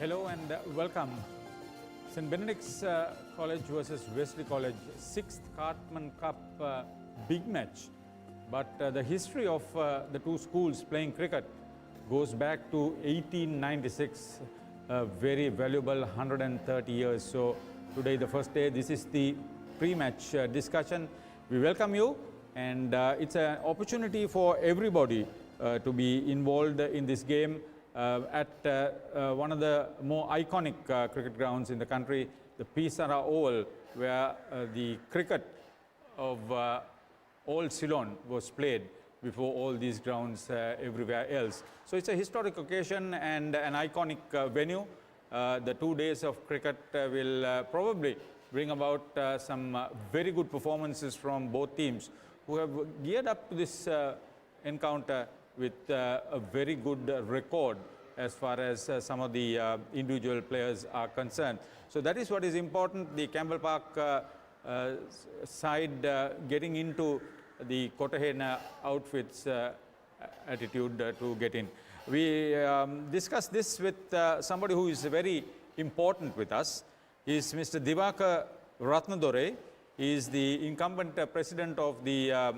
Hello and welcome. St. Benedict's College versus Wesley College, 6th Cartman Cup big match. But the history of the two schools playing cricket goes back to 1896, a very valuable 130 years. So today, the first day, this is the pre-match discussion. We welcome you, and it's an opportunity for everybody to be involved in this game at one of the more iconic cricket grounds in the country, the Sara Oval, where the cricket of old Ceylon was played before all these grounds everywhere else. So it's a historic occasion and an iconic venue. The 2 days of cricket will probably bring about some very good performances from both teams, who have geared up to this encounter with a very good record as far as some of the individual players are concerned. So that is what is important. The Campbell Park side getting into the Kotahena outfits attitude to get in. We discussed this with somebody who is very important with us. He is Mr. Divaka Ratnadore. He is the incumbent president of the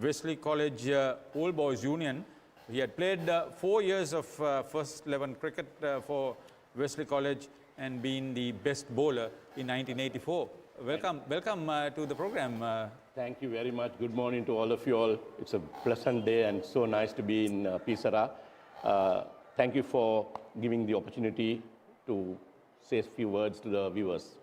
Wesley College Old Boys Union. He had played 4 years of first 11 cricket for Wesley College and been the best bowler in 1984. Welcome to the program. Thank you very much. Good morning to all of you all. It's a pleasant day and so nice to be in Sara. Thank you for giving the opportunity to say a few words to the viewers.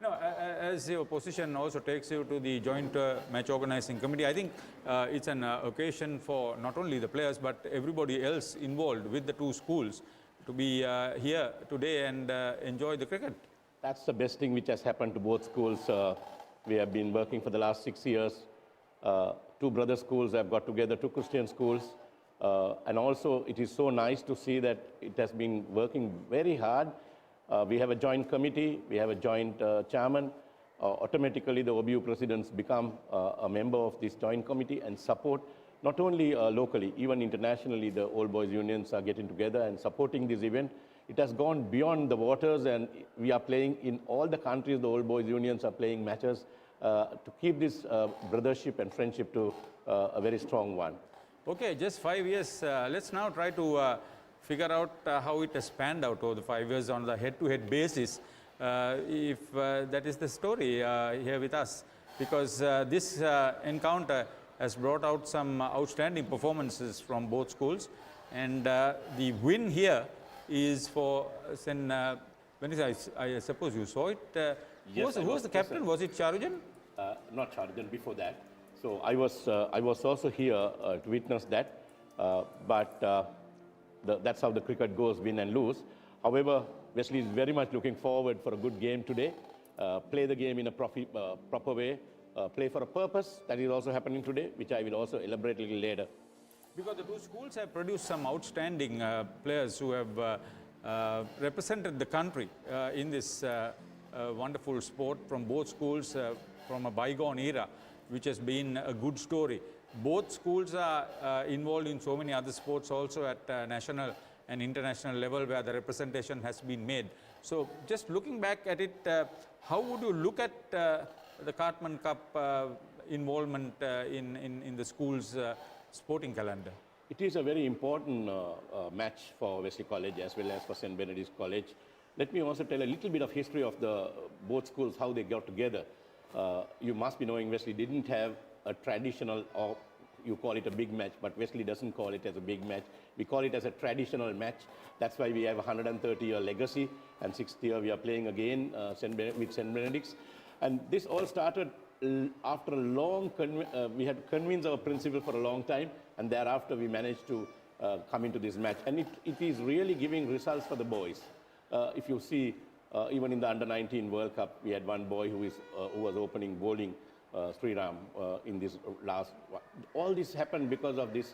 No, as your position also takes you to the joint match organizing committee, I think it's an occasion for not only the players but everybody else involved with the two schools to be here today and enjoy the cricket. That's the best thing which has happened to both schools. We have been working for the last 6 years. Two brother schools have got together, two Christian schools. And also it is so nice to see that it has been working very hard. We have a joint committee, we have a joint chairman. Automatically the OBU presidents become a member of this joint committee and support not only locally, even internationally the Old Boys Unions are getting together and supporting this event. It has gone beyond the waters, and we are playing in all the countries. The Old Boys Unions are playing matches to keep this brothership and friendship to a very strong one. Okay, just 5 years. Let's now try to figure out how it has panned out over the 5 years on the head-to-head basis, if that is the story here with us, because this encounter has brought out some outstanding performances from both schools, and the win here is for St. Benedict. I suppose you saw it. Yes, who was the captain? Was it Charujan? Not Charujan, before that. So I was also here to witness that, but that's how the cricket goes, win and lose. However, Wesley is very much looking forward for a good game today, play the game in a proper way, play for a purpose. That is also happening today, which I will also elaborate a little later. Because the two schools have produced some outstanding players who have represented the country in this wonderful sport from both schools from a bygone era, which has been a good story. Both schools are involved in so many other sports also at national and international level where the representation has been made. So just looking back at it, how would you look at the Cartman Cup involvement in the school's sporting calendar? It is a very important match for Wesley College as well as for St. Benedict's College. Let me also tell a little bit of history of the both schools, how they got together. You must be knowing Wesley didn't have a traditional, or you call it a big match, but Wesley doesn't call it as a big match. We call it as a traditional match. That's why we have a 130-year legacy, and 6th year we are playing again with St. Benedict's. And this all started after a long, we had convinced our principal for a long time, and thereafter we managed to come into this match. And it is really giving results for the boys. If you see, even in the Under-19 World Cup, we had one boy who was opening bowling, Sriram, in this last one. All this happened because of this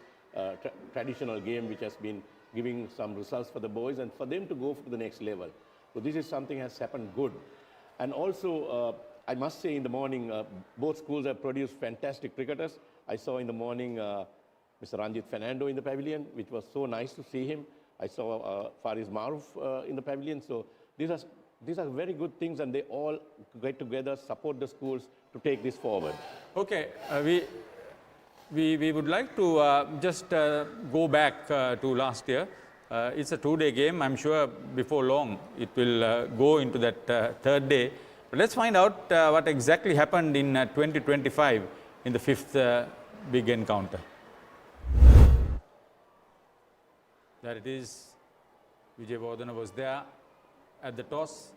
traditional game which has been giving some results for the boys and for them to go to the next level. So this is something has happened good. And also, I must say in the morning, both schools have produced fantastic cricketers. I saw in the morning Mr. Ranjit Fernando in the pavilion, which was so nice to see him. I saw Faris Maruf in the pavilion. So these are very good things, and they all get together, support the schools to take this forward. Okay, we would like to just go back to last year. It's a 2-day game. I'm sure before long it will go into that third day. But let's find out what exactly happened in 2025 in the fifth big encounter. There it is. Vijay Bodhana was there at the toss.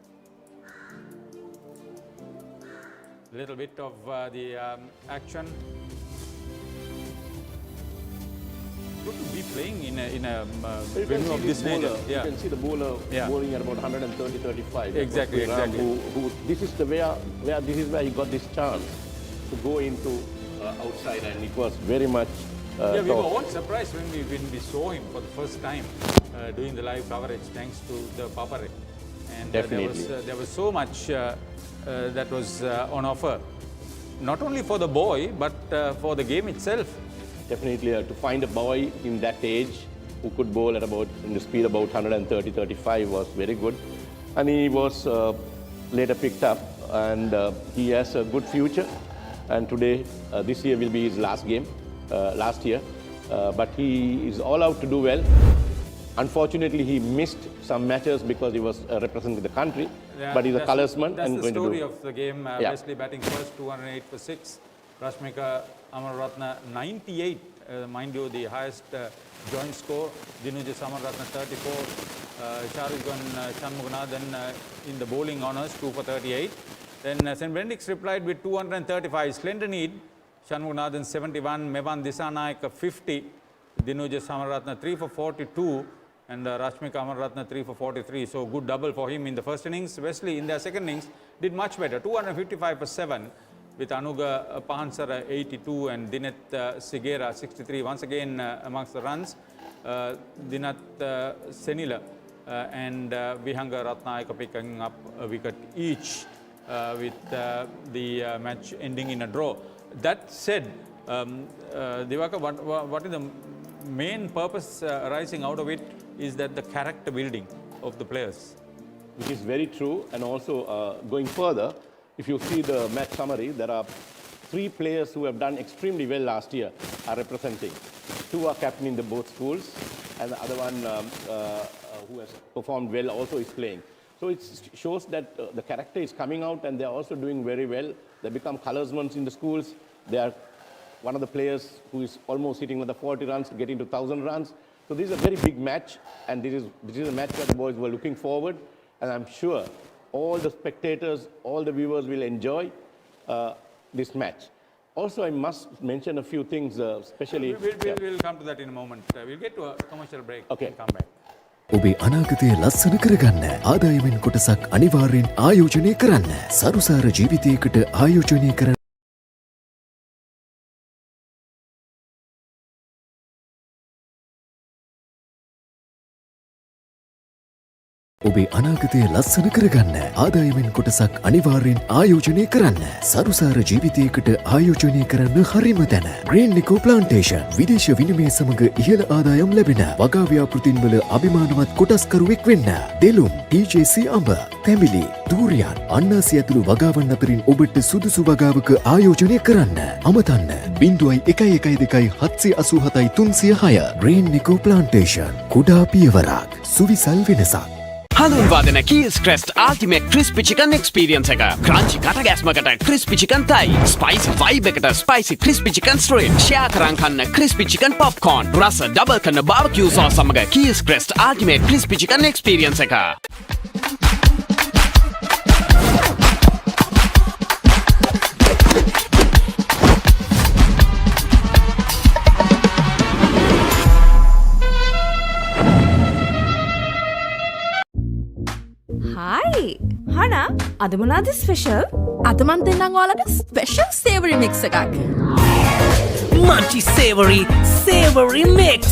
A little bit of the action. Good to be playing in a venue of this nature. You can see the bowler bowling at about 130-35. Exactly. This is where he got this chance to go into outside, and it was very much. We were all surprised when we saw him for the first time doing the live coverage, thanks to the Papare. And there was so much that was on offer, not only for the boy, but for the game itself. Definitely, to find a boy in that age who could bowl at about, in the speed about 130-35 was very good. And he was later picked up, and he has a good future. And today, this year will be his last game, last year. But he is all out to do well. Unfortunately, he missed some matches because he was representing the country. But he's a colorsman. That's the story of the game. Wesley batting first, 208 for 6. Rashmika Amarratna 98, mind you, the highest joint score. Dinuja Samarratna 34. Sharugan Shanmuganathan in the bowling honours, 2 for 38. Then St. Benedict's replied with 235. Slender need, Shanmuganathan 71, Mevan Disanayak 50. Dinuja Samarratna 3 for 42. And Rashmika Amarratna 3 for 43. So good double for him in the first innings. Wesley in their second innings did much better, 255 for 7. With Anuga Pahansara 82 and Dineth Sigera 63. Once again amongst the runs, Dinath Senila and Vihanga Ratnayaka picking up a wicket each with the match ending in a draw. That said, Divaka, what is the main purpose arising out of it is that the character building of the players. Which is very true, and also going further, if you see the match summary, there are 3 players who have done extremely well last year are representing. 2 are captaining the both schools, and the other one who has performed well also is playing. So it shows that the character is coming out, and they are also doing very well. They become colorsmen in the schools. They are one of the players who is almost hitting with the 40 runs to get into 1,000 runs. So this is a very big match, and this is a match that the boys were looking forward, and I'm sure all the spectators, all the viewers will enjoy this match. Also, I must mention a few things, especially... We'll come to that in a moment. We'll get to a commercial break and come back. ඔබේ අනාගතය ලස්සන කරගන්න ආදායමෙන් කොටසක් අනිවාර්යෙන් ආයෝජනය කරන්න. සරුසාර ජීවිතයකට ආයෝජනය කරන්න. ඔබේ අනාගතය ලස්සන කරගන්න ආදායමෙන් කොටසක් අනිවාර්යෙන් ආයෝජනය කරන්න. සරුසාර ජීවිතයකට ආයෝජනය කරන්න හරිම තැන. ග්‍රීන් නිකෝ ප්ලාන්ටේෂන් විදේශ විනිමය සමග ඉහළ ආදායම් ලැබෙන වගා ව්‍යාපෘතින්වල අභිමානවත් කොටස්කරුවෙක් වෙන්න. දෙලුම්, TJC අඹ, තැඹිලි, දූරියන්, අන්නාසි ඇතුළු වගාවන් අතරින් ඔබට සුදුසු වගාවක ආයෝජනය කරන්න. අමතන්න 0112 787 306 ග්‍රීන් නිකෝ ප්ලාන්ටේෂන්. කුඩා පියවරක් සුවිසල් වෙනසක්. හඳුන්වාදන Keells crest ultimate crispy chicken experience එක. ක්‍රන්චි කටගැස්මකට crispy chicken thigh, spicy vibe එකට spicy crispy chicken strip, share කරන් කන්න ක්‍රිස්පි චිකන් පොප්කෝර්න්, රස ඩබල් කරන බාර්බිකියු සෝස් සමග Keells crest ultimate crispy chicken experience එක. Hi! Hana, අද මොනවද ස්පෙෂල්? අද මන් දෙන්නම් ඔයාලට ස්පෙෂල් සේවරි මික්ස් එකක්. Munchy savory mix.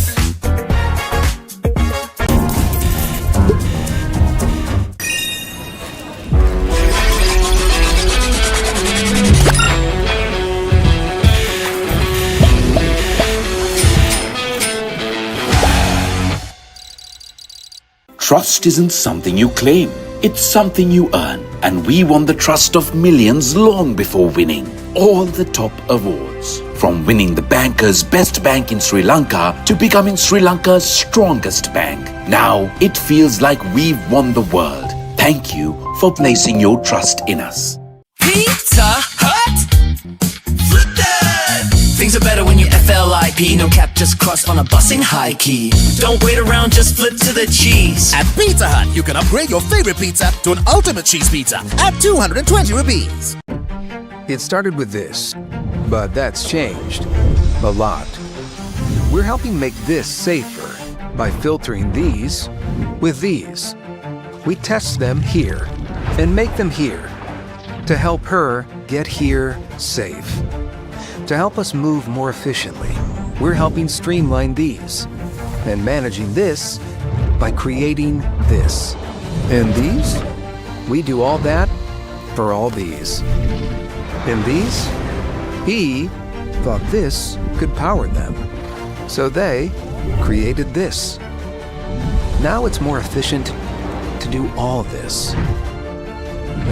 Trust isn't something you claim, it's something you earn. And we won the trust of millions long before winning all the top awards. From winning the banker's best bank in Sri Lanka to becoming Sri Lanka's strongest bank. Now it feels like we've won the world. Thank you for placing your trust in us. Pizza Hut! Flip that! Things are better when you FLIP. No cap, just cross on a bus in high key. Don't wait around, just flip to the cheese. At Pizza Hut, you can upgrade your favorite pizza to an ultimate cheese pizza at 220 rupees. It started with this, but that's changed a lot. We're helping make this safer by filtering these with these. We test them here and make them here to help her get here safe. To help us move more efficiently, we're helping streamline these and managing this by creating this. And these? We do all that for all these. And these? He thought this could power them. So they created this. Now it's more efficient to do all this.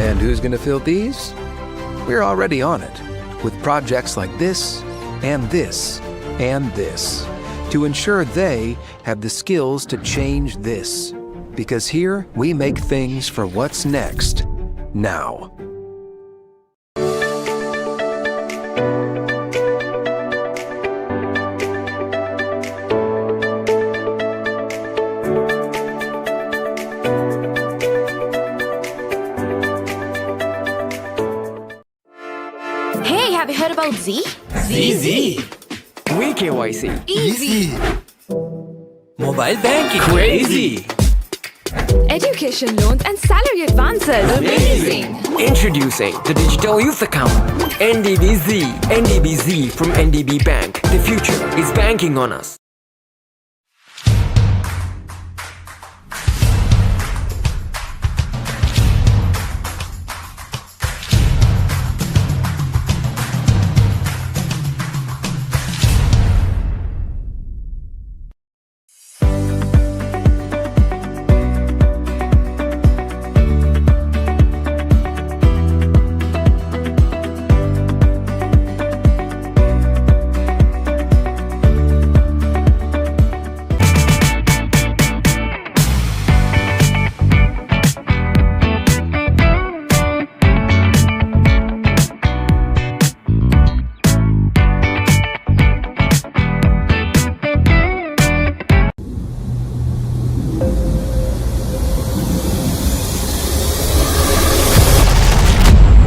And who's going to fill these? We're already on it with projects like this and this and this to ensure they have the skills to change this. Because here we make things for what's next, now. Hey, have you heard about Z? ZZ! KYC. Easy. Mobile banking. Crazy. Education loans and salary advances. Amazing. Introducing the Digital Youth Account. NDBZ. NDBZ from NDB Bank. The future is banking on us.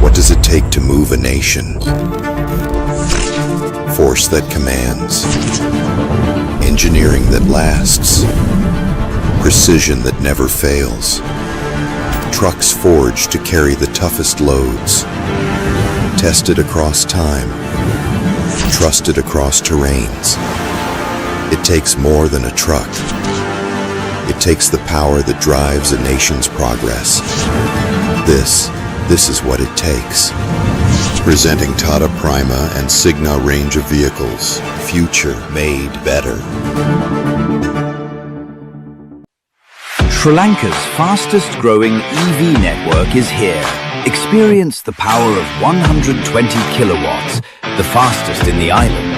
What does it take to move a nation? Force that commands, engineering that lasts, precision that never fails, trucks forged to carry the toughest loads, tested across time, trusted across terrains. It takes more than a truck. It takes the power that drives a nation's progress. This is what it takes. Presenting Tata Prima and Signa range of vehicles. Future made better. Sri Lanka's fastest growing EV network is here. Experience the power of 120 kilowatts, the fastest in the island.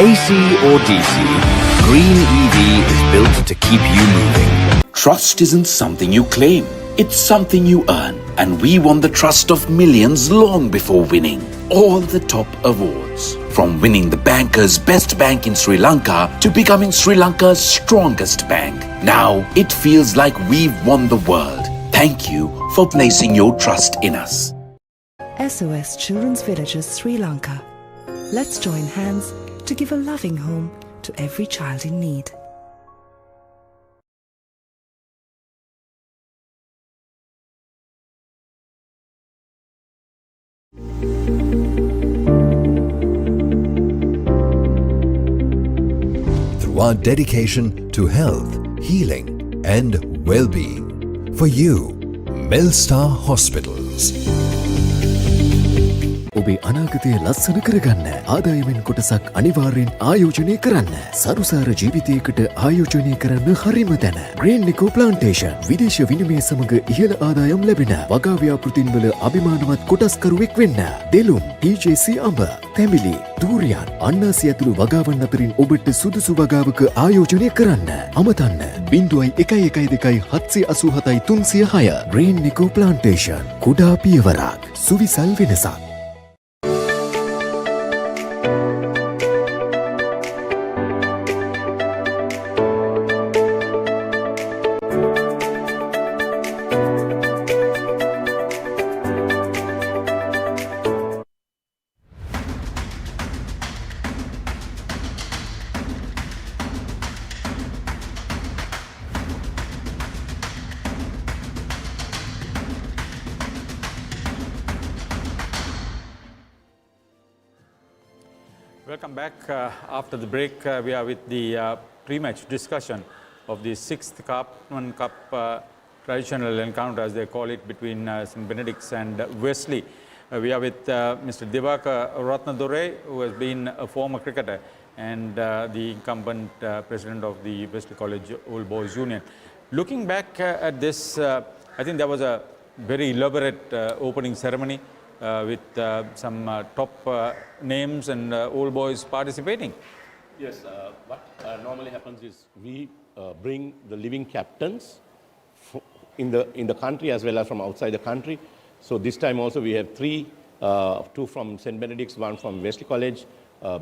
AC or DC, green EV is built to keep you moving. Trust isn't something you claim, it's something you earn. And we won the trust of millions long before winning all the top awards. From winning the banker's best bank in Sri Lanka to becoming Sri Lanka's strongest bank. Now it feels like we've won the world. Thank you for placing your trust in us. SOS Children's Villages Sri Lanka. Let's join hands to give a loving home to every child in need. Through our dedication to health, healing and well-being. For you, Melstar Hospitals. ඔබේ අනාගතය ලස්සන කරගන්න ආදායමෙන් කොටසක් අනිවාර්යෙන් ආයෝජනය කරන්න. සරුසාර ජීවිතයකට ආයෝජනය කරන්න හරිම තැන. ග්‍රීන් නිකෝ ප්ලාන්ටේෂන් විදේශ විනිමය සමග ඉහළ ආදායම් ලැබෙන වගා ව්‍යාපෘතින්වල අභිමානවත් කොටස්කරුවෙක් වෙන්න. දෙලුම්, TJC අඹ, තැඹිලි, දූරියන්, අන්නාසි ඇතුළු වගාවන් අතරින් ඔබට සුදුසු වගාවක ආයෝජනය කරන්න. අමතන්න 0112 ග්‍රීන් නිකෝ ප්ලාන්ටේෂන් කුඩා පියවරක් සුවිසල් වෙනසක්. Welcome back. After the break, we are with the pre-match discussion of the 6th Cartman Cup traditional encounter, as they call it, between St. Benedict's and Wesley. We are with Mr. Divaka Ratnadore, who has been a former cricketer and the incumbent president of the Wesley College Old Boys Union. Looking back at this, I think there was a very elaborate opening ceremony with some top names and old boys participating. Yes, what normally happens is we bring the living captains in the country as well as from outside the country. So this time also we have two from St. Benedict's, one from Wesley College,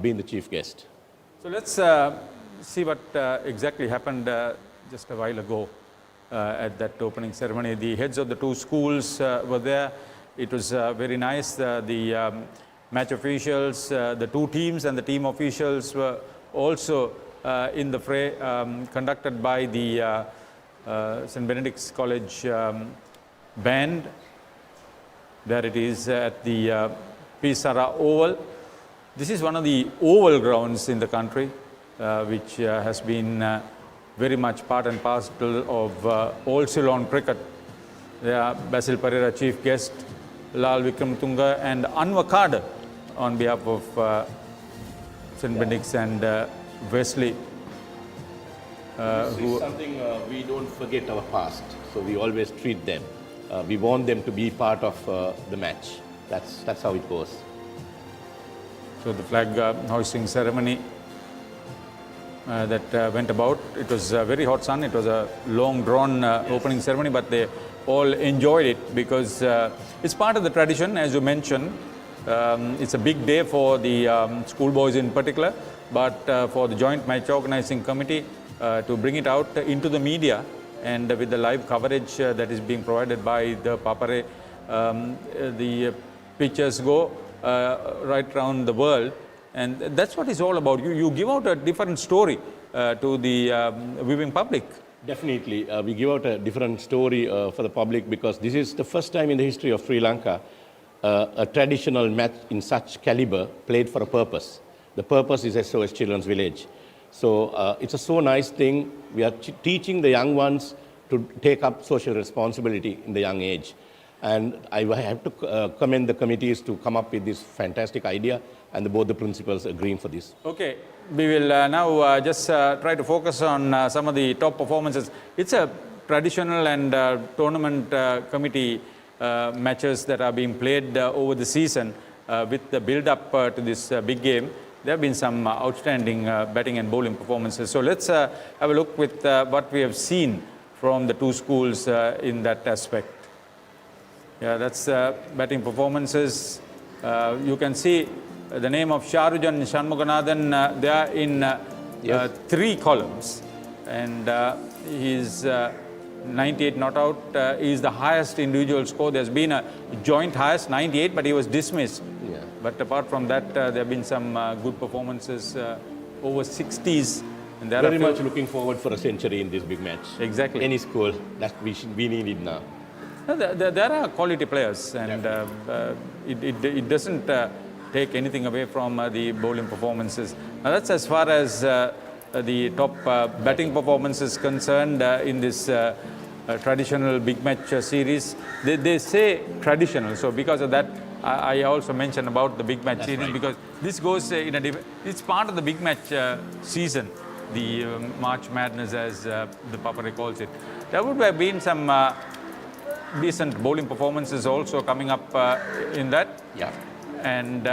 being the chief guest. So let's see what exactly happened just a while ago at that opening ceremony. The heads of the two schools were there. It was very nice. The match officials, the two teams and the team officials were also in the fray, conducted by the St. Benedict's College band. There it is at the Sara Oval. This is one of the oval grounds in the country, which has been very much part and parcel of old Ceylon cricket. There are Basil Pereira, chief guest, Lal Vikramtunga and Anwar Kader on behalf of St. Benedict's and Wesley. This is something we don't forget our past, so we always treat them. We want them to be part of the match. That's how it goes. So the flag hoisting ceremony that went about. It was very hot sun. It was a long drawn opening ceremony, but they all enjoyed it because it's part of the tradition, as you mentioned. It's a big day for the schoolboys in particular, but for the joint match organizing committee to bring it out into the media and with the live coverage that is being provided by the Papare. The pictures go right around the world, and that's what it's all about. You give out a different story to the viewing public. Definitely, we give out a different story for the public because this is the first time in the history of Sri Lanka a traditional match in such caliber played for a purpose. The purpose is SOS Children's Village. So it's a so nice thing. We are teaching the young ones to take up social responsibility in the young age. And I have to commend the committees to come up with this fantastic idea, and both the principals agreeing for this. Okay, we will now just try to focus on some of the top performances. It's a traditional and tournament committee matches that are being played over the season with the build-up to this big game. There have been some outstanding batting and bowling performances. So let's have a look with what we have seen from the two schools in that aspect. Yeah, that's batting performances. You can see the name of Sharujan Shanmuganathan there in three columns. And he's 98 not out is the highest individual score. There's been a joint highest 98, but he was dismissed. Yeah. But apart from that, there have been some good performances over 60s. And there Very much looking forward for a century in this big match. Exactly. Any school that we need it now. There are quality players, and it doesn't take anything away from the bowling performances. Now that's as far as the top batting performance is concerned in this traditional big match series. They say traditional, so because of that I also mentioned about the big match series because this goes it's part of the big match season, the March Madness as the Papare calls it. There would have been some decent bowling performances also coming up in that. Yeah. And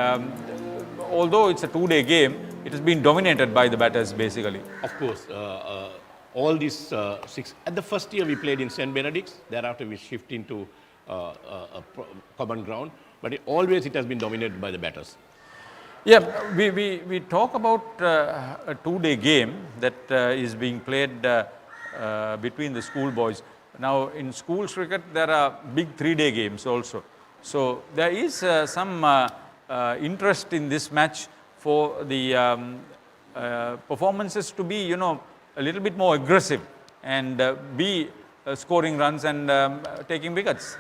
although it's a 2-day game, it has been dominated by the batters basically. Of course, all these 6. At the first year we played in St. Benedict's. Thereafter we shift into a common ground. But it has been dominated by the batters. Yeah, we talk about a 2-day game that is being played between the school boys. Now in schools cricket there are big 3-day games also. So there is some interest in this match for the performances to be, a little bit more aggressive and be scoring runs and taking wickets.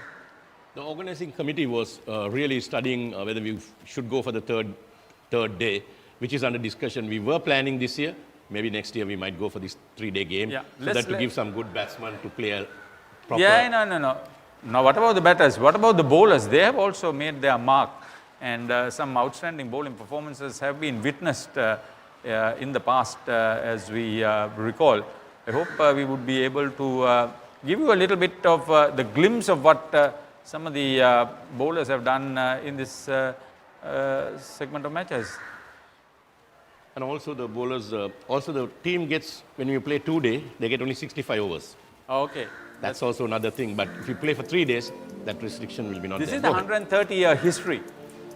The organizing committee was really studying whether we should go for the third day, which is under discussion. We were planning this year. Maybe next year we might go for this 3-day game, so that to give some good batsmen to play a proper... No. Now what about the batters? What about the bowlers? They have also made their mark, and some outstanding bowling performances have been witnessed in the past, as we recall. I hope we would be able to give you a little bit of the glimpse of what some of the bowlers have done in this segment of matches. And also the bowlers, also the team gets, when you play 2-day, they get only 65 overs. Okay. That's also another thing. But if you play for 3 days, that restriction will be not there. This is the 130-year history.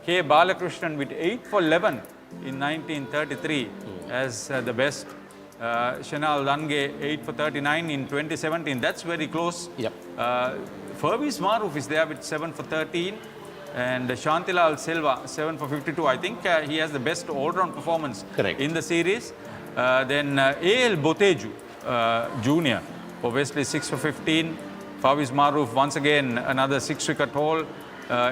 K. Balakrishnan with 8 for 11 in 1933 as the best. Shanal Dange 8 for 39 in 2017. That's very close. Yep. Furvis Maroof is there with 7 for 13. And Shantilal Silva 7 for 52. I think he has the best all-round performance in the series. Then A.L. Boteju Jr. for Wesley 6 for 15. Furvis Maroof once again another 6-wicket haul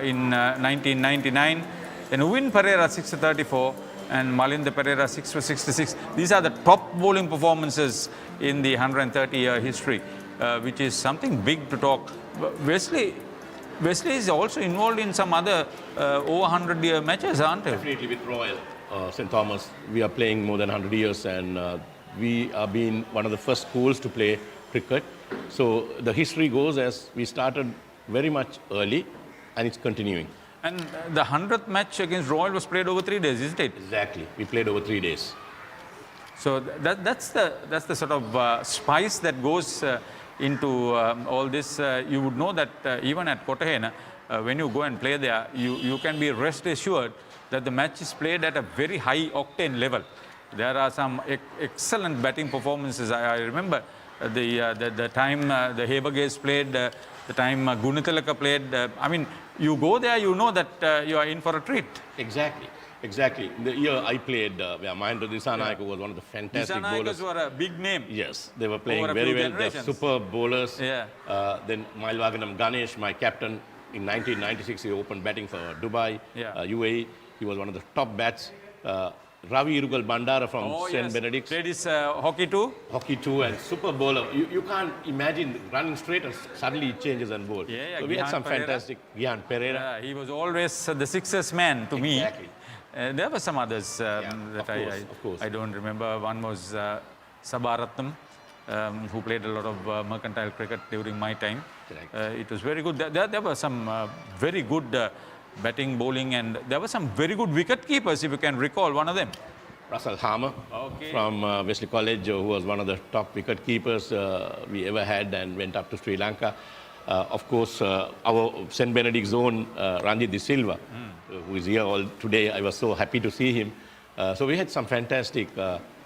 in 1999. Then Uwin Pereira 6 for 34. And Malinda Pereira 6 for 66. These are the top bowling performances in the 130-year history, which is something big to talk. Wesley is also involved in some other over 100-year matches, aren't they? Definitely with Royal St. Thomas. We are playing more than 100 years and we are being one of the first schools to play cricket. So the history goes as we started very much early and it's continuing. And the 100th match against Royal was played over 3 days, isn't it? Exactly. We played over 3 days. So that's the sort of spice that goes into all this. You would know that even at Kotahena, when you go and play there, you can be rest assured that the match is played at a very high octane level. There are some excellent batting performances. I remember the time the Heberges played, the time Gunatilaka played. I mean, you go there, you know that you are in for a treat. Exactly. The year I played, Mahendra Dissanayake was one of the fantastic bowlers. Dissanayake were a big name. Yes, they were playing very well. They're superb bowlers. Yeah. Then Mailwaganam Ganesh, my captain, in 1996 he opened batting for Dubai, UAE. He was one of the top bats. Ravi Irugal Bandara from St. Benedict's. Played his hockey too. Hockey too, and super bowler. You can't imagine running straight and suddenly he changes and bowls. So we had some fantastic. Gihan Pereira. He was always the sixes man to me. There were some others that I don't remember. One was Sabaratnam, who played a lot of mercantile cricket during my time. It was very good. There were some very good batting, bowling, and there were some very good wicket keepers, if you can recall one of them. Russell Harmer from Wesley College, who was one of the top wicket keepers we ever had and went up to Sri Lanka. Of course, our St. Benedict's own Ranjit De Silva, who is here all today. I was so happy to see him. So we had some fantastic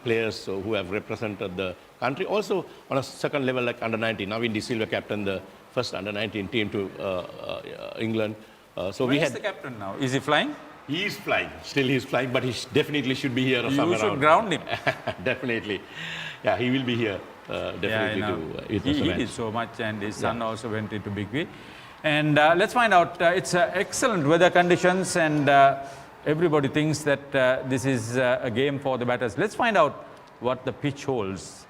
players who have represented the country. Also on a second level like under-19. Navin De Silva captained the first under-19 team to England. So Where is the captain now? Is he flying? He is flying. Still he is flying, but he definitely should be here or somewhere around. You should ground him. Definitely. Yeah, he will be here. Definitely he did so much, and his son also went into Big V. And let's find out. It's excellent weather conditions, and everybody thinks that this is a game for the batters. Let's find out what the pitch holds.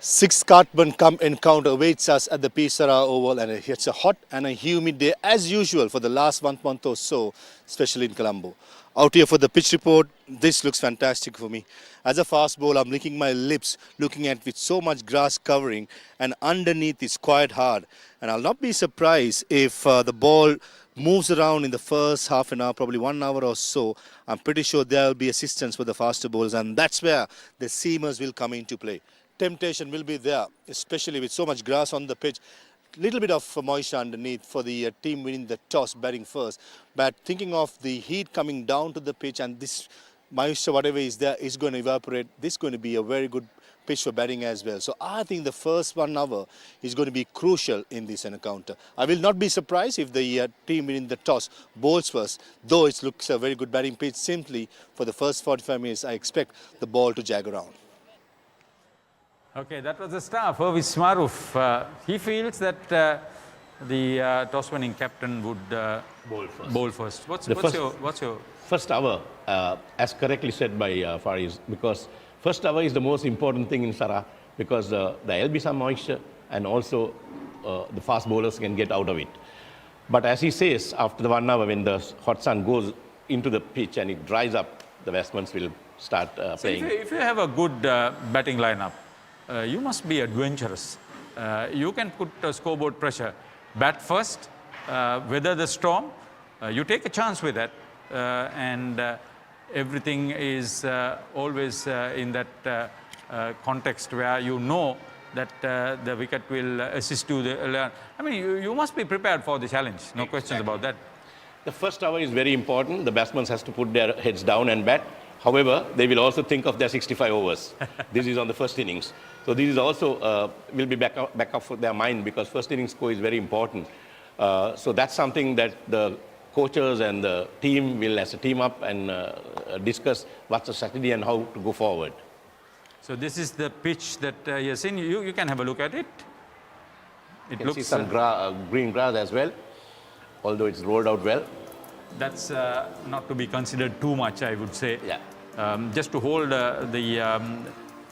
6th Cartman encounter awaits us at the Sara Oval, and it's a hot and a humid day as usual for the last 1 month or so, especially in Colombo. Out here for the pitch report, this looks fantastic for me. As a fast bowler, I'm licking my lips, looking at with so much grass covering, and underneath it's quite hard. And I'll not be surprised if the ball moves around in the first half an hour, probably 1 hour or so. I'm pretty sure there will be assistance for the faster bowlers, and that's where the seamers will come into play. Temptation will be there, especially with so much grass on the pitch. Little bit of moisture underneath for the team winning the toss, batting first. But thinking of the heat coming down to the pitch, and this moisture, whatever is there, is going to evaporate. This is going to be a very good pitch for batting as well. So I think the first 1 hour is going to be crucial in this encounter. I will not be surprised if the team winning the toss bowls first, though it looks a very good batting pitch. Simply for the first 45 minutes, I expect the ball to jag around. Okay, that was the star, Pervez Maruf. He feels that the toss-winning captain would bowl first. What's your first hour? As correctly said by Fariz, because first hour is the most important thing in Sara, because there will be some moisture, and also the fast bowlers can get out of it. But as he says, after the 1 hour, when the hot sun goes into the pitch and it dries up, the batsmen will start playing. So if you have a good batting lineup, you must be adventurous. You can put scoreboard pressure. Bat first, weather the storm. You take a chance with that, and everything is always in that context where you know that the wicket will assist you. I mean, you must be prepared for the challenge. No questions about that. The first hour is very important. The batsmen has to put their heads down and bat. However, they will also think of their 65 overs. This is on the first innings. So this is also will be back up for their mind, because first innings score is very important. So that's something that the coaches and the team will, as a team up, and discuss what's the strategy and how to go forward. So this is the pitch that you're seeing. You can have a look at it. It looks see some green grass as well, although it's rolled out well. That's not to be considered too much, I would say. Yeah. Just to hold the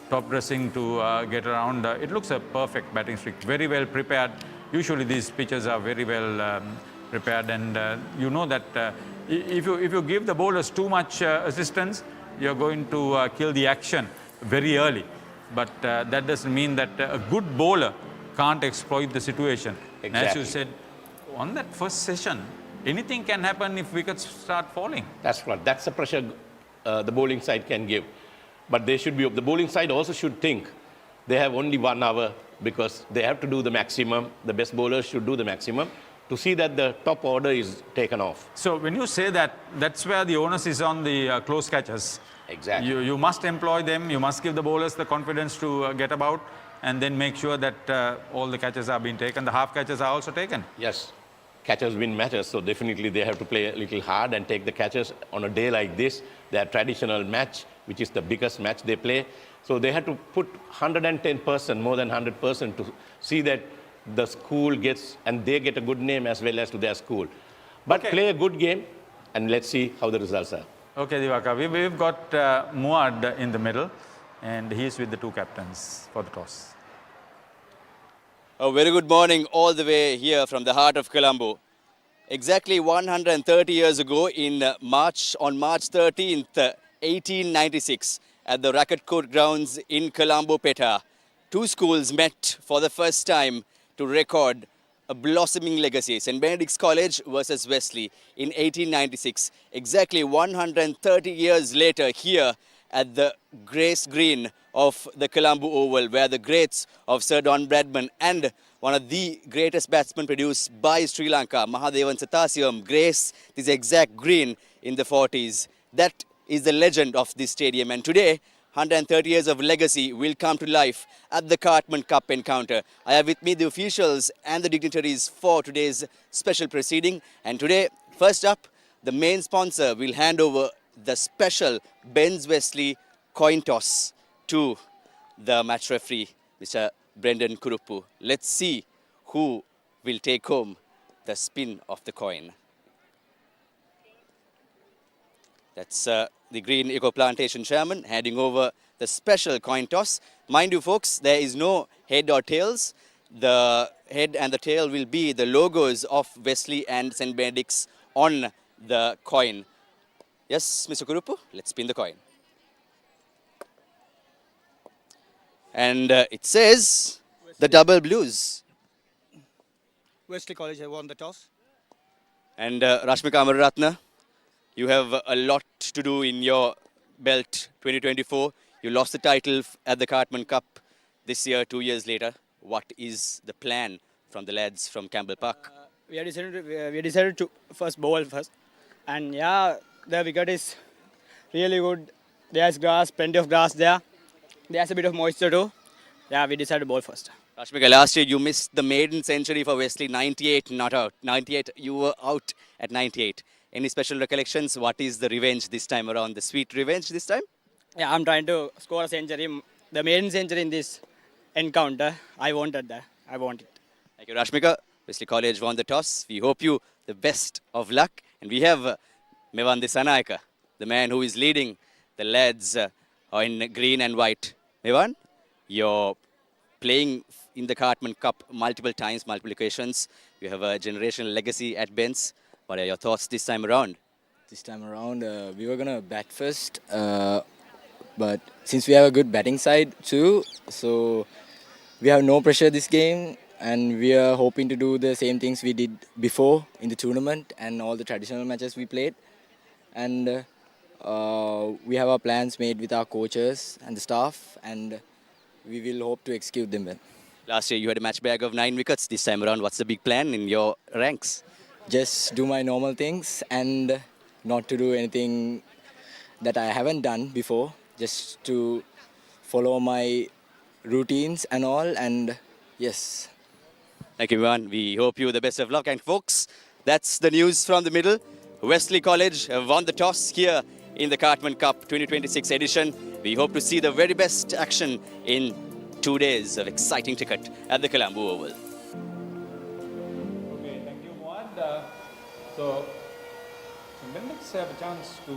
top dressing to get around, it looks a perfect batting streak. Very well prepared. Usually these pitches are very well prepared, and you know that if you give the bowlers too much assistance, you're going to kill the action very early. But that doesn't mean that a good bowler can't exploit the situation. Exactly. As you said, on that first session, anything can happen if wickets start falling. That's right. That's the pressure the bowling side can give. But they should be, the bowling side also should think they have only 1 hour, because they have to do the maximum. The best bowlers should do the maximum to see that the top order is taken off. So when you say that, that's where the onus is on the close catchers. Exactly. You must employ them. You must give the bowlers the confidence to get about, and then make sure that all the catches are being taken. The half catches are also taken. Yes. Catchers win matches, so definitely they have to play a little hard and take the catches on a day like this. Their traditional match, which is the biggest match they play. So they have to put 110%, more than 100%, to see that the school gets, and they get a good name as well as to their school. But play a good game, and let's see how the results are. Okay, Divaka, we've got Muad in the middle, and he's with the two captains for the toss. A very good morning all the way here from the heart of Colombo. Exactly 130 years ago on March 13th, 1896, at the Racket Court grounds in Colombo, Papare, two schools met for the first time to record a blossoming legacy. St. Benedict's College versus Wesley in 1896. Exactly 130 years later, here at the Grace Green of the Colombo Oval, where the greats of Sir Don Bradman and one of the greatest batsmen produced by Sri Lanka, Mahadevan Sathasivam, graced this exact green in the 40s. That is the legend of this stadium, and today 130 years of legacy will come to life at the Cartman Cup encounter. I have with me the officials and the dignitaries for today's special proceeding, and today, first up, the main sponsor will hand over the special Benz Wesley coin toss to the match referee, Mr. Brendan Kurupu. Let's see who will take home the spin of the coin. That's the Green Eco Plantation Chairman handing over the special coin toss. Mind you folks, there is no head or tails. The head and the tail will be the logos of Wesley and St. Benedict's on the coin. Yes, Mr. Kurupu, let's spin the coin. And it says the double blues. Wesley College have won the toss. And Rashmika Amaratna, you have a lot to do in your belt 2024. You lost the title at the Cartman Cup this year, 2 years later. What is the plan from the lads from Campbell Park? We decided to first bowl first. And yeah, the wicket is really good. There's grass, plenty of grass there. There's a bit of moisture too. Yeah, we decided to bowl first. Rashmika, last year you missed the maiden century for Wesley, 98 not out. 98, you were out at 98. Any special recollections? What is the revenge this time around? The sweet revenge this time? Yeah, I'm trying to score a century. The maiden century in this encounter. I wanted that. I want it. Thank you, Rashmika. Wesley College won the toss. We hope you the best of luck. And we have Mevan Disanaika, the man who is leading the lads in green and white. Mevan, you're playing in the Cartman Cup multiple times, multiple occasions. You have a generational legacy at Benz. What are your thoughts this time around? This time around, we were going to bat first. But since we have a good batting side too, so we have no pressure this game. And we are hoping to do the same things we did before in the tournament and all the traditional matches we played. And we have our plans made with our coaches and the staff, and we will hope to execute them well. Last year you had a match bag of 9 wickets. This time around, what's the big plan in your ranks? Just do my normal things and not to do anything that I haven't done before. Just to follow my routines and all, and yes. Thank you, everyone. We hope you the best of luck. And folks, that's the news from the middle. Wesley College have won the toss here in the Cartman Cup 2026 edition. We hope to see the very best action in 2 days of exciting cricket at the Colombo Oval. Okay, thank you, Moad. So Benedicts have a chance to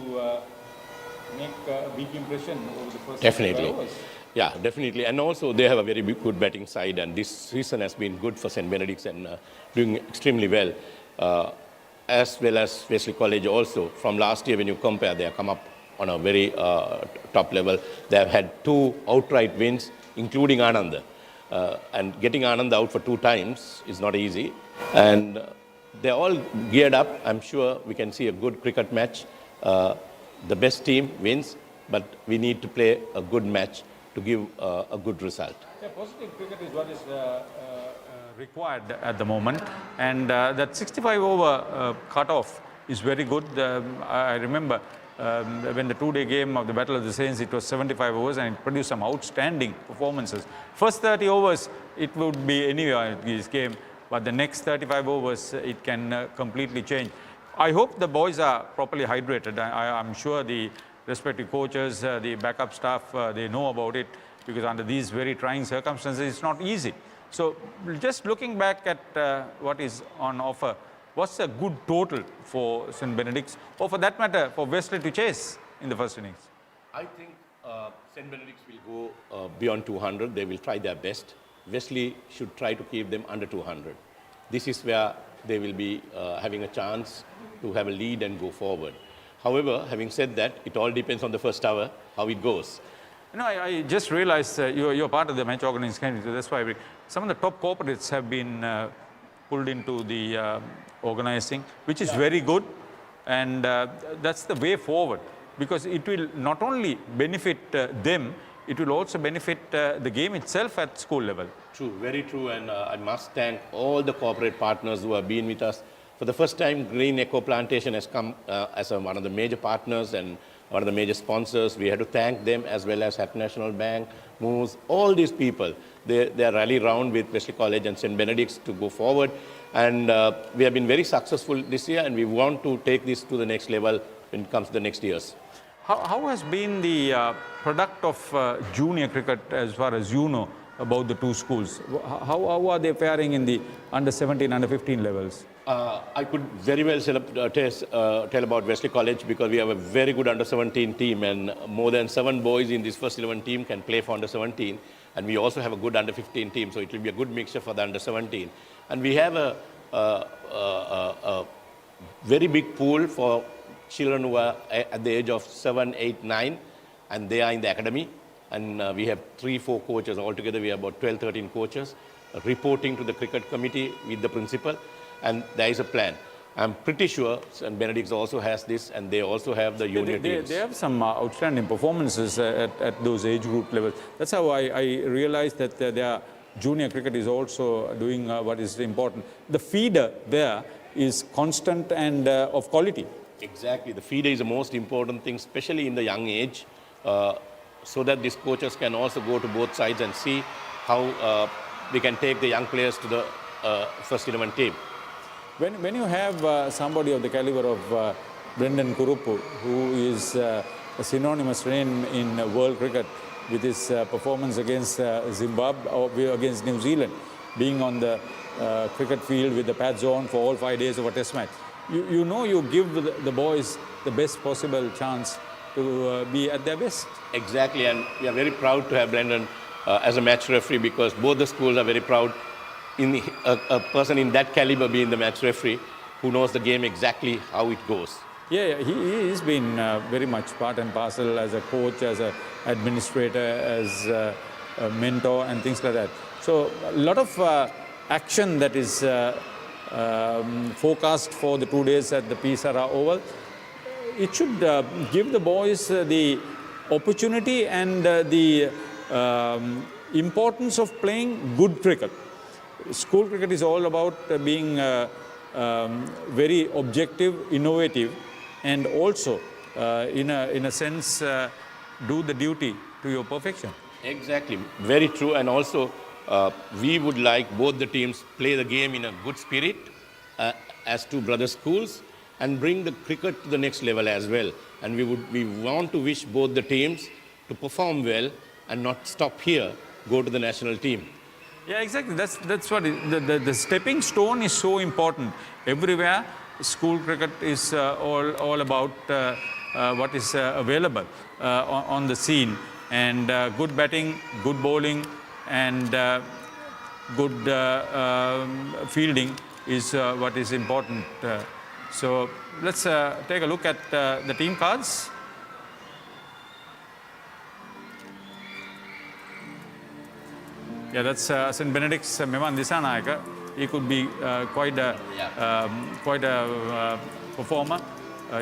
make a big impression over the first 5 hours. Yeah, definitely. And also they have a very good batting side, and this season has been good for St. Benedict's and doing extremely well. As well as Wesley College also. From last year when you compare, they have come up on a very top level. They have had 2 outright wins, including Anand. And getting Anand out for 2 times is not easy. And they're all geared up. I'm sure we can see a good cricket match. The best team wins, but we need to play a good match to give a good result. Yeah, positive cricket is what is required at the moment, and that 65 over cut-off is very good. I remember when the 2-day game of the Battle of the Saints, it was 75 overs and it produced some outstanding performances. First 30 overs, it would be anywhere in this game, but the next 35 overs, it can completely change. I hope the boys are properly hydrated. I'm sure the respective coaches, the backup staff, they know about it, because under these very trying circumstances, it's not easy. So just looking back at what is on offer, what's a good total for St. Benedict's, or for that matter, for Wesley to chase in the first innings? I think St. Benedict's will go beyond 200. They will try their best. Wesley should try to keep them under 200. This is where they will be having a chance to have a lead and go forward. However, having said that, it all depends on the first hour, how it goes. You know, I just realized you're part of the match organizing, so that's why some of the top corporates have been pulled into the organizing, which is very good, and that's the way forward, because it will not only benefit them, it will also benefit the game itself at school level. True, very true, and I must thank all the corporate partners who have been with us. For the first time, Green Eco Plantation has come as one of the major partners and one of the major sponsors. We had to thank them, as well as Hat National Bank, Moose, all these people. They are rallying around with Wesley College and St. Benedict's to go forward. And we have been very successful this year, and we want to take this to the next level when it comes to the next years. How has been the product of junior cricket, as far as you know, about the two schools. How are they faring in the under 17, under 15 levels? I could very well tell about Wesley College because we have a very good under 17 team, and more than 7 boys in this first 11 team can play for under 17. And we also have a good under 15 team, so it will be a good mixture for the under 17. And we have a very big pool for children who are at the age of 7, 8, 9, and they are in the academy. And we have 3-4 coaches. Altogether, we have about 12, 13 coaches reporting to the cricket committee with the principal. And there is a plan. I'm pretty sure, and Benedict also has this, and they also have the union teams. They have some outstanding performances at those age group levels. That's how I realized that their junior cricket is also doing what is important. The feeder there is constant and of quality. Exactly. The feeder is the most important thing, especially in the young age, so that these coaches can also go to both sides and see how we can take the young players to the first 11 team. When you have somebody of the caliber of Brendan Kurupu, who is a synonymous name in world cricket with his performance against Zimbabwe or against New Zealand, being on the cricket field with the pads on for all 5 days of a test match, you know you give the boys the best possible chance to be at their best. Exactly, and we are very proud to have Brendan as a match referee because both the schools are very proud in a person in that caliber being the match referee who knows the game exactly how it goes. Yeah, he's been very much part and parcel as a coach, as an administrator, as a mentor and things like that. So a lot of action that is forecast for the 2 days at the Sara Oval. It should give the boys the opportunity and the importance of playing good cricket. School cricket is all about being very objective, innovative, and also, in a sense, do the duty to your perfection. Exactly, very true. And also, we would like both the teams play the game in a good spirit as two brother schools and bring the cricket to the next level as well. And we want to wish both the teams to perform well and not stop here, go to the national team. Yeah, exactly. That's what the stepping stone is so important. Everywhere, school cricket is all about what is available on the scene. And good batting, good bowling, and good fielding is what is important. So let's take a look at the team cards. Yeah, that's St. Benedict's Mevan Disanayaka. He could be quite a performer.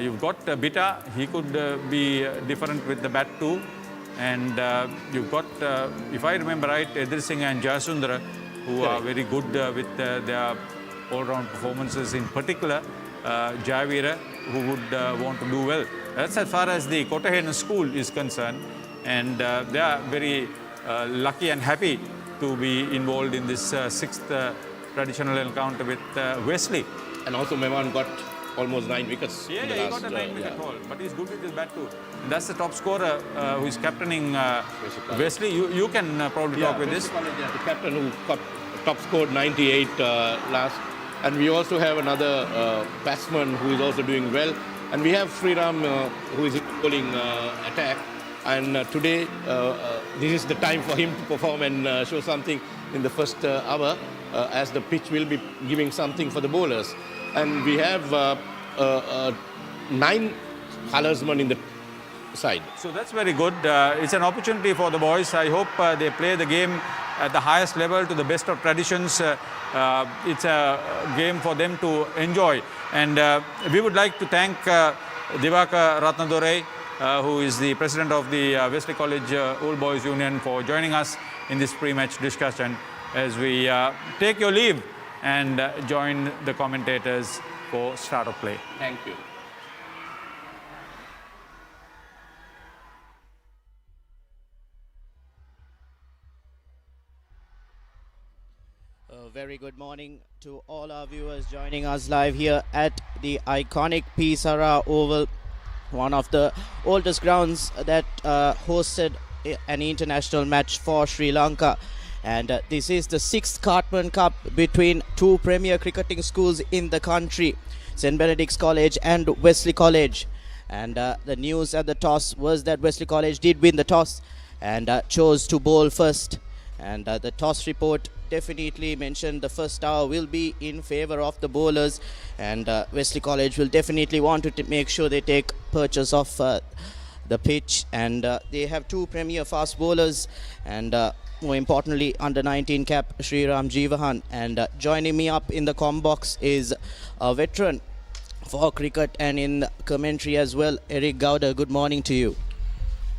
You've got Bita. He could be different with the bat too. And you've got, if I remember right, Edhir Singh and Jayasundara, who are very good with their all-round performances. In particular, Javira, who would want to do well. That's as far as the Kotahen school is concerned. And they are very lucky and happy to be involved in this sixth traditional encounter with Wesley. And also Mevan got almost 9 wickets. Yeah, he got a 9-wicket haul, but he's good with his bat too. And that's the top scorer who is captaining Wesley. You can probably talk with this. The captain who got top scored 98 last. And we also have another batsman who is also doing well. And we have Sriram who is in bowling attack. And today, this is the time for him to perform and show something in the first hour, as the pitch will be giving something for the bowlers. And we have 9 colorsmen in the side. So that's very good. It's an opportunity for the boys. I hope they play the game at the highest level to the best of traditions. It's a game for them to enjoy. And we would like to thank Divaka Ratnadore, who is the president of the Wesley College Old Boys Union, for joining us in this pre-match discussion as we take your leave and join the commentators for start of play. Thank you. A very good morning to all our viewers joining us live here at the iconic Sara Oval, one of the oldest grounds that hosted an international match for Sri Lanka. And this is the 6th Cartman Cup between two premier cricketing schools in the country, St. Benedict's College and Wesley College. And the news at the toss was that Wesley College did win the toss and chose to bowl first. And the toss report definitely mentioned the first hour will be in favour of the bowlers, and Wesley College will definitely want to make sure they take purchase of the pitch. And they have two premier fast bowlers, and more importantly under 19 cap Sriram Jeevahan. And joining me up in the comm box is a veteran for cricket and in commentary as well, Eric Gowda. Good morning to you.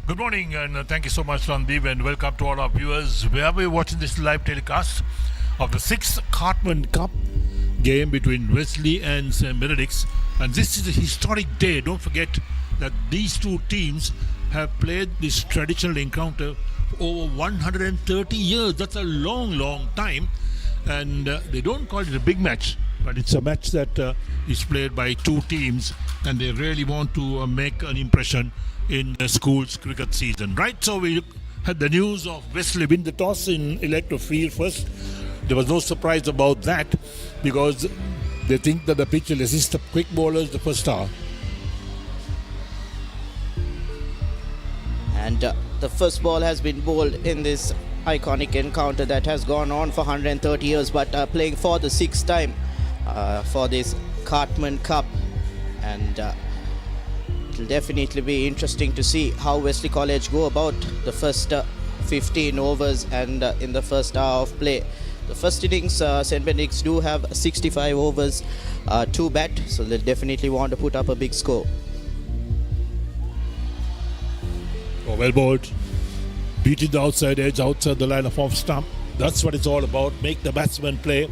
Good morning, and thank you so much, Randeep, and welcome to all our viewers. Wherever you're watching this live telecast of the 6th Cartman Cup game between Wesley and St. Benedict's. And this is a historic day. Don't forget that these two teams have played this traditional encounter for over 130 years. That's a long, long time. And they don't call it a big match, but it's a match that is played by two teams, and they really want to make an impression in the school's cricket season, right? So we had the news of Wesley win the toss in electric field first. There was no surprise about that because they think that the pitch will assist the quick bowlers the first hour. And the first ball has been bowled in this iconic encounter that has gone on for 130 years, but playing for the sixth time for this Cartman Cup. And it'll definitely be interesting to see how Wesley College go about the first 15 overs and in the first hour of play. The first innings, St. Benedict's do have 65 overs to bat, so they'll definitely want to put up a big score. Oh, well bowled. Beating the outside edge, outside the line of off stump. That's what it's all about. Make the batsman play.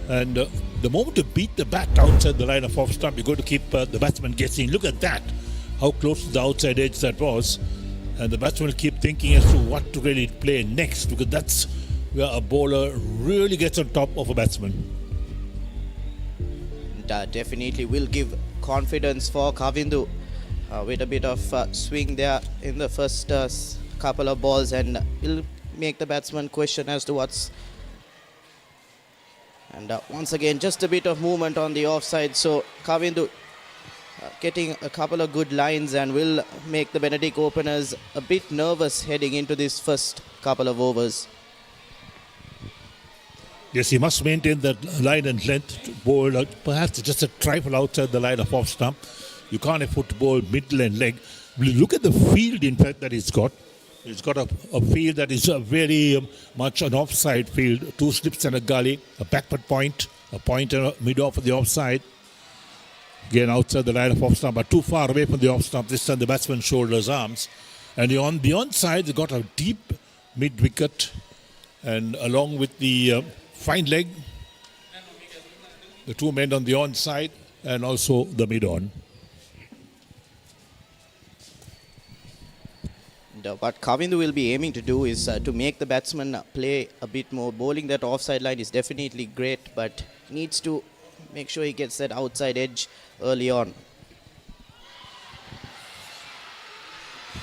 And the moment you beat the bat outside the line of off stump, you're going to keep the batsman guessing. Look at that. How close to the outside edge that was. And the batsman will keep thinking as to what to really play next, because that's where a bowler really gets on top of a batsman. Definitely will give confidence for Kavindu with a bit of swing there in the first couple of balls, and will make the batsman question as to what's. And once again, just a bit of movement on the offside, so Kavindu getting a couple of good lines and will make the Benedict openers a bit nervous heading into this first couple of overs. Yes, he must maintain that line and length to bowl perhaps just a trifle outside the line of off stump. You can't afford to bowl middle and leg. Look at the field, in fact, that he's got. He's got a field that is very much an offside field. Two slips and a gully, a backward point, a pointer mid-off of the offside. Again, outside the line of off stump, but too far away from the off stump. This time the batsman shoulders arms. And on the onside, they got a deep mid-wicket. And along with the fine leg, the two men on the onside and also the mid-on. What Kavindu will be aiming to do is to make the batsman play a bit more. Bowling that offside line is definitely great, but needs to make sure he gets that outside edge early on.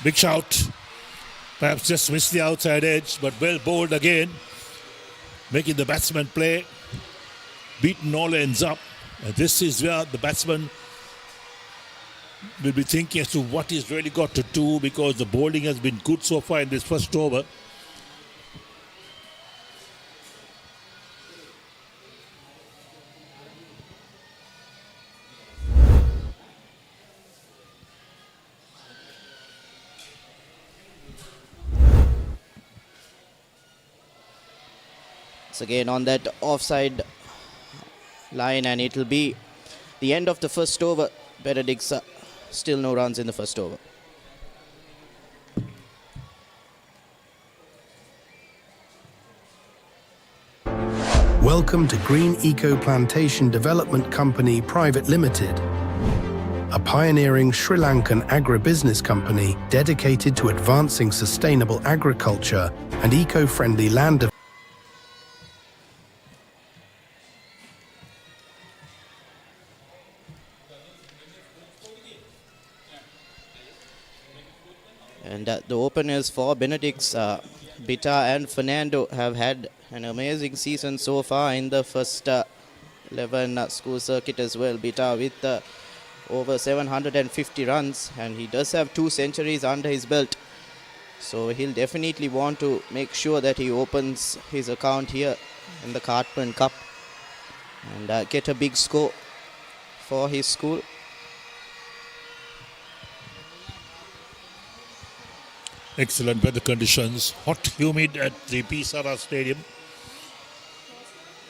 Big shout. Perhaps just missed the outside edge, but well bowled again. Making the batsman play. Beaten all ends up. And this is where the batsman will be thinking as to what he's really got to do, because the bowling has been good so far in this first over. It's again on that offside line, and it will be the end of the first over. Benedict's still no runs in the first over. Welcome to Green Eco Plantation Development Company Private Limited, a pioneering Sri Lankan agribusiness company dedicated to advancing sustainable agriculture and eco-friendly land development. And the openers for Benedict's, Bita and Fernando, have had an amazing season so far in the first 11 school circuit as well. Bita with over 750 runs, and he does have 2 centuries under his belt. So he'll definitely want to make sure that he opens his account here in the Cartman Cup and get a big score for his school. Excellent weather conditions, hot, humid at the Sara Stadium.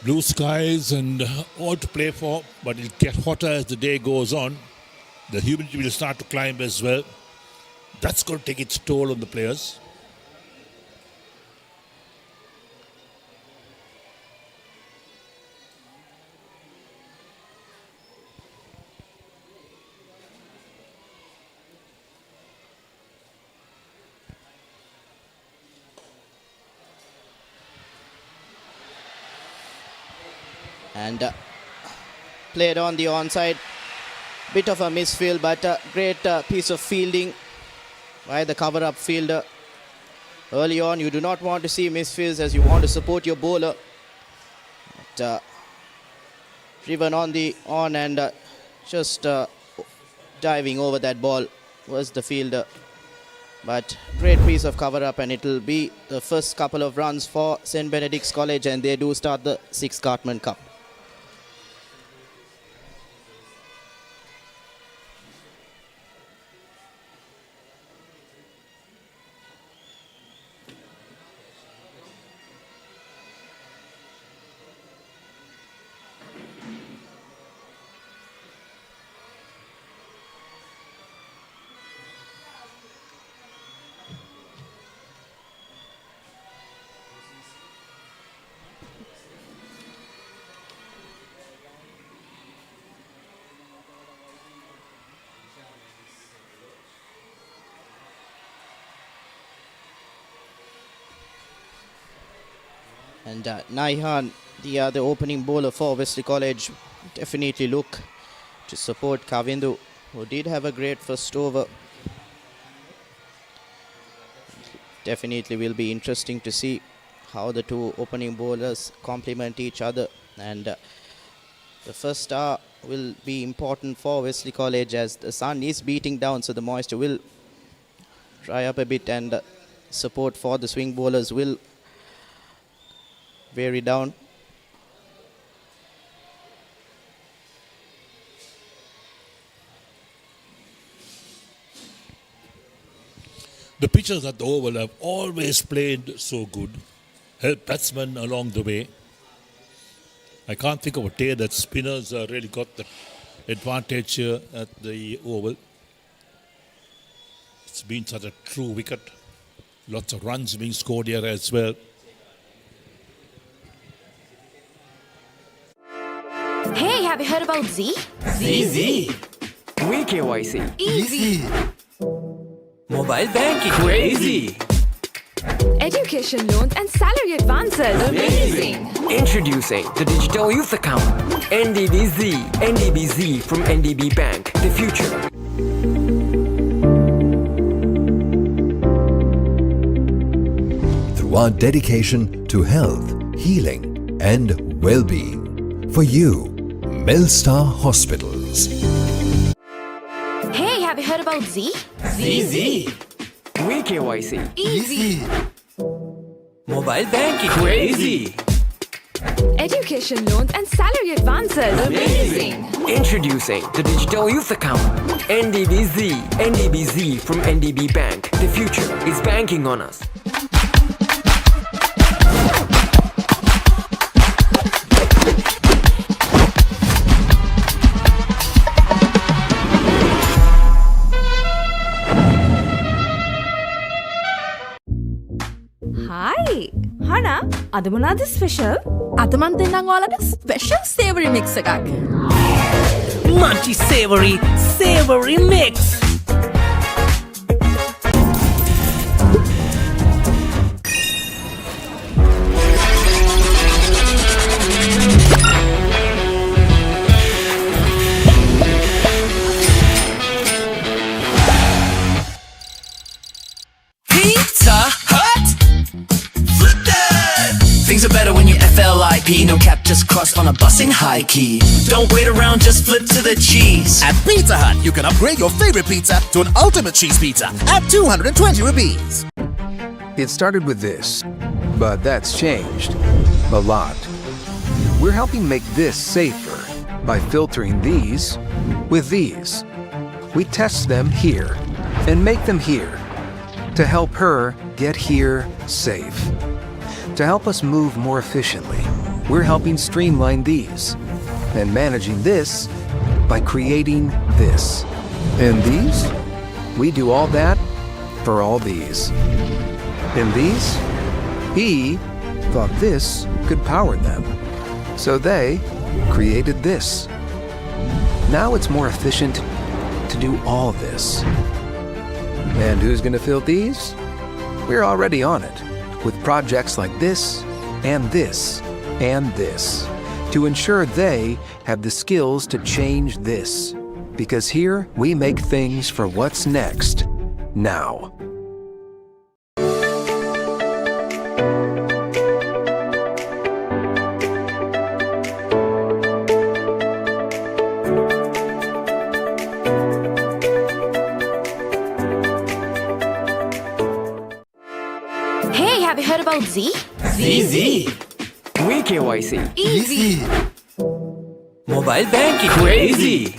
Blue skies and all to play for, but it'll get hotter as the day goes on. The humidity will start to climb as well. That's going to take its toll on the players. And played on the onside. Bit of a misfield, but a great piece of fielding by the cover-up fielder. Early on, you do not want to see misfields as you want to support your bowler. But, driven on and just diving over that ball was the fielder. But great piece of cover-up, and it will be the first couple of runs for St. Benedict's College, and they do start the 6th Cartman Cup. And Naihan, the opening bowler for Wesley College, definitely look to support Kavindu, who did have a great first over. Definitely will be interesting to see how the 2 opening bowlers complement each other. And the first star will be important for Wesley College as the sun is beating down, so the moisture will dry up a bit, and support for the swing bowlers will vary down. The pitchers at the Oval have always played so good, helped batsmen along the way. I can't think of a day that spinners really got the advantage at the Oval. It's been such a true wicket. Lots of runs being scored here as well. Hey, have you heard about Z? ZZ. KYC. Easy. Mobile banking. Crazy. Education loans and salary advances. Amazing. Introducing the Digital Youth Account. NDBZ. NDBZ from NDB Bank. The future. Through our dedication to health, healing, and well-being, for you, Melstar Hospitals. Hey, have you heard about Z? ZZ. KYC. Easy. Mobile banking. Crazy. Education loans and salary advances. Amazing. Introducing the Digital Youth Account. NDBZ. NDBZ from NDB Bank. The future is banking on us. Hi. Hana, අද මොනවද special? අද මන් දෙන්නම් ඔයාලට special savoury mix එකක්. Munchy savory mix. FLIP, no cap, just cross on a bus in high key. Don't wait around, just flip to the cheese. At Pizza Hut, you can upgrade your favorite pizza to an ultimate cheese pizza at 220 rupees. It started with this, but that's changed a lot. We're helping make this safer by filtering these with these. We test them here and make them here to help her get here safe. To help us move more efficiently, we're helping streamline these and managing this by creating this. And these? We do all that for all these. And these? He thought this could power them. So they created this. Now it's more efficient to do all this. And who's going to fill these? We're already on it with projects like this and this and this to ensure they have the skills to change this. Because here we make things for what's next, now. Hey, have you heard about Z? ZZ. We KYC. Easy. Mobile banking. Crazy.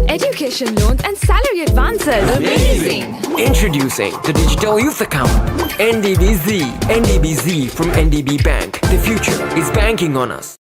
Education loans and salary advances. Amazing. Introducing the Digital Youth Account. NDBZ. NDBZ from NDB Bank. The future is banking on us.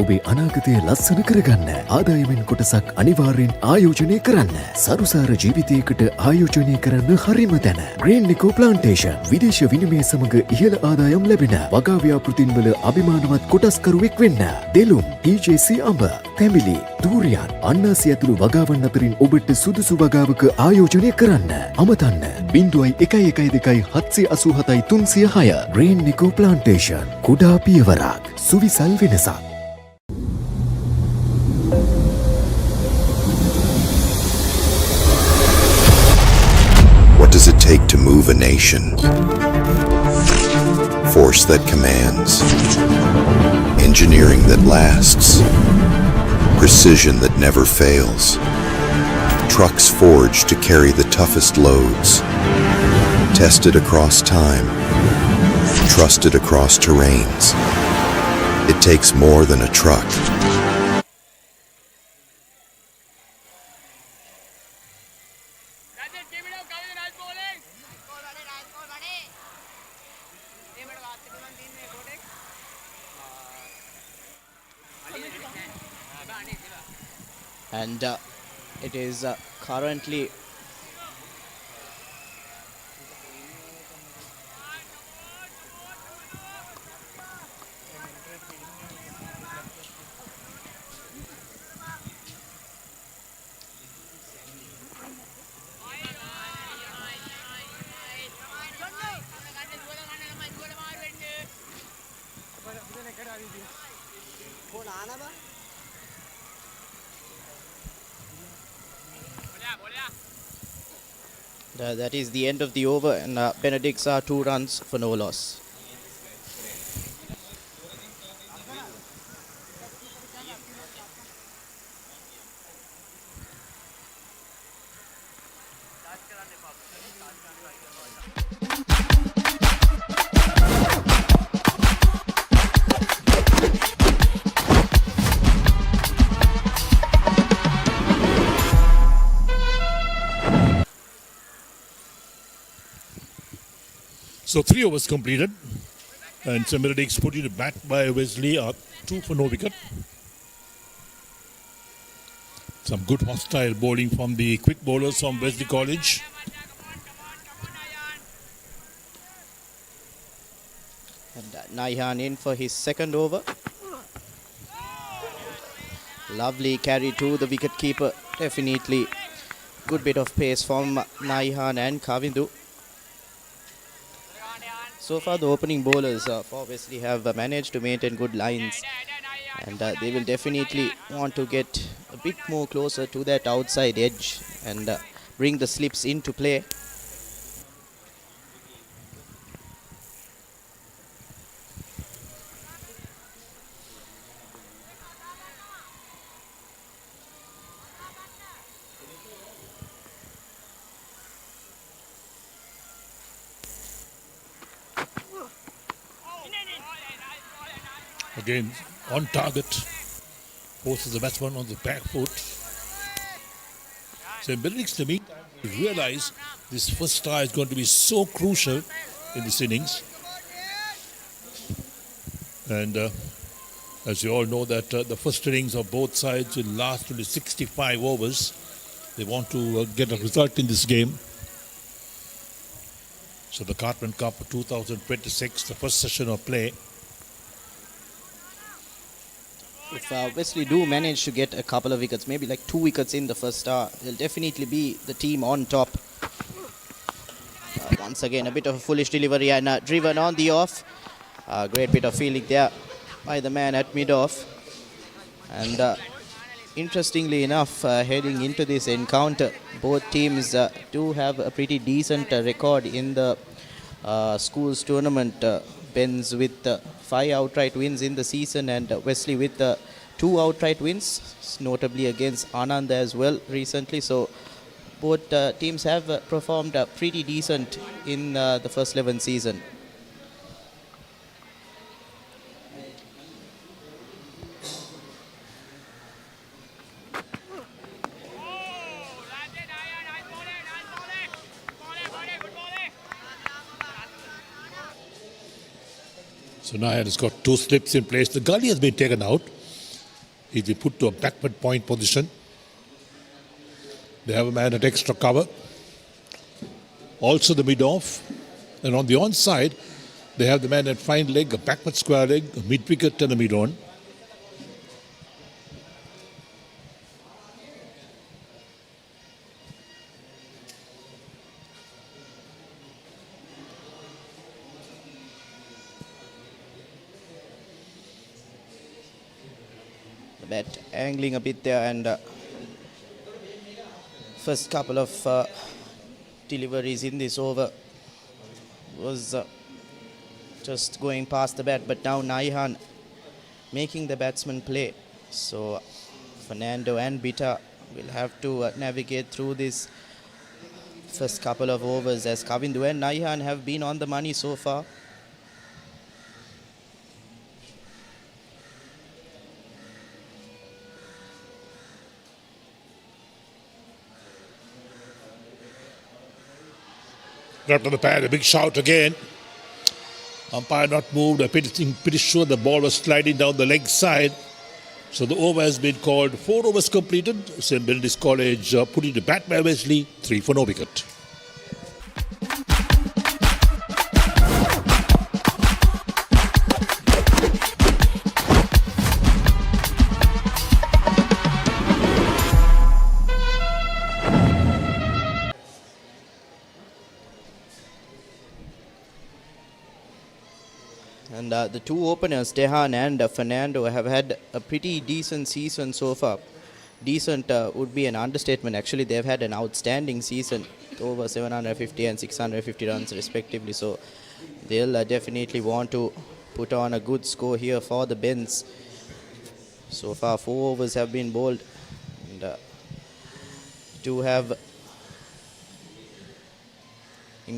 ඔබේ අනාගතය ලස්සන කරගන්න ආදායමෙන් කොටසක් අනිවාර්යෙන් ආයෝජනය කරන්න. සරුසාර ජීවිතයකට ආයෝජනය කරන්න හරිම තැන. ග්‍රීන් නිකෝ ප්ලාන්ටේෂන් විදේශ විනිමය සමග ඉහළ ආදායම් ලැබෙන වගා ව්‍යාපෘතින්වල අභිමානවත් කොටස්කරුවෙක් වෙන්න. දෙලුම්, TJC අඹ, තැඹිලි, දූරියන්, අන්නාසි ඇතුළු වගාවන් අතරින් ඔබට සුදුසු වගාවක ආයෝජනය කරන්න. අමතන්න 0112 ග්‍රීන් නිකෝ ප්ලාන්ටේෂන් කුඩා පියවරක් සුවිසල් වෙනසක්. What does it take to move a nation? Force that commands. Engineering that lasts. Precision that never fails. Trucks forged to carry the toughest loads. Tested across time. Trusted across terrains. It takes more than a truck. And it is currently that is the end of the over, and Benedict's are 2 runs for no loss. So 3 overs completed, and St. Benedict's put it back by Wesley, 2 for no wicket. Some good hostile bowling from the quick bowlers from Wesley College. And Naihan in for his second over. Lovely carry to the wicketkeeper. Definitely good bit of pace from Naihan and Kavindu. So far the opening bowlers for Wesley have managed to maintain good lines, and they will definitely want to get a bit more closer to that outside edge and bring the slips into play. Again, on target, forces the batsman on the back foot. So Benedict, in the meantime, realize this first try is going to be so crucial in this innings. And as you all know that the first innings of both sides will last only 65 overs. They want to get a result in this game. So the Cartman Cup 2026, the first session of play. If Wesley do manage to get a couple of wickets, maybe like 2 wickets in the first hour, they'll definitely be the team on top. Once again, a bit of a foolish delivery and driven on the off. Great bit of fielding there by the man at mid-off. And interestingly enough, heading into this encounter, both teams do have a pretty decent record in the schools tournament. Benz with 5 outright wins in the season, and Wesley with 2 outright wins, notably against Anand as well recently. So both teams have performed pretty decent in the first 11 season. So Naihan has got 2 slips in place. The gully has been taken out. He's been put to a backward point position. They have a man at extra cover. Also the mid-off. And on the on-side, they have the man at fine leg, a backward square leg, a mid-wicket and a mid-on. Bat angling a bit there, and first couple of deliveries in this over was just going past the bat, but now Naihan making the batsman play. So Fernando and Bitta will have to navigate through this first couple of overs, as Kavindu and Naihan have been on the money so far. Got to the pad, a big shout again. Umpire not moved. I'm pretty sure the ball was sliding down the leg side. So the over has been called. 4 overs completed. St. Benedict's College putting the bat by Wesley. 3 for no wicket. And the 2 openers, Tehan and Fernando, have had a pretty decent season so far. Decent would be an understatement. Actually, they've had an outstanding season, over 750 and 650 runs respectively. So they'll definitely want to put on a good score here for the Bens. So far, 4 overs have been bowled. And do have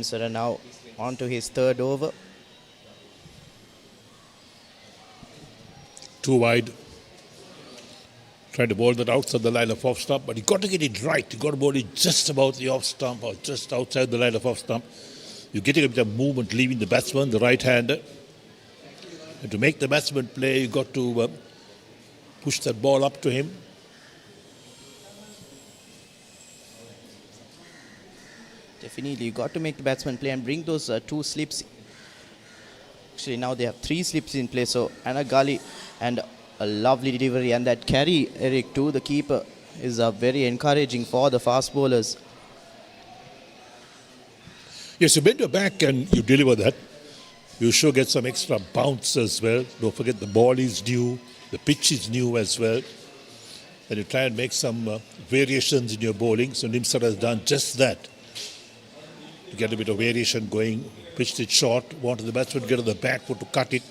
Sara now on to his 3rd over. 2 wide. Trying to bowl that outside the line of off stump, but you got to get it right. You got to bowl it just about the off stump or just outside the line of off stump. You're getting a bit of movement, leaving the batsman, the right-hander. And to make the batsman play, you got to push that ball up to him. Definitely, you got to make the batsman play and bring those 2 slips Actually, now they have 3 slips in play. So, and a gully and a lovely delivery. And that carry, Eric, to the keeper is very encouraging for the fast bowlers. Yes, you bend your back and you deliver that. You sure get some extra bounce as well. Don't forget the ball is new, the pitch is new as well. And you try and make some variations in your bowling. So Nimsara has done just that. To get a bit of variation going, pitched it short, wanted the batsman to get on the back foot to cut it.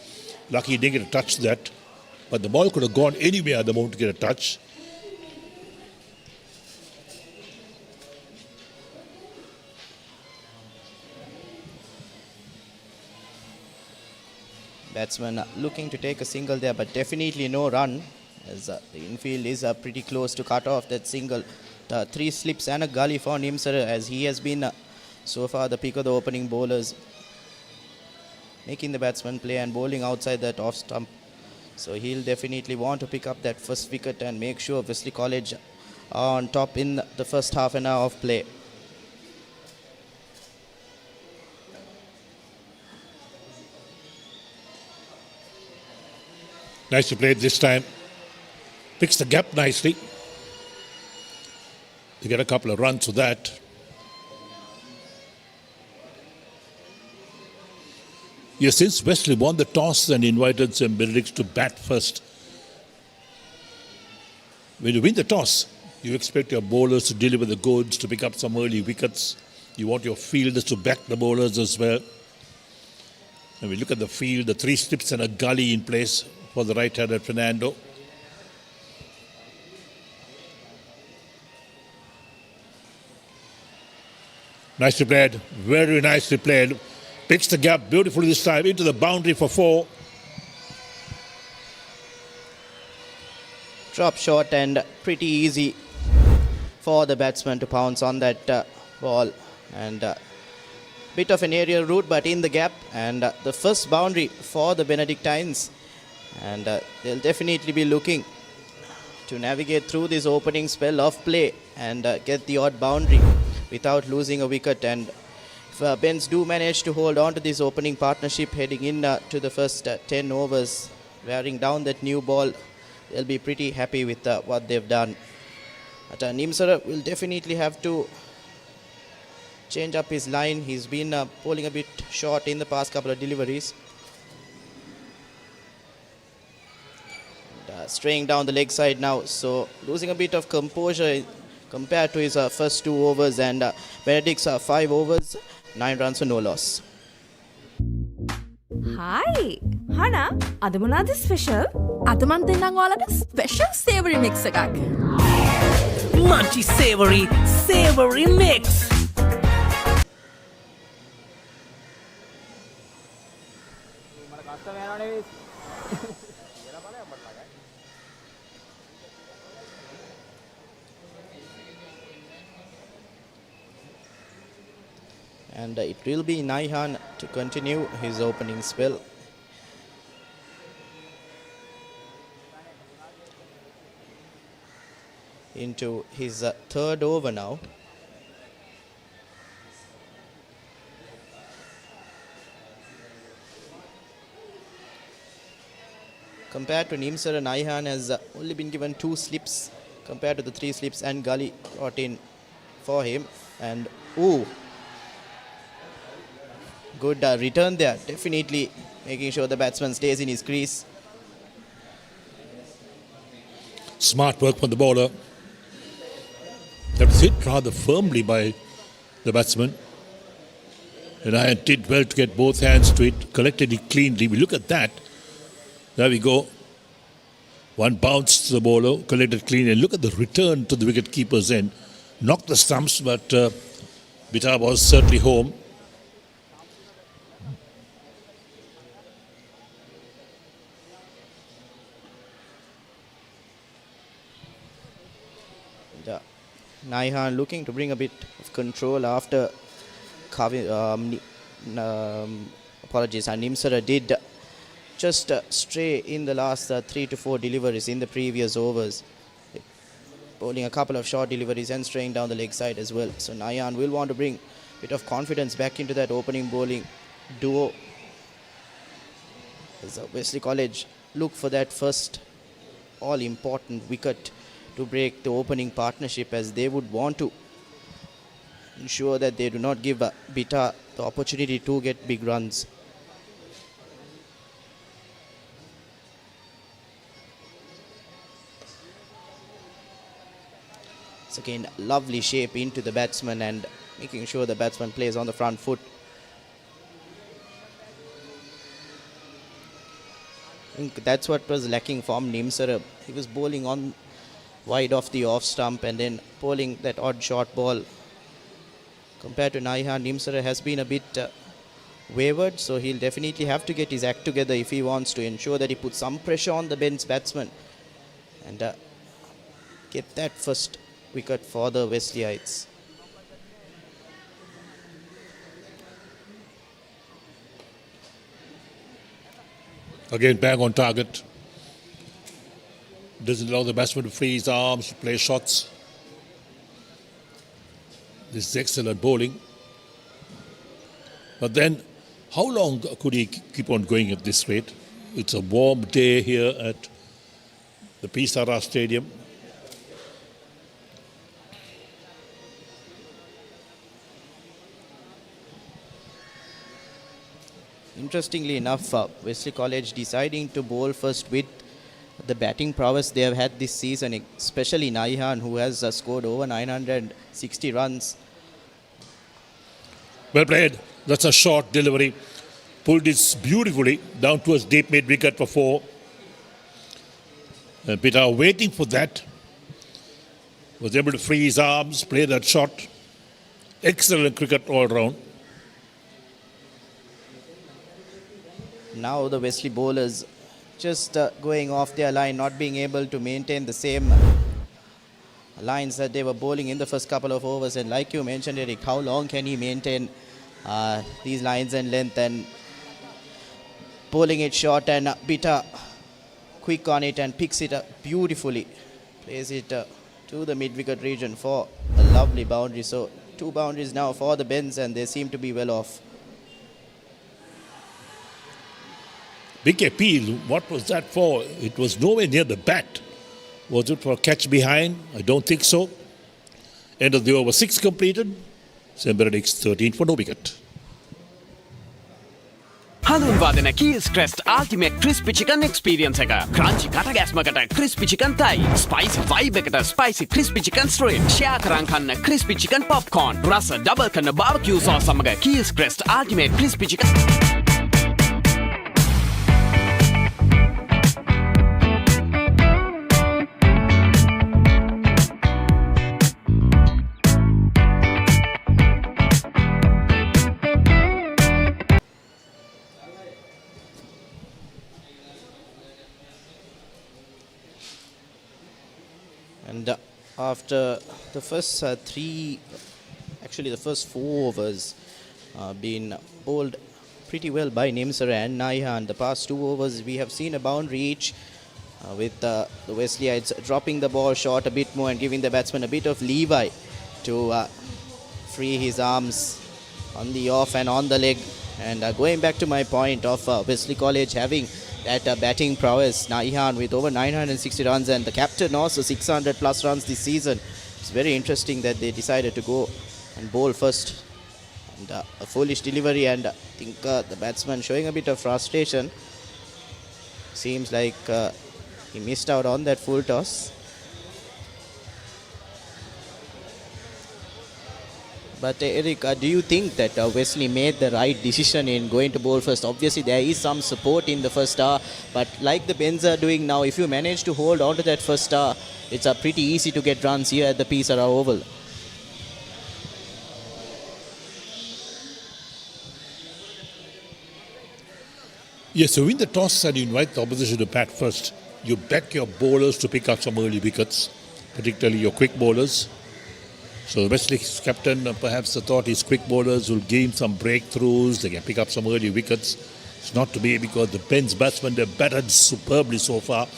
Lucky he didn't get a touch that. But the ball could have gone anywhere at the moment to get a touch. Batsman looking to take a single there, but definitely no run, as the infield is pretty close to cut off that single. 3 slips and a gully for Nimsara, as he has been so far the pick of the opening bowlers, making the batsman play and bowling outside that off stump. So he'll definitely want to pick up that first wicket and make sure Wesley College are on top in the first half an hour of play. Nicely played this time. Picks the gap nicely. They get a couple of runs with that. Yes, since Wesley won the toss and invited St. Benedict to bat first. When you win the toss, you expect your bowlers to deliver the goods, to pick up some early wickets. You want your fielders to back the bowlers as well. And we look at the field, the 3 slips and a gully in place for the right-handed Fernando. Nicely played, very nicely played. Picks the gap beautifully this time into the boundary for 4. Drop short and pretty easy for the batsman to pounce on that ball. And bit of an aerial route, but in the gap. And the first boundary for the Benedictines. And they'll definitely be looking to navigate through this opening spell of play and get the odd boundary without losing a wicket. And if Bens do manage to hold on to this opening partnership heading in to the first 10 overs, wearing down that new ball, they'll be pretty happy with what they've done. But Nimsara will definitely have to change up his line. He's been bowling a bit short in the past couple of deliveries. And, straying down the leg side now, so losing a bit of composure compared to his first 2 overs. And Benedict's 5 overs, 9 runs for no loss. Hi, Hana, අද මොනවද special? අද මන් දෙන්නම් ඔයාලට special savoury mix එකක්. Munchy savory mix. And it will be Naihan to continue his opening spell. Into his 3rd over now. Compared to Nimsara, Naihan has only been given 2 slips compared to the 3 slips and gully brought in for him. And good return there, definitely making sure the batsman stays in his crease. Smart work from the bowler. That was hit rather firmly by the batsman. And I did well to get both hands to it, collected it cleanly. We look at that. There we go. One bounce to the bowler, collected clean, and look at the return to the wicket keeper's end. Knocked the stumps, but Bita was certainly home. Naihan looking to bring a bit of control after apologies, and Nimsara did just stray in the last 3 to 4 deliveries in the previous overs, bowling a couple of short deliveries and straying down the leg side as well. So Naihan will want to bring a bit of confidence back into that opening bowling duo. as Wesley College look for that first all-important wicket to break the opening partnership, as they would want to ensure that they do not give Bita the opportunity to get big runs. It's again lovely shape into the batsman and making sure the batsman plays on the front foot. I think that's what was lacking from Nimsara. He was bowling on wide off the off stump and then bowling that odd short ball. Compared to Naihan, Nimsara has been a bit wavered, so he'll definitely have to get his act together if he wants to ensure that he puts some pressure on the Ben's batsman and get that first wicket for the Wesleyites. Again, bang on target. Doesn't allow the batsman to free his arms, to play shots. This is excellent bowling. But then, how long could he keep on going at this rate? It's a warm day here at the Sara Stadium. Interestingly enough, Wesley College deciding to bowl first with the batting prowess they have had this season, especially Naihan, who has scored over 960 runs. Well played. That's a short delivery. Pulled this beautifully down towards deep mid wicket for 4. And Peter waiting for that. Was able to free his arms, play that shot. Excellent cricket all round. Now the Wesley bowlers just going off their line, not being able to maintain the same lines that they were bowling in the first couple of overs. And like you mentioned, Eric, how long can he maintain these lines and length, and bowling it short, and Bita quick on it and picks it up beautifully. Plays it to the mid-wicket region for a lovely boundary. So 2 boundaries now for the Bens, and they seem to be well off. Big appeal. What was that for? It was nowhere near the bat. Was it for a catch behind? I don't think so. End of the over, 6 completed. St. Benedict's 13 for no wicket. හඳුන්වා දෙන Keel's Crest Ultimate Crispy Chicken Experience එක. Crunchy කට ගැස්මකට crispy chicken thigh, spicy vibe එකට spicy crispy chicken strip, share කරන් කන්න crispy chicken popcorn, රස double කරන barbecue sauce සමග Keel's Crest Ultimate Crispy Chicken. And after the first the first 4 overs been bowled pretty well by Nimsara and Naihan. The past 2 overs we have seen a boundary each, with the Wesleyites dropping the ball short a bit more and giving the batsman a bit of leeway to free his arms on the off and on the leg. And going back to my point of Wesley College having that batting prowess, Naihan with over 960 runs and the captain also 600 plus runs this season. It's very interesting that they decided to go and bowl first. And a foolish delivery, and I think the batsman showing a bit of frustration. Seems like he missed out on that full toss. But Eric, do you think that Wesley made the right decision in going to bowl first? Obviously, there is some support in the first star, but like the Bens are doing now, if you manage to hold on to that first star, it's pretty easy to get runs here at the Sara Oval. Yes, so win the toss and you invite the opposition to bat first. You back your bowlers to pick up some early wickets, particularly your quick bowlers. So Wesley's captain perhaps thought his quick bowlers will give him some breakthroughs, they can pick up some early wickets. It's not to be, because the Ben's batsmen, they've batted superbly so far.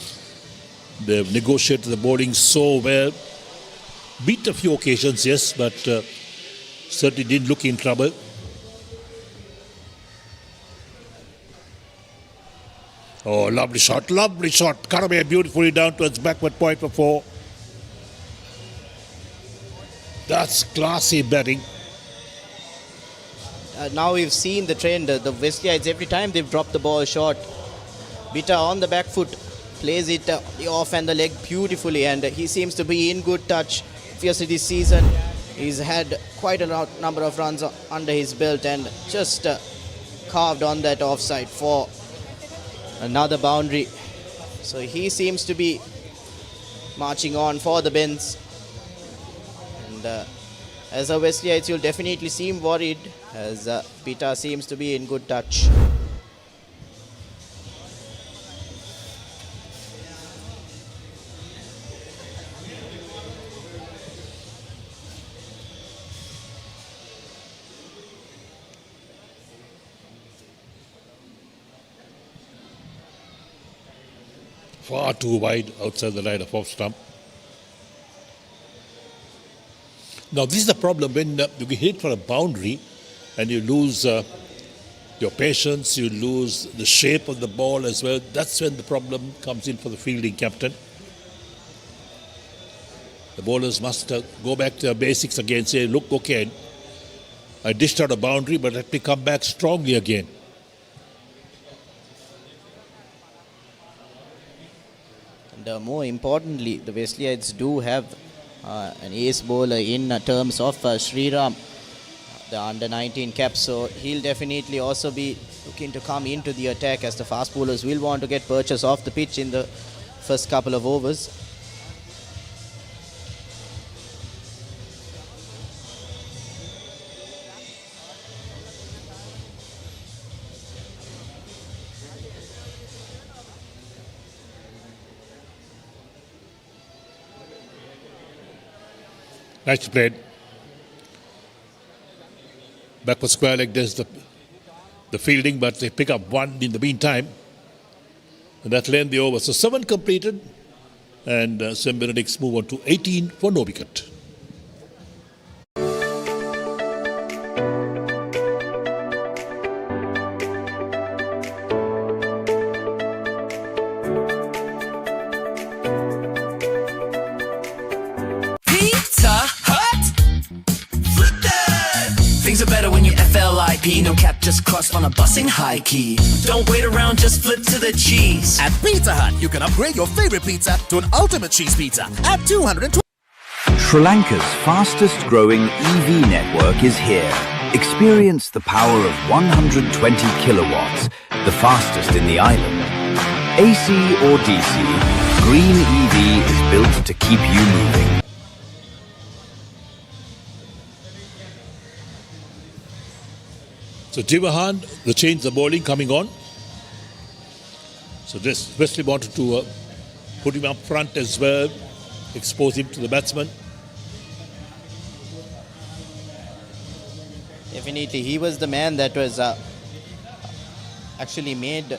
They've negotiated the bowling so well. Beat a few occasions, yes, but certainly didn't look in trouble. Oh, lovely shot, lovely shot. Karame beautifully down towards backward point for 4. That's classy batting. Now we've seen the trend. The Wesleyites, every time they've dropped the ball short, Bitter on the back foot, plays it off and the leg beautifully, and he seems to be in good touch. Fiercely this season, he's had quite a number of runs under his belt and just carved on that offside for another boundary. So he seems to be marching on for the bends. And as a Wesleyites, you'll definitely seem worried as Peter seems to be in good touch. Far too wide outside the line of off stump. Now this is the problem when you hit for a boundary and you lose your patience, you lose the shape of the ball as well. That's when the problem comes in for the fielding captain. The bowlers must go back to their basics again, say, look, okay, I dished out a boundary, but let me come back strongly again. And more importantly, the Wesleyites do have an ace bowler in terms of Sriram, the under-19 cap, so he'll definitely also be looking to come into the attack as the fast bowlers will want to get purchase off the pitch in the first couple of overs. Nice played. Backward square leg, there's the fielding, but they pick up one in the meantime. And that'll end the over. So 7 completed, and St. Benedict's move on to 18 for no wicket. Things are better when you FLIP. No cap, just cross on a bussing high key. Don't wait around, just flip to the cheese. At Pizza Hut, you can upgrade your favorite pizza to an ultimate cheese pizza at 220. Sri Lanka's fastest growing EV network is here. Experience the power of 120 kilowatts, the fastest in the island. AC or DC, green EV is built to keep you moving. So Jivahan, the change the bowling coming on. So this Wesley wanted to put him up front as well, expose him to the batsman. Definitely, he was the man that was actually made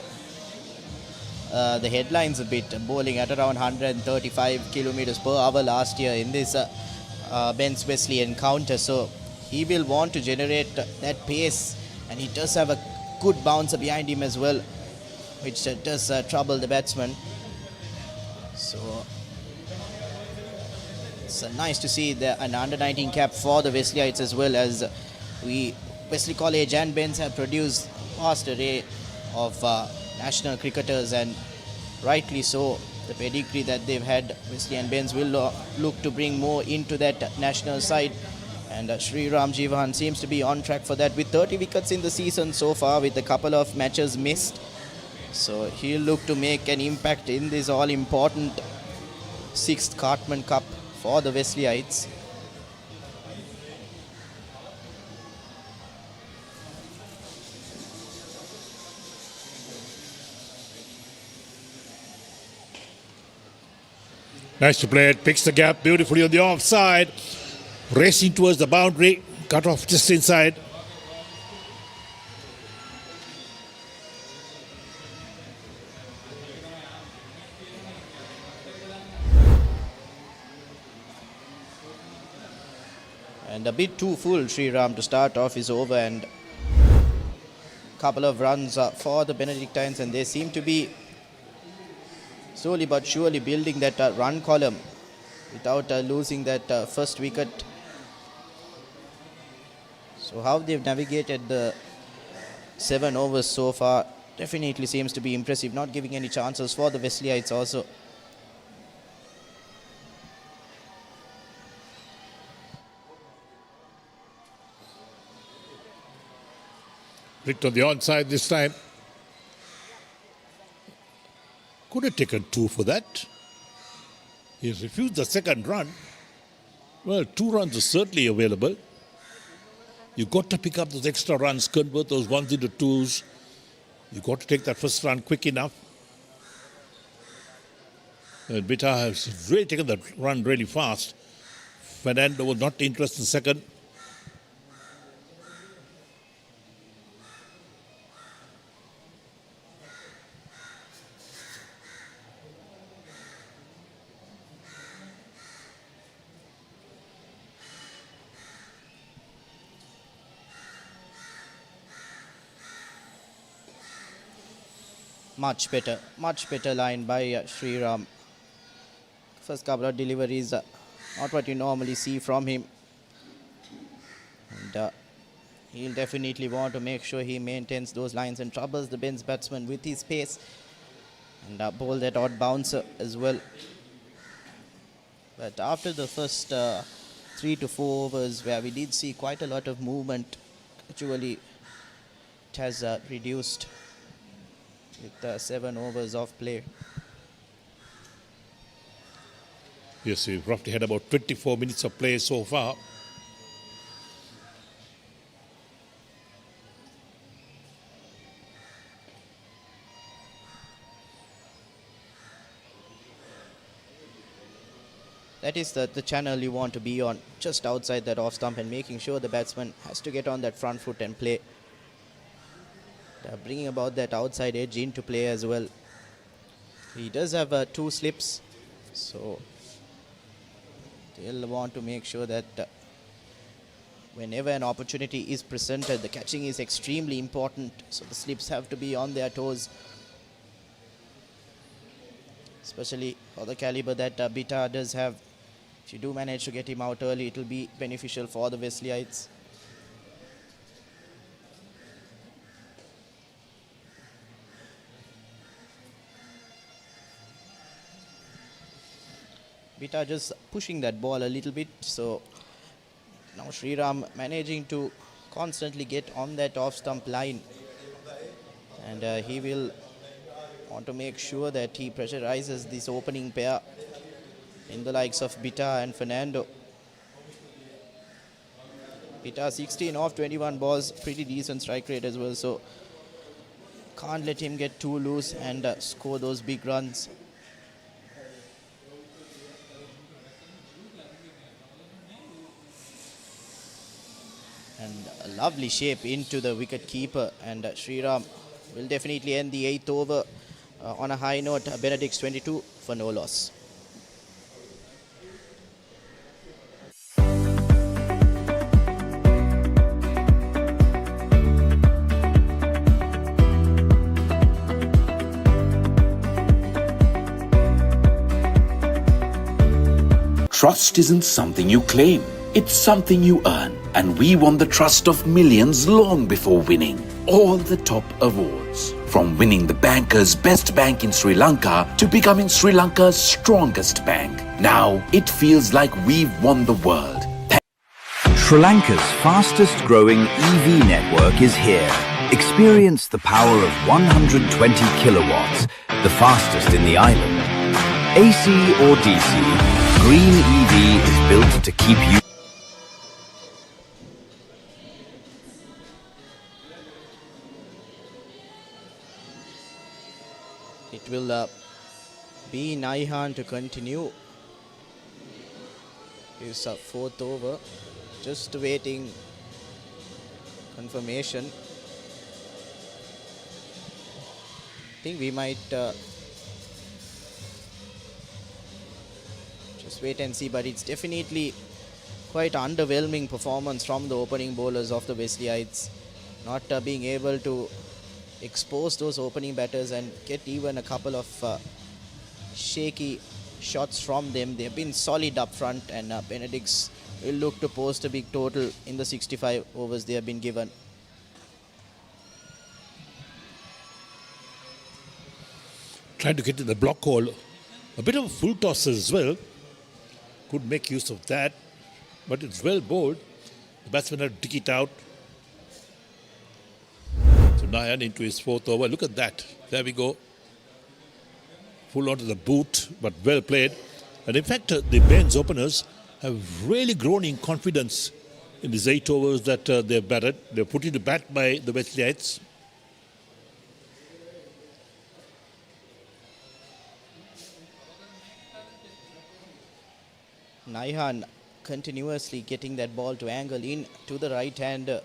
the headlines a bit, bowling at around 135 kilometers per hour last year in this Ben's Wesley encounter. So he will want to generate that pace, and he does have a good bouncer behind him as well, which does trouble the batsman. So it's nice to see an under-19 cap for the Wesleyites as well, as Wesley College and Ben's have produced a vast array of national cricketers, and rightly so. The pedigree that they've had, Wesley and Ben's will look to bring more into that national side. And Sriram Jivahan seems to be on track for that with 30 wickets in the season so far, with a couple of matches missed. So he'll look to make an impact in this all-important 6th Cartman Cup for the Wesleyites. Nice to play it, picks the gap beautifully on the offside. Racing towards the boundary, cut off just inside. And a bit too full, Sriram, to start off his over, and a couple of runs for the Benedictines, and they seem to be slowly but surely building that run column without losing that first wicket. So how they've navigated the 7 overs so far definitely seems to be impressive, not giving any chances for the Wesleyites also. Ricked on the onside this time. Could have taken 2 for that. He's refused the second run. Well, 2 runs are certainly available. You've got to pick up those extra runs, convert those ones into 2s. You've got to take that first run quick enough. And Papare has really taken that run really fast. Fernando was not interested in second. Much better line by Sriram. First couple of deliveries, not what you normally see from him. And he'll definitely want to make sure he maintains those lines and troubles the Ben's batsman with his pace. And bowl that odd bouncer as well. But after the first 3 to 4 overs where we did see quite a lot of movement, actually it has reduced with 7 overs of play. Yes, we've roughly had about 24 minutes of play so far. That is the channel you want to be on, just outside that off stump and making sure the batsman has to get on that front foot and play. Bringing about that outside edge into play as well. He does have 2 slips, so they'll want to make sure that whenever an opportunity is presented, the catching is extremely important, so the slips have to be on their toes, especially for the caliber that Papare does have. If you do manage to get him out early, it will be beneficial for the Wesleyites. Papare just pushing that ball a little bit, so now Sriram managing to constantly get on that off stump line, and he will want to make sure that he pressurizes this opening pair in the likes of Papare and Fernando. Papare 16 off 21 balls, pretty decent strike rate as well, so can't let him get too loose and score those big runs. And a lovely shape into the wicket keeper, and Sriram will definitely end the 8th over on a high note. Benedict's 22 for no loss. Trust isn't something you claim, it's something you earn. And we won the trust of millions long before winning all the top awards. From winning the banker's best bank in Sri Lanka to becoming Sri Lanka's strongest bank. Now it feels like we've won the world. Sri Lanka's fastest growing EV network is here. Experience the power of 120 kilowatts, the fastest in the island. AC or DC, green EV is built to keep you. It will be Naihan to continue his 4th over. Just waiting confirmation. I think we might just wait and see, but it's definitely quite underwhelming performance from the opening bowlers of the Wesleyites, not being able to expose those opening batters and get even a couple of shaky shots from them. They've been solid up front, and Benedict's will look to post a big total in the 65 overs they have been given. Trying to get in the block hole. A bit of a full toss as well. Could make use of that, but it's well bowled. The batsman had to dig it out. So Nayan into his fourth over. Look at that. There we go. Full onto the boot, but well played. And in fact, the Ben's openers have really grown in confidence in these 8 overs that they've batted. They're put into bat by the Wesleyites. Naihan continuously getting that ball to angle in to the right hander.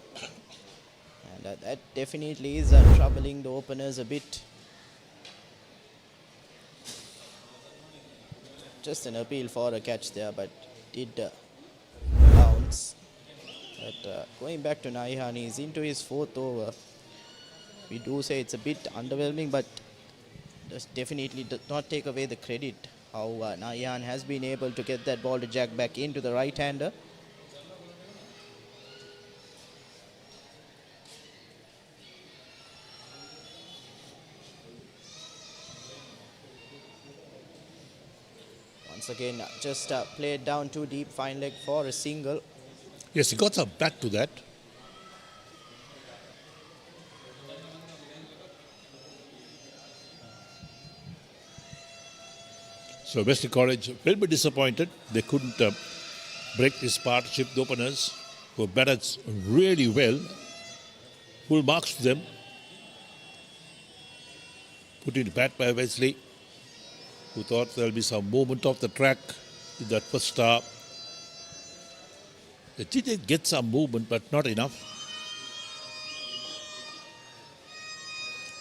And that definitely is troubling the openers a bit. Just an appeal for a catch there, but did bounce. But going back to Naihan, he's into his 4th over. We do say it's a bit underwhelming, but just definitely does not take away the credit how Naihan has been able to get that ball to jack back into the right hander. Once again, just played down too deep, fine leg for a single. Yes, he got some back to that. So Wesley College will be disappointed. They couldn't break this partnership. The openers who batted really well. Full marks to them. Put in bat by Wesley, who thought there will be some movement off the track in that first star. They did get some movement, but not enough.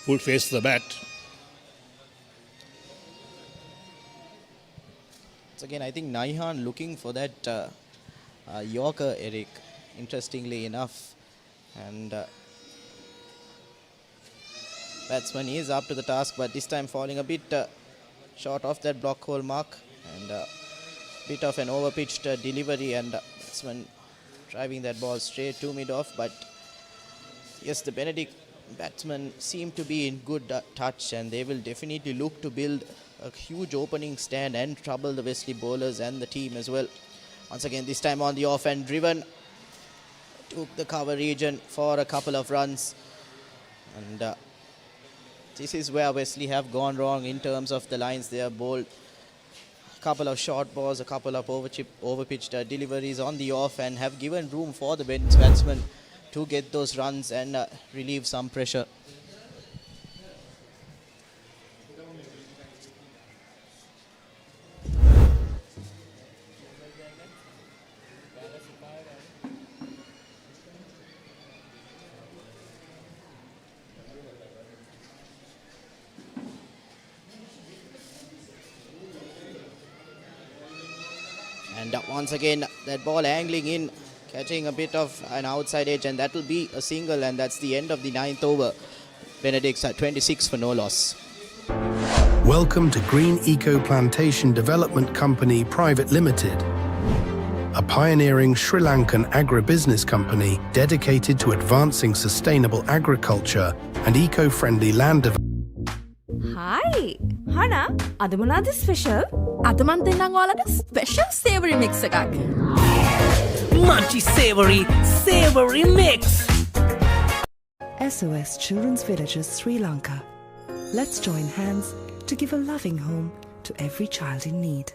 Full face the bat. So again, I think Naihan looking for that Yorker, Eric, interestingly enough. And batsman is up to the task, but this time falling a bit short of that block hole mark. And a bit of an overpitched delivery, and batsman driving that ball straight to mid-off. But yes, the Benedict batsmen seem to be in good touch, and they will definitely look to build a huge opening stand and trouble the Wesley bowlers and the team as well. Once again, this time on the off and driven. Took the cover region for a couple of runs. And this is where Wesley have gone wrong in terms of the lines they have bowled. A couple of short balls, a couple of overpitched deliveries on the off, and have given room for the Ben's batsmen to get those runs and relieve some pressure. And once again, that ball angling in, catching a bit of an outside edge, and that will be a single, and that's the end of the 9th over. Benedict's at 26 for no loss. Welcome to Green Eco Plantation Development Company Private Limited, a pioneering Sri Lankan agribusiness company dedicated to advancing sustainable agriculture and eco-friendly land development. Hi, Hana, ada monada special? Ada man dennan ඔයාලට special savory mix එකක්. Munchy savory mix. SOS Children's Villages Sri Lanka. Let's join hands to give a loving home to every child in need.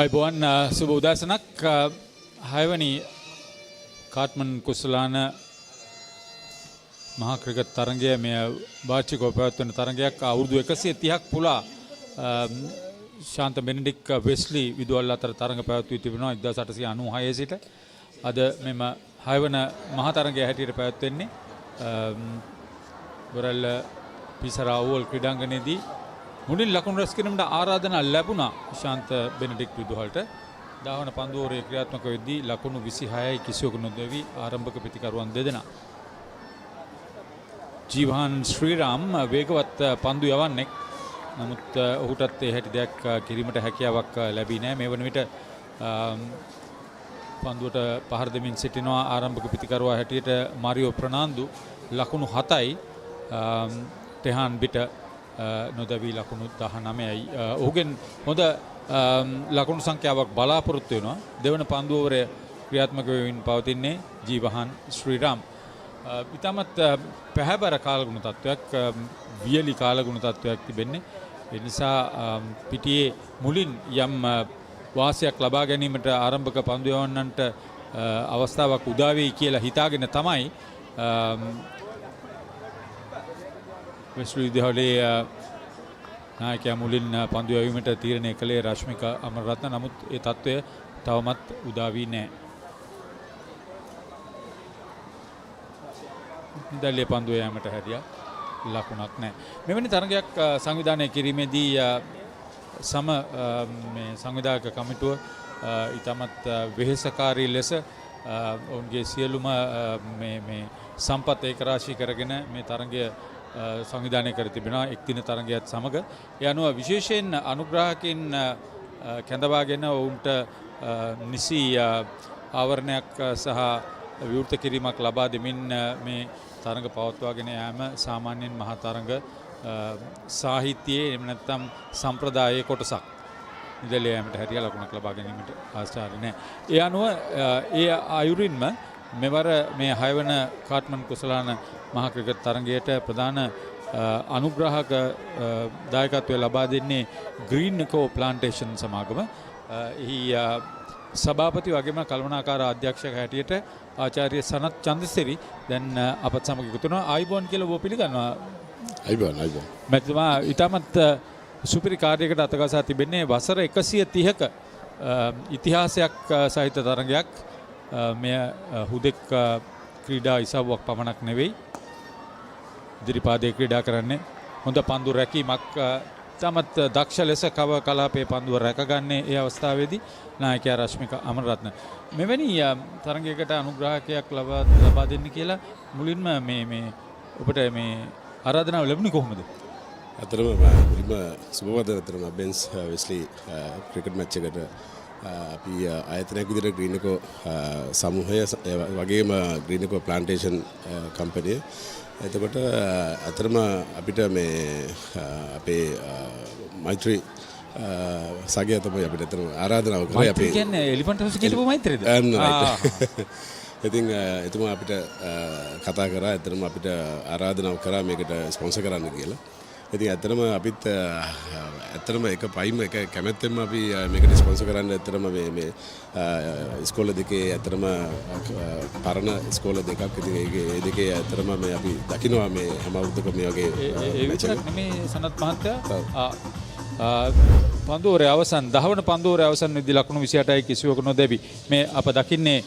අයිබෝන් සුබ උදෑසනක් 6 වනි කාට්මන් කුසලාන මහා cricket තරගය මේ වාර්ෂිකව පැවැත්වෙන තරගයක් අවුරුදු 130ක් පුරා ශාන්ත Benedict Wesley විදුහල් අතර තරග පැවැත්වී තිබෙනවා 1896 සිට අද මෙම 6 වන මහා තරගය හැටියට පැවැත්වෙන්නේ වරල්ල පිසරා ඕවල් ක්‍රීඩාංගණයේදී මුලින් ලකුණු රැස් කිරීමට ආරාධනා ලැබුණා ශාන්ත බෙනඩික් විදුහල්ට 10 වන පන්දු ඕවරේ ක්‍රියාත්මක වෙද්දී ලකුණු 26යි කිසිවකු නොදැවි ආරම්භක ප්‍රතිකරුවන් දෙදෙනා ජීවහන් ශ්‍රීරාම් වේගවත් පන්දු යවන්නෙක් නමුත් ඔහුටත් ඒ හැටි දෙයක් කිරීමට හැකියාවක් ලැබී නැහැ මේ වන විට පන්දුවට පහර දෙමින් සිටිනවා ආරම්භක ප්‍රතිකරුවා හැටියට මාරියෝ ප්‍රනාන්දු ලකුණු 7යි ටෙහාන් බිට නොදැවි ලකුණු 19යි ඔහුගෙන් හොඳ ලකුණු සංඛ්‍යාවක් බලාපොරොත්තු වෙනවා දෙවන පන්දු ඕවරේ ක්‍රියාත්මක වෙමින් පවතින්නේ ජීවහන් ශ්‍රීරාම් ඉතාමත් පැහැබර කාලගුණ තත්වයක් වියලි කාලගුණ තත්වයක් තිබෙන්නේ ඒ නිසා පිටියේ මුලින් යම් වාසියක් ලබා ගැනීමට ආරම්භක පන්දු යවන්නන්ට අවස්ථාවක් උදා වෙයි කියලා හිතාගෙන තමයි වෙස්ලි විදුහලේ නායකයා මුලින් පන්දු යැවීමට තීරණය කළේ රශ්මික අමරරත්න නමුත් ඒ තත්වය තවමත් උදා වී නැහැ නිදල්ලිය පන්දුව යෑමට හැදියා ලකුණක් නැහැ. මෙවැනි තරගයක් සංවිධානය කිරීමේදී සම මේ සංවිධායක කමිටුව ඉතාමත් වෙහෙසකාරී ලෙස ඔවුන්ගේ සියලුම මේ සම්පත් ඒකරාශී කරගෙන මේ තරගය සංවිධානය කර තිබෙනවා එක් දින තරගයත් සමග. ඒ අනුව විශේෂයෙන් අනුග්‍රාහකයන් කැඳවාගෙන ඔවුන්ට නිසි ආවරණයක් සහ විවෘත කිරීමක් ලබා දෙමින් මේ තරඟ පවත්වාගෙන යාම සාමාන්‍යයෙන් මහා තරඟ සාහිත්‍යයේ එහෙම නැත්නම් සම්ප්‍රදායේ කොටසක්. නිදැල්ල යාමට හැරියා ලකුණක් ලබා ගැනීමට ආචාර්ය නැහැ. ඒ අනුව ඒ ආයුරින්ම මෙවර මේ 6 වන කාට්මන් කුසලාන මහා ක්‍රිකට් තරඟයට ප්‍රධාන අනුග්‍රාහක දායකත්වය ලබා දෙන්නේ ග්‍රීන් නිකෝ ප්ලාන්ටේෂන් සමාගම. එහි සභාපති වගේම කළමනාකාර අධ්‍යක්ෂක හැටියට ආචාර්ය සනත් චන්දසිරි දැන් අපත් සමග එකතු වෙනවා. ආයිබෝන් කියලා ඔබ පිළිගන්නවා. ආයිබෝන්. මැතිතුමා ඊටමත් සුපිරි කාර්යයකට අතගසා තිබෙන්නේ වසර 130ක ඉතිහාසයක් සහිත තරගයක්. මෙය හුදෙක් ක්‍රීඩා ඉසව්වක් පමණක් නෙවෙයි. ඉදිරිපාදයේ ක්‍රීඩා කරන්නේ හොඳ පන්දු රැකීමක් තමත් දක්ෂ ලෙස කව කලාපයේ පන්දුව රැකගන්නේ ඒ අවස්ථාවේදී නායකයා රශ්මික අමරරත්න මෙවැනි තරගයකට අනුග්‍රාහකයක් ලබා දෙන්න කියලා මුලින්ම මේ ඔබට මේ ආරාධනාව ලැබුණේ කොහොමද? අතරම මුලින්ම සුබවද අතරම බෙන්ස් වෙස්ලි ක්‍රිකට් මැච් එකට අපි ආයතනයක් විදිහට ග්‍රීන්කෝ සමූහය වගේම ග්‍රීන්කෝ ප්ලාන්ටේෂන් කම්පැනි එතකොට අතරම අපිට මේ අපේ මෛත්‍රී සගය තමයි අපිට අතරම ආරාධනාව කරේ අපේ කියන්නේ එලිෆන්ට් හවුස් කියපු මෛත්‍රියද? ඉතින් එතුමා අපිට කතා කරා අතරම අපිට ආරාධනාව කරා මේකට ස්පොන්සර් කරන්න කියලා. ඉතින් ඇත්තටම අපිත් ඇත්තටම එක පයිම එක කැමැත්තෙන්ම අපි මේකට ස්පොන්සර් කරන්න ඇත්තටම මේ ඉස්කෝල දෙකේ ඇත්තටම පරණ ඉස්කෝල දෙකක් ඉතින් ඒ දෙකේ ඇත්තටම මේ අපි දකිනවා මේ හැම අවුරුද්දකම මේ වගේ ඒ විතරක් නෙමේ සනත් මහත්තයා පන්දුවරේ අවසන් 10 වන පන්දුවරේ අවසන් වෙද්දී ලකුණු 28යි කිසිවක නොදැවි මේ අප දකින්නේ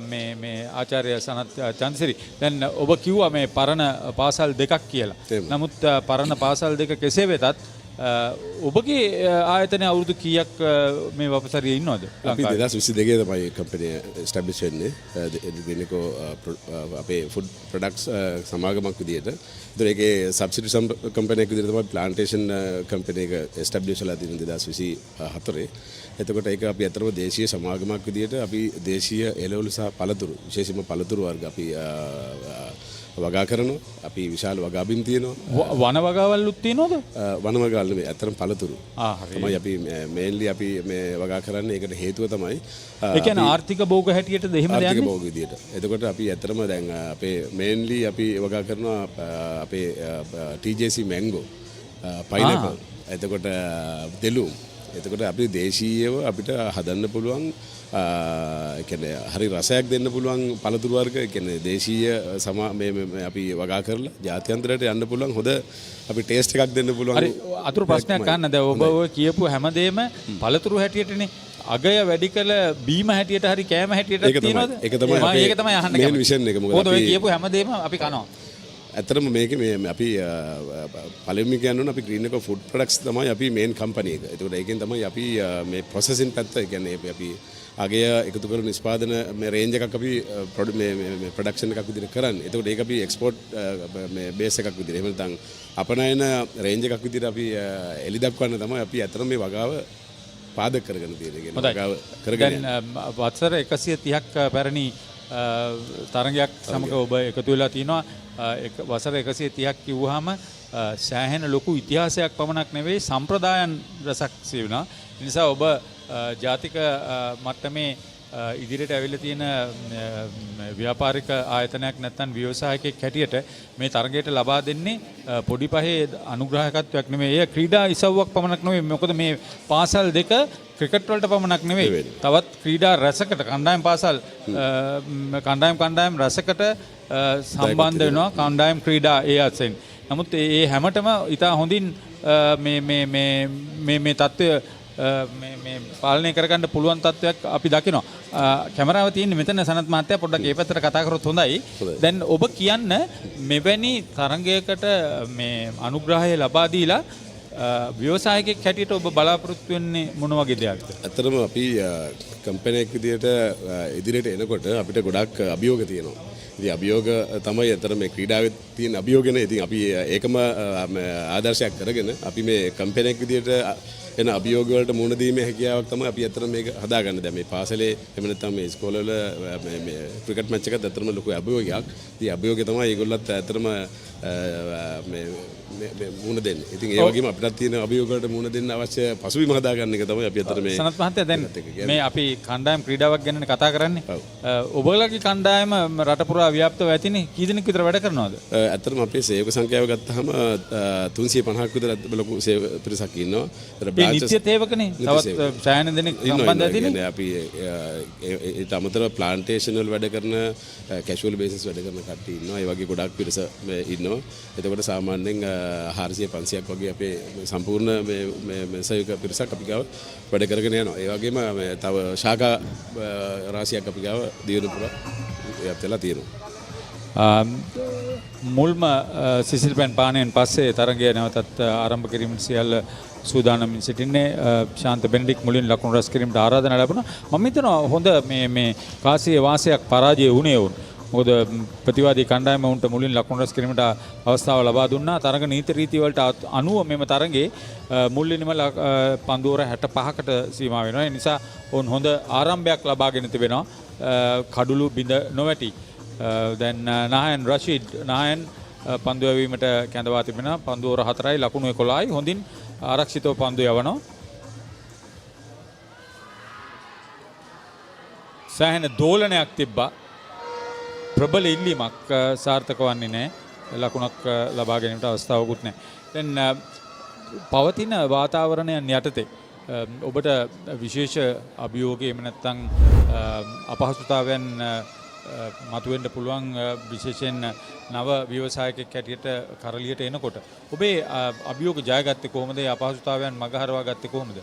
මේ ආචාර්ය සනත් චන්දසිරි දැන් ඔබ කිව්වා මේ පරණ පාසල් දෙකක් කියලා. නමුත් පරණ පාසල් දෙක කෙසේ වෙතත් ඔබගේ ආයතනයේ අවුරුදු කීයක් මේ වපසරියේ ඉන්නවද? අපි 2022 තමයි කම්පැනි එස්ටැබ්ලිෂ් වෙන්නේ. දෙනිකෝ අපේ ෆුඩ් ප්‍රොඩක්ට්ස් සමාගමක් විදියට. ඒතර ඒකේ සබ්සිඩි කම්පැනි එකක් විදියට තමයි ප්ලාන්ටේෂන් කම්පැනි එක එස්ටැබ්ලිෂ් වෙලා තියෙන්නේ 2024. එතකොට ඒක අපි අතරම දේශීය සමාගමක් විදියට අපි දේශීය එළවලු සහ පළතුරු විශේෂයෙන්ම පළතුරු වර්ග අපි වගා කරනවා. අපි විශාල වගාබිම් තියෙනවා. වන වගාවල්ුත් තියෙනවද? වන වගාවල් නෙමෙයි අතරම පළතුරු. තමයි අපි මේන්ලි අපි මේ වගා කරන්නේ. ඒකට හේතුව තමයි ඒ කියන්නේ ආර්ථික භෝග හැටියටද එහෙමද යන්නේ? ආර්ථික භෝග විදියට. එතකොට අපි අතරම දැන් අපේ මේන්ලි අපි වගා කරනවා අපේ TJC මැංගෝ පයිනැපල් එතකොට දෙලුම් එතකොට අපි දේශීයව අපිට හදන්න පුළුවන් කියන්නේ හරි රසයක් දෙන්න පුළුවන් පළතුරු වර්ග කියන්නේ දේශීය අපි වගා කරලා ජාත්‍යන්තරයට යන්න පුළුවන් හොඳ අපි ටේස්ට් එකක් දෙන්න පුළුවන්. හරි අතුරු ප්‍රශ්නයක් ගන්න. දැන් ඔබ ඔය කියපු හැමදේම පළතුරු හැටියටනේ අගය වැඩි කළ බීම හැටියට හරි කෑම හැටියට තියෙනවද? ඒක තමයි ඒක තමයි අහන්න මේන් විෂන් එක. මොකද ඔය කියපු හැමදේම අපි කනවා. ඇත්තටම මේකේ මේ අපි පළවෙනි කියන්නේ අපි ග්‍රීන් එක ෆුඩ් ප්‍රොඩක්ට්ස් තමයි අපි මේන් කම්පැනි එක. ඒකට ඒකෙන් තමයි අපි මේ ප්‍රොසෙසින් පැත්ත කියන්නේ අපි අගය එකතු කරන නිෂ්පාදන මේ රේන්ජ් එකක් අපි මේ ප්‍රොඩක්ෂන් එකක් විදිහට කරන්නේ. ඒකට ඒක අපි එක්ස්පෝර්ට් මේ බේස් එකක් විදිහට. එහෙම නැත්නම් අපනයන රේන්ජ් එකක් විදිහට අපි එලි දක්වන්න තමයි අපි ඇත්තටම මේ වගාව පාදක කරගෙන තියෙන්නේ. වගාව කරගෙන දැන් වසර 130ක් පැරණි තරගයක් සමග ඔබ එකතු වෙලා තිනවා. වසර 130ක් කිව්වහම සෑහෙන ලොකු ඉතිහාසයක් පමණක් නෙවෙයි සම්ප්‍රදායන් රසක් සිවුණා. ඒ නිසා ඔබ ජාතික මට්ටමේ ඉදිරියට ඇවිල්ලා තියෙන ව්‍යාපාරික ආයතනයක් නැත්නම් ව්‍යවසායකයෙක් හැටියට මේ තරගයට ලබා දෙන්නේ පොඩි පහේ අනුග්‍රහකත්වයක් නෙවෙයි. ඒ ක්‍රීඩා ඉසව්වක් පමණක් නෙවෙයි. මොකද මේ පාසල් දෙක ක්‍රිකට් වලට පමණක් නෙවෙයි. තවත් ක්‍රීඩා රසකට කණ්ඩායම් පාසල් කණ්ඩායම් රසකට සම්බන්ධ වෙනවා. කණ්ඩායම් ක්‍රීඩා ඒ අතරින්. නමුත් ඒ හැමතෙම ඉතා හොඳින් මේ තත්ත්වය මේ පාලනය කරගන්න පුළුවන් තත්ත්වයක් අපි දකිනවා. කැමරාව තියෙන්නේ මෙතන සනත් මහත්තයා පොඩ්ඩක් ඒ පැත්තට කතා කරොත් හොඳයි. දැන් ඔබ කියන්න මෙවැනි තරගයකට මේ අනුග්‍රහය ලබා දීලා ව්‍යවසායකයෙක් හැටියට ඔබ බලාපොරොත්තු වෙන්නේ මොන වගේ දෙයක්ද? ඇත්තටම අපි කම්පැනියක් විදිහට ඉදිරියට එනකොට අපිට ගොඩක් අභියෝග තියෙනවා. ඉතින් අභියෝග තමයි අතර මේ ක්‍රීඩාවේ තියෙන අභියෝගනේ. ඉතින් අපි ඒකම ආදර්ශයක් කරගෙන අපි මේ කම්පැනියක් විදිහට එන අභියෝග වලට මුහුණ දීමේ හැකියාවක් තමයි අපි අතර මේක හදාගන්න. දැන් මේ පාසලේ එහෙම නැත්නම් මේ ඉස්කෝලවල මේ ක්‍රිකට් මැච් එකත් අතරම ලොකු අභියෝගයක්. ඉතින් අභියෝගය තමයි ඒගොල්ලත් අතරම මේ මුහුණ දෙන්නේ. ඉතින් ඒ වගේම අපිටත් තියෙන අභියෝග වලට මුහුණ දෙන්න අවශ්‍ය පසුබිම හදාගන්න එක තමයි අපි අතර මේ සනත් මහත්තයා දැන් මේ අපි කණ්ඩායම් ක්‍රීඩාවක් ගැන කතා කරන්නේ. ඔබලගේ කණ්ඩායම රට පුරා ව්‍යාප්තව ඇතිනේ. කී දෙනෙක් විතර වැඩ කරනවද? ඇත්තටම අපේ සේවක සංඛ්‍යාව ගත්තාම 350ක් විතර ලොකු සේවක පිරිසක් ඉන්නවා. ඒ නිත්‍ය තේවකනේ. තවත් සෑහෙන දෙනෙක් සම්බන්ධ ඇතිනේ. අපි ඊට අමතරව ප්ලාන්ටේෂන් වල වැඩ කරන කැෂුවල් බේසිස් වැඩ කරන කට්ටිය ඉන්නවා. ඒ වගේ ගොඩක් පිරිස ඉන්නවා. එතකොට සාමාන්‍යයෙන් 400-500ක් වගේ අපේ සම්පූර්ණ මේ සහයෝග පිරිසක් අපි ගාව වැඩ කරගෙන යනවා. ඒ වගේම තව ශාඛා රාශියක් අපි ගාව දියුණු පුරා යප්තලා තියෙනවා. මුල්ම සිසිල් පැන් පානයෙන් පස්සේ තරගය නැවතත් ආරම්භ කිරීමට සියල්ල සූදානමින් සිටින්නේ. ශාන්ත බෙනඩික් මුලින් ලකුණු රැස් කිරීමට ආරාධනා ලැබුණා. මම හිතනවා හොඳ මේ කාසියේ වාසයක් පරාජය වුණේ වුන්. මොකද ප්‍රතිවාදී කණ්ඩායම උන්ට මුලින් ලකුණු රැස් කිරීමට අවස්ථාව ලබා දුන්නා. තරග නීති රීති වලට අනුව මෙම තරගයේ මුල්ලින්ම පන්දුවර 65කට සීමා වෙනවා. ඒ නිසා ඔවුන් හොඳ ආරම්භයක් ලබාගෙන තිබෙනවා. කඩුළු බිඳ නොවැටි. දැන් නායන් රෂීඩ් නායන් පන්දු යැවීමට කැඳවා තිබෙනවා. පන්දුවර 4යි ලකුණු 11යි. හොඳින් ආරක්ෂිතව පන්දු යවනවා. සෑහෙන දෝලනයක් තිබ්බා. ප්‍රබල ඉල්ලීමක් සාර්ථක වන්නේ නැහැ. ලකුණක් ලබා ගැනීමට අවස්ථාවකුත් නැහැ. දැන් පවතින වාතාවරණයන් යටතේ ඔබට විශේෂ අභියෝගයම නැත්නම් අපහසුතාවයන් මතුවෙන්න පුළුවන් විශේෂයෙන් නව ව්‍යවසායකයෙක් හැටියට කරලියට එනකොට ඔබේ අභියෝග ජයගත්තේ කොහොමද? අපහසුතාවයන් මගහරවා ගත්තේ කොහොමද?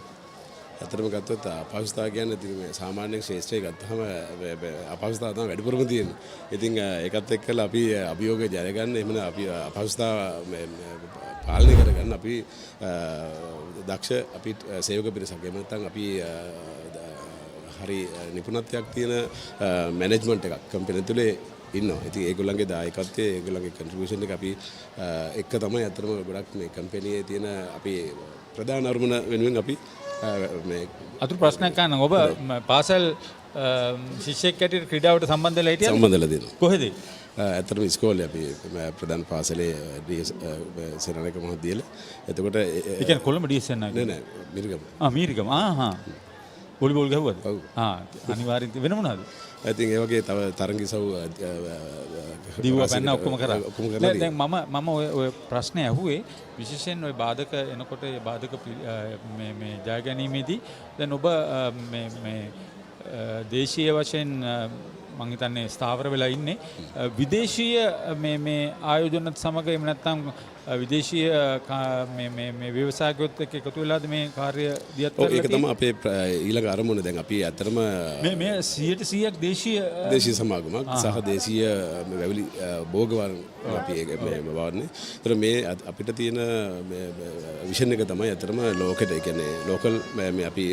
ඇත්තටම ගත්තොත් අපහසුතාව කියන්නේ ඉතින් මේ සාමාන්‍ය ක්ෂේත්‍රයේ ගත්තාම අපහසුතාව තමයි වැඩිපුරම තියෙන්නේ. ඉතින් ඒකත් එක්කලා අපි අභියෝග ජය ගන්න එහෙම අපි අපහසුතාව පාලනය කරගන්න අපි දක්ෂ අපි සේවක පිරිසක් එහෙම නැත්නම් අපි හරි නිපුණත්වයක් තියෙන මැනේජ්මන්ට් එකක් කම්පැනි තුලේ ඉන්නවා. ඉතින් ඒගොල්ලන්ගේ දායකත්වයේ ඒගොල්ලන්ගේ කන්ට්‍රිබියුෂන් එක අපි එක තමයි අතරම ගොඩක් මේ කම්පැනියේ තියෙන අපි ප්‍රධාන අරමුණ වෙනුවෙන් අපි මේ අතුරු ප්‍රශ්නයක් ගන්න. ඔබ පාසල් ශිෂ්‍යෙක් හැටියට ක්‍රීඩාවට සම්බන්ධ වෙලා හිටියද? සම්බන්ධ වෙලා තියෙනවා. කොහෙද? ඇත්තටම ඉස්කෝලේ අපි ප්‍රධාන පාසලේ සරණක මහද්දියල. එතකොට ඒ කියන්නේ කොළඹ ඩීඑස් එන්න නෑ මීරිගම. මීරිගම. වොලිබෝල් ගහුවද? අනිවාර්යෙන් වෙන මොනවද? I think ඒ වගේ තව තරංග ඉසව් දිව්වා පැන්න ඔක්කොම කරා. ඔක්කොම කරලා දැන් මම ඔය ප්‍රශ්නේ අහුවේ විශේෂයෙන් ඔය බාධක එනකොට ඒ බාධක මේ ජය ගැනීමේදී දැන් ඔබ මේ දේශීය වශයෙන් මම හිතන්නේ ස්ථාවර වෙලා ඉන්නේ විදේශීය මේ ආයෝජනත් සමග එහෙම නැත්නම් විදේශීය මේ ව්‍යවසායකයොත් එක්ක එකතු වෙලාද මේ කාර්ය දියත් කරලා ඒක තමයි අපේ ඊළඟ අරමුණ. දැන් අපි ඇත්තටම මේ 100% දේශීය සමාගමක් සහ දේශීය වැවිලි භෝගවල අපි ඒක මේ වවන්නේ. ඒතර මේ අපිට තියෙන විෂන් එක තමයි ඇත්තටම ලෝකෙට ඒ කියන්නේ ලෝකල් මේ අපි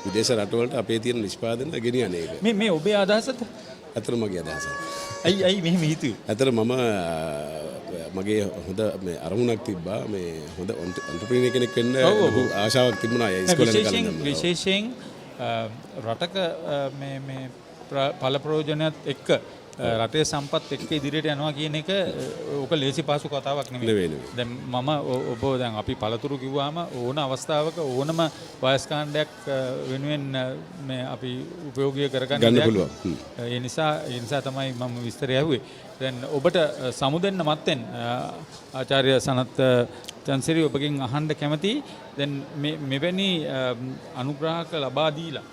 විදේශ රටවලට අපේ තියෙන නිෂ්පාදන ගෙනියන එක. මේ ඔබේ අදහසද? ඇත්තටම මගේ අදහසක්. ඇයි මෙහෙම හිතුවේ? ඇත්තට මම මගේ හොඳ මේ අරමුණක් තිබ්බා මේ හොඳ එන්ටර්ප්‍රීනියර් කෙනෙක් වෙන්න ලොකු ආශාවක් තිබුණා ඒ ඉස්කෝලේ යන විශේෂයෙන් රටක මේ පළ ප්‍රයෝජනයත් එක්ක රටේ සම්පත් එක්ක ඉදිරියට යනවා කියන එක ඕක ලේසි පහසු කතාවක් නෙමෙයි. දැන් මම ඔබ දැන් අපි පළතුරු කිව්වම ඕන අවස්ථාවක ඕනම වයස් කාණ්ඩයක් වෙනුවෙන් මේ අපි උපයෝගී කරගන්න පුළුවන්. ඒ නිසා තමයි මම විස්තරය ඇහුවේ. දැන් ඔබට සමුදෙන්න මත්තෙන් ආචාර්ය සනත් චන්සිරි ඔබගෙන් අහන්න කැමතියි. දැන් මෙවැනි අනුග්‍රහක ලබා දීලා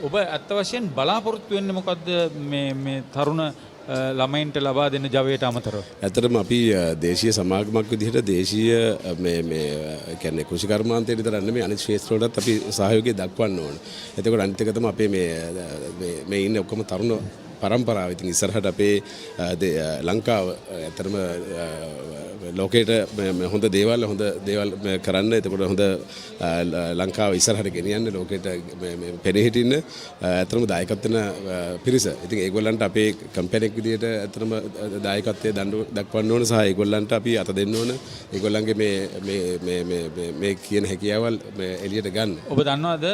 ඔබ ඇත්ත වශයෙන් බලාපොරොත්තු වෙන්නේ මොකද්ද මේ තරුණ ළමයින්ට ලබා දෙන ජවයට අමතරව? ඇත්තටම අපි දේශීය සමාගමක් විදිහට දේශීය මේ කියන්නේ කෘෂි කර්මාන්තයේ විතර නෙමෙයි අනිත් ක්ෂේත්‍රවලටත් අපි සහයෝගය දක්වන්න ඕන. එතකොට අනිත් එක තමයි අපේ මේ ඉන්නේ ඔක්කොම තරුණ පරම්පරාව. ඉතින් ඉස්සරහට අපේ ලංකාව ඇත්තටම ලෝකයට හොඳ දේවල් කරන්න. එතකොට හොඳ ලංකාව ඉස්සරහට ගෙනියන්න ලෝකයට පෙනී හිටින්න ඇත්තටම දායකත්ව වෙන පිරිස. ඉතින් ඒගොල්ලන්ට අපේ කම්පැනික් විදියට ඇත්තටම දායකත්වයේ දක්වන්න ඕන සහ ඒගොල්ලන්ට අපි අත දෙන්න ඕන. ඒගොල්ලන්ගේ මේ කියන හැකියාවල් එළියට ගන්න. ඔබ දන්නවද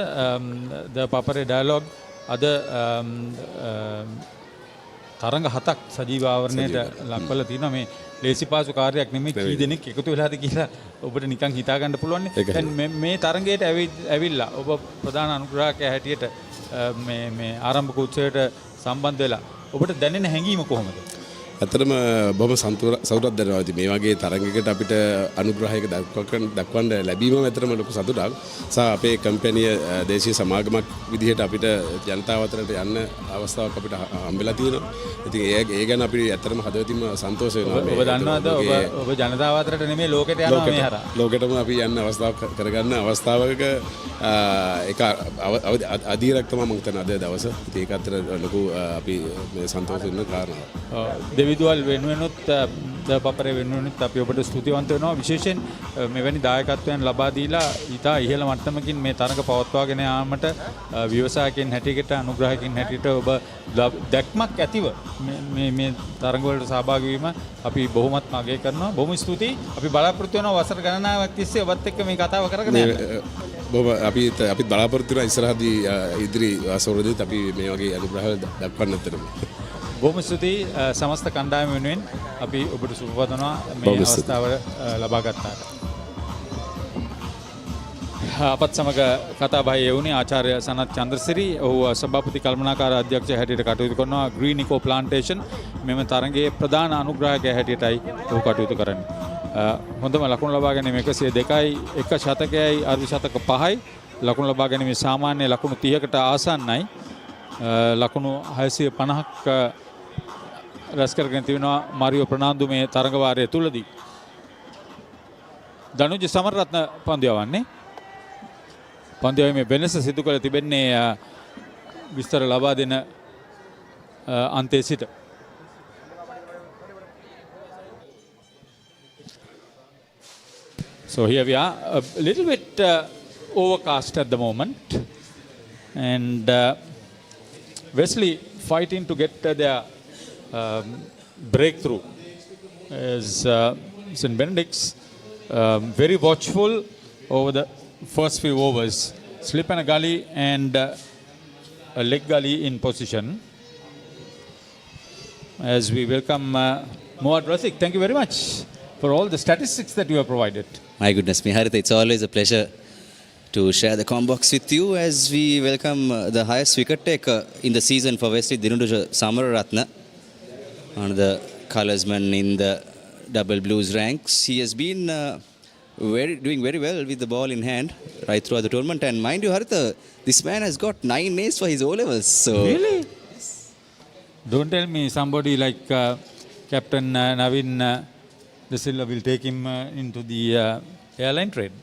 ThePapare Dialog අද තරඟ 7ක් සජීව ආවරණයට ලක්වලා තියෙනවා. මේ ලේසි පාසු කාර්යයක් නෙමෙයි. කී දෙනෙක් එකතු වෙලාද කියලා ඔබට නිකන් හිතා ගන්න පුළුවන්. දැන් මේ තරඟයට ඇවිල්ලා ඔබ ප්‍රධාන අනුග්‍රාහකයා හැටියට මේ ආරම්භක උත්සවයට සම්බන්ධ වෙලා ඔබට දැනෙන හැඟීම කොහොමද? ඇත්තටම බොහොම සතුටක් දැනෙනවා. ඉතින් මේ වගේ තරඟයකට අපිට අනුග්‍රහයක දක්වන්න ලැබීම ඇත්තටම ලොකු සතුටක්. සහ අපේ කම්පැනිය දේශීය සමාගමක් විදිහට අපිට ජනතාව අතරට යන්න අවස්ථාවක් අපිට හම්බෙලා තියෙනවා. ඉතින් ඒ ගැන අපි ඇත්තටම හදවතින්ම සන්තෝෂ වෙනවා. ඔබ දන්නවද ඔබ ජනතාව අතරට නෙමෙයි ලෝකෙට යනවා මේ හරහා. ලෝකෙටම අපි යන්න අවස්ථාවක් කරගන්න අවස්ථාවක ඒක අධීරක් තමයි මම හිතන්නේ අද දවස. ඉතින් ඒක අතර ලොකු අපි සන්තෝෂ වෙන කාරණාවක්. විදුවල් වෙනුවෙනුත් ThePapare වෙනුවෙනුත් අපි ඔබට ස්තුතිවන්ත වෙනවා. විශේෂයෙන් මෙවැනි දායකත්වයන් ලබා දීලා ඉතා ඉහළ මට්ටමකින් මේ තරඟ පවත්වාගෙන යාමට ව්‍යවසායකයන් හැටියට අනුග්‍රාහකයන් හැටියට ඔබ දැක්මක් ඇතිව මේ තරඟ වලට සහභාගී වීම අපි බොහොමත්ම අගය කරනවා. බොහොම ස්තුතියි. අපි බලාපොරොත්තු වෙනවා වසර ගණනාවක් තිස්සේ ඔබත් එක්ක මේ කතාව කරගෙන යන්න. අපි බලාපොරොත්තු වෙනවා ඉස්සරහදී ඉදිරි වසරවලදීත් අපි මේ වගේ අනුග්‍රහ දක්වන්න ඇත්තටම. බොහොම ස්තුතියි සමස්ත කණ්ඩායම වෙනුවෙන් අපි ඔබට සුබ පතනවා මේ අවස්ථාව ලබා ගත්තාට. අපත් සමග කතා බහේ යෙවුනේ ආචාර්ය සනත් චන්ද්‍රසිරි. ඔහු සභාපති කල්පනාකාර අධ්‍යක්ෂ හැටියට කටයුතු කරනවා ග්‍රීනිකෝ ප්ලාන්ටේෂන්. මෙම තරඟයේ ප්‍රධාන අනුග්‍රාහකයා හැටියටයි ඔහු කටයුතු කරන්නේ. හොඳම ලකුණු ලබා ගැනීම 102යි 1 ශතකයයි අර්ධ ශතක 5යි. ලකුණු ලබා ගැනීම සාමාන්‍ය ලකුණු 30කට ආසන්නයි. ලකුණු 650ක් රැස් කරගෙන තිබෙනවා මාරියෝ ප්‍රනාන්දු මේ තරඟ වාරය තුලදී. දනුජ සමරරත්න පන්දියවන්නේ. පන්දියාවේ වෙනස සිදු කළ තිබෙන්නේ විස්තර ලබා දෙන අන්තයේ සිට. So here we are, a little bit overcast at the moment, and Wesley fighting to get their breakthrough as St. Benedict's very watchful over the first few overs. Slip and a gully and a leg gully in position. As we welcome Moad Rasik, thank you very much for all the statistics that you have provided. My goodness me, Haritha, it's always a pleasure to share the combox with you as we welcome the highest wicket taker in the season for Wesley, Dinuduja Samararatna, one of the colorsmen in the double blues ranks. He has been doing very well with the ball in hand right throughout the tournament. And mind you, Haritha, this man has got 9 A's for his O-levels. So really? Don't tell me somebody like Captain Navin De Silva will take him into the airline trade.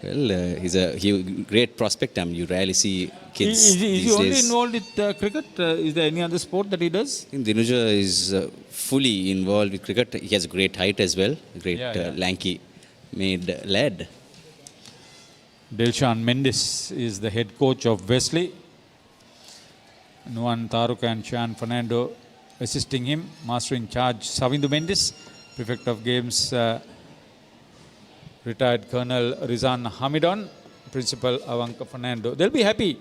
Well, he's a great prospect. You rarely see kids Is these he only days. involved with cricket? Is there any other sport that he does? Dinuja is fully involved with cricket. He has a great height as well. Great lanky made lad. Dilshan Mendes is the head coach of Wesley. Nuan Taruk and Chan Fernando assisting him. Master in charge Savindu Mendes. Prefect of games retired Colonel Rizan Hamidon. Principal Avanka Fernando. They'll be happy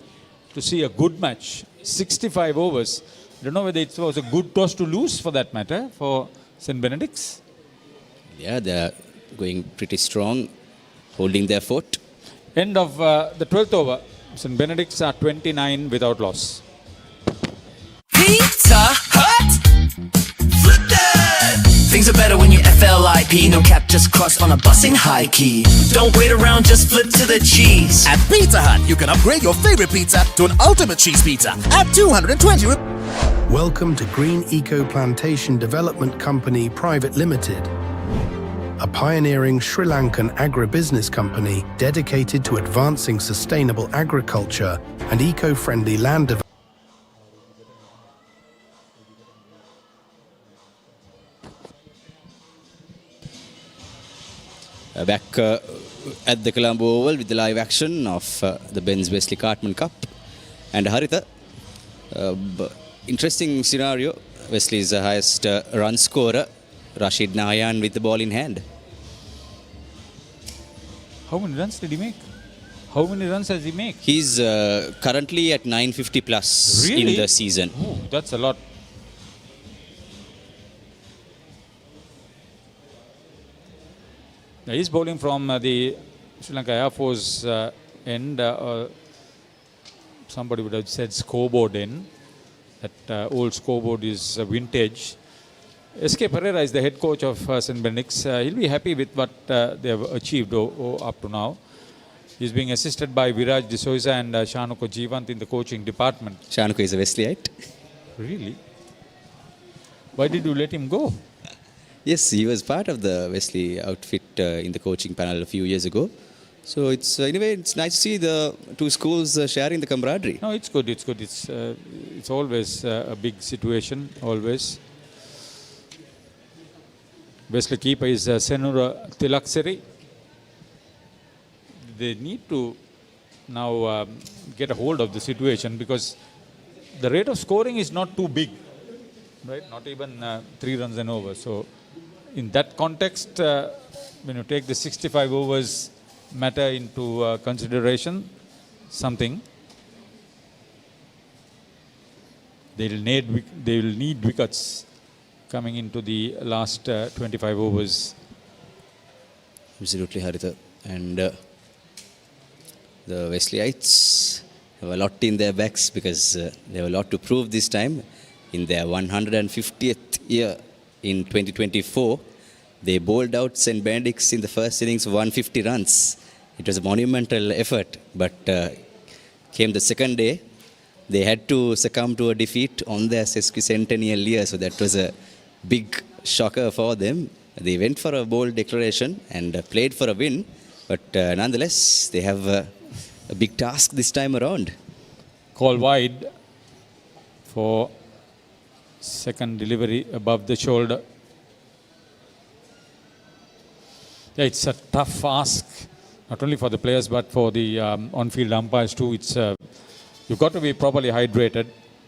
to see a good match. 65 overs. I don't know whether it was a good toss to lose for that matter for St. Benedict's. Yeah, they're going pretty strong, holding their fort. End of the 12th over. St. Benedict's are 29 without loss. Pizza Hut! Flip that! Things are better when you FLIP. No cap, just cross on a bussing high key. Don't wait around, just flip to the cheese. At Pizza Hut, you can upgrade your favorite pizza to an ultimate cheese pizza at 220 Welcome to Green Eco Plantation Development Company Private Limited, a pioneering Sri Lankan agribusiness company dedicated to advancing sustainable agriculture and eco-friendly land development. Back at the Colombo Oval with the live action of the Ben's Wesley Cartman Cup. And Haritha, interesting scenario. Wesley is the highest run scorer. Rashid Nayan with the ball in hand. How many runs did he make? How many runs has he made? He's currently at 950 plus in the season. Oh, that's a lot. He's bowling from the Sri Lanka Air Force end. Somebody would have said scoreboard end. That old scoreboard is vintage. S.K. Pereira is the head coach of St. Benedict's. He'll be happy with what they have achieved up to now. He's being assisted by Viraj D'Souza and Shanuko Jeevant in the coaching department. Shanuko is a Wesleyite. Really? Why did you let him go? Yes, he was part of the Wesley outfit in the coaching panel a few years ago. So it's anyway, it's nice to see the two schools sharing the camaraderie. No, it's good. It's good. It's always a big situation. Always. Wesley keeper is Senura Tilakseri. They need to now get a hold of the situation because the rate of scoring is not too big, right? Not even 3 runs and over. So in that context, when you take the 65 overs matter into consideration, something, they will need wickets coming into the last 25 overs. Absolutely, Haritha. And the Wesleyites have a lot in their backs because they have a lot to prove this time. In their 150th year in 2024, they bowled out St. Benedict's in the first innings 150 runs. It was a monumental effort, but came the second day, they had to succumb to a defeat on their sesquicentennial year, so that was a big shocker for them. They went for a bold declaration and played for a win, but nonetheless, they have a big task this time around. Call wide for second delivery above the shoulder. Yeah, it's a tough ask, not only for the players but for the on-field umpires too. It's you've got to be properly hydrated.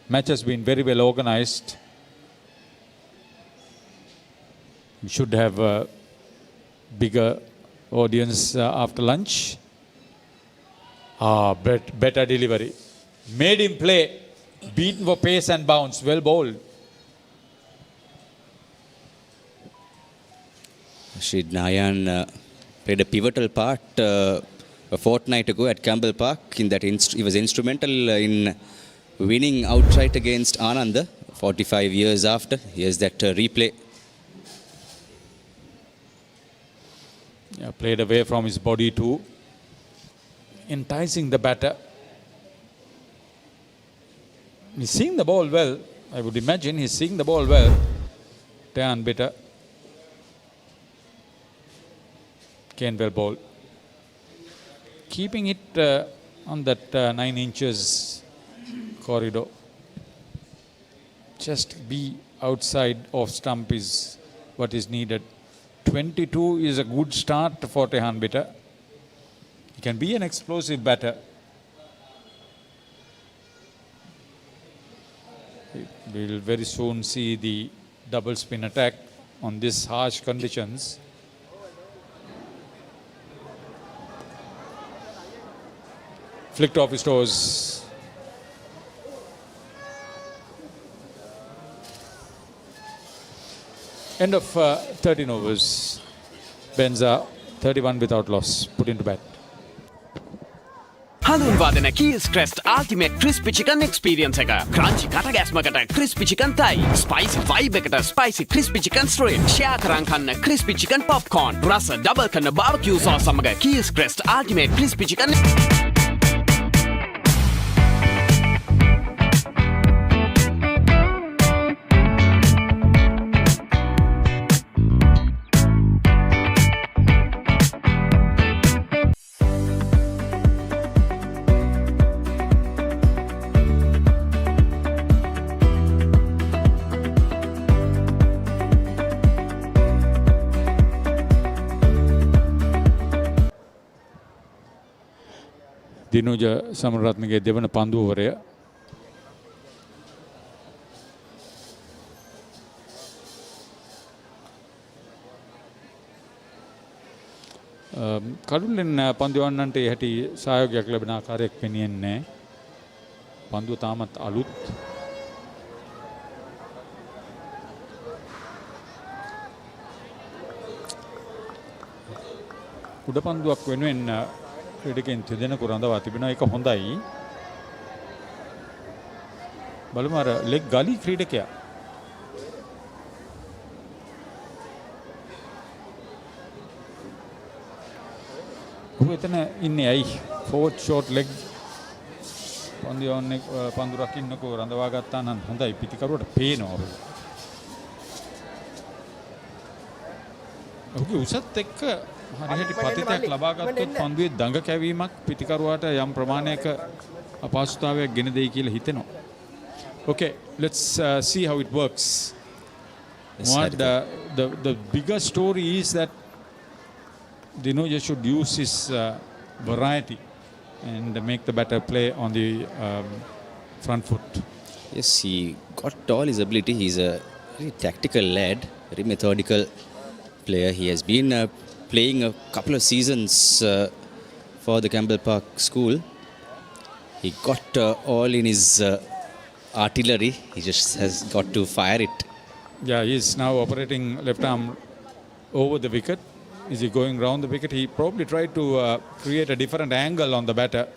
Match has been very well organized. We should have a bigger audience after lunch. Better delivery. Made him play. Beaten for pace and bounce. Well bowled. Rashid Nayan played a pivotal part a fortnight ago at Campbell Park. In that, he was instrumental in winning outright against Ananda 45 years after. Here's that replay. Yeah, played away from his body too, enticing the batter. He's seeing the ball well. I would imagine he's seeing the ball well. Tayan Bitter. Canewell ball. Keeping it on that 9 inches corridor. Just be outside of stump is what is needed. 22 is a good start for Tayan Bitter. He can be an explosive batter. We will very soon see the double spin attack on these harsh conditions. Flicked off his toes. End of 13 overs. Benza 31 without loss. Put into bat. හඳුන්වාදන Keells crest ultimate crispy chicken experience එක. Crunchy කටගැස්මකට crispy chicken thigh. Spicy vibe එකට spicy crispy chicken street. Share කරන් කන්න crispy chicken popcorn. රස double කරන barbecue sauce සමග Keells crest ultimate crispy chicken. දිනුජ සමරත්නගේ දෙවන පන්දුවරය. කඩුල්ලෙන් පන්දුවන්නන්ට හැටි සහයෝගයක් ලැබෙන ආකාරයක් පෙනෙන්නේ. පන්දුව තාමත් අලුත්. උඩ පන්දුවක් වෙනුවෙන් ක්‍රීඩකයන් දෙදෙනෙකු රඳවා තිබෙනවා. ඒක හොඳයි. බලමු අර ලෙග් ගලි ක්‍රීඩකයා. ඔහු එතන ඉන්නේ ඇයි? ෆෝර්වර්ඩ් ෂෝට් ලෙග් පන්දු රකින්නකෝ රඳවා ගත්තා නම් හොඳයි. පිටිකරුවට පේනවා ඔහු. ඔහුගේ උසත් එක්ක හරියට පතිතයක් ලබා ගත්තොත් පන්දුවේ දඟ කැවීමක් පිටිකරුවාට යම් ප්‍රමාණයක අපහසුතාවයක් ගෙන දෙයි කියලා හිතෙනවා. Okay, let's see how it works. What the bigger story is that Dinuja should use his variety and make the batter play on the front foot. Yes, he got all his ability. He's a very tactical lad, very methodical player. He has been playing a couple of seasons for the Campbell Park school. He got all in his artillery. He just has got to fire it. Yeah, he is now operating left arm over the wicket. Is he going round the wicket? He probably tried to create a different angle on the batter.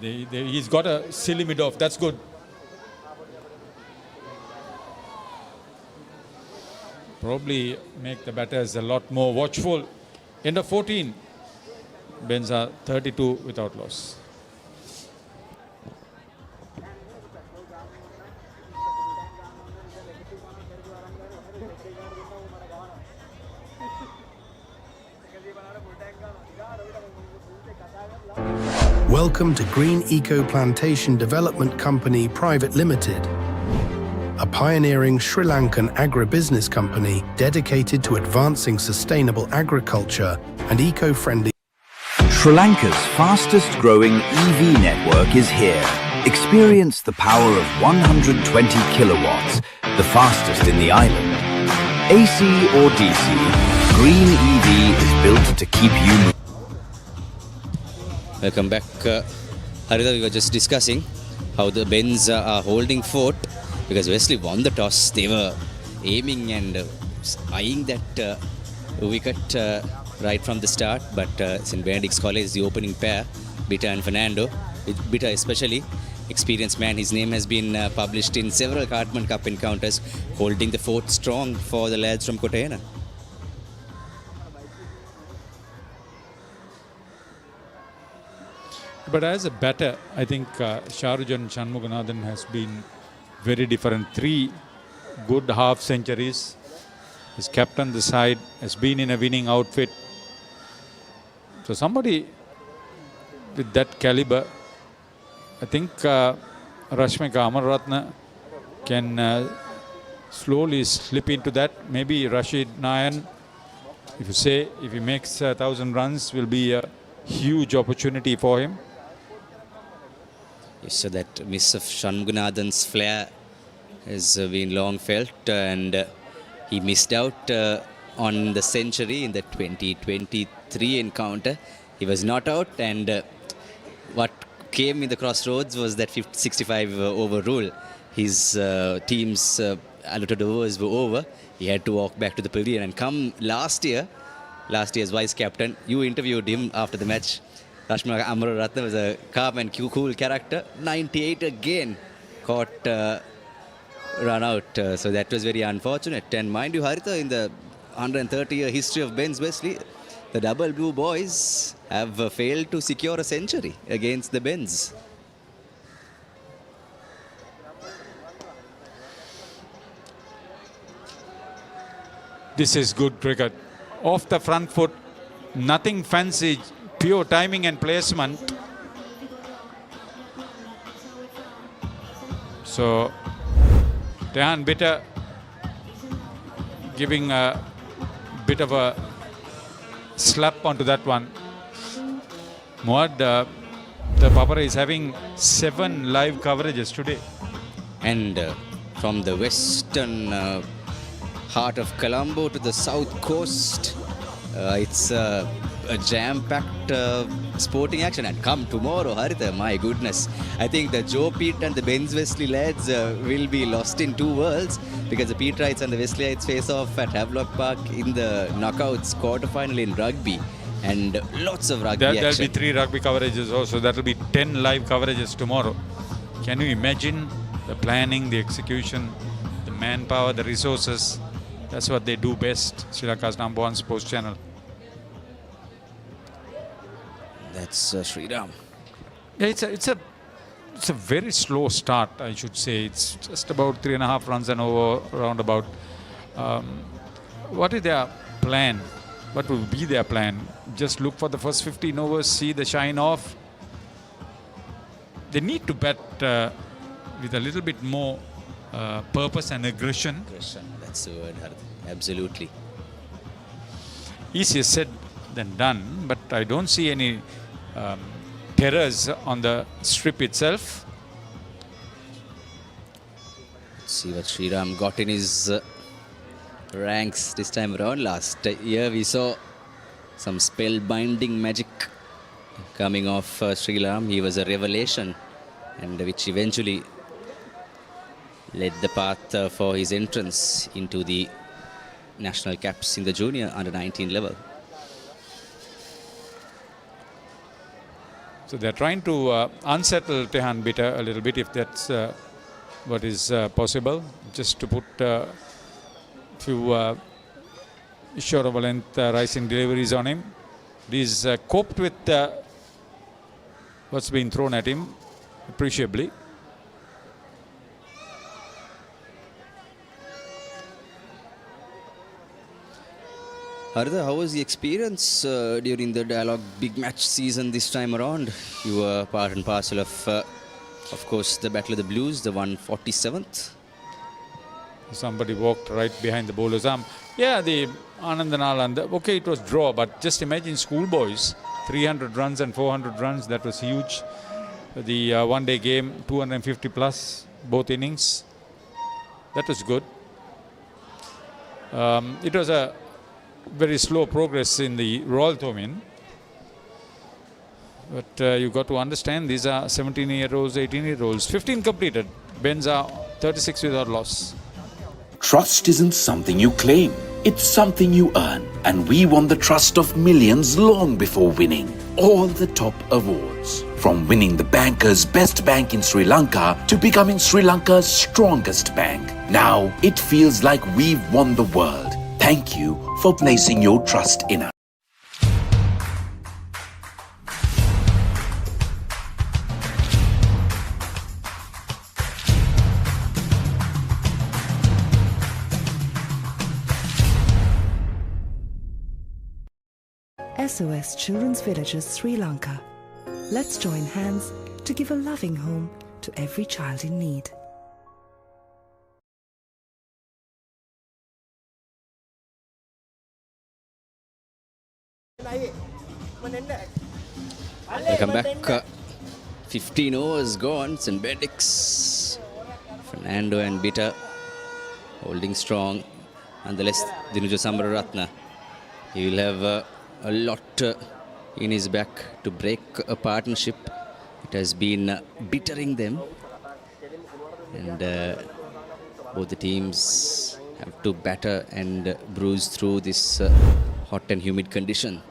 He's got a silly mid-off. That's good. Probably make the batters a lot more watchful. End of 14. Benza 32 without loss. Welcome to Green Eco Plantation Development Company Private Limited, a pioneering Sri Lankan agribusiness company dedicated to advancing sustainable agriculture and eco-friendly. Sri Lanka's fastest growing EV network is here. Experience the power of 120 kilowatts, the fastest in the island. AC or DC, Green EV is built to keep you moving. Welcome back. Harita, we were just discussing how the Bens are holding fort because Wesley won the toss. They were aiming and eyeing that wicket right from the start, but St. Benedict's College, the opening pair, Bitter and Fernando, Bitter especially, experienced man. His name has been published in several Cartman Cup encounters, holding the fort strong for the lads from Kotayana. But as a batter, I think Sharujan Shanmuganathan has been very different. 3 good half centuries. He's captained the side, has been in a winning outfit. So somebody with that caliber, I think Rashmika Amarratna can slowly slip into that. Maybe Rashid Nayan, if he makes 1,000 runs, will be a huge opportunity for him. Yes, so that miss of Shanmuganathan's flair has been long felt, and he missed out on the century in the 2023 encounter. He was not out, and what came in the crossroads was that 65 over rule. His team's allotted overs were over. He had to walk back to the pavilion, and come last year's vice captain, you interviewed him after the match. Rashmika Amarratna was a calm and cool character. 98 again, caught run out. So that was very unfortunate. And mind you, Haritha, in the 130-year history of Ben's Wesley, the Double Blue boys have failed to secure a century against the Bens. This is good cricket. Off the front foot, nothing fancy, pure timing and placement. So, Dehan Bitter giving a bit of a slap onto that one. Muad, the Papare is having 7 live coverages today. And from the western heart of Colombo to the south coast, it's a jam-packed sporting action. And come tomorrow, Haritha, my goodness. I think the Joe Pete and the Ben's Wesley lads will be lost in 2 worlds, because the Peterites and the Wesleyites face off at Havelock Park in the knockouts quarterfinal in rugby. And lots of rugby action. There'll be 3 rugby coverages also. That'll be 10 live coverages tomorrow. Can you imagine the planning, the execution, the manpower, the resources? That's what they do best. Sri Lanka's #1 sports channel. That's Sriram. Yeah, it's a very slow start, I should say. It's just about 3.5 runs and over, around about. What is their plan? What will be their plan? Just look for the first 15 overs, see the shine off. They need to bat with a little bit more purpose and aggression. That's the word, absolutely. Easier said than done, but I don't see any terrors on the strip itself. Let's see what Sriram got in his ranks this time around. Last year we saw some spellbinding magic coming off Sriram. He was a revelation, and which eventually led the path for his entrance into the national caps in the junior under-19 level. So they're trying to unsettle Dehan Bitter a little bit, if that's what is possible, just to put a few short of a length rising deliveries on him. He's coped with what's been thrown at him appreciably. Haritha, how was the experience during the Dialog Big Match season this time around? You were part and parcel of course, the Battle of the Blues, the 147th. Somebody walked right behind the bowler's arm. Yeah, the Anandanal, okay, it was draw, but just imagine schoolboys, 300 runs and 400 runs, that was huge. The one-day game, 250 plus, both innings. That was good. It was a very slow progress in the Royal Tomin. But you've got to understand, these are 17-year-olds, 18-year-olds. 15 completed. Bens are 36 without loss. Trust isn't something you claim. It's something you earn, and we won the trust of millions long before winning all the top awards. From winning the banker's best bank in Sri Lanka to becoming Sri Lanka's strongest bank. Now it feels like we've won the world. Thank you for placing your trust in us. SOS Children's Villages Sri Lanka. Let's join hands to give a loving home to every child in need. Welcome back. 15 overs gone. St. Benedict's Fernando and Bitter holding strong. Nonetheless, Dinuja Samararatna, he will have a lot in his back to break a partnership. It has been bittering them, and both the teams have to batter and bruise through this hot and humid condition.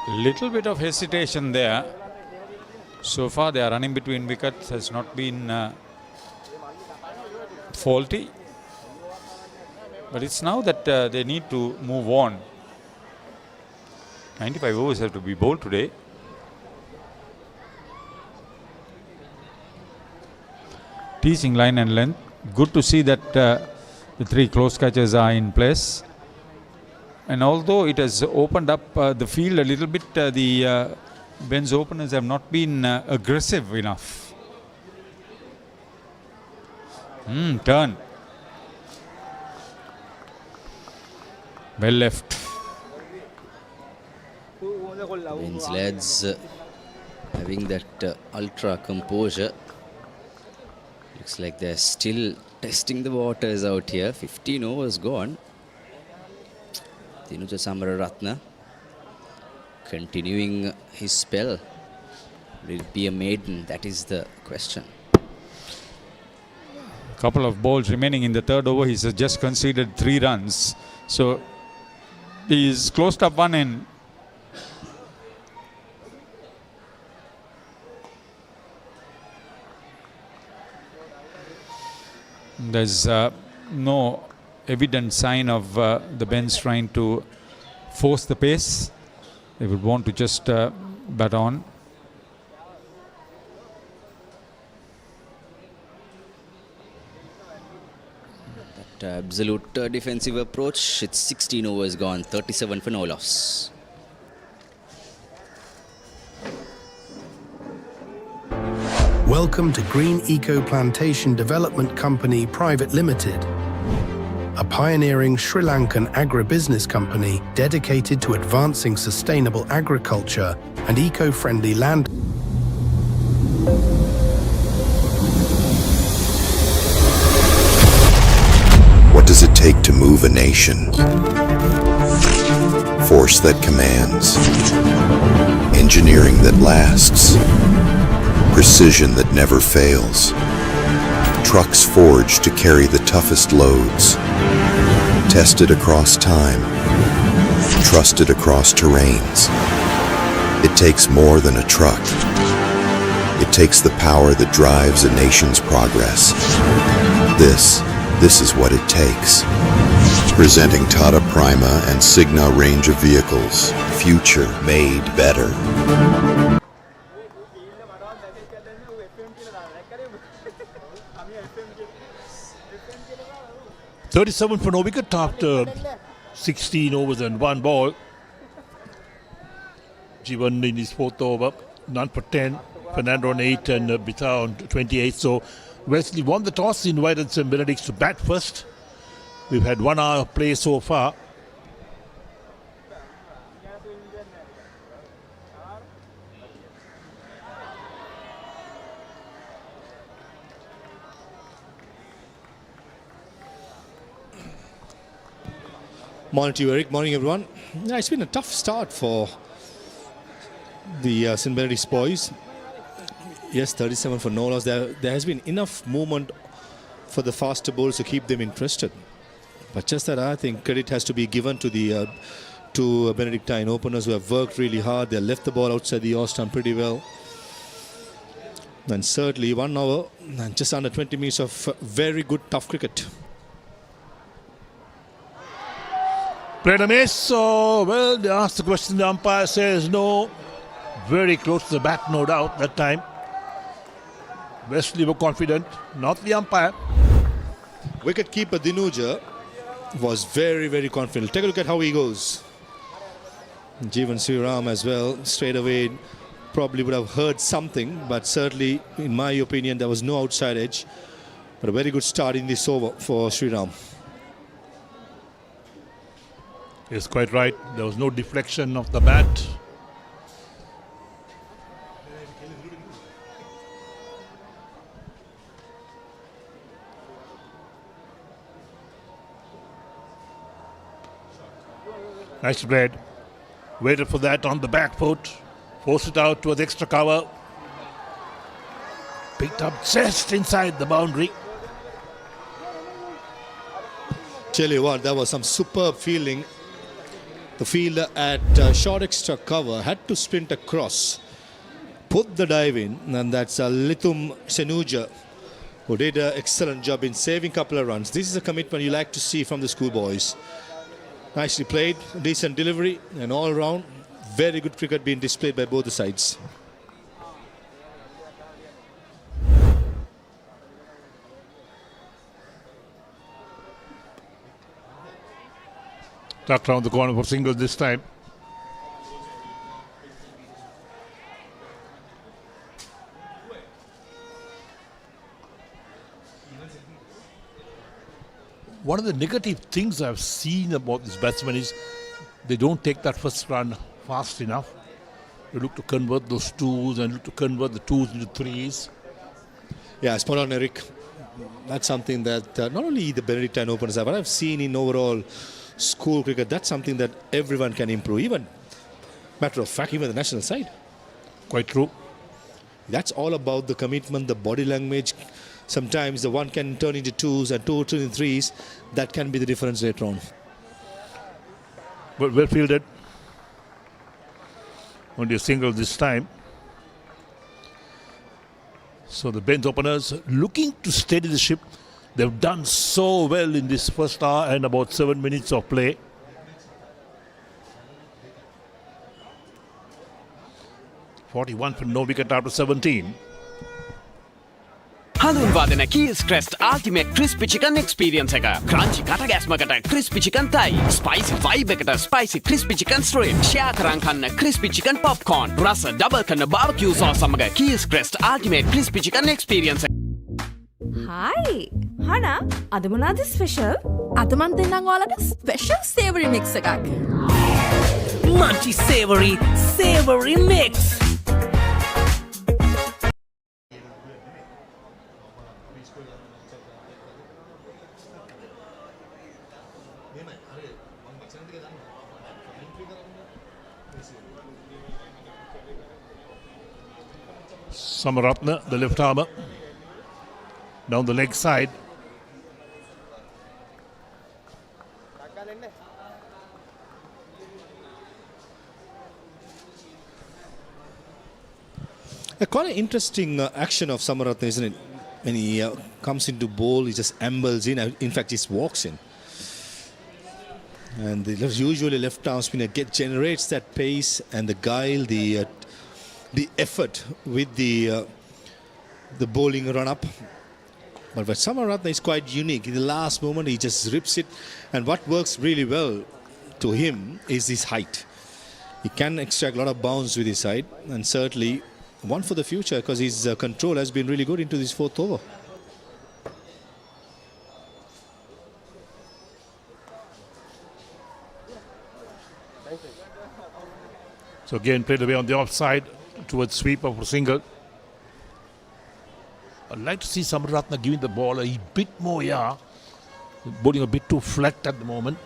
Little bit of hesitation there. So far they are running between wickets, has not been faulty, but it's now that they need to move on. 95 overs have to be bowled today. Teasing line and length. Good to see that the three close catches are in place. And although it has opened up the field a little bit, the Ben's openers have not been aggressive enough. Turn. Well left. Ben's lads having that ultra composure. Looks like they're still testing the waters out here. 15 overs gone. Dinuja Samararatna continuing his spell. Will it be a maiden? That is the question. Couple of balls remaining in the third over. He's just conceded 3 runs. So he's closed up one end. There's no evident sign of the Bens trying to force the pace. They would want to just bat on. Absolute defensive approach. It's 16 overs gone, 37 for no loss. Welcome to Green Eco Plantation Development Company Private Limited, a pioneering Sri Lankan agribusiness company dedicated to advancing sustainable agriculture and eco-friendly land. What does it take to move a nation? Force that commands, engineering that lasts, precision that never fails, trucks forged to carry the toughest loads, tested across time, trusted across terrains. It takes more than a truck. It takes the power that drives a nation's progress. This is what it takes. Presenting Tata Prima and Signa range of vehicles. Future made better. $37 for no wicket after 16 overs and 1 ball. Jivan in his 4th over, none for 10. Fernando on 8 and Bita on 28. So Wesley won the toss, invited St. Benedict to bat first. We've had 1 hour of play so far. Morning to you, Eric. Morning, everyone. Yeah, it's been a tough start for the St. Benedict's boys. Yes, 37 for no loss. There has been enough movement for the faster bowlers to keep them interested. But just that, I think credit has to be given to the two Benedictine openers who have worked really hard. They left the ball outside the off stump pretty well. And certainly 1 hour and just under 20 minutes of very good, tough cricket. Played a miss, so well, they asked the question, the umpire says no. Very close to the bat, no doubt, that time. Wesley were confident, not the umpire. Wicket-keeper Dinuja was very, very confident. Take a look at how he goes. Jeevan Sriram as well, straight away probably would have heard something, but certainly, in my opinion, there was no outside edge. But a very good start in this over for Sriram. Yes, quite right. There was no deflection of the bat. Nice played. Waited for that on the back foot. Forced it out towards extra cover. Picked up just inside the boundary. Tell you what, that was some superb fielding. The fielder at short extra cover had to sprint across, put the dive in, and that's Lithum Senuja, who did an excellent job in saving a couple of runs. This is a commitment you like to see from the schoolboys. Nicely played, decent delivery, and all round, very good cricket being displayed by both the sides. Tucked round the corner for singles this time. One of the negative things I've seen about this batsman is they don't take that first run fast enough. They look to convert those twos and look to convert the twos into threes. Yeah, spot on, Eric. That's something that not only the Benedictine openers have, but I've seen in overall school cricket. That's something that everyone can improve. Even, matter of fact, even the national side. Quite true. That's all about the commitment, the body language. Sometimes the one can turn into twos and two into threes. That can be the difference later on. Well fielded. Only a single this time. So the bench openers looking to steady the ship. They've done so well in this first hour and about 7 minutes of play. .41 for no wicket after 17. හඳුන්වා දෙන Keys Crest Ultimate Crispy Chicken Experience එක. Crunchy කටගැස්මකට Crispy Chicken Thai, Spicy Vibe එකට Spicy Crispy Chicken Strip, Share කරන් කන්න Crispy Chicken Popcorn, රස double කරන barbecue sauce සමග Keys Crest Ultimate Crispy Chicken Experience. Hi, Hana, අද මොනවද special? අද මන් දෙන්නම් ඔයාලට ස්පෙෂල් සේවරි මික්ස් එකක්. Munchy savory mix. Samaratna, the left armour, down the leg side. A quite an interesting action of Samaratna, isn't it? When he comes into bowl, he just ambles in. In fact, he just walks in. And the usually left arm spinner generates that pace and the guile, the effort with the bowling run up. But Samaratna is quite unique. In the last moment, he just rips it. And what works really well to him is his height. He can extract a lot of bounce with his side, and certainly one for the future because his control has been really good into this fourth over. So again, played away on the offside towards sweep of a single. I'd like to see Samaratna giving the ball a bit more, bowling a bit too flat at the moment.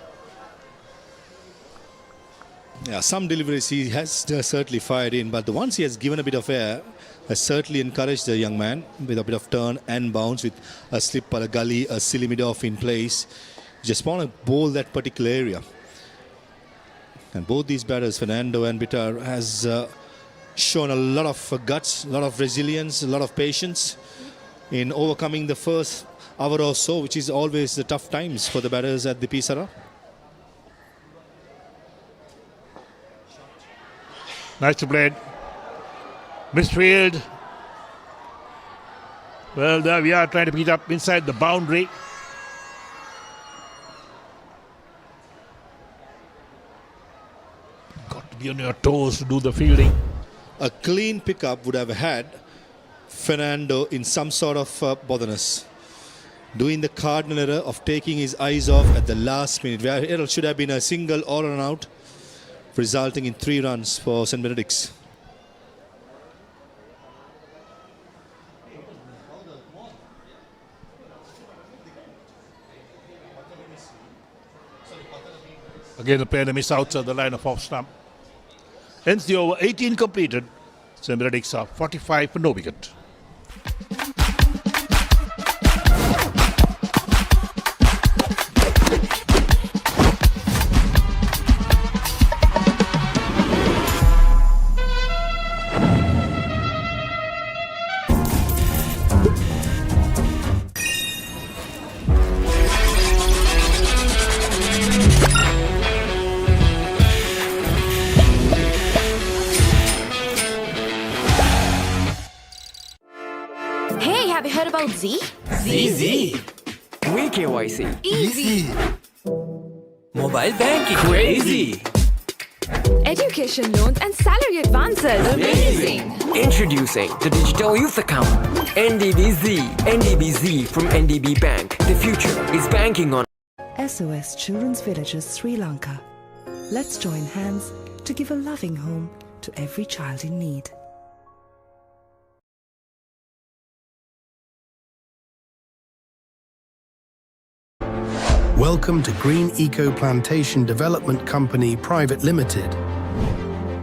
Yeah, some deliveries he has certainly fired in, but the ones he has given a bit of air, has certainly encouraged the young man with a bit of turn and bounce with a slip or a gully, a silly mid-off in place. Just want to bowl that particular area. And both these batters, Fernando and Papare, has shown a lot of guts, a lot of resilience, a lot of patience in overcoming the first hour or so, which is always the tough times for the batters at the Sara. Nice to play. Midfield. Well, there we are trying to beat up inside the boundary. Got to be on your toes to do the fielding. A clean pickup would have had Fernando in some sort of botherness, doing the cardinal error of taking his eyes off at the last minute, where it should have been a single all and out, resulting in 3 runs for St. Benedict's. Again, the player miss outside the line of off stump. Hence the over 18 completed. St. Benedict's are 45 for no wicket. Have you heard about Z? ZZ. We KYC. Easy. Mobile banking. Crazy. Education loans and salary advances. Amazing. Introducing the Digital Youth Account. NDBZ. NDBZ from NDB Bank. The future is banking on. SOS Children's Villages Sri Lanka. Let's join hands to give a loving home to every child in need. Welcome to Green Eco Plantation Development Company Private Limited,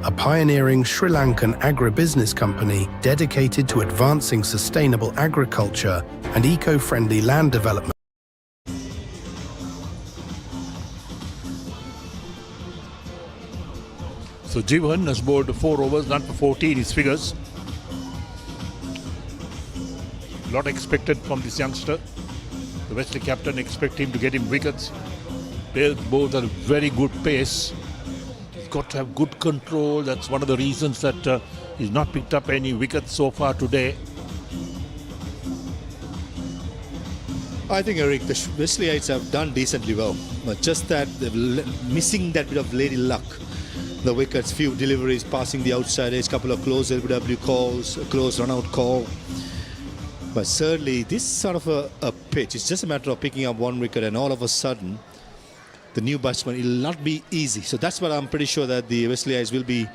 a pioneering Sri Lankan agribusiness company dedicated to advancing sustainable agriculture and eco-friendly land development. So Jivan has bowled 4 overs, none for 14, his figures. A lot expected from this youngster. The Wesley captain expect him to get him wickets. Both are very good pace. He's got to have good control. That's one of the reasons that he's not picked up any wickets so far today. I think, Eric, the Wesleyites have done decently well, but just that they're missing that bit of lady luck. The wickets, few deliveries passing the outside edge, couple of close LBW calls, a close run-out call. But certainly this sort of a pitch, it's just a matter of picking up 1 wicket and all of a sudden the new batsman, it will not be easy. So that's what I'm pretty sure that the Wesleyites will be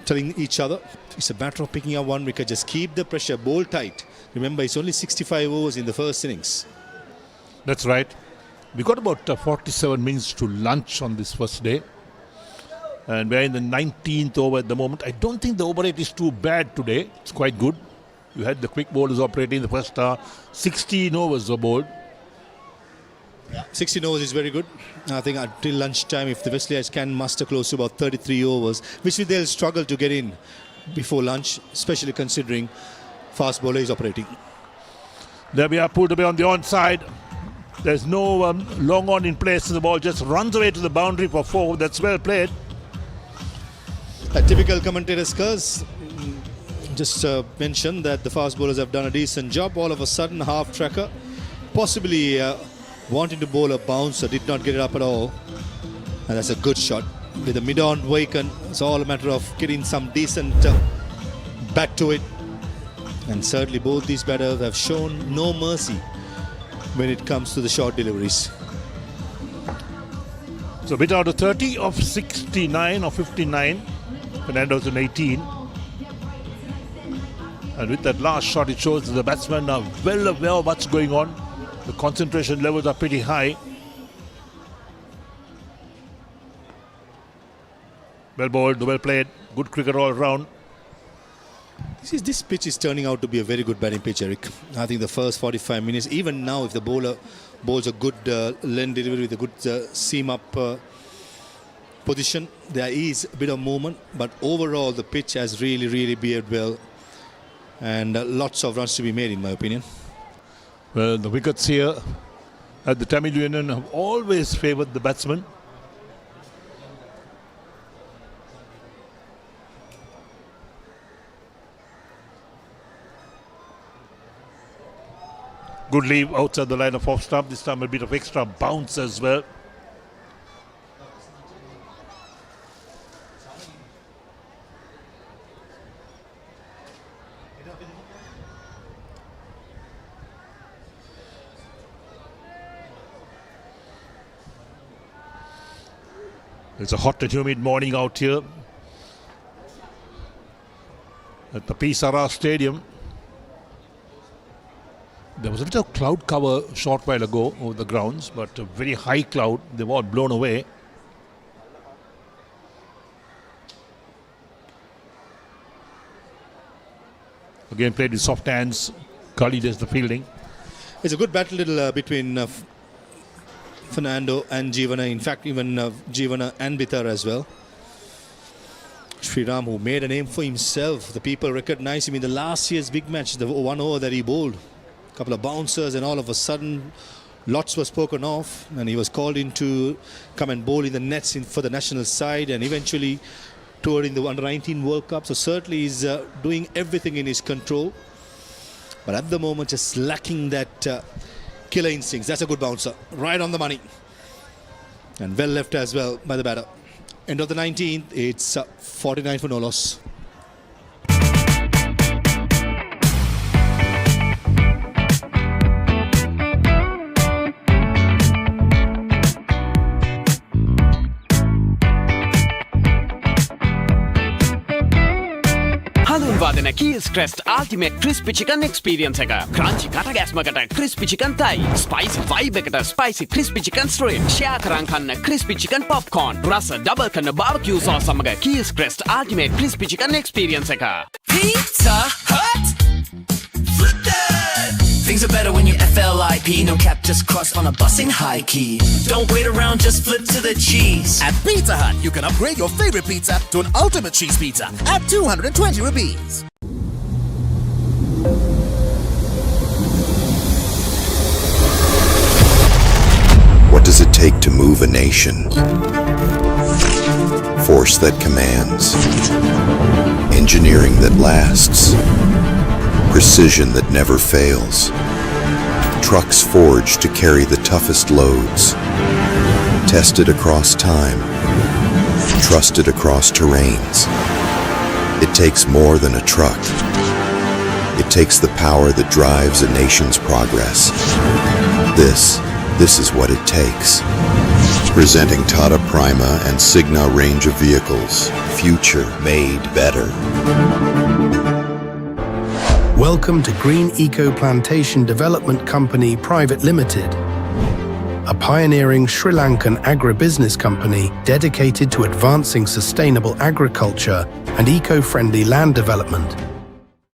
telling each other. It's a matter of picking up 1 wicket, just keep the pressure, bowl tight. Remember, it's only 65 overs in the first innings. That's right. We got about 47 minutes to lunch on this first day. And we're in the 19th over at the moment. I don't think the over rate is too bad today. It's quite good. You had the quick bowlers operating in the first 16 overs were bowled. 16 overs is very good. I think until lunchtime, if the Wesleyites can muster close to about 33 overs, which they'll struggle to get in before lunch, especially considering fast bowler is operating. There we are, pulled away on the onside. There's no long on in place. The ball just runs away to the boundary for 4. That's well played. A typical commentator's curse. Just mentioned that the fast bowlers have done a decent job. All of a sudden, half tracker, possibly wanting to bowl a bouncer, did not get it up at all. And that's a good shot. With a mid-on vacant, it's all a matter of getting some decent back to it. And certainly both these batters have shown no mercy when it comes to the short deliveries. So a bit out of 30 of 69 or 59. Fernando's in 18. And with that last shot, it shows that the batsmen are well aware of what's going on. The concentration levels are pretty high. Well bowled, well played, good cricket all round. This pitch is turning out to be a very good batting pitch, Eric. I think the first 45 minutes, even now, if the bowler bowls a good length delivery with a good seam-up position, there is a bit of movement, but overall the pitch has really behaved well, and lots of runs to be made, in my opinion. Well, the wickets here at the Tamil Union have always favoured the batsman. Good leave outside the line of off stump. This time a bit of extra bounce as well. It's a hot and humid morning out here at the Sara Stadium. There was a little cloud cover a short while ago over the grounds, but a very high cloud. They've all blown away. Again played with soft hands. Kali does the fielding. It's a good battle between Fernando and Jeevana. In fact, even Jeevana and Bitar as well. Sriram, who made a name for himself. The people recognized him in the last year's big match, the 1 over that he bowled. Couple of bouncers, and all of a sudden lots were spoken of, and he was called in to come and bowl in the nets for the national side, and eventually toured in the Under-19 World Cup. So certainly he's doing everything in his control, but at the moment just lacking that killer instincts. That's a good bouncer, right on the money, and well left as well by the batter. End of the 19th, it's 49 for no loss. හඳුන්වාදන Keys Crest Ultimate Crispy Chicken Experience එක. Crunchy කටගැස්මකට Crispy Chicken Thai, Spicy Vibe එකට Spicy Crispy Chicken Strip, Share කරන් කන්න Crispy Chicken Popcorn, රස double කරන barbecue sauce සමග Keys Crest Ultimate Crispy Chicken Experience එක. Pizza Hut! Flip that! Things are better when you FLIP. No cap, just cross on a busing high key. Don't wait around, just flip to the cheese. At Pizza Hut, you can upgrade your favorite pizza to an ultimate cheese pizza at 220 rupees. What does it take to move a nation? Force that commands. Engineering that lasts. Precision that never fails. Trucks forged to carry the toughest loads. Tested across time. Trusted across terrains. It takes more than a truck. It takes the power that drives a nation's progress. This is what it takes. Presenting Tata Prima and Signa range of vehicles. Future made better. Welcome to Green Eco Plantation Development Company Private Limited, a pioneering Sri Lankan agribusiness company dedicated to advancing sustainable agriculture and eco-friendly land development.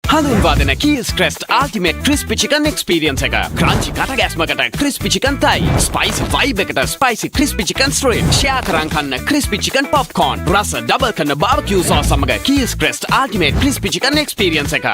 හඳුන්වාදන Keys Crest Ultimate Crispy Chicken Experience එක. Crunchy කටගැස්මකට Crispy Chicken Thai, Spicy Vibe එකට Spicy Crispy Chicken Strip, Share කරන් කන්න Crispy Chicken Popcorn, රස double කරන barbecue sauce සමග Keys Crest Ultimate Crispy Chicken Experience එක.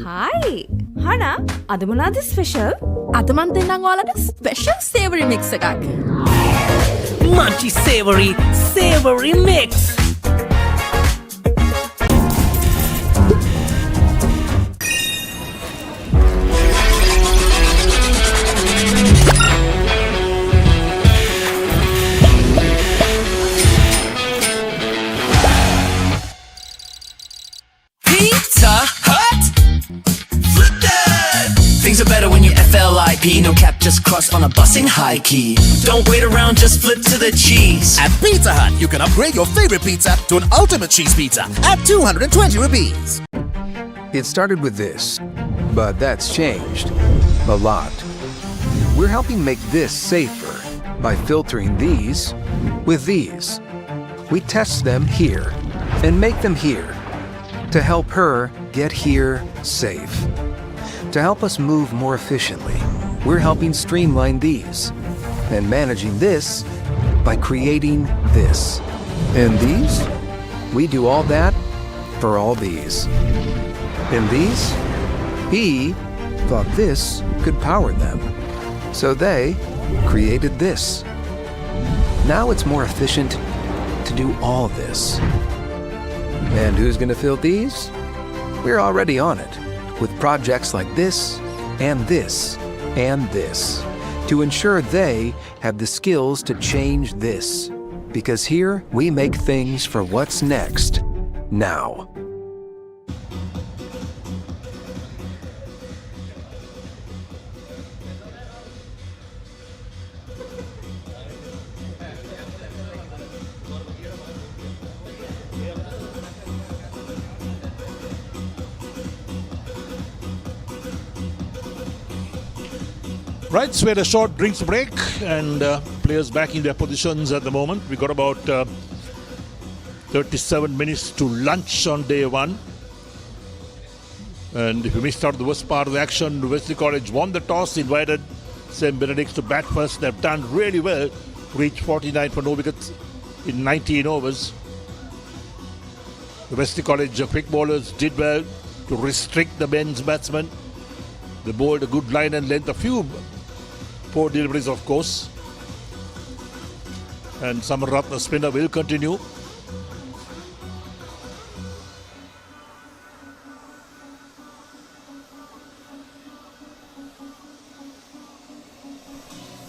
Hi! Hana, අද මොනවද ස්පෙෂල්? අද මන් දෙන්නම් ඔයාලට ස්පෙෂල් සේවරි මික්ස් එකක්. Munchy savory mix. Pizza Hut! Flip that! Things are better when you FLIP. IP, no cap, just cross on a bus in high key. Don't wait around, just flip to the cheese. At Pizza Hut, you can upgrade your favorite pizza to an ultimate cheese pizza at 220 rupees. It started with this, but that's changed a lot. We're helping make this safer by filtering these with these. We test them here and make them here to help her get here safe. To help us move more efficiently, we're helping streamline these and managing this by creating this. And these, we do all that for all these. And these, he thought this could power them. So they created this. Now it's more efficient to do all this. And who's going to fill these? We're already on it with projects like this and this and this to ensure they have the skills to change this. Because here we make things for what's next, now. Right, so we had a short drinks break and players back in their positions at the moment. We got about 37 minutes to lunch on day one. And if you missed out the worst part of the action, Wesley College won the toss, invited St. Benedict to bat first. They've done really well, reached 49 for no wickets in 19 overs. The Wesley College quick bowlers did well to restrict the men's batsmen. They bowled a good line and length, a few poor deliveries, of course. And Samaratna spinner will continue.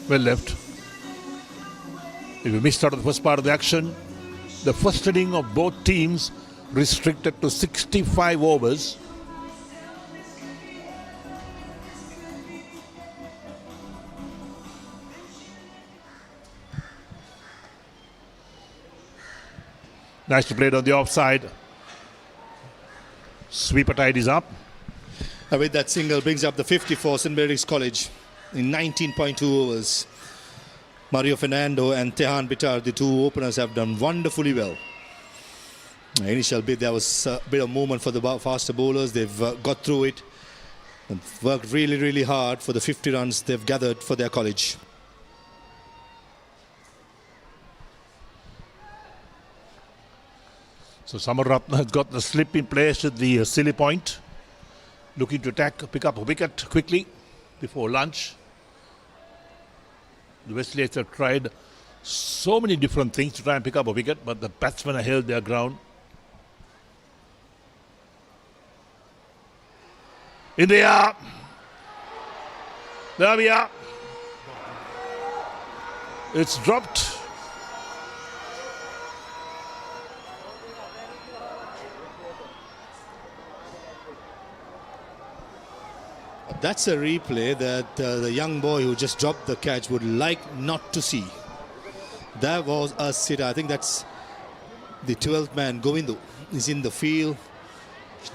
Well left. If you missed out on the first part of the action, the first inning of both teams restricted to 65 overs. Nicely played on the offside. Sweeper tidies up. With that single brings up the 50 for St. Benedict's College in 19.2 overs. Mario Fernando and Tehan Bitar, the two openers, have done wonderfully well. Initial bit, there was a bit of movement for the faster bowlers. They've got through it and worked really, really hard for the 50 runs they've gathered for their college. So Samaratna has got the slip in place at the silly point. Looking to pick up a wicket quickly before lunch. The Wesley's have tried so many different things to try and pick up a wicket, but the batsmen have held their ground. In the air. There we are. It's dropped. That's a replay that the young boy who just dropped the catch would like not to see. That was a sitter. I think that's the 12th man, Govindu, is in the field.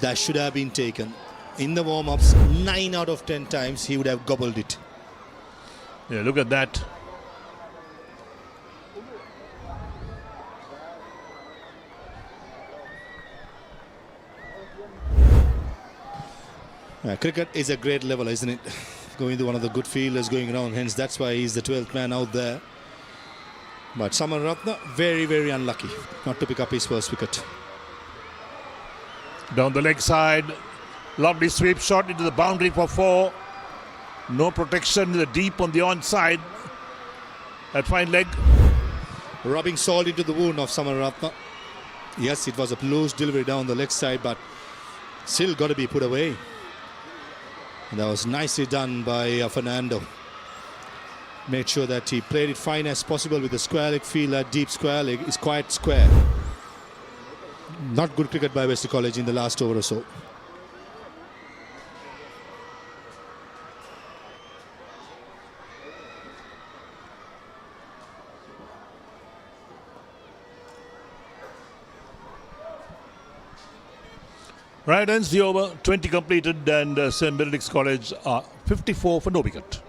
That should have been taken. In the warm-ups, 9 out of 10 times he would have gobbled it. Yeah, look at that. Cricket is a great level, isn't it? Going to one of the good fielders going around, hence that's why he's the 12th man out there. But Samaratna, very, very unlucky not to pick up his first wicket. Down the leg side, lovely sweep shot into the boundary for 4. No protection in the deep on the onside. That fine leg. Rubbing salt into the wound of Samaratna. Yes, it was a loose delivery down the leg side, but still got to be put away. And that was nicely done by Fernando. Made sure that he played it fine as possible with the square leg feel. That deep square leg is quite square. Not good cricket by Wesley College in the last over or so. Right, ends the over, 20 completed, and St. Benedict's College are 54 for no wicket.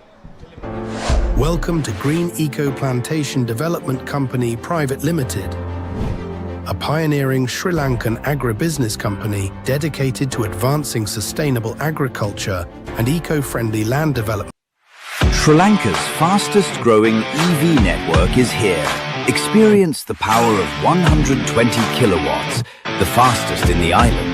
Welcome to Green Eco Plantation Development Company Private Limited, a pioneering Sri Lankan agribusiness company dedicated to advancing sustainable agriculture and eco-friendly land development. Sri Lanka's fastest growing EV network is here. Experience the power of 120 kilowatts, the fastest in the island.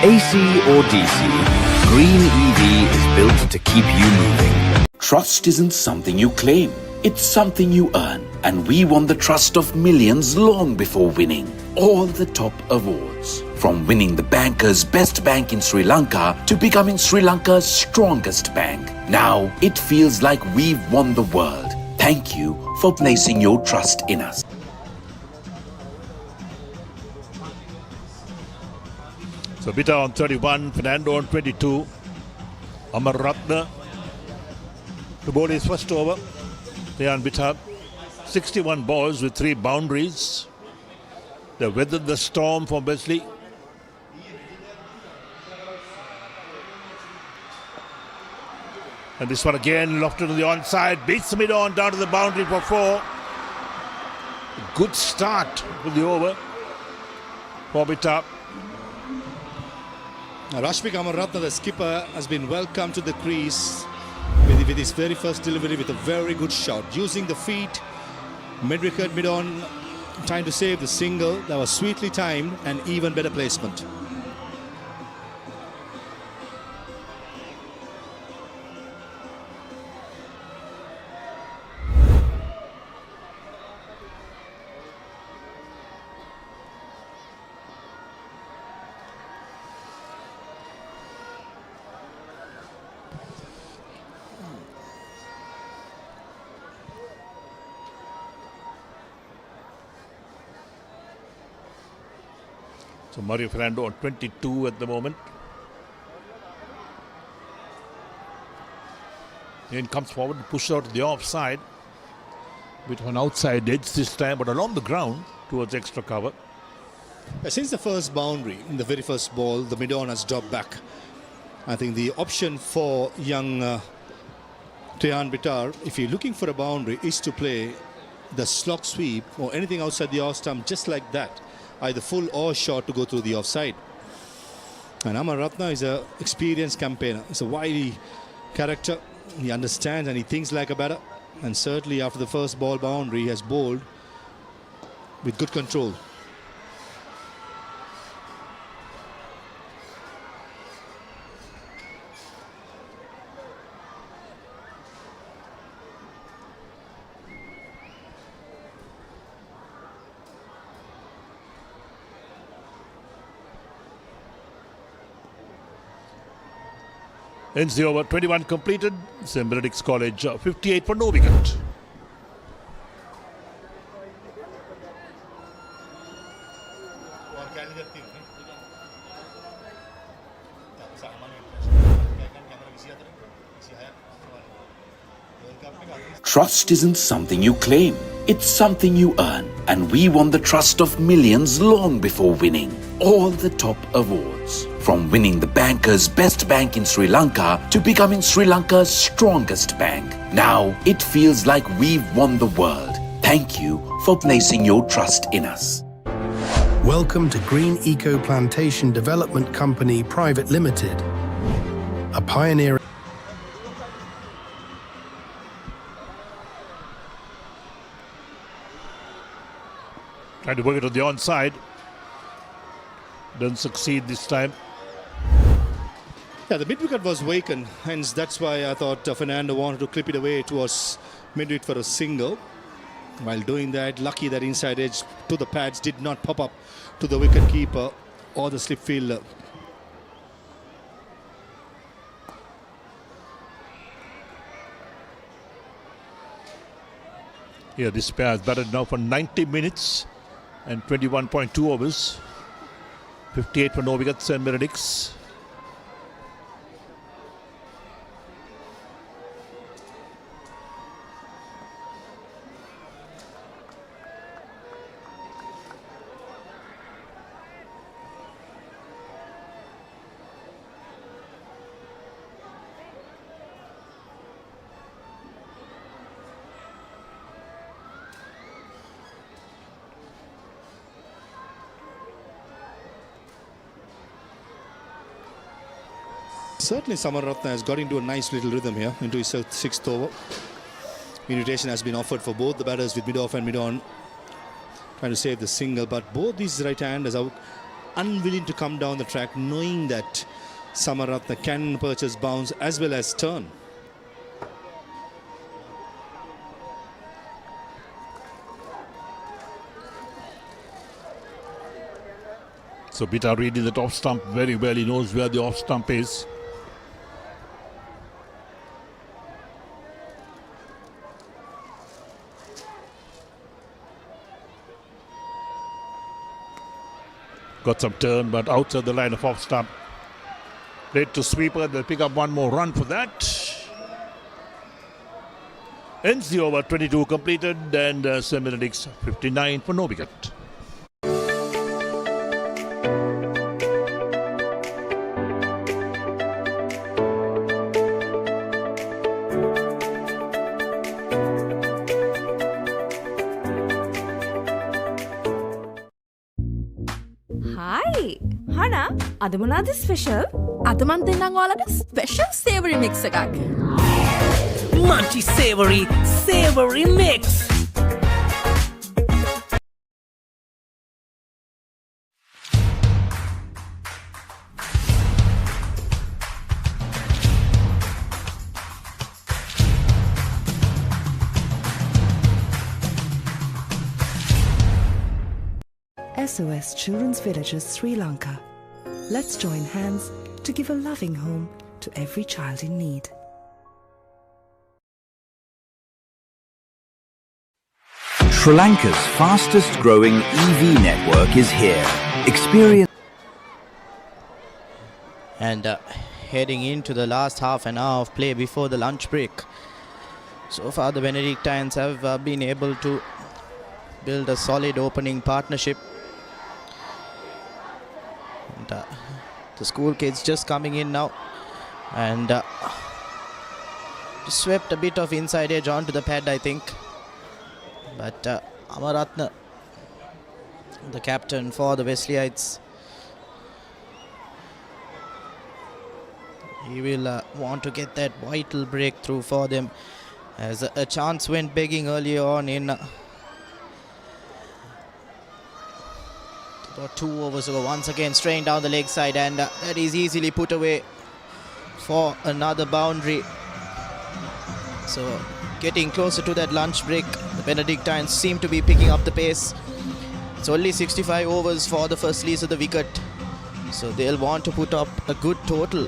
AC or DC, Green EV is built to keep you moving. Trust isn't something you claim, it's something you earn. And we won the trust of millions long before winning all the top awards. From winning the banker's best bank in Sri Lanka to becoming Sri Lanka's strongest bank. Now it feels like we've won the world. Thank you for placing your trust in us. So Bita on 31, Fernando on 22, Amar Ratna to bowl his first over. Dejan Bita, 61 balls with 3 boundaries. They weathered the storm for Wesley. And this one again lofted to the onside, beats the mid-on down to the boundary for 4. Good start with the over for Bita. Rashmik Amaratna, the skipper, has been welcomed to the crease with his very first delivery with a very good shot. Using the feet, mid-wicket, mid-on, trying to save the single. That was sweetly timed and even better placement. So Mario Fernando on 22 at the moment. Then comes forward to push out the offside. Bit of an outside edge this time, but along the ground towards extra cover. Since the first boundary, in the very first ball, the mid-on has dropped back. I think the option for young Dejan Bita, if you're looking for a boundary, is to play the slog sweep or anything outside the off stump just like that. Either full or short to go through the offside. And Amar Ratna is an experienced campaigner. He's a wily character. He understands and he thinks like a batter. And certainly after the first ball boundary, he has bowled with good control. Ends the over, 21 completed. St. Benedict's College 58 for no wicket. Trust isn't something you claim, it's something you earn. And we won the trust of millions long before winning all the top awards. From winning the banker's best bank in Sri Lanka to becoming Sri Lanka's strongest bank. Now it feels like we've won the world. Thank you for placing your trust in us. Welcome to Green Eco Plantation Development Company Private Limited, a pioneering Trying to work it on the onside. Doesn't succeed this time. Yeah, the mid-wicket was vacant, hence that's why I thought Fernando wanted to clip it away towards mid-wicket for a single. While doing that, lucky that inside edge to the pads did not pop up to the wicket keeper or the slip fielder. Yeah, this pair has batted now for 90 minutes and 21.2 overs. 58 for no wickets and Benedict's. Certainly Samaratna has got into a nice little rhythm here, into his sixth over. Invitation has been offered for both the batters with mid-off and mid-on, trying to save the single, but both these right-handers are unwilling to come down the track, knowing that Samaratna can purchase bounce as well as turn. So Bita reading the top stump very well. He knows where the off stump is. Got some turn, but outside the line of off stump. Played to sweeper. They'll pick up one more run for that. Ends the over, 22 completed, and St. Benedict's 59 for no wicket. Hi! Hana, අද මොනවද special? අද මන් දෙන්නම් ඔයාලට special savoury mix එකක්. Munchy savory mix. SOS Children's Villages Sri Lanka. Let's join hands to give a loving home to every child in need. Sri Lanka's fastest growing EV network is here. Experience. And heading into the last half an hour of play before the lunch break. So far the Benedictines have been able to build a solid opening partnership. And the school kids just coming in now, and swept a bit of inside edge onto the pad, I think. But Amaratna, the captain for the Wesleyites, he will want to get that vital breakthrough for them, as a chance went begging earlier on in about 2 overs ago. Once again straying down the leg side, and that is easily put away for another boundary. So getting closer to that lunch break, the Benedictines seem to be picking up the pace. It's only 65 overs for the first release of the wicket, so they'll want to put up a good total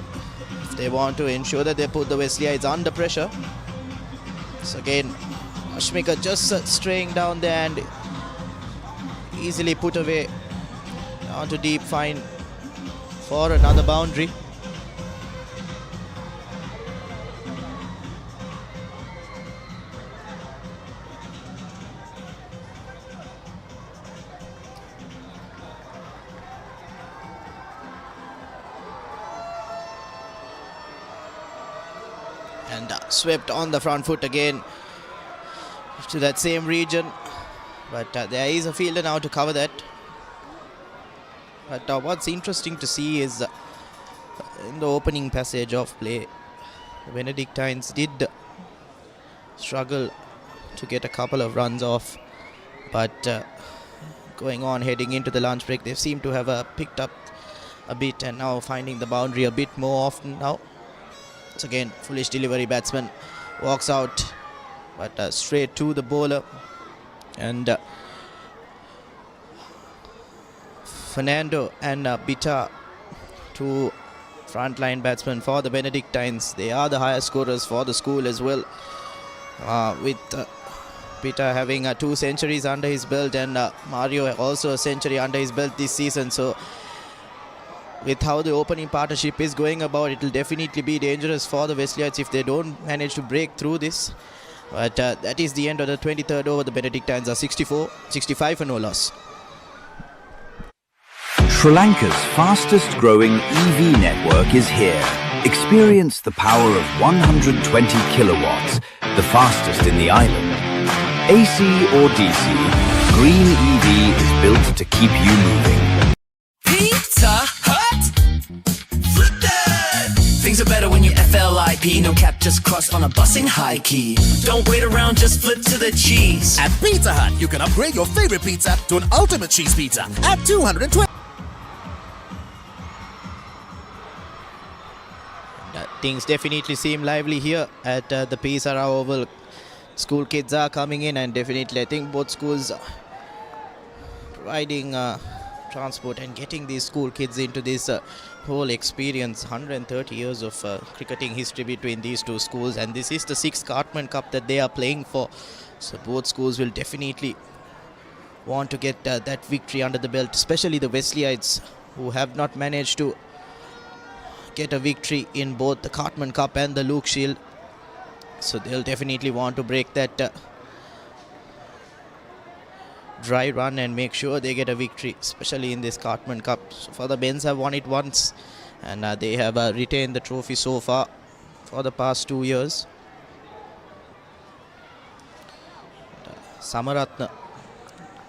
if they want to ensure that they put the Wesleyites under pressure. So again, Ashmika just straying down there and easily put away onto deep fine for another boundary. And swept on the front foot again to that same region, but there is a fielder now to cover that. But what's interesting to see is in the opening passage of play, the Benedictines did struggle to get a couple of runs off, but going on heading into the lunch break, they seem to have picked up a bit and now finding the boundary a bit more often now. It's again foolish delivery, batsman walks out, but straight to the bowler, and Fernando and Bita, two frontline batsmen for the Benedictines. They are the highest scorers for the school as well, with Bita having 2 centuries under his belt, and Mario also a century under his belt this season. So with how the opening partnership is going about, it will definitely be dangerous for the Wesleyites if they don't manage to break through this. But that is the end of the 23rd over. The Benedictines are 65 for no loss. Sri Lanka's fastest growing EV network is here. Experience the power of 120 kilowatts, the fastest in the island. AC or DC, Green EV is built to keep you moving. Pizza Hut! Flip that! Things are better FLIP, no cap, just cross on a bus in high key. Don't wait around, just flip to the cheese. At Pizza Hut, you can upgrade your favorite pizza to an ultimate cheese pizza at 220. Things definitely seem lively here at the Sara Oval. School kids are coming in, and definitely I think both schools are providing transport and getting these school kids into this whole experience. 130 years of cricketing history between these two schools, and this is the 6th Cartman Cup that they are playing for. So both schools will definitely want to get that victory under the belt, especially the Wesleyites, who have not managed to get a victory in both the Cartman Cup and the Luke Shield. So they'll definitely want to break that dry run and make sure they get a victory, especially in this Cartman Cup. So for the Bens have won it once, and they have retained the trophy so far for the past 2 years. Samaratna,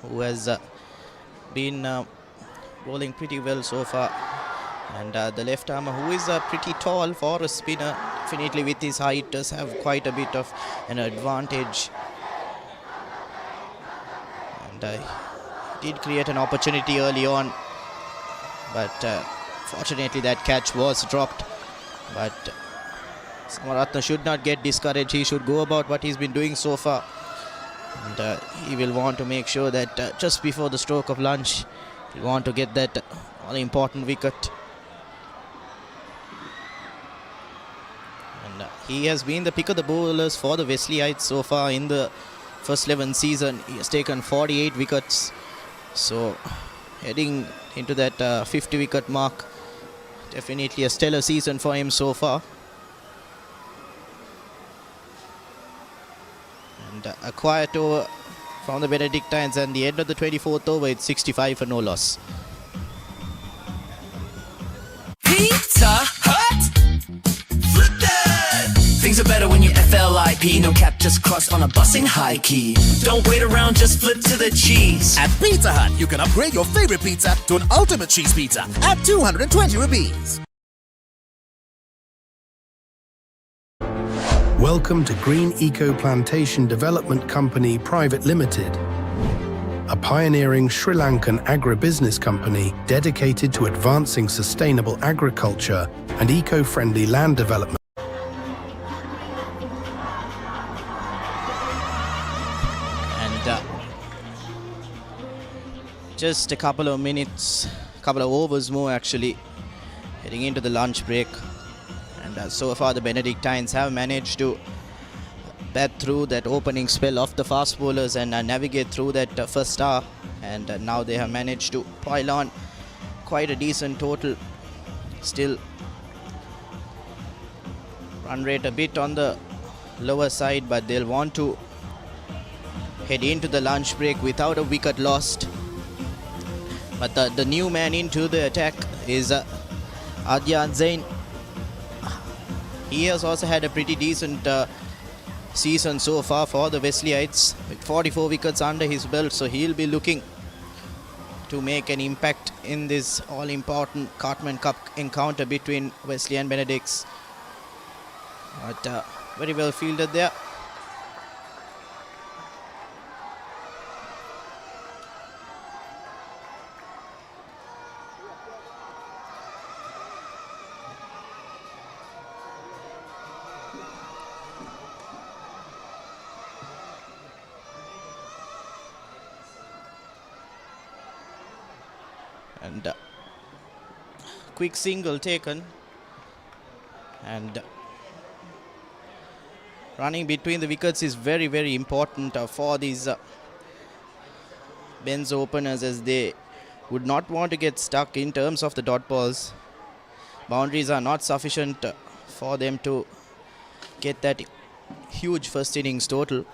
who has been bowling pretty well so far, and the left armer, who is pretty tall for a spinner, definitely with his height does have quite a bit of an advantage. And did create an opportunity early on, but fortunately that catch was dropped. But Samaratna should not get discouraged. He should go about what he's been doing so far, and he will want to make sure that just before the stroke of lunch, he'll want to get that all-important wicket. And he has been the pick of the bowlers for the Wesleyites so far in the first 11 season. He has taken 48 wickets, so heading into that 50 wicket mark. Definitely a stellar season for him so far. And a quiet over from the Benedictines, and the end of the 24th over, it's 65 for no loss. Pizza Hut! Flip that! Things are better when you FLIP, no cap, just cross on a bus in high key. Don't wait around, just flip to the cheese. At Pizza Hut, you can upgrade your favorite pizza to an ultimate cheese pizza at 220 rupees. Welcome to Green Eco Plantation Development Company Private Limited, a pioneering Sri Lankan agribusiness company dedicated to advancing sustainable agriculture and eco-friendly land development. And just a couple of minutes, couple of overs more actually, heading into the lunch break. And so far the Benedictines have managed to bat through that opening spell of the fast bowlers and navigate through that first hour, and now they have managed to pile on quite a decent total. Still run rate a bit on the lower side, but they'll want to head into the lunch break without a wicket lost. But the new man into the attack is Adyan Zain. He has also had a pretty decent season so far for the Wesleyites, with 44 wickets under his belt, so he'll be looking to make an impact in this all-important Cartman Cup encounter between Wesley and Benedicts. But very well fielded there. And quick single taken, and running between the wickets is very, very important for these Ben's openers, as they would not want to get stuck in terms of the dot balls. Boundaries are not sufficient for them to get that huge first innings total.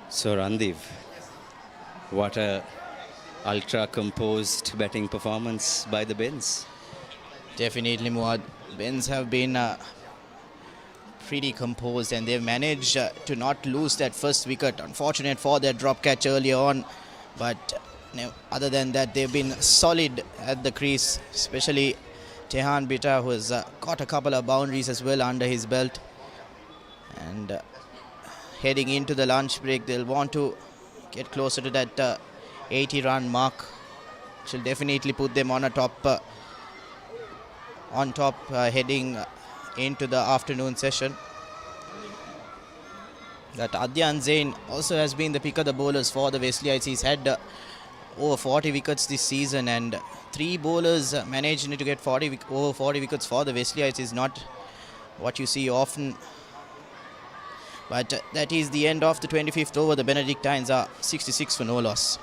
So Randeep, what a ultra composed batting performance by the Bens. Definitely, Muad. Bens have been pretty composed, and they've managed to not lose that first wicket. Unfortunate for their drop catch earlier on, but other than that, they've been solid at the crease, especially Tehan Bita, who has got a couple of boundaries as well under his belt. And heading into the lunch break, they'll want to get closer to that 80-run mark, which will definitely put them on top heading into the afternoon session. That Adyan Zain also has been the pick of the bowlers for the Wesleyites. He's had over 40 wickets this season, and 3 bowlers managing to get over 40 wickets for the Wesleyites is not what you see often. But that is the end of the 25th over. The Benedictines are 66 for no loss.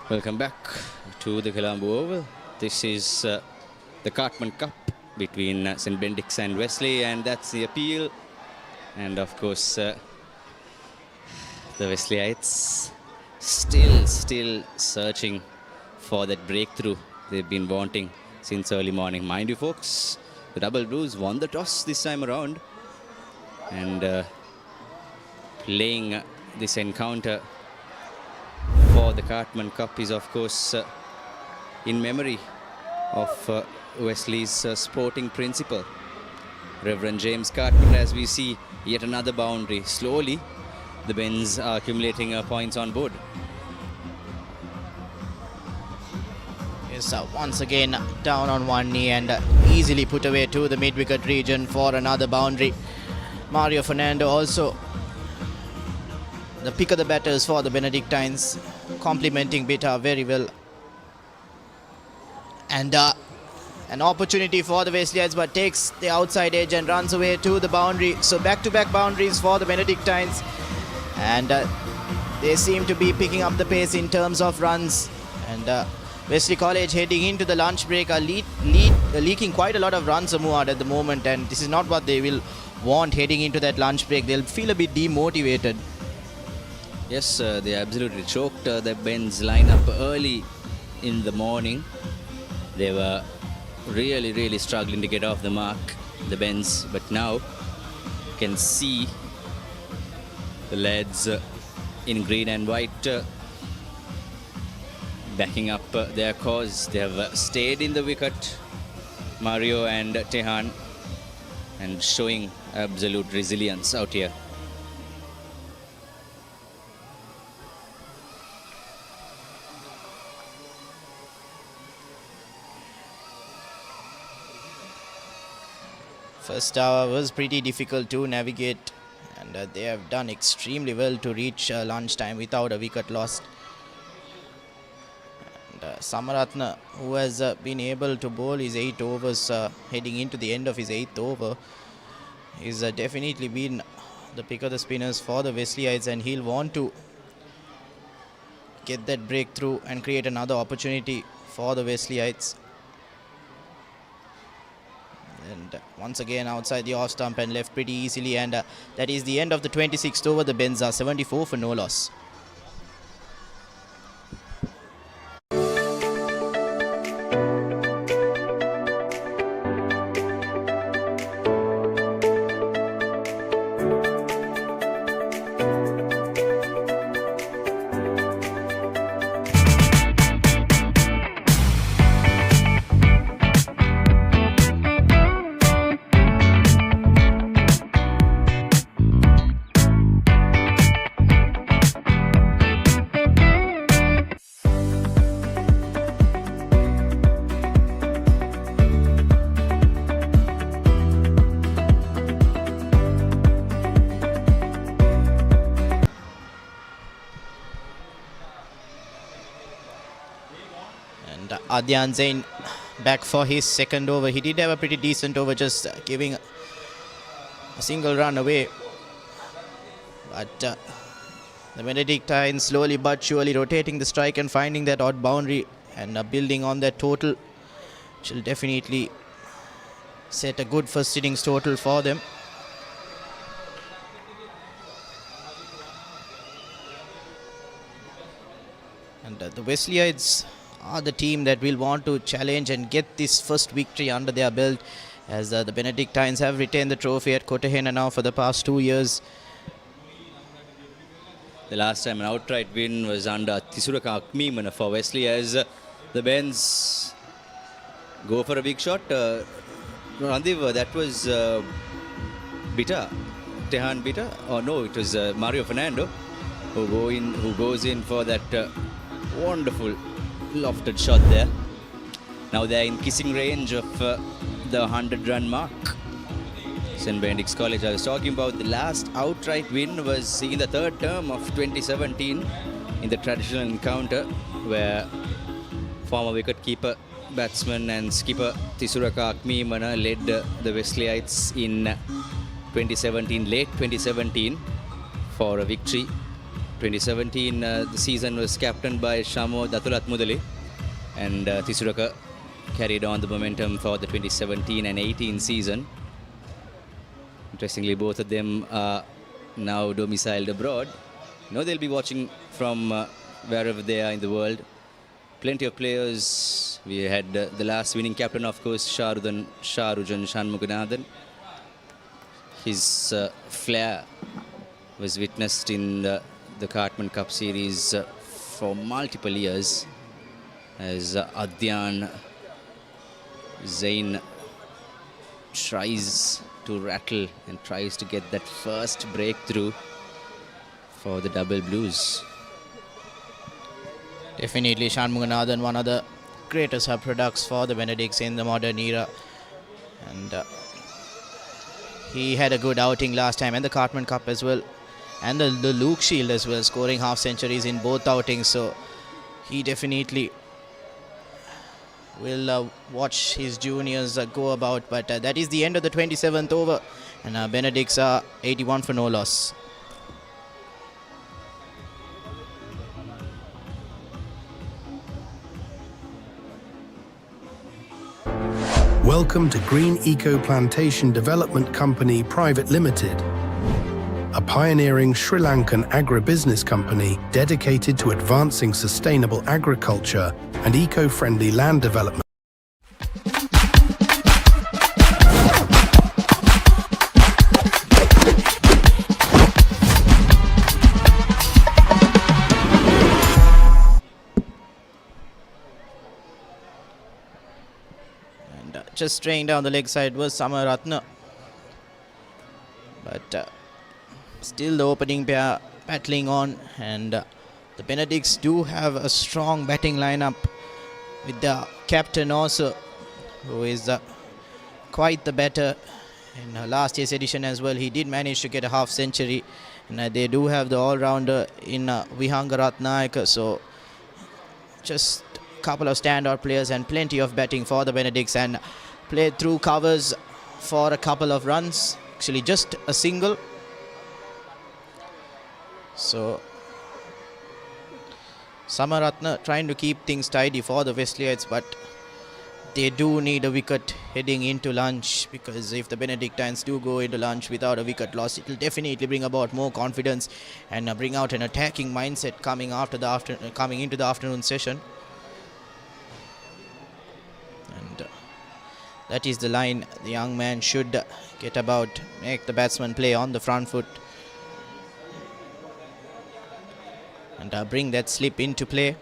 Welcome back to the Colombo Oval. This is the Cartman Cup between St. Benedict's and Wesley, and that's the appeal. And of course, the Wesleyites still searching for that breakthrough they've been wanting since early morning. Mind you folks, the Double Blues won the toss this time around, and playing this encounter for the Cartman Cup is of course in memory of Wesley's sporting principal, Reverend James Cartman. As we see yet another boundary, slowly the Bens are accumulating points on board. Yes, once again down on one knee and easily put away to the mid-wicket region for another boundary. Mario Fernando also the pick of the batters for the Benedictines, complementing Bita very well. And an opportunity for the Wesleyites, but takes the outside edge and runs away to the boundary. So back-to-back boundaries for the Benedictines, and they seem to be picking up the pace in terms of runs. And Wesley College heading into the lunch break are leaking quite a lot of runs at the moment, and this is not what they will want heading into that lunch break. They'll feel a bit demotivated. Yes, they absolutely choked the Ben's lineup early in the morning. They were really struggling to get off the mark, the Bens, but now you can see the lads in green and white backing up their cause. They have stayed in the wicket, Mario and Tehan, and showing absolute resilience out here. First hour was pretty difficult to navigate, and they have done extremely well to reach lunchtime without a wicket lost. And Samaratna, who has been able to bowl his 8 overs heading into the end of his 8th over, is definitely been the pick of the spinners for the Wesleyites, and he'll want to get that breakthrough and create another opportunity for the Wesleyites. And once again outside the off stump and left pretty easily, and that is the end of the 26th over. The Bens are 74 for no loss. And Adyan Zain back for his second over. He did have a pretty decent over, just giving a single run away. But the Benedictines slowly but surely rotating the strike and finding that odd boundary and building on that total, which will definitely set a good first innings total for them. And the Wesleyites are the team that will want to challenge and get this first victory under their belt, as the Benedictines have retained the trophy at Kotahena now for the past 2 years. The last time an outright win was under Tisuraka Akmimana for Wesley, as the Bens go for a big shot. Randiv, that was Bitter, Tehan Bitter, or no, it was Mario Fernando who goes in for that wonderful lofted shot there. Now they're in kissing range of the 100-run mark. St. Benedict's College, I was talking about, the last outright win was in the third term of 2017 in the traditional encounter, where former wicket-keeper, batsman and skipper Tisuraka Akmimana led the Wesleyites in 2017, late 2017, for a victory. 2017, the season was captained by Shamo Datulat Mudali, and Tisuraka carried on the momentum for the 2017 and 18 season. Interestingly, both of them are now domiciled abroad. You know, they'll be watching from wherever they are in the world. Plenty of players. We had the last winning captain, of course, Sharujan Shanmuganathan. His flair was witnessed in the Cartman Cup series for multiple years, as Adyan Zain tries to rattle and tries to get that first breakthrough for the Double Blues. Definitely Shanmuganathan, one of the greatest products for the Benedicts in the modern era, and he had a good outing last time, and the Cartman Cup as well, and the Luke Shield as well, scoring half centuries in both outings. So he definitely will watch his juniors go about. But that is the end of the 27th over, and Benedicts are 81 for no loss. Welcome to Green Eco Plantation Development Company Private Limited, a pioneering Sri Lankan agribusiness company dedicated to advancing sustainable agriculture and eco-friendly land development. Just straying down the leg side was Samaratna, but still the opening pair battling on, and the Benedicts do have a strong batting lineup with the captain also, who is quite the better in last year's edition as well. He did manage to get a half century, and they do have the all-rounder in Vihangaratnayaka, so just a couple of standout players and plenty of batting for the Benedicts, and played through covers for a couple of runs, actually just a single. So Samaratna trying to keep things tidy for the Wesleyites, but they do need a wicket heading into lunch, because if the Benedictines do go into lunch without a wicket loss, it will definitely bring about more confidence and bring out an attacking mindset coming into the afternoon session. And that is the line the young man should get about, make the batsman play on the front foot and bring that slip into play.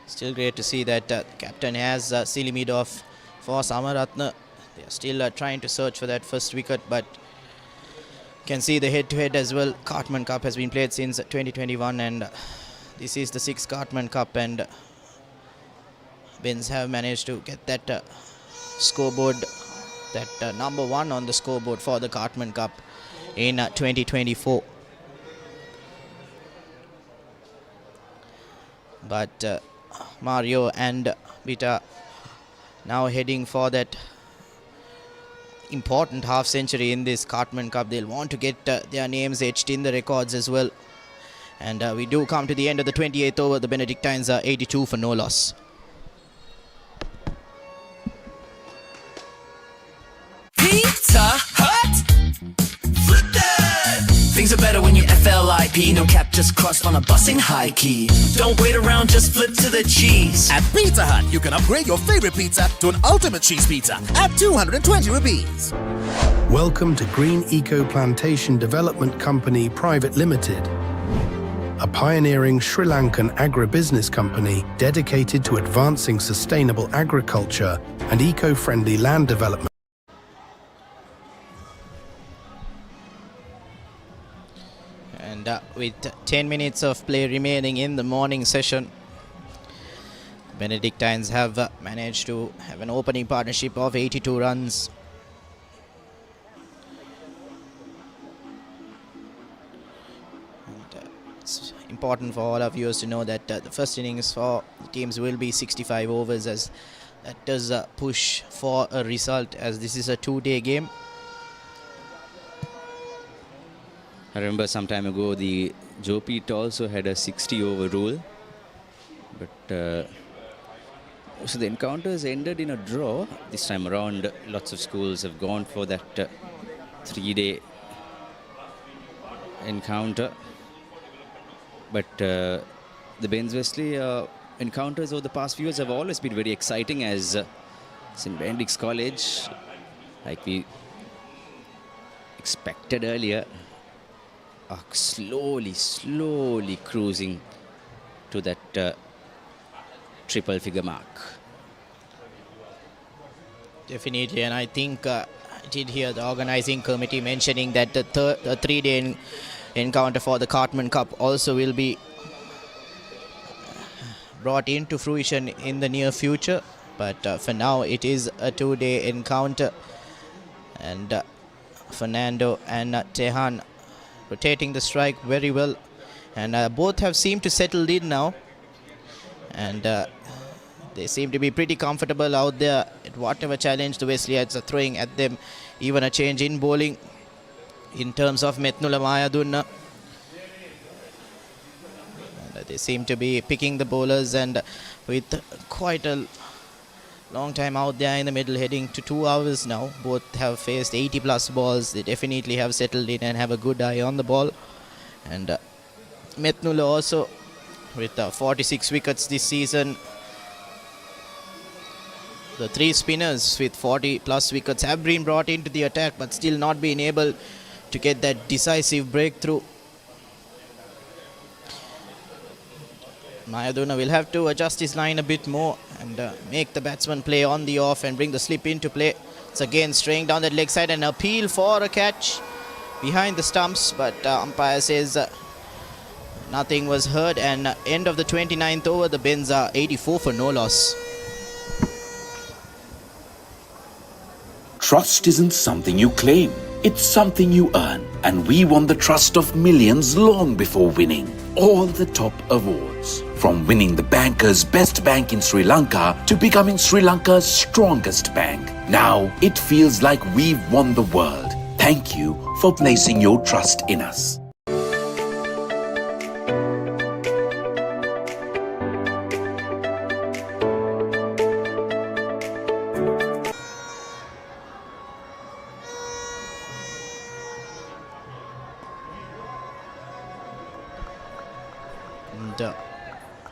Still great to see that captain has Silimid off for Samaratna. They are still trying to search for that first wicket, but can see the head-to-head as well. Cartman Cup has been played since 2021, and this is the 6th Cartman Cup, and Bens have managed to get that scoreboard, that number 1 on the scoreboard for the Cartman Cup in 2024. But Mario and Vita now heading for that important half century in this Cartman Cup. They'll want to get their names etched in the records as well. And we do come to the end of the 28th over. The Benedictines are 82 for no loss. Pizza Hut! Flip that! Things are better when you FLIP. No cap, just crossed on a busing high key. Don't wait around, just flip to the cheese. At Pizza Hut, you can upgrade your favorite pizza to an ultimate cheese pizza at 220 rupees. Welcome to Green Eco Plantation Development Company Private Limited, a pioneering Sri Lankan agribusiness company dedicated to advancing sustainable agriculture and eco-friendly land development. And with 10 minutes of play remaining in the morning session, Benedictines have managed to have an opening partnership of 82 runs. And, it's important for all our viewers to know that the first innings for the teams will be 65 overs, as that does push for a result, as this is a 2-day game. I remember some time ago the Jopit also had a 60 over rule, but so the encounters ended in a draw. This time around lots of schools have gone for that 3-day encounter, but the Benz Wesley encounters over the past few years have always been very exciting, as St. Benedict's College, like we expected earlier, are slowly cruising to that triple figure mark. Definitely, and I think I did hear the organizing committee mentioning that the 3-day encounter for the Cartman Cup also will be brought into fruition in the near future. But for now, it is a 2-day encounter, and Fernando and Tehan rotating the strike very well, and both have seemed to settle in now, and they seem to be pretty comfortable out there at whatever challenge the Wesleyites are throwing at them. Even a change in bowling in terms of Metnula Mayadunna. They seem to be picking the bowlers, and with quite a long time out there in the middle, heading to 2 hours now. Both have faced 80 plus balls. They definitely have settled in and have a good eye on the ball. And Metnula also with 46 wickets this season. The 3 spinners with 40 plus wickets have been brought into the attack, but still not been able to get that decisive breakthrough. Mayadunna will have to adjust his line a bit more and make the batsman play on the off and bring the slip into play. It's again straying down that leg side, and appeal for a catch behind the stumps, but umpire says nothing was heard, and end of the 29th over, the Bens are 84 for no loss. Trust isn't something you claim, it's something you earn. And we won the trust of millions long before winning all the top awards. From winning the banker's best bank in Sri Lanka to becoming Sri Lanka's strongest bank. Now it feels like we've won the world. Thank you for placing your trust in us.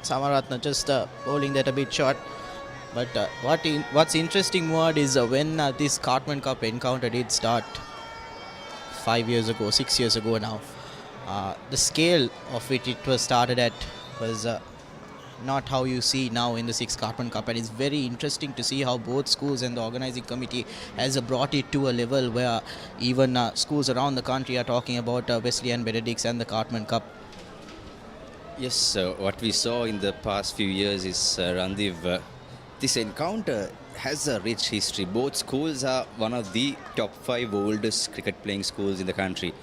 Samaratna just bowling that a bit short, but what's interesting Muad is when this Cartman Cup encounter did start 6 years ago now, the scale of it was started at was not how you see now in the 6th Cartman Cup, and it's very interesting to see how both schools and the organizing committee has brought it to a level where even schools around the country are talking about Wesley and Benedict's and the Cartman Cup. Yes, what we saw in the past few years is, Randiv, this encounter has a rich history. Both schools are one of the top 5 oldest cricket playing schools in the country.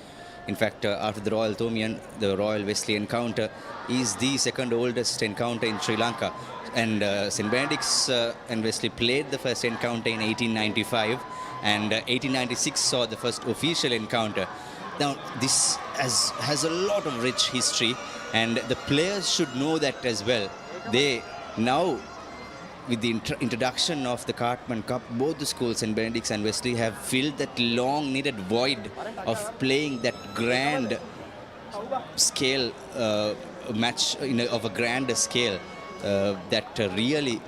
In fact, after the Royal Thomian, the Royal Wesley encounter is the second oldest encounter in Sri Lanka. And St. Benedict's and Wesley played the first encounter in 1895, and 1896 saw the first official encounter. Now, this has a lot of rich history, and the players should know that as well. They now, with the introduction of the Cartman Cup, both the schools, St. Benedict's and Wesley, have filled that long-needed void of playing that grand scale match of a grander scale that really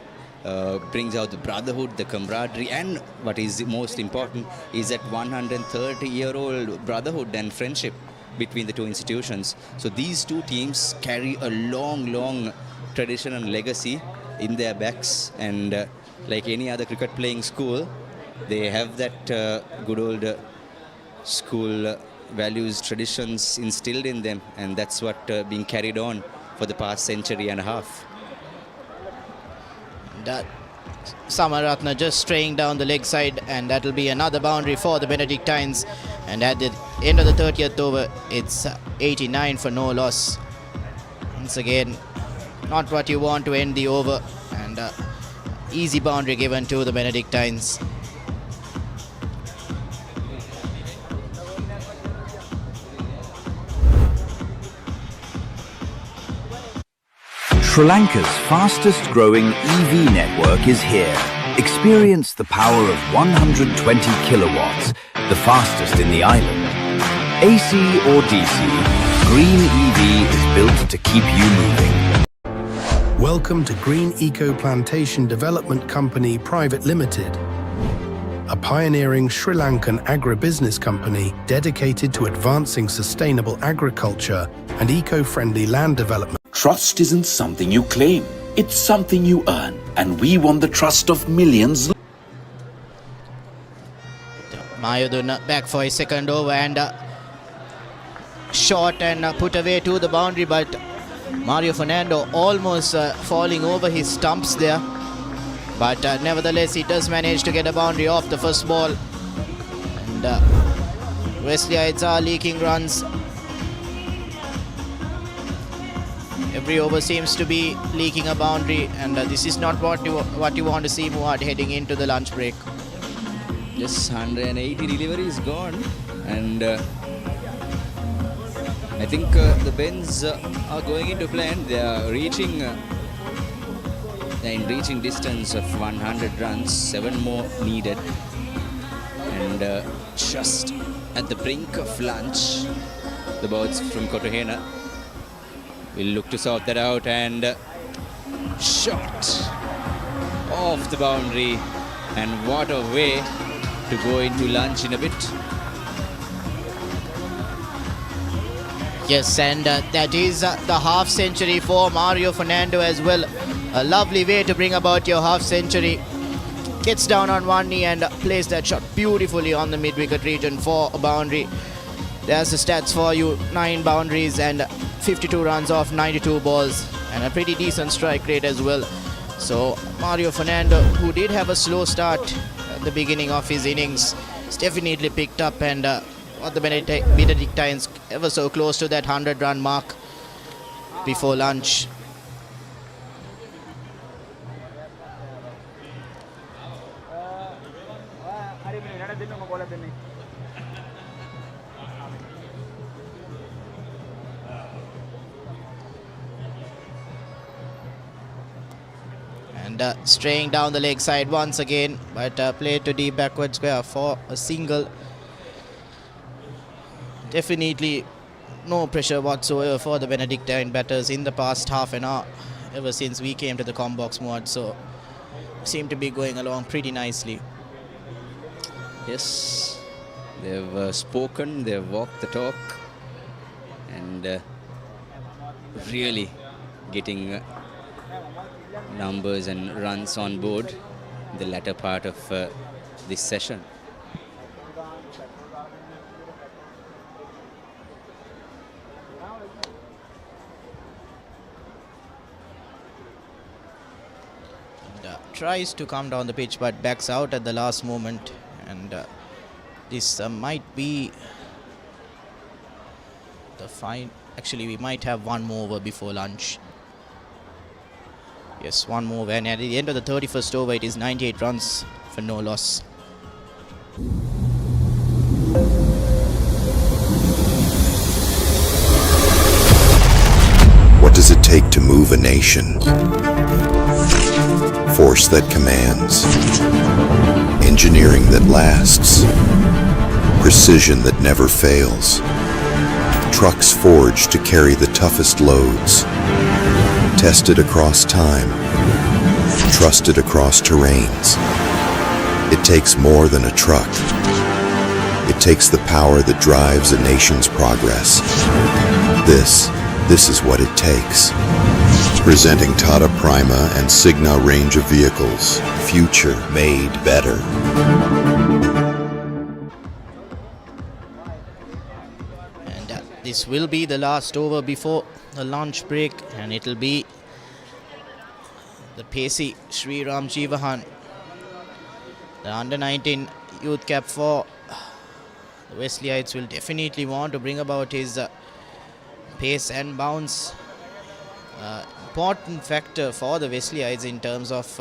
brings out the brotherhood, the camaraderie, and what is most important is that 130-year-old brotherhood and friendship between the two institutions. So these two teams carry a long tradition and legacy in their backs, and like any other cricket playing school, they have that good old school values, traditions instilled in them, and that's what being carried on for the past century and a half. Samaratna just straying down the leg side, and that will be another boundary for the Benedictines. And at the end of the 30th over, it's 89 for no loss. Once again, not what you want to end the over, and easy boundary given to the Benedictines. Sri Lanka's fastest growing EV network is here. Experience the power of 120 kilowatts, the fastest in the island. AC or DC, Green EV is built to keep you moving. Welcome to Green Eco Plantation Development Company Private Limited, a pioneering Sri Lankan agribusiness company dedicated to advancing sustainable agriculture and eco-friendly land development. Trust isn't something you claim, it's something you earn, and we won the trust of millions. Mayudun back for his second over, and shot and put away to the boundary, but Mario Fernando almost falling over his stumps there. But nevertheless, he does manage to get a boundary off the first ball. And Wesleyite are leaking runs. Every over seems to be leaking a boundary, and this is not what you want to see Muad heading into the lunch break. Just 180 deliveries gone, and I think the Bens are going into play, and they are reaching in reaching distance of 100 runs, 7 more needed, and just at the brink of lunch, the birds from Kotohena will look to sort that out, and shot off the boundary, and what a way to go into lunch in a bit. Yes, and that is the half century for Mario Fernando as well. A lovely way to bring about your half century. Gets down on one knee and plays that shot beautifully on the mid-wicket region for a boundary. There's the stats for you: 9 boundaries and 52 runs off 92 balls, and a pretty decent strike rate as well. So Mario Fernando, who did have a slow start at the beginning of his innings, has definitely picked up, and the Benedictines ever so close to that 100-run mark before lunch. And straying down the leg side once again, but played to deep backward square for a single. Definitely no pressure whatsoever for the Benedictine batters in the past half an hour, ever since we came to the Combox mod, so seem to be going along pretty nicely. Yes, they've spoken, they've walked the talk, and really getting numbers and runs on board in the latter part of this session. tries to come down the pitch but backs out at the last moment, and this might be the fine. Actually, we might have one more over before lunch. Yes, one more over, and at the end of the 31st over, it is 98 runs for no loss. What does it take to move a nation? Force that commands, engineering that lasts, precision that never fails, trucks forged to carry the toughest loads, tested across time, trusted across terrains. It takes more than a truck. It takes the power that drives a nation's progress. This is what it takes. Presenting Tata Prima and Signa range of vehicles. Future made better. And this will be the last over before the lunch break, and it'll be the pacey Sriram Jeevahan, the under-19 youth cap for the Wesleyites, will definitely want to bring about his pace and bounce. Important factor for the Wesleyites in terms of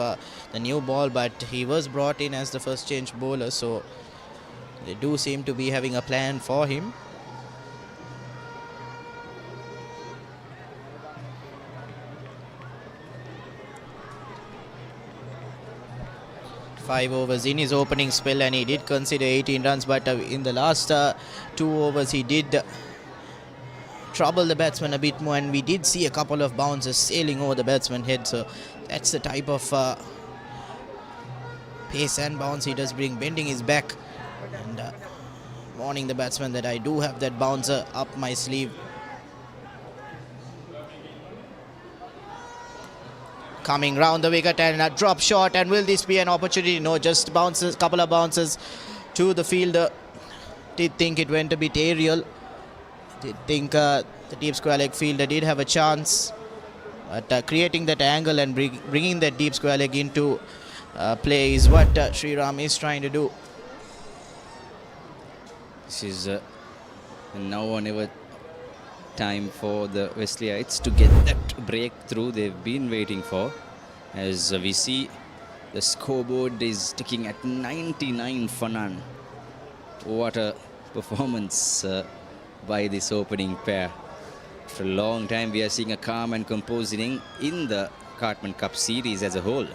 the new ball, but he was brought in as the first change bowler, so they do seem to be having a plan for him. Five overs in his opening spell, and he did consider 18 runs, but in the last 2 overs he did trouble the batsman a bit more, and we did see a couple of bounces sailing over the batsman's head, so that's the type of pace and bounce he does bring, bending his back and warning the batsman that I do have that bouncer up my sleeve. Coming round the wicket and a drop shot, and will this be an opportunity? No, just bounces, couple of bounces to the fielder. Did think it went a bit aerial. Did think the deep square leg fielder did have a chance, but creating that angle and bringing that deep square leg into play is what Sriram is trying to do. This is now or never time for the Wesleyites to get that breakthrough they've been waiting for. As we see, the scoreboard is ticking at 99 for none. What a performance by this opening pair. For a long time we are seeing a calm and composed inning in the Cartman Cup series as a whole.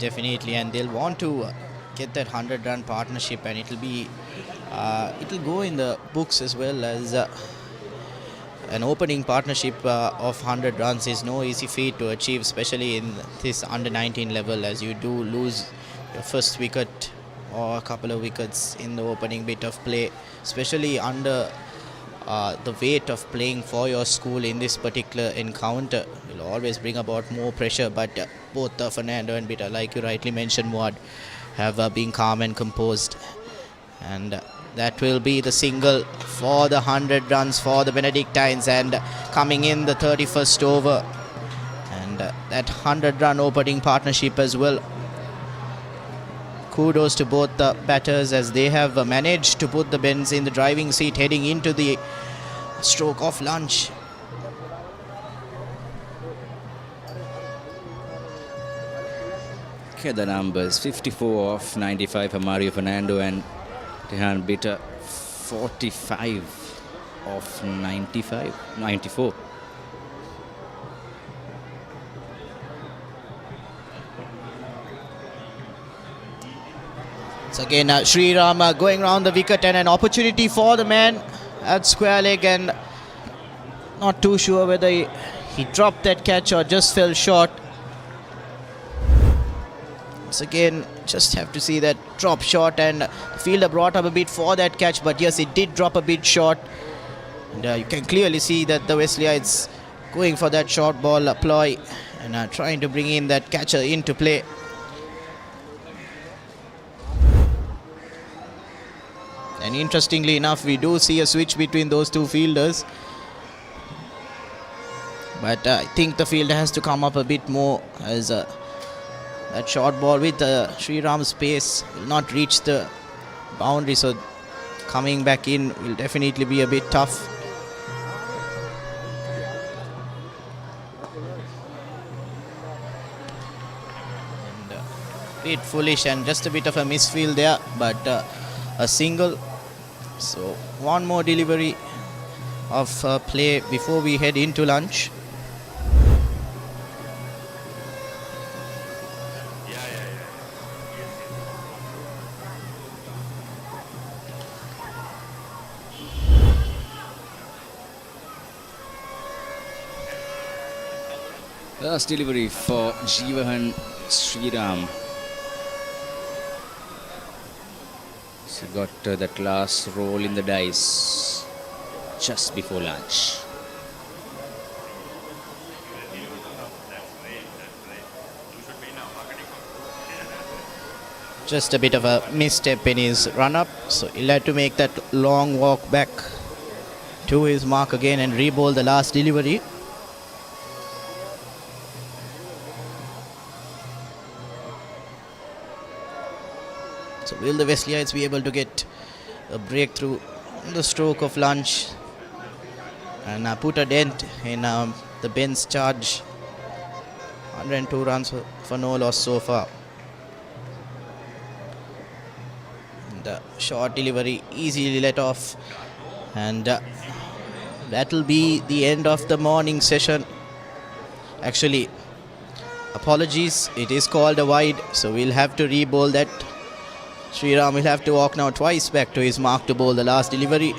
Definitely, and they'll want to get that 100-run partnership, and it'll go in the books as well as an opening partnership of 100 runs is no easy feat to achieve, especially in this under-19 level, as you do lose your first wicket or a couple of wickets in the opening bit of play, especially under the weight of playing for your school in this particular encounter will always bring about more pressure. But both Fernando and Bitter, like you rightly mentioned, Muad, have been calm and composed, and that will be the single for the 100 runs for the Benedictines, and coming in the 31st over, and that 100-run opening partnership as well. Kudos to both the batters as they have managed to put the Bens in the driving seat heading into the stroke of lunch. Okay, the numbers 54 off 95 for Mario Fernando and Rehan Bitter 45 off 94. So again, Sriram going round the wicket, and an opportunity for the man at square leg, and not too sure whether he dropped that catch or just fell short. So again, just have to see that drop shot, and the fielder brought up a bit for that catch, but yes, it did drop a bit short. And you can clearly see that the Wesleyites going for that short ball ploy and trying to bring in that catcher into play. And interestingly enough, we do see a switch between those two fielders. But I think the fielder has to come up a bit more, as that short ball with Sri Ram's pace will not reach the boundary, so coming back in will definitely be a bit tough. Bit foolish and just a bit of a misfield there, but a single. So one more delivery of play before we head into lunch. Last delivery for Jeevahan Sriram. He got that last roll in the dice just before lunch. Just a bit of a misstep in his run-up, so he'll have to make that long walk back to his mark again and re-bowl the last delivery. So will the Wesleyites be able to get a breakthrough in the stroke of lunch and put a dent in the Ben's charge? 102 runs for no loss so far. The short delivery easily let off, and that'll be the end of the morning session. Actually, apologies, it is called a wide, so we'll have to re-bowl that. Sri Ram will have to walk now twice back to his mark to bowl the last delivery.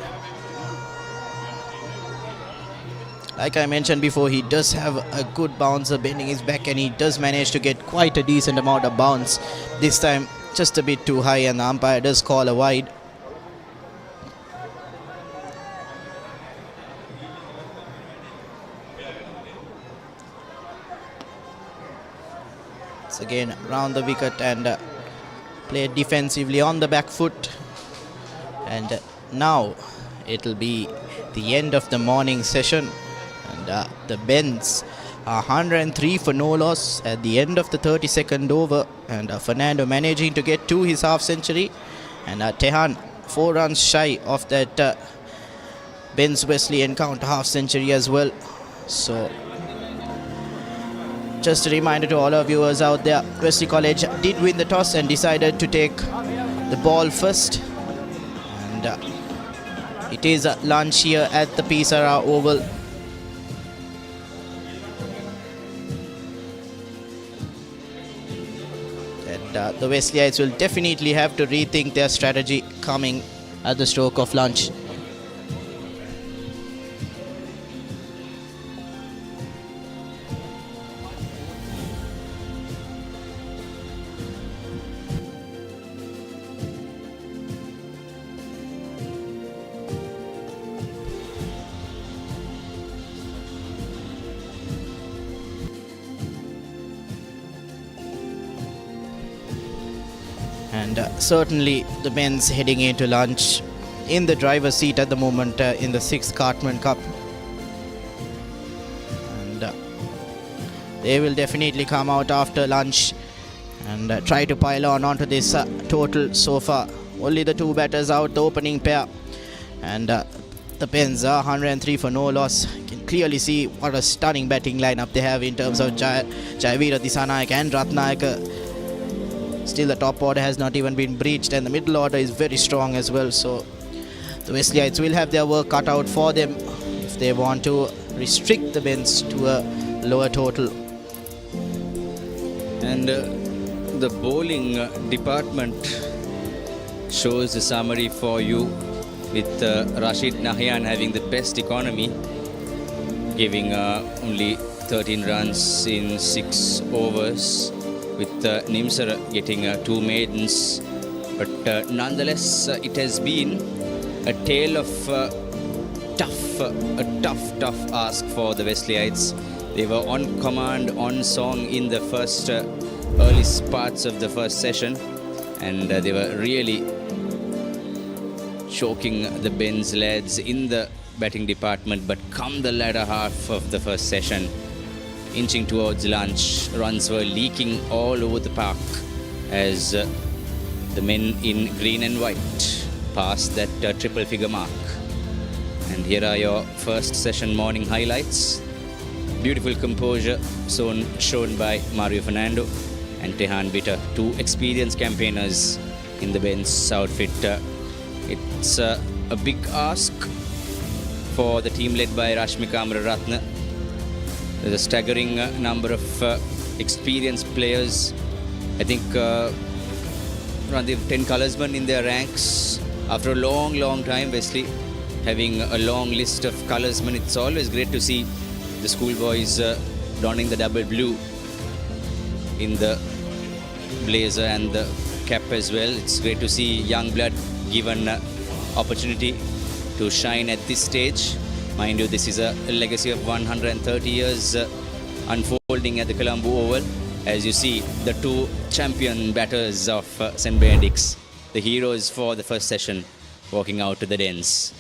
Like I mentioned before, he does have a good bouncer bending his back, and he does manage to get quite a decent amount of bounce. This time just a bit too high, and the umpire does call a wide. It's again round the wicket and played defensively on the back foot, and now it'll be the end of the morning session, and the Bens are 103 for no loss at the end of the 32nd over, and Fernando managing to get to his half century, and Tehan 4 runs shy of that Ben's Wesley encounter half century as well. So just a reminder to all our viewers out there, Wesley College did win the toss and decided to take the ball first. And it is lunch here at the Sara Oval. And the Wesleyites will definitely have to rethink their strategy coming at the stroke of lunch. And certainly the men's heading into lunch in the driver's seat at the moment in the 6th Cartman Cup. And they will definitely come out after lunch and try to pile on onto this total so far. Only the 2 batters out, the opening pair. And the Pens are 103 for no loss. You can clearly see what a stunning batting lineup they have in terms of Jayavira Disanayak and Ratnayaka. Still the top order has not even been breached, and the middle order is very strong as well. So the Wesleyites will have their work cut out for them if they want to restrict the Bens to a lower total. And the bowling department shows the summary for you, with Rashid Nahyan having the best economy, giving only 13 runs in 6 overs, with Nimsar getting 2 maidens. But nonetheless, it has been a tale of tough ask for the Wesleyites. They were on command, on song in the first early parts of the first session, and they were really choking the Ben's lads in the batting department, but come the latter half of the first session, inching towards lunch, runs were leaking all over the park as the men in green and white passed that triple figure mark. And here are your first session morning highlights. Beautiful composure shown by Mario Fernando and Tehan Bitter, two experienced campaigners in the Ben's outfit. It's a big ask for the team led by Rashmika Amararatne. There's a staggering number of experienced players. I think around 10 colorsmen in their ranks. After a long time, Wesley having a long list of colorsmen. It's always great to see the schoolboys donning the double blue in the blazer and the cap as well. It's great to see young blood given opportunity to shine at this stage. Mind you, this is a legacy of 130 years unfolding at the Colombo Oval. As you see, the two champion batters of St. Benedict's, the heroes for the first session, walking out to the dens.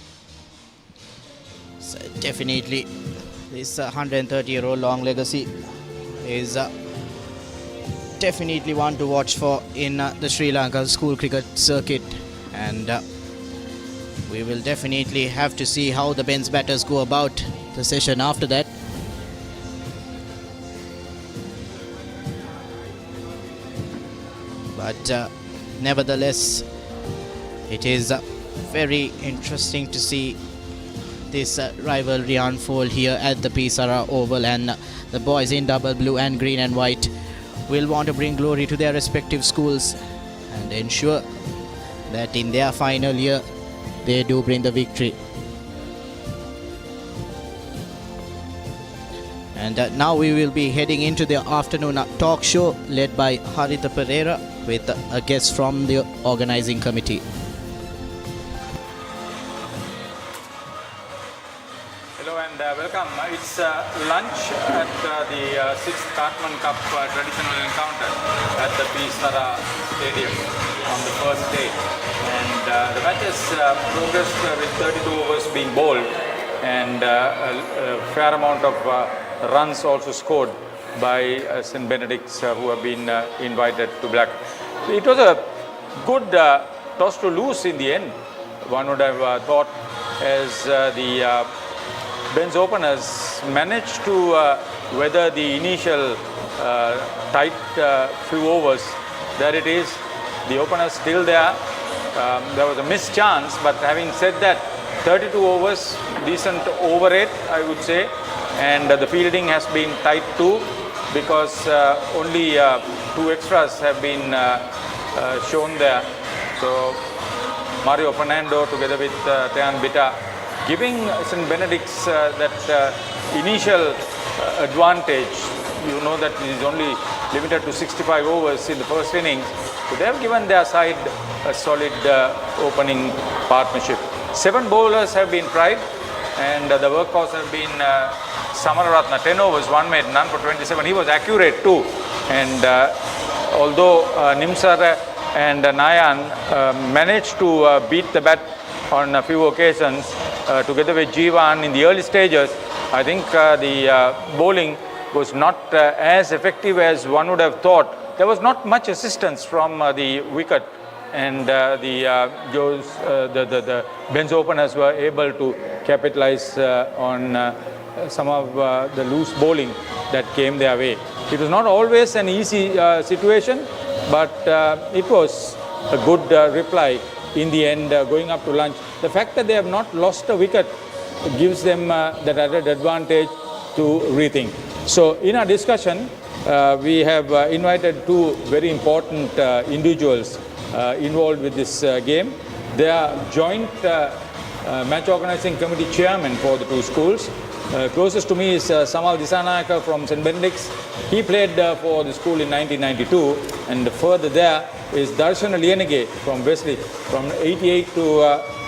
So definitely, this 130-year-old long legacy is definitely one to watch for in the Sri Lanka school cricket circuit, and we will definitely have to see how the Ben's batters go about the session after that. But nevertheless, it is very interesting to see this rivalry unfold here at the Sara Oval, and the boys in double blue and green and white will want to bring glory to their respective schools and ensure that in their final year they do bring the victory. And now we will be heading into the afternoon talk show led by Haritha Pereira with a guest from the organizing committee. Hello and welcome. It's lunch at the 6th Cartman Cup traditional encounter at the Sara Stadium on the first day. And the match has progressed with 32 overs being bowled, and a fair amount of runs also scored by St. Benedict's who have been invited to black. It was a good toss to lose in the end, one would have thought, as the Ben's openers managed to weather the initial tight few overs. There it is, the openers still there. There was a missed chance, but having said that, 32 overs, decent over rate, I would say, and the fielding has been tight too, because only 2 extras have been shown there. So Mario Fernando together with Tehan Bitter giving St. Benedict's that initial advantage. You know that it is only limited to 65 overs in the first innings. So they have given their side a solid opening partnership. 7 bowlers have been tried, and the workhorse have been Samararatna. 10 overs, 1 made, none for 27. He was accurate too. And although Nimsar and Nayan managed to beat the bat on a few occasions, together with Jivan in the early stages, I think the bowling was not as effective as one would have thought. There was not much assistance from the wicket, and the Ben's openers were able to capitalize on some of the loose bowling that came their way. It was not always an easy situation, but it was a good reply in the end, going up to lunch. The fact that they have not lost a wicket gives them that added advantage to rethink. So in our discussion, we have invited 2 very important individuals involved with this game. They are joint match organizing committee chairman for the 2 schools. Closest to me is Samal Disanayaka from St. Benedict's. He played for the school in 1992, and further there is Darshan Lienege from Wesley. From 88 to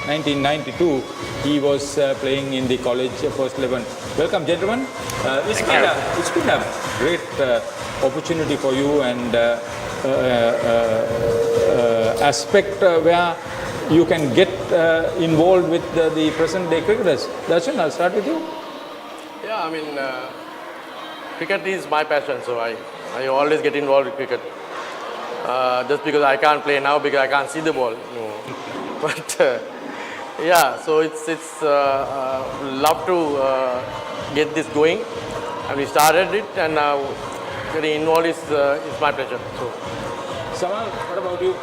1992, he was playing in the college first 11. Welcome, gentlemen. It's been a great opportunity for you, and aspect where you can get involved with the present day cricketers. Darshan, I'll start with you. Yeah, I mean, cricket is my passion, so I always get involved with cricket. Just because I can't play now because I can't see the ball. No. But yeah, so it's love to get this going, and we started it, and now getting involved is my pleasure. So, Samal, what about you?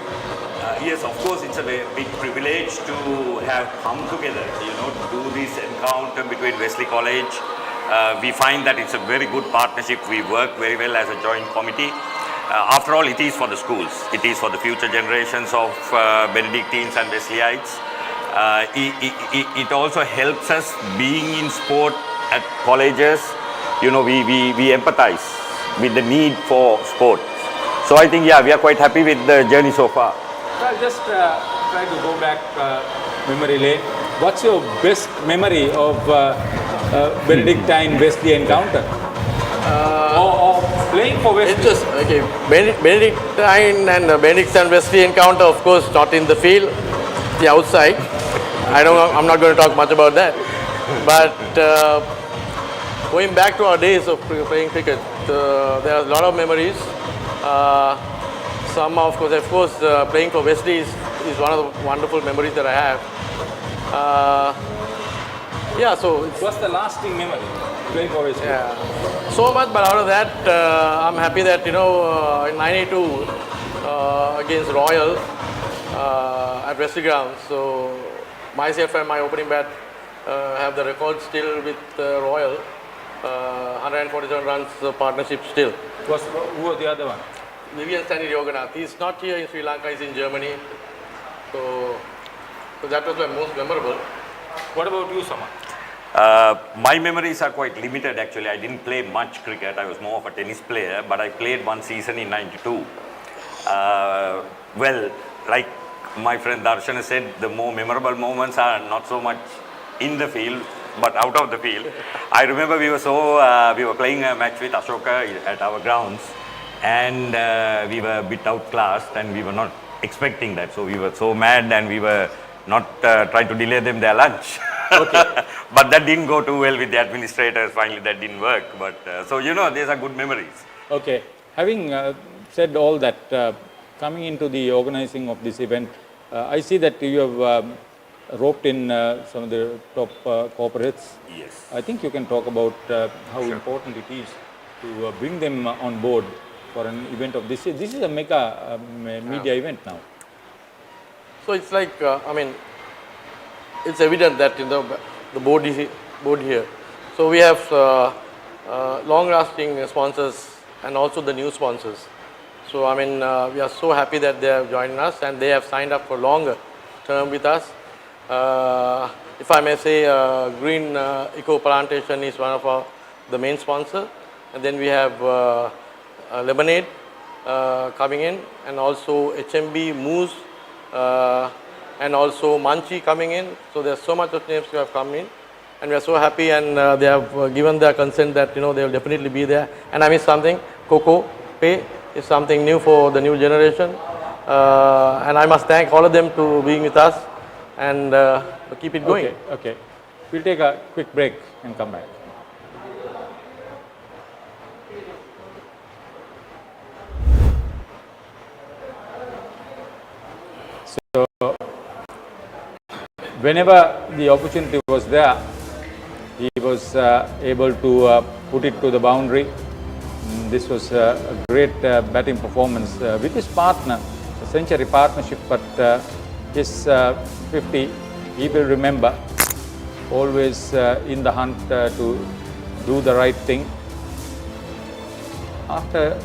Yes, of course, it's a very big privilege to have come together, to do this encounter between Wesley College. We find that it's a very good partnership. We work very well as a joint committee. After all, it is for the schools. It is for the future generations of Benedictines and Wesleyites. It also helps us being in sport at colleges. We empathize with the need for sport. So I think, yeah, we are quite happy with the journey so far. I'll just try to go back memory lane. What's your best memory of Benedictine Wesley encounter? Or playing for Wesley? Okay, Benedictine and Benedict and Wesley encounter, of course, not in the field, the outside. I'm not going to talk much about that. But going back to our days of playing cricket, there are a lot of memories. Some, of course, playing for Wesley is one of the wonderful memories that I have. Yeah, so what's the lasting memory playing for Wesley? Yeah, so much. But out of that, I'm happy that in '92 against Royal at Wesley Grounds. So myself and my opening bat have the record still with Royal. 147 runs partnership still. Who was the other one? Vivian Stanley Yoganath. He's not here in Sri Lanka, he's in Germany. So that was my most memorable. What about you, Sama? My memories are quite limited actually. I didn't play much cricket. I was more of a tennis player, but I played one season in '92. Well, like my friend Darshan said, the more memorable moments are not so much in the field, but out of the field. I remember we were playing a match with Ashoka at our grounds, and we were a bit outclassed, and we were not expecting that. So we were so mad, and we were not trying to delay them their lunch. Okay. But that didn't go too well with the administrators. Finally, that didn't work. But so these are good memories. Okay. Having said all that, coming into the organizing of this event, I see that you have roped in some of the top corporates. Yes. I think you can talk about how important it is to bring them on board for an event of this. This is a mega media event now. So it's like, it's evident that the board here. So we have long-lasting sponsors and also the new sponsors. So we are so happy that they have joined us and they have signed up for longer term with us. If I may say, Green Eco Plantation is one of the main sponsors, and then we have Lemonade coming in, and also HMB Moose, and also Manchi coming in. So there's so much of names who have come in, and we are so happy, and they have given their consent that they will definitely be there. And I missed something. Coco Pay is something new for the new generation, and I must thank all of them to being with us and keep it going. Okay. We'll take a quick break and come back. So, whenever the opportunity was there, he was able to put it to the boundary. This was a great batting performance with his partner, a century partnership, but his 50, he will remember, always in the hunt to do the right thing. After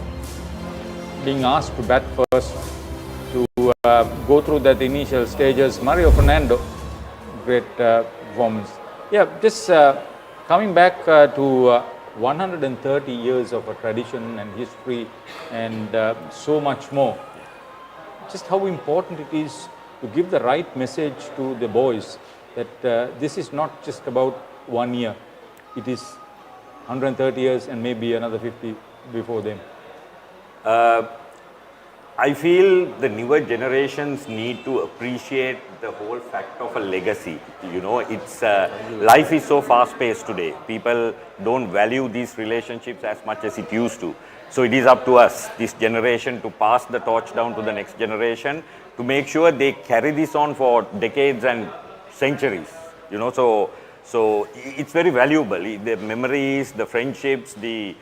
being asked to bat first, to go through that initial stages, Mario Fernando, great performance. Yeah, just coming back to 130 years of a tradition and history and so much more. Just how important it is to give the right message to the boys that this is not just about 1 year. It is 130 years and maybe another 50 before them. I feel the newer generations need to appreciate the whole fact of a legacy. You know, it's life is so fast-paced today. People don't value these relationships as much as it used to. So it is up to us, this generation, to pass the torch down to the next generation to make sure they carry this on for decades and centuries. You know, so it's very valuable. The memories, the friendships, the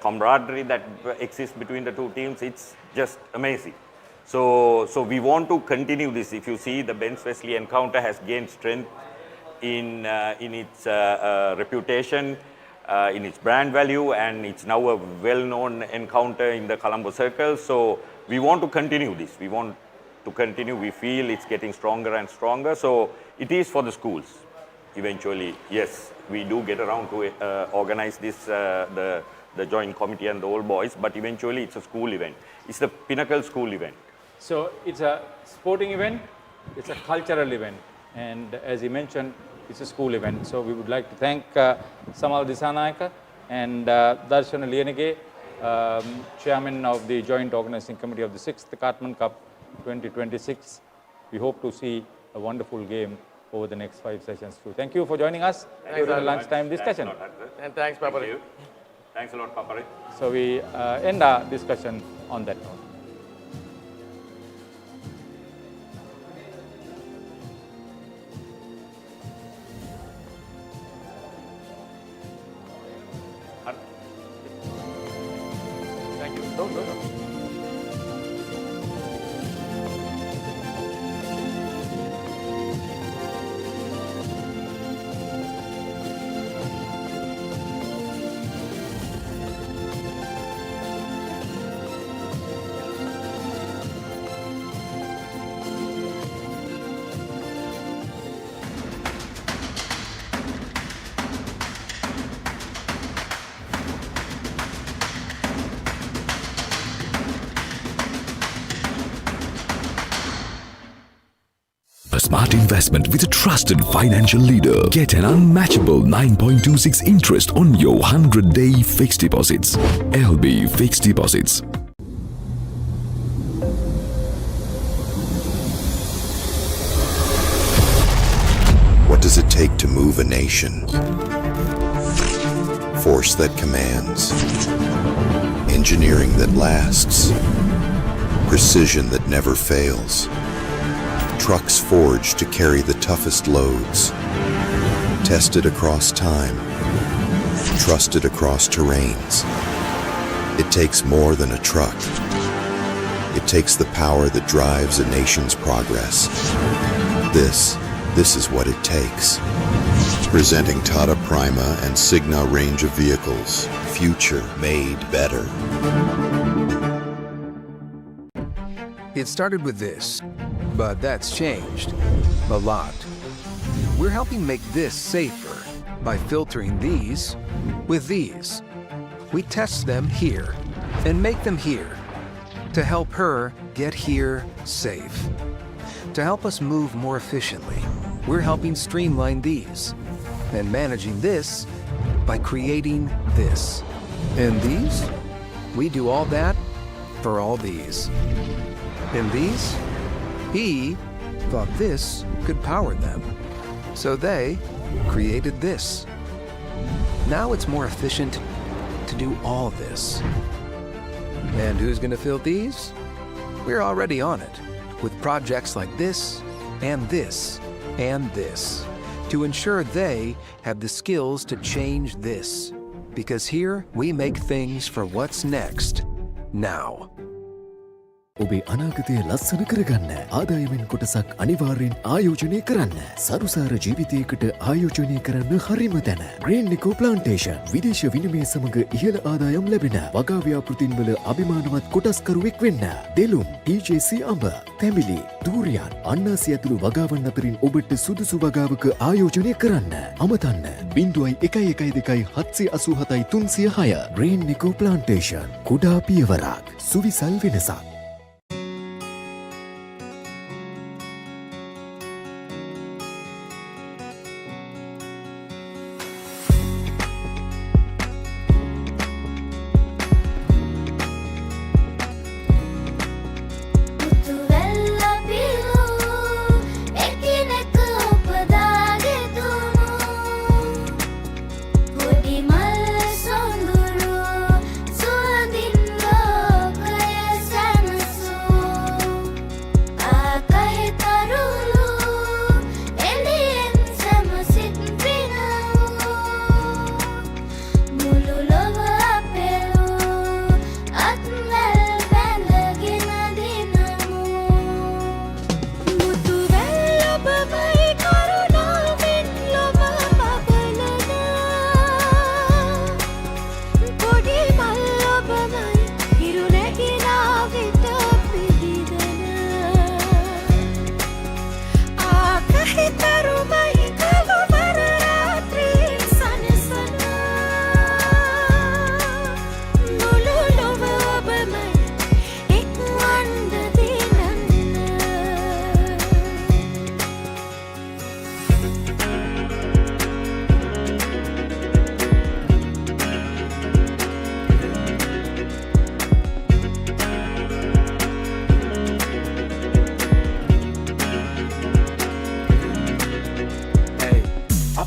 camaraderie that exists between the two teams, it's just amazing. So we want to continue this. If you see, the Benz-Wesley encounter has gained strength in its reputation, in its brand value, and it's now a well-known encounter in the Colombo circle. So we want to continue this. We want to continue. We feel it's getting stronger and stronger. So it is for the schools. Eventually, yes, we do get around to organize this, the joint committee and the old boys, but eventually it's a school event. It's the pinnacle school event. So it's a sporting event, it's a cultural event, and as he mentioned, it's a school event. So we would like to thank Samal Disanayaka and Darshana Lienege, Chairman of the Joint Organizing Committee of the 6th Cartman Cup 2026. We hope to see a wonderful game over the next 5 sessions too. Thank you for joining us during the lunchtime discussion. And thanks, Papare. Thanks a lot, Papare. So we end our discussion on that note. Thank you. No. A smart investment with a trusted financial leader. Get an unmatchable 9.26 interest on your 100-day fixed deposits. LB Fixed Deposits. What does it take to move a nation? Force that commands. Engineering that lasts. Precision that never fails. Trucks forged to carry the toughest loads. Tested across time. Trusted across terrains. It takes more than a truck. It takes the power that drives a nation's progress. This is what it takes. Presenting Tata Prima and Signa range of vehicles. Future made better. It started with this, but that's changed a lot. We're helping make this safer by filtering these with these. We test them here and make them here to help her get here safe. To help us move more efficiently, we're helping streamline these and managing this by creating this. And these, we do all that for all these. And these, he thought this could power them. So they created this. Now it's more efficient to do all this. And who's going to fill these? We're already on it with projects like this and this and this to ensure they have the skills to change this. Because here we make things for what's next, now. ඔබේ අනාගතය ලස්සන කරගන්න ආදායමෙන් කොටසක් අනිවාර්යෙන් ආයෝජනය කරන්න. සරුසාර ජීවිතයකට ආයෝජනය කරන්න හරිම තැන. Green Nico Plantation විදේශ විනිමය සමග ඉහළ ආදායම් ලැබෙන වගා ව්‍යාපෘතින්වල අභිමානවත් කොටස්කරුවෙක් වෙන්න. දෙලුම්, TJC අඹ, තැඹිලි, දූරියන්, අන්නාසි ඇතුළු වගාවන් අතරින් ඔබට සුදුසු වගාවක ආයෝජනය කරන්න. අමතන්න 0112 Green Nico Plantation කුඩා පියවරක් සුවිසල් වෙනසක්.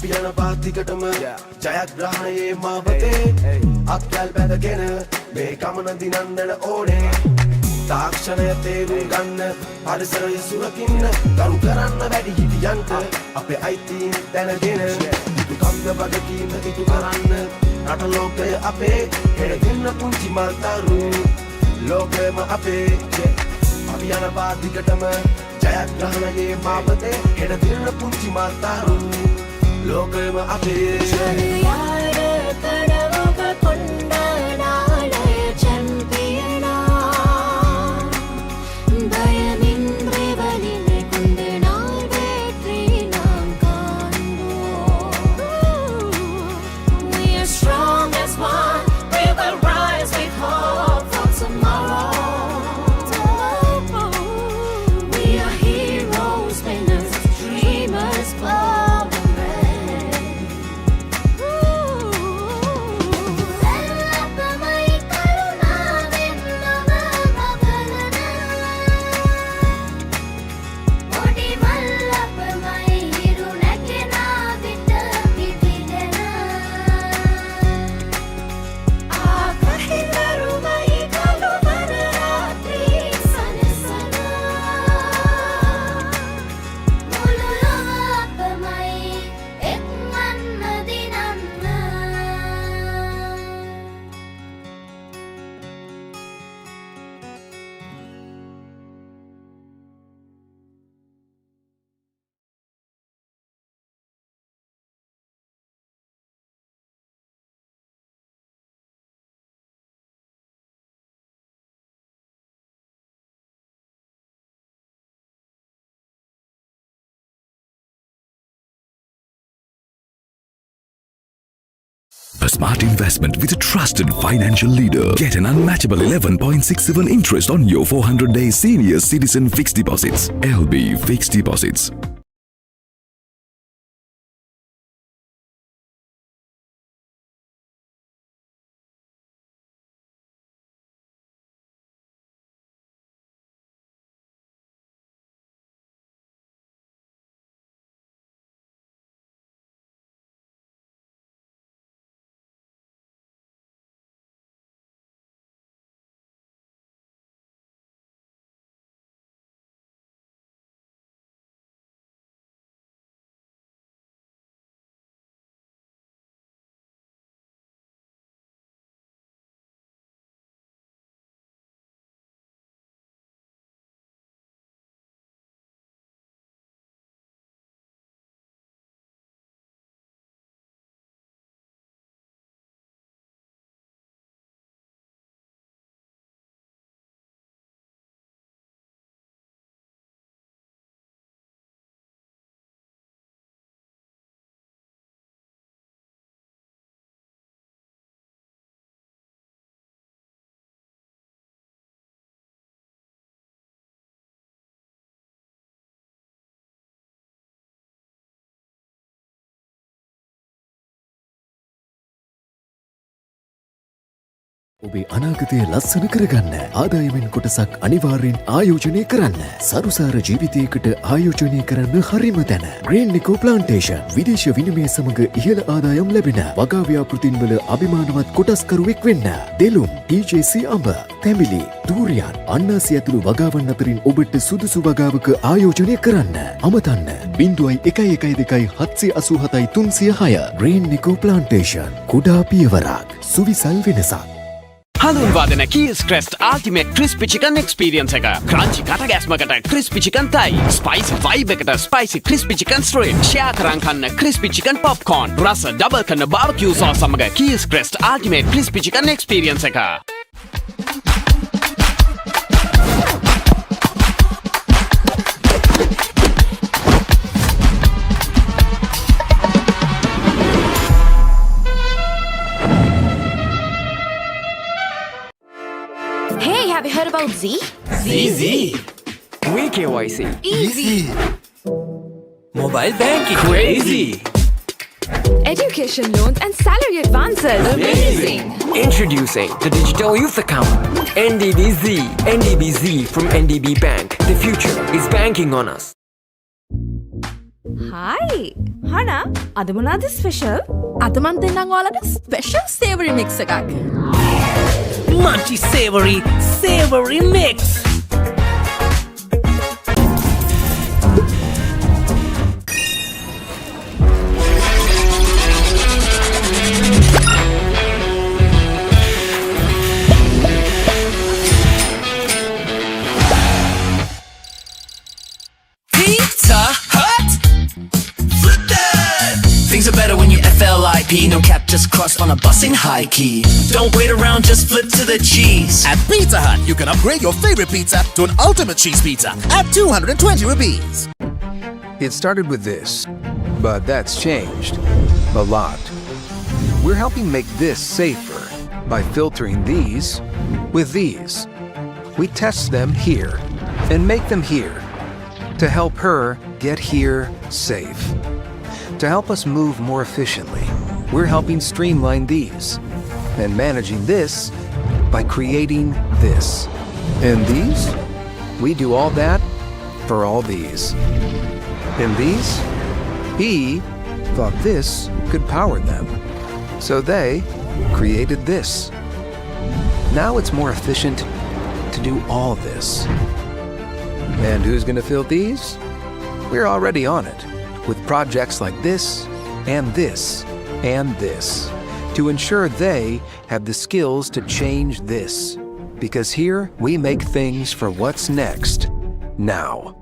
අපි යන පාතිකටම ජයග්‍රහණයේ මාවතේ අත්කල් බැඳගෙන මේ ගමන දිනන්නට ඕනේ තාක්ෂණය තේරුම් ගන්න පරිසරය සුරකින්න ගරු කරන්න වැඩි හිටියන්ට අපේ අයිතීන් දැනගෙන දුකම්ද වගකීම ඉටු කරන්න රට ලෝකය අපේ හෙට දෙන්න පුංචි මල්තරු ලෝකයම අපේ අපි යන පාතිකටම ජයග්‍රහණයේ මාවතේ හෙට දෙන්න පුංචි මල්තරු ලෝකයම අපේ A smart investment with a trusted financial leader. Get an unmatchable 11.67 interest on your 400-day senior citizen fixed deposits. LB Fixed Deposits. ඔබේ අනාගතය ලස්සන කරගන්න ආදායමෙන් කොටසක් අනිවාර්යෙන් ආයෝජනය කරන්න. සරුසාර ජීවිතයකට ආයෝජනය කරන්න හරිම තැන. ග්‍රීන් නිකෝ ප්ලාන්ටේෂන් විදේශ විනිමය සමග ඉහළ ආදායම් ලැබෙන වගා ව්‍යාපෘතින්වල අභිමානවත් කොටස්කරුවෙක් වෙන්න. දෙලුම්, TJC අඹ, තැඹිලි, දූරියන්, අන්නාසි ඇතුළු වගාවන් අතරින් ඔබට සුදුසු වගාවක ආයෝජනය කරන්න. අමතන්න 0112 ග්‍රීන් නිකෝ ප්ලාන්ටේෂන්. කුඩා පියවරක්, සුවිසල් වෙනසක්. හඳුන්වාදන Keells crest ultimate crispy chicken experience එක. ක්‍රන්චි කටගැස්මකට crispy chicken thigh, spicy vibe එකට spicy crispy chicken street, share කරන් කන්න ක්‍රිස්පි චිකන් පොප්කෝර්න්, රස ඩබල් කරන බාර්බිකියු සෝස් සමග Keells crest ultimate crispy chicken experience එක. Hey, have you heard about Z? ZZ. KYC. Easy. Mobile banking. Crazy. Education loans and salary advances. Amazing. Introducing the Digital Youth Account. NDBZ. NDBZ from NDB Bank. The future is banking on us. Hi Hana අද මොනාද special? අද මන් දෙන්නම් ඔයාලට special savoury mix එකක්. Munchy savory mix. Pizza Hut. Flip that. Things are better when you FLIP. No cap, just cross on a bus in high key. Don't wait around, just flip to the cheese. At Pizza Hut, you can upgrade your favorite pizza to an ultimate cheese pizza at 220 rupees. It started with this, but that's changed a lot. We're helping make this safer by filtering these with these. We test them here and make them here to help her get here safe. To help us move more efficiently, we're helping streamline these and managing this by creating this. And these? We do all that for all these. And these? He thought this could power them. So they created this. Now it's more efficient to do all this. And who's going to fill these? We're already on it with projects like this and this and this to ensure they have the skills to change this. Because here we make things for what's next, now.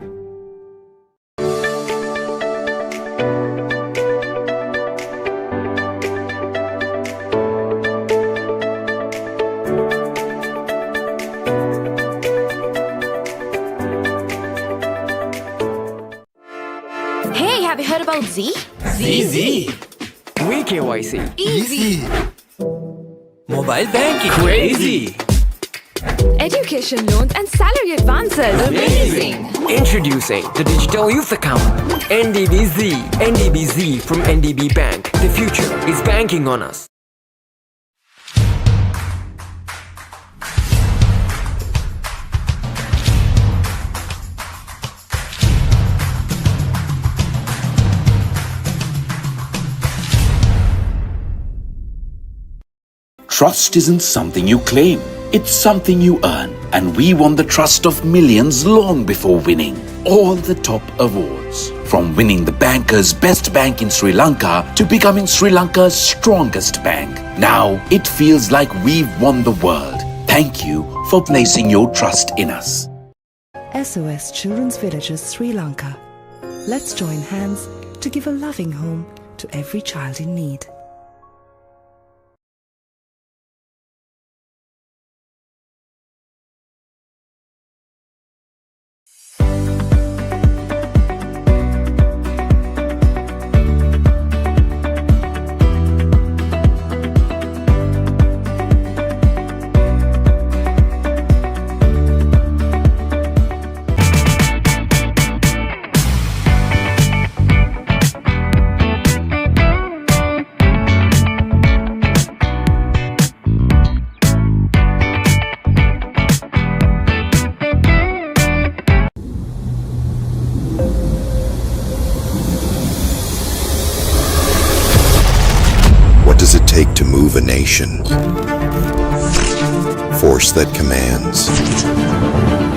Hey, have you heard about Z? ZZ. We KYC. Easy. Mobile banking. Crazy. Education loans and salary advances. Amazing. Introducing the Digital Youth Account. NDBZ. NDBZ from NDB Bank. The future is banking on us. Trust isn't something you claim, it's something you earn. And we won the trust of millions long before winning all the top awards. From winning the banker's best bank in Sri Lanka to becoming Sri Lanka's strongest bank. Now it feels like we've won the world. Thank you for placing your trust in us. SOS Children's Villages Sri Lanka. Let's join hands to give a loving home to every child in need. What does it take to move a nation? Force that commands,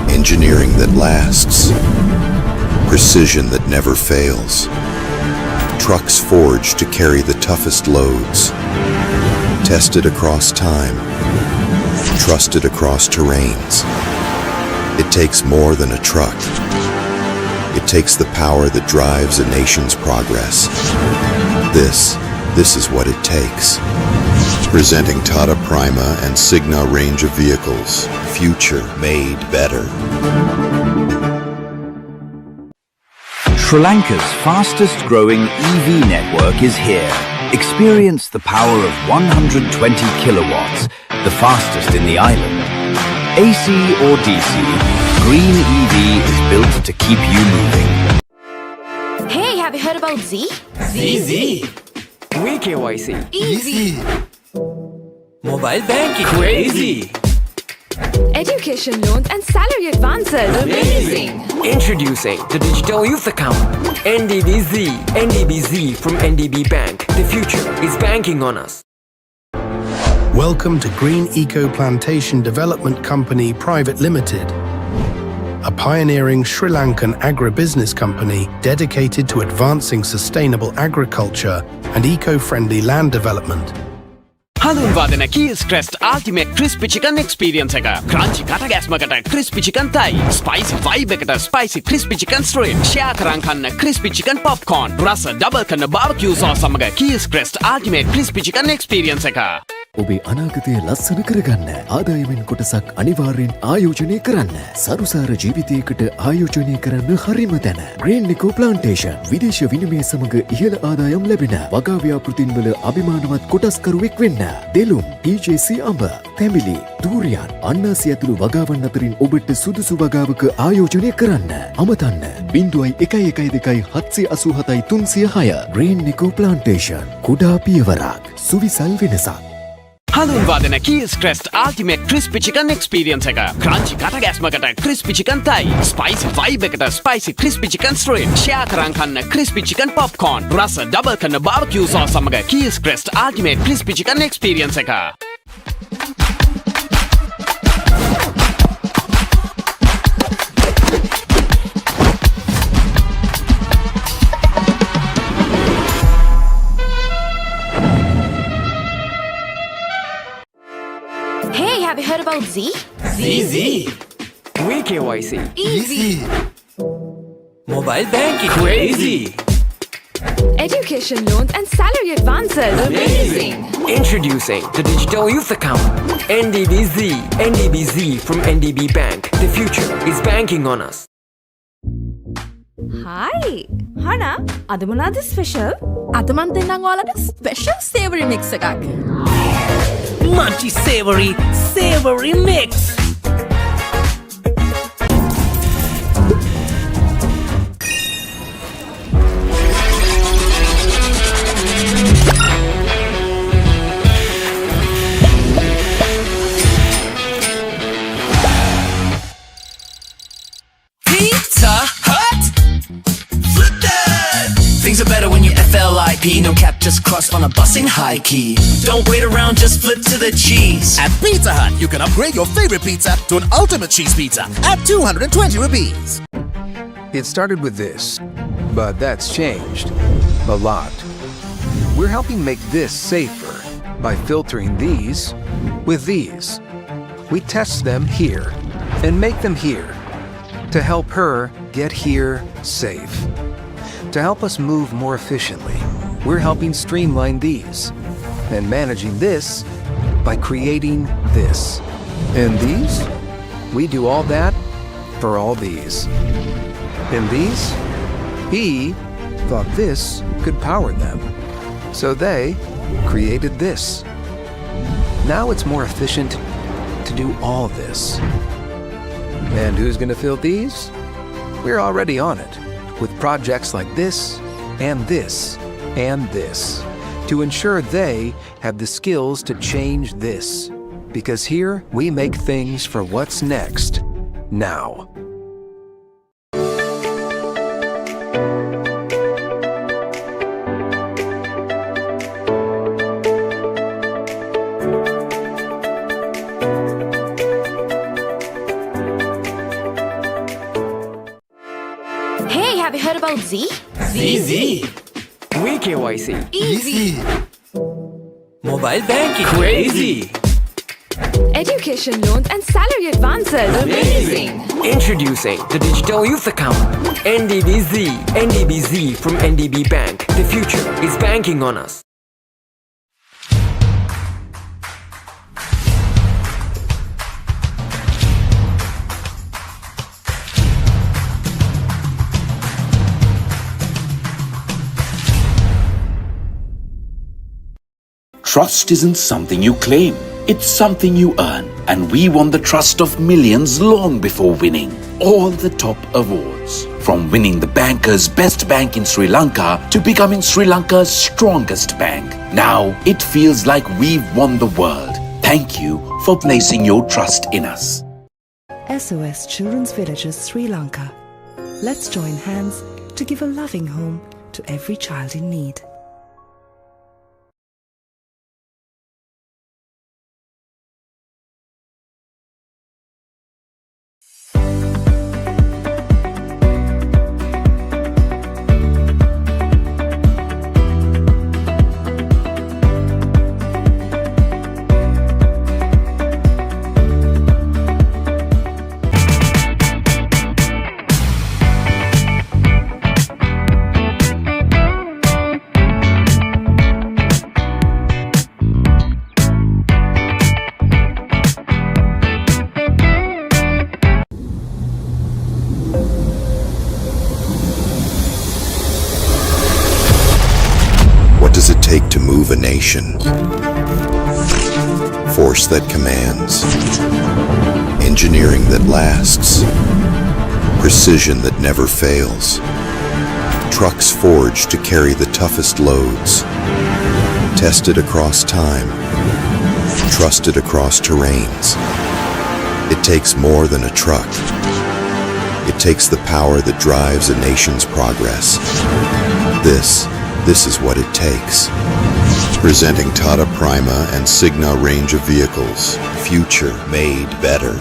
engineering that lasts, precision that never fails, trucks forged to carry the toughest loads, tested across time, trusted across terrains. It takes more than a truck. It takes the power that drives a nation's progress. This is what it takes. Presenting Tata Prima and Signa range of vehicles. Future made better. Sri Lanka's fastest growing EV network is here. Experience the power of 120 kilowatts, the fastest in the island. AC or DC, green EV is built to keep you moving. Hey, have you heard about Z? ZZ. We KYC. Easy. Mobile banking. Crazy. Education loans and salary advances. Amazing! Introducing the Digital Youth Account. NDBZ. NDBZ from NDB Bank. The future is banking on us. Welcome to Green Eco Plantation Development Company Private Limited, a pioneering Sri Lankan agribusiness company dedicated to advancing sustainable agriculture and eco-friendly land development. හඳුන්වාදන Keells crest ultimate crispy chicken experience එක. Crunchy කටගැස්මකට crispy chicken thigh. Spicy vibe එකට spicy crispy chicken street. Share කරන් කන්න crispy chicken popcorn. රස double කරන barbecue sauce සමග Keells crest ultimate crispy chicken experience එක. ඔබේ අනාගතය ලස්සන කරගන්න ආදායමෙන් කොටසක් අනිවාර්යෙන් ආයෝජනය කරන්න. සරුසාර ජීවිතයකට ආයෝජනය කරන්න හරිම තැන. ග්‍රීන් නිකෝ ප්ලාන්ටේෂන් විදේශ විනිමය සමග ඉහළ ආදායම් ලැබෙන වගා ව්‍යාපෘතින්වල අභිමානවත් කොටස්කරුවෙක් වෙන්න. දෙලුම්, TJC අඹ, තැඹිලි, දූරියන්, අන්නාසි ඇතුළු වගාවන් අතරින් ඔබට සුදුසු වගාවක ආයෝජනය කරන්න. අමතන්න 0112 ග්‍රීන් නිකෝ ප්ලාන්ටේෂන්. කුඩා පියවරක්, සුවිසල් වෙනසක්. හඳුන්වාදන Keells crest ultimate crispy chicken experience එක. ක්‍රන්චි කටගැස්මකට crispy chicken thigh. Spicy vibe එකට spicy crispy chicken street. Share කරන් කන්න ක්‍රිස්පි චිකන් පොප්කෝර්න්. රස ඩබල් කරන බාර්බිකියු සෝස් සමග Keells crest ultimate crispy chicken experience එක. Hey, have you heard about Z? ZZ. WeKYC. Easy. Mobile banking. Crazy. Education loans and salary advances. Amazing! Introducing the Digital Youth Account. NDBZ. NDBZ from NDB Bank. The future is banking on us. Hi! Hana, අද මොනවද special? අද මන් දෙන්නම් ඔයාලට special savoury mix එකක්. Munchy savory mix. Pizza Hut. Flip that. Things are better when you FLIP. No cap, just cross on a bus in high key. Don't wait around, just flip to the cheese. At Pizza Hut, you can upgrade your favorite pizza to an ultimate cheese pizza at 220 rupees. It started with this, but that's changed a lot. We're helping make this safer by filtering these with these. We test them here and make them here to help her get here safe. To help us move more efficiently, we're helping streamline these and managing this by creating this. And these? We do all that for all these. And these? He thought this could power them. So they created this. Now it's more efficient to do all this. And who's going to fill these? We're already on it with projects like this and this and this to ensure they have the skills to change this. Because here we make things for what's next, now. Hey, have you heard about Z? ZZ. WeKYC. Easy. Mobile banking. Crazy. Education loans and salary advances. Amazing! Introducing the Digital Youth Account. NDBZ. NDBZ from NDB Bank. The future is banking on us. Trust isn't something you claim, it's something you earn. And we won the trust of millions long before winning all the top awards. From winning the banker's best bank in Sri Lanka to becoming Sri Lanka's strongest bank. Now it feels like we've won the world. Thank you for placing your trust in us. SOS Children's Villages Sri Lanka. Let's join hands to give a loving home to every child in need. What does it take to move a nation? Force that commands, engineering that lasts, precision that never fails, trucks forged to carry the toughest loads, tested across time, trusted across terrains. It takes more than a truck. It takes the power that drives a nation's progress. This is what it takes. Presenting Tata Prima and Signa range of vehicles. Future made better.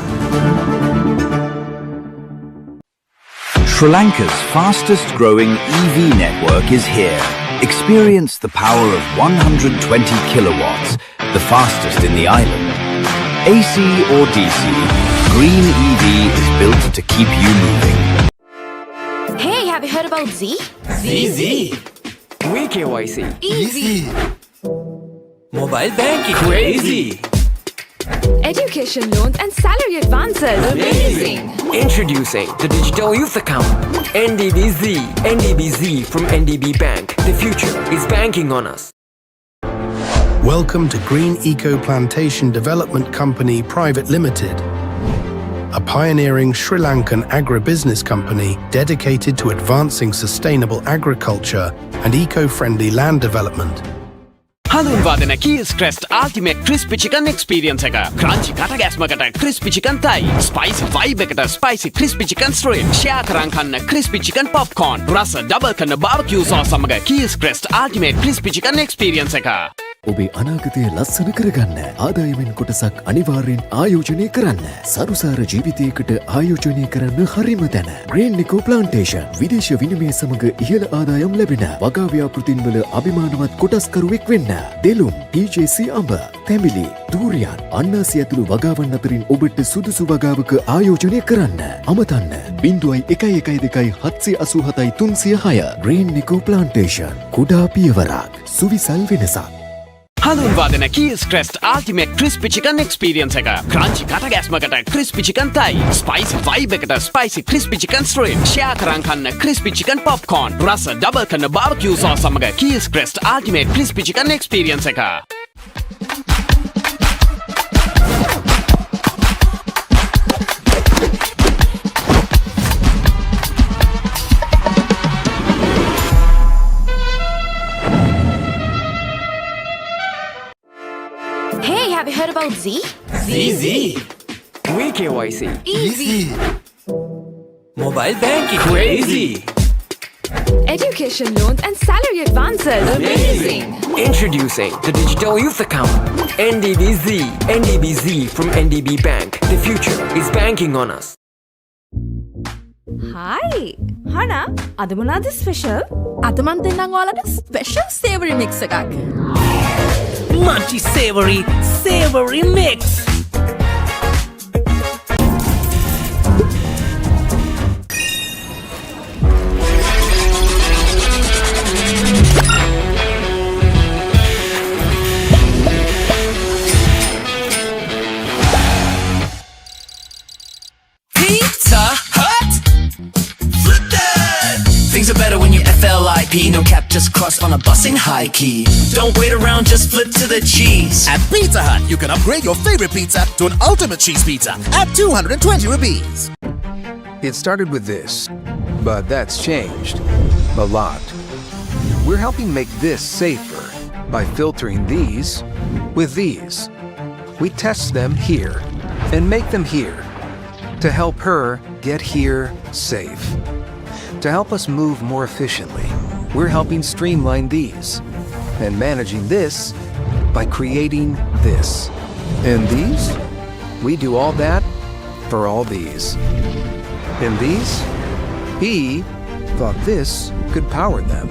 Sri Lanka's fastest growing EV network is here. Experience the power of 120 kilowatts, the fastest in the island. AC or DC, green EV is built to keep you moving. Hey, have you heard about Z? ZZ. KYC. Easy. Mobile banking. Crazy. Education loans and salary advances. Amazing. Introducing the Digital Youth Account. NDBZ. NDBZ from NDB Bank. The future is banking on us. Welcome to Green Eco Plantation Development Company Private Limited, a pioneering Sri Lankan agribusiness company dedicated to advancing sustainable agriculture and eco-friendly land development. හඳුන්වාදන Keells crest ultimate crispy chicken experience එක. Crunchy කටගැස්මකට crispy chicken thigh. Spicy vibe එකට spicy crispy chicken street. Share කරන් කන්න crispy chicken popcorn. රස double කරන barbecue sauce සමග Keells crest ultimate crispy chicken experience එක. ඔබේ අනාගතය ලස්සන කරගන්න ආදායමෙන් කොටසක් අනිවාර්යෙන් ආයෝජනය කරන්න. සරුසාර ජීවිතයකට ආයෝජනය කරන්න හරිම තැන. ග්‍රීන් නිකෝ ප්ලාන්ටේෂන් විදේශ විනිමය සමග ඉහළ ආදායම් ලැබෙන වගා ව්‍යාපෘතින්වල අභිමානවත් කොටස්කරුවෙක් වෙන්න. දෙලුම්, TJC අඹ, තැඹිලි, දූරියන්, අන්නාසි ඇතුළු වගාවන් අතරින් ඔබට සුදුසු වගාවක ආයෝජනය කරන්න. අමතන්න 0112 ග්‍රීන් නිකෝ ප්ලාන්ටේෂන්. කුඩා පියවරක්, සුවිසල් වෙනසක්. හඳුන්වාදන Keells crest ultimate crispy chicken experience එක. ක්‍රන්චි කටගැස්මකට crispy chicken thigh. Spicy vibe එකට spicy crispy chicken street. Share කරන් කන්න ක්‍රිස්පි චිකන් පොප්කෝර්න්. රස ඩබල් කරන බාර්බිකියු සෝස් සමග Keells crest ultimate crispy chicken experience එක. Hey, have you heard about Z? ZZ. KYC. Easy. Mobile banking. Crazy. Education loans and salary advances. Amazing. Introducing the Digital Youth Account. NDBZ. NDBZ from NDB Bank. The future is banking on us. Hi. Hana, අද මොනවද special? අද මන් දෙන්නම් ඔයාලට special savoury mix එකක්. Munchy savory mix. Pizza Hut. Flip that. Things are better when you FLIP. No cap, just cross on a bus in high key. Don't wait around, just flip to the cheese. At Pizza Hut, you can upgrade your favorite pizza to an ultimate cheese pizza at 220 rupees. It started with this, but that's changed a lot. We're helping make this safer by filtering these with these. we test them here and make them here to help her get here safe. To help us move more efficiently, we're helping streamline these and managing this by creating this. And these? We do all that for all these. And these? He thought this could power them.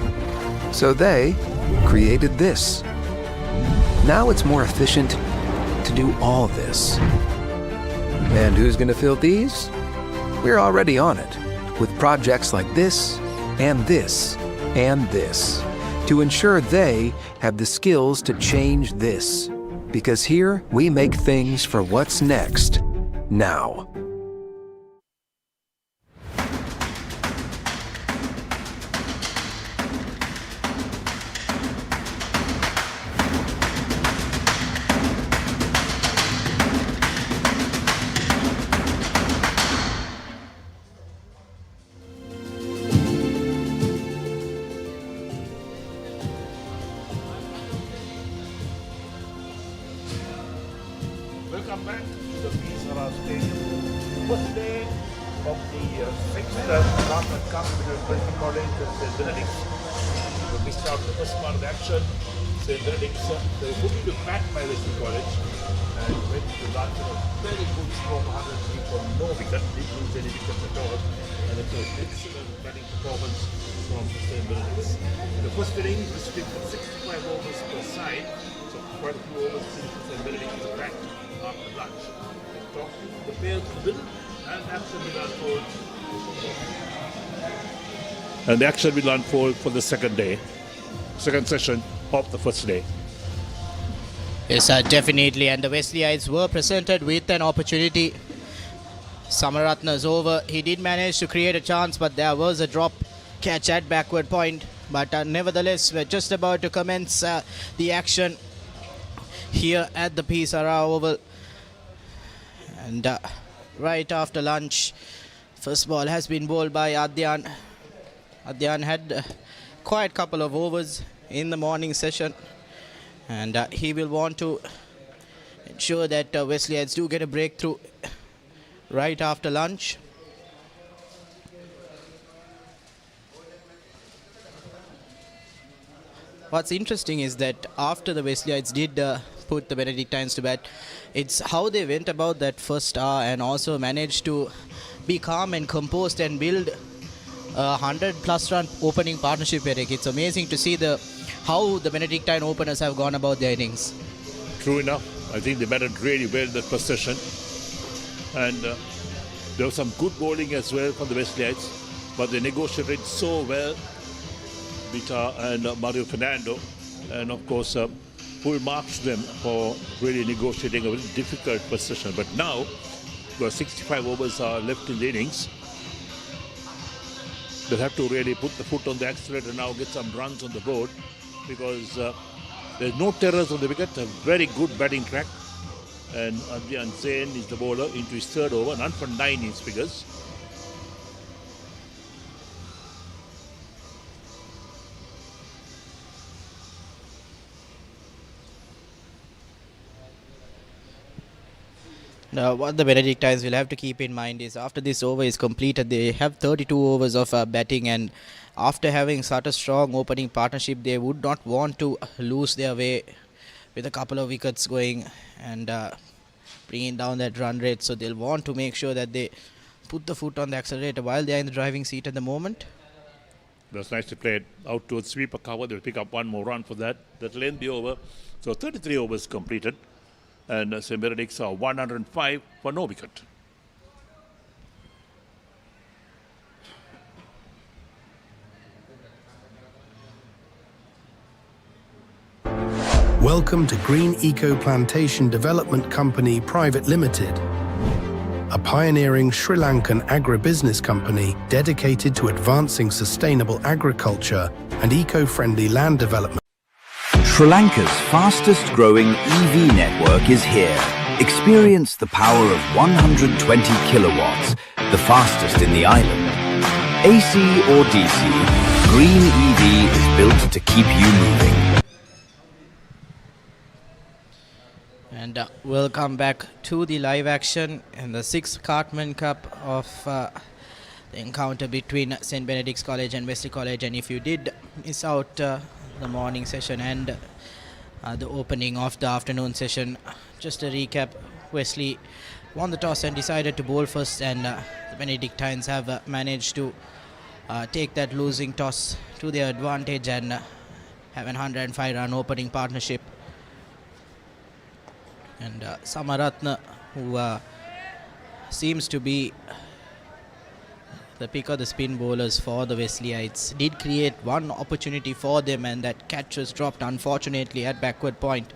So they created this. Now it's more efficient to do all this. And who's going to fill these? We're already on it with projects like this and this and this to ensure they have the skills to change this. Because here we make things for what's next, now. Welcome back to the Sara Stadium. First day of the 6th Cartman Cup between Wesley College and St. Benedict. We missed out the first part of the action. St. Benedict, they were hoping to back by Wesley College and went to lunch in a very good score of 103 for no wicket. Didn't lose any wickets at all. And it was an excellent batting performance from St. Benedict. In the first inning, restricted 65 overs per side. So quite a few overs since St. Benedict is back after lunch. The pair to the middle and action will unfold. And the action will unfold for the second session of the first day. Yes, definitely. And the Wesleyites were presented with an opportunity. Samaratna's over. He did manage to create a chance, but there was a drop catch at backward point. But nevertheless, we're just about to commence the action here at the Sara Oval. And right after lunch, first ball has been bowled by Adyan. Adyan had quite a couple of overs in the morning session, and he will want to ensure that Wesleyites do get a breakthrough right after lunch. What's interesting is that after the Wesleyites did put the Benedictines to bed, it's how they went about that first hour and also managed to be calm and composed and build a 100+ run opening partnership, Eric. It's amazing to see how the Benedictine openers have gone about their innings. True enough. I think they batted really well in that first session. And there was some good bowling as well from the Wesleyites, but they negotiated so well, Vita and Mario Fernando, and of course full marks them for really negotiating a very difficult first session. But now, 65 overs are left in the innings. They'll have to really put the foot on the accelerator now, get some runs on the board, because there's no terrors on the wicket, a very good batting track. And Adyan Zain is the bowler into his third over, none for 9 innings figures. Now, what the Benedictines will have to keep in mind is after this over is completed, they have 32 overs of batting, and after having such a strong opening partnership, they would not want to lose their way with a couple of wickets going and bringing down that run rate. So they'll want to make sure that they put the foot on the accelerator while they're in the driving seat at the moment. That's nice to play it out towards sweeper cover. They'll pick up one more run for that. That'll end the over. So 33 overs completed. And St. Benedict's are 105 for no wicket. Welcome to Green Eco Plantation Development Company Private Limited, a pioneering Sri Lankan agribusiness company dedicated to advancing sustainable agriculture and eco-friendly land development. Sri Lanka's fastest growing EV network is here. Experience the power of 120 kilowatts, the fastest in the island. AC or DC, Green EV is built to keep you moving. And welcome back to the live action in the 6th Cartman Cup of the encounter between St. Benedict's College and Wesley College. And if you did miss out the morning session and the opening of the afternoon session, just a recap, Wesley won the toss and decided to bowl first, and the Benedictines have managed to take that losing toss to their advantage and have an 105-run opening partnership. And Samaratna, who seems to be the pick of the spin bowlers for the Wesleyites, did create one opportunity for them, and that catch was dropped unfortunately at backward point.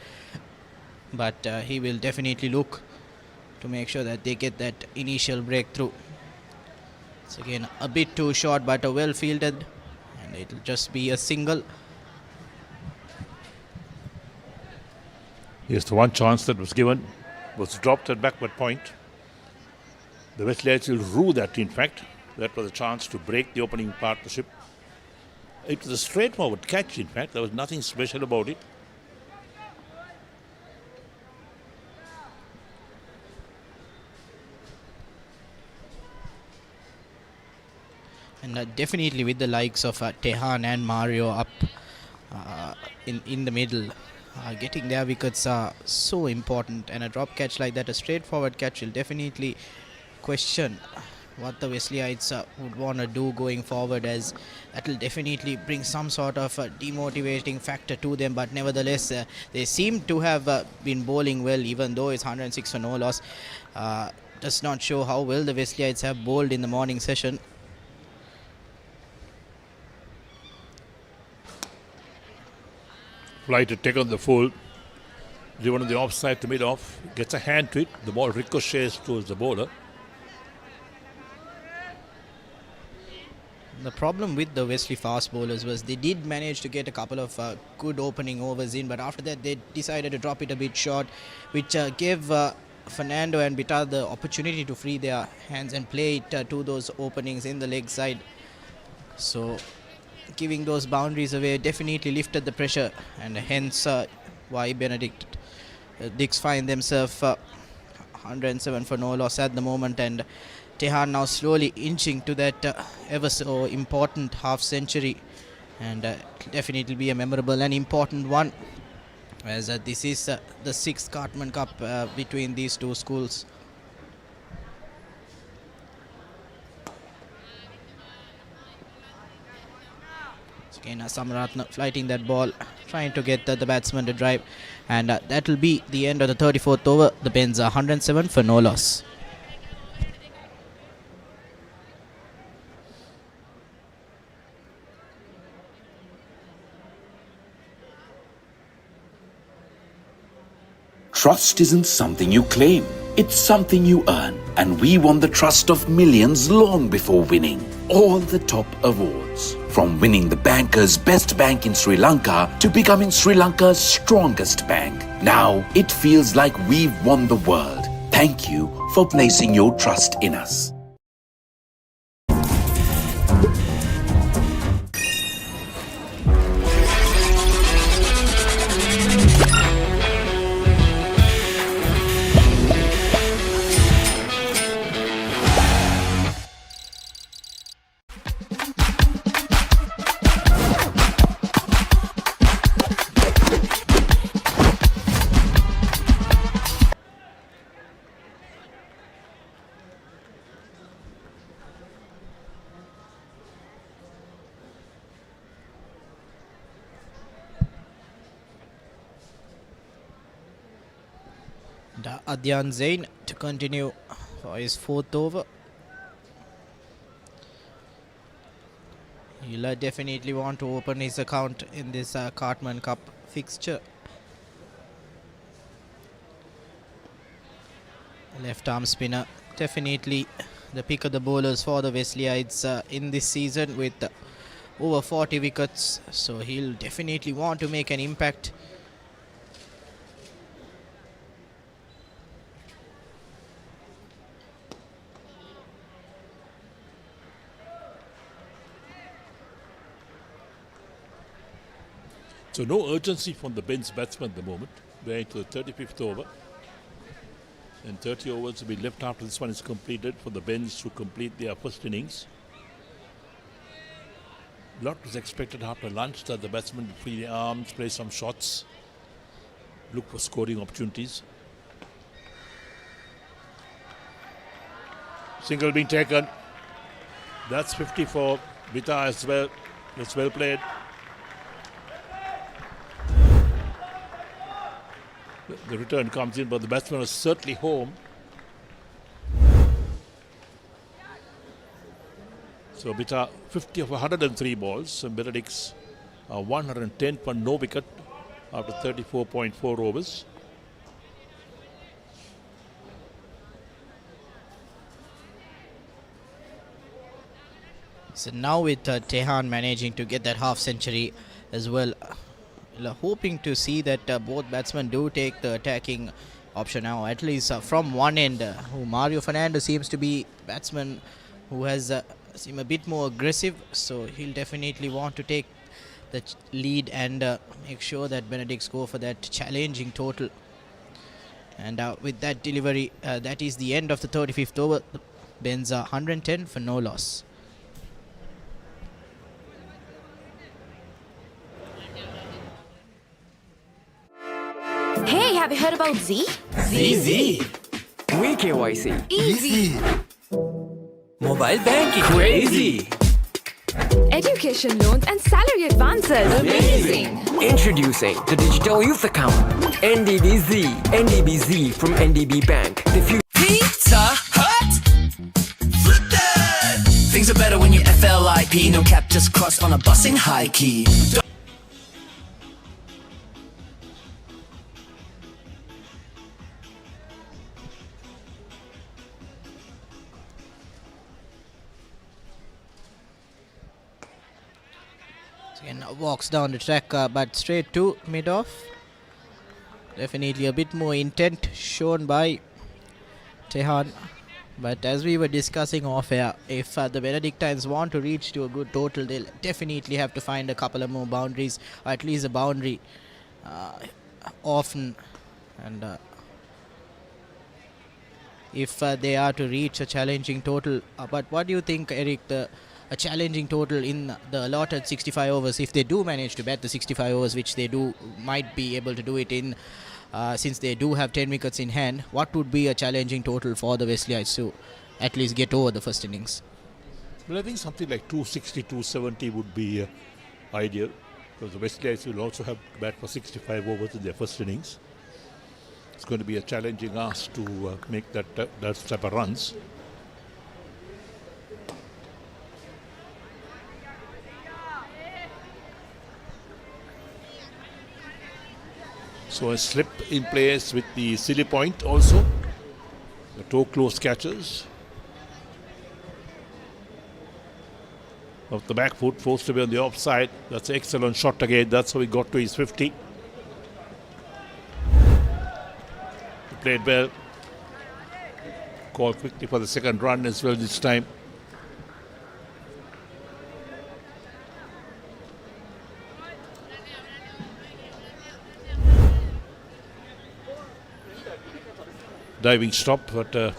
But he will definitely look to make sure that they get that initial breakthrough. It's again a bit too short, but a well fielded, and it'll just be a single. Yes, the one chance that was given was dropped at backward point. The Wesleyites will rue that, in fact. That was a chance to break the opening partnership. It was a straightforward catch, in fact. There was nothing special about it. And definitely with the likes of Tehan and Mario up in the middle, getting their wickets are so important, and a drop catch like that, a straightforward catch, will definitely question what the Wesleyites would want to do going forward, as that will definitely bring some sort of demotivating factor to them. But nevertheless, they seem to have been bowling well, even though it's 106 for no loss. Does not show how well the Wesleyites have bowled in the morning session. Flight to take on the full, driven on the offside to mid-off, gets a hand to it, the ball ricochets towards the bowler. The problem with the Wesley fast bowlers was they did manage to get a couple of good opening overs in, but after that they decided to drop it a bit short, which gave Fernando and Bitar the opportunity to free their hands and play it to those openings in the leg side. So giving those boundaries away definitely lifted the pressure, and hence why Benedict Dicks find themselves 107 for no loss at the moment, and Tehan now slowly inching to that ever so important half century, and definitely be a memorable and important one, as this is the 6th Cartman Cup between these two schools. Again, Samaratna flighting that ball, trying to get the batsman to drive, and that will be the end of the 34th over. The Bens are 107 for no loss. Trust isn't something you claim, it's something you earn. And we won the trust of millions long before winning all the top awards. From winning the banker's best bank in Sri Lanka to becoming Sri Lanka's strongest bank. Now it feels like we've won the world. Thank you for placing your trust in us. Adyan Zain to continue for his 4th over. He'll definitely want to open his account in this Cartman Cup fixture. Left arm spinner, definitely the pick of the bowlers for the Wesleyites in this season, with over 40 wickets, so he'll definitely want to make an impact. So no urgency from the Ben's batsman at the moment. We're into the 35th over. And 30 overs will be left after this one is completed for the Bens to complete their first innings. A lot was expected after lunch that the batsmen would free their arms, play some shots, look for scoring opportunities. Single being taken. That's 50 for Vita as well. That's well played. The return comes in, but the batsman was certainly home. So Vita 50 of 103 balls, and Benedict's 110 for no wicket after 34.4 overs. So now with Tehan managing to get that half century as well, hoping to see that both batsmen do take the attacking option now, at least from one end. Who Mario Fernandez seems to be batsman who has seemed a bit more aggressive, so he'll definitely want to take the lead and make sure that Benedict go for that challenging total. And with that delivery, that is the end of the 35th over. Ben's 110 for no loss. Hey, have you heard about Z? ZZ. We KYC. Easy. Mobile banking. Crazy. Education loans and salary advances. Amazing. Introducing the Digital Youth Account. NDBZ. NDBZ from NDB Bank. The future. Pizza Hut! Flip that! Things are better when you FLIP. No cap, just cross on a bus in high key. Again, walks down the track, but straight to mid-off. Definitely a bit more intent shown by Tehan. But as we were discussing off air, if the Benedictines want to reach to a good total, they'll definitely have to find a couple of more boundaries, or at least a boundary often. And if they are to reach a challenging total. But what do you think, Eric, a challenging total in the allotted 65 overs, if they do manage to bat the 65 overs, which they might be able to do it in, since they do have 10 wickets in hand, what would be a challenging total for the Wesleyites to at least get over the first innings? Well, I think something like 260, 270 would be ideal, because the Wesleyites will also have to bat for 65 overs in their first innings. It's going to be a challenging ask to make that type of runs. So a slip in place with the silly point also. The toe close catches. Off the back foot, forced to be on the offside. That's an excellent shot again. That's how he got to his 50. He played well. Called quickly for the second run as well this time. Diving stop, but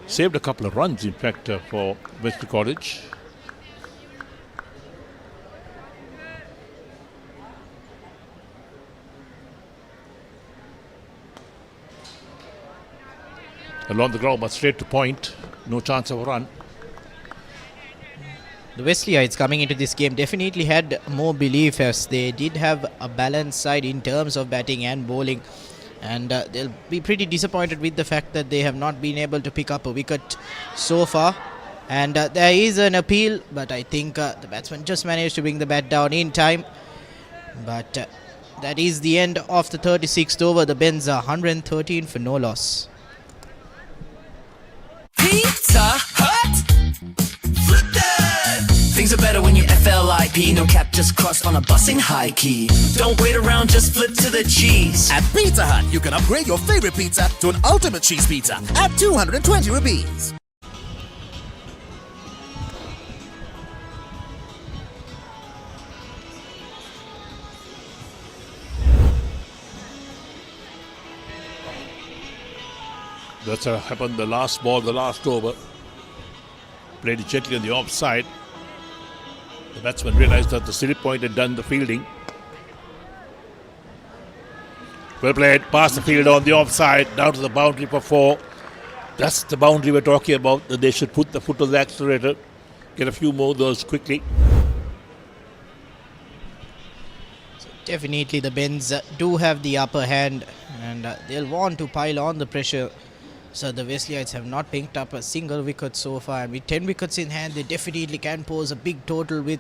saved a couple of runs, in fact, for Wesley College. Along the ground, but straight to point. No chance of a run. The Wesleyites coming into this game definitely had more belief, as they did have a balanced side in terms of batting and bowling. And they'll be pretty disappointed with the fact that they have not been able to pick up a wicket so far. And there is an appeal, but I think the batsman just managed to bring the bat down in time. But that is the end of the 36th over. The Bens are 113 for no loss. Pizza Hut! Flip that! Things are better when you FLIP. No cap, just cross on a bus in high key. Don't wait around, just flip to the cheese. At Pizza Hut, you can upgrade your favorite pizza to an ultimate cheese pizza at 220 rupees. That's happened the last ball, the last over. Played it gently on the offside. The batsman realized that the slip point had done the fielding. Well played, past the field on the offside, down to the boundary for 4. That's the boundary we're talking about, that they should put the foot on the accelerator, get a few more of those quickly. So definitely the Bens do have the upper hand, and they'll want to pile on the pressure. So the Wesleyites have not picked up a single wicket so far, and with 10 wickets in hand, they definitely can pose a big total with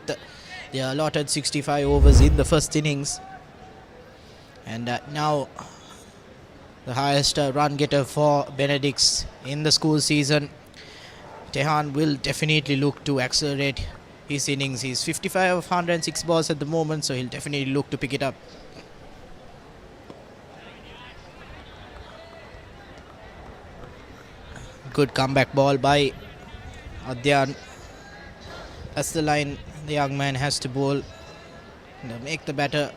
their allotted 65 overs in the first innings. And now the highest run getter for Benedicts in the school season. Tehan will definitely look to accelerate his innings. He's 55 of 106 balls at the moment, so he'll definitely look to pick it up. Good comeback ball by Adyan. That's the line the young man has to bowl. Make the batter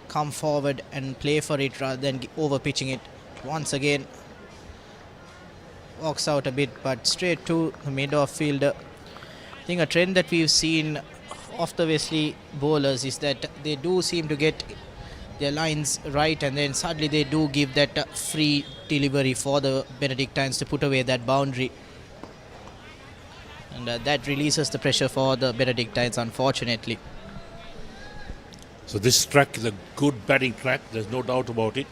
come forward and play for it rather than over pitching it. Once again walks out a bit, but straight to the mid-off fielder. I think a trend that we've seen of the Wesley bowlers is that they do seem to get their lines right, and then suddenly they do give that free delivery for the Benedictines to put away that boundary, and that releases the pressure for the Benedictines, unfortunately. So this track is a good batting track, there's no doubt about it.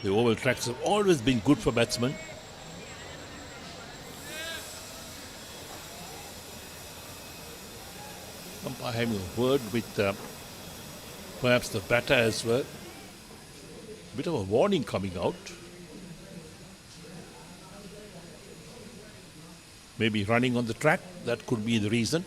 The oval tracks have always been good for batsmen. Umpire having a word with perhaps the batter as well. Bit of a warning coming out. Maybe running on the track, that could be the reason.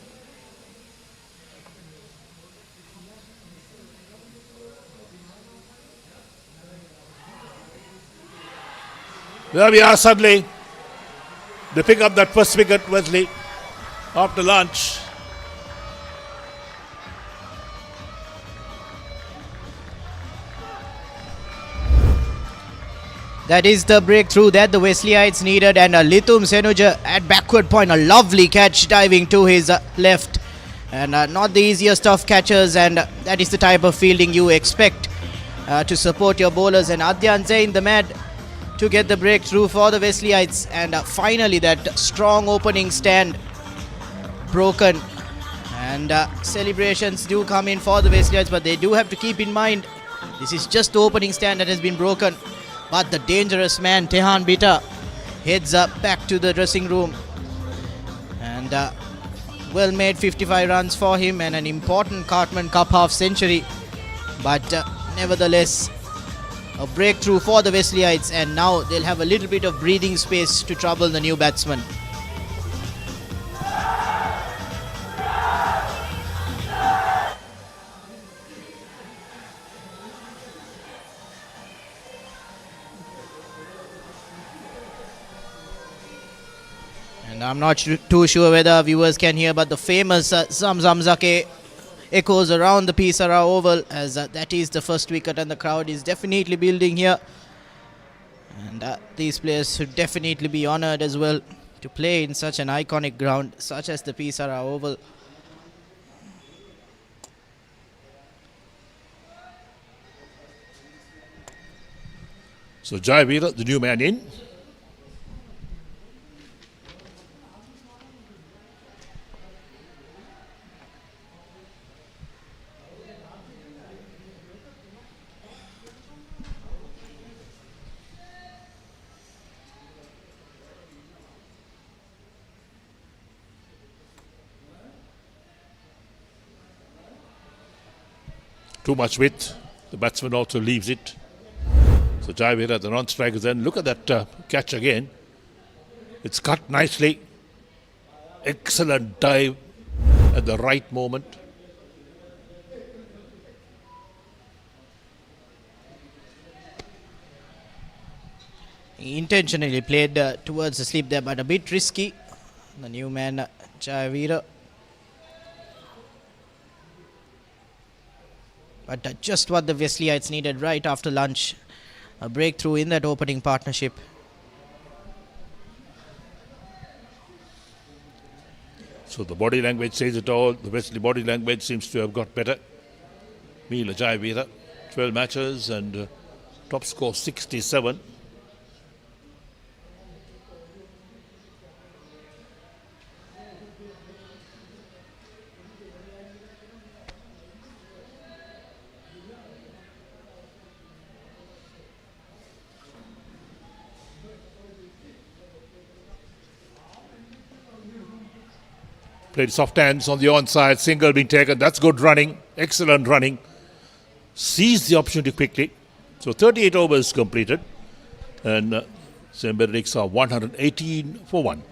There we are suddenly. They pick up that first wicket, Wesley, after lunch. That is the breakthrough that the Wesleyites needed, and Lithum Senuja at backward point, a lovely catch diving to his left, and not the easiest of catches, and that is the type of fielding you expect to support your bowlers. And Adyan Zain, the mad, to get the breakthrough for the Wesleyites, and finally that strong opening stand broken, and celebrations do come in for the Wesleyites, but they do have to keep in mind this is just the opening stand that has been broken. But the dangerous man Tehan Bitta heads up back to the dressing room, and well made 55 runs for him and an important Cartman Cup half century, but nevertheless a breakthrough for the Wesleyites, and now they'll have a little bit of breathing space to trouble the new batsman. And I'm not too sure whether viewers can hear, but the famous Zam Zam Zake echoes around the Papare Oval, as that is the first wicket, and the crowd is definitely building here. And these players should definitely be honoured as well to play in such an iconic ground such as the Papare Oval. So Jai Veera, the new man in. Too much width, the batsman also leaves it. So Jai Veera, the non-striker, then look at that catch again. It's cut nicely. Excellent dive at the right moment. He intentionally played towards the slip there, but a bit risky. The new man Jayavira. But just what the Wesleyites needed right after lunch. A breakthrough in that opening partnership. So the body language says it all. The Wesley body language seems to have got better. Meela Jayavira, 12 matches and top score 67. Played soft hands on the onside, single being taken. That's good running, excellent running. Seized the opportunity quickly. So 38 overs completed. And St. Benedict's are 118 for 1.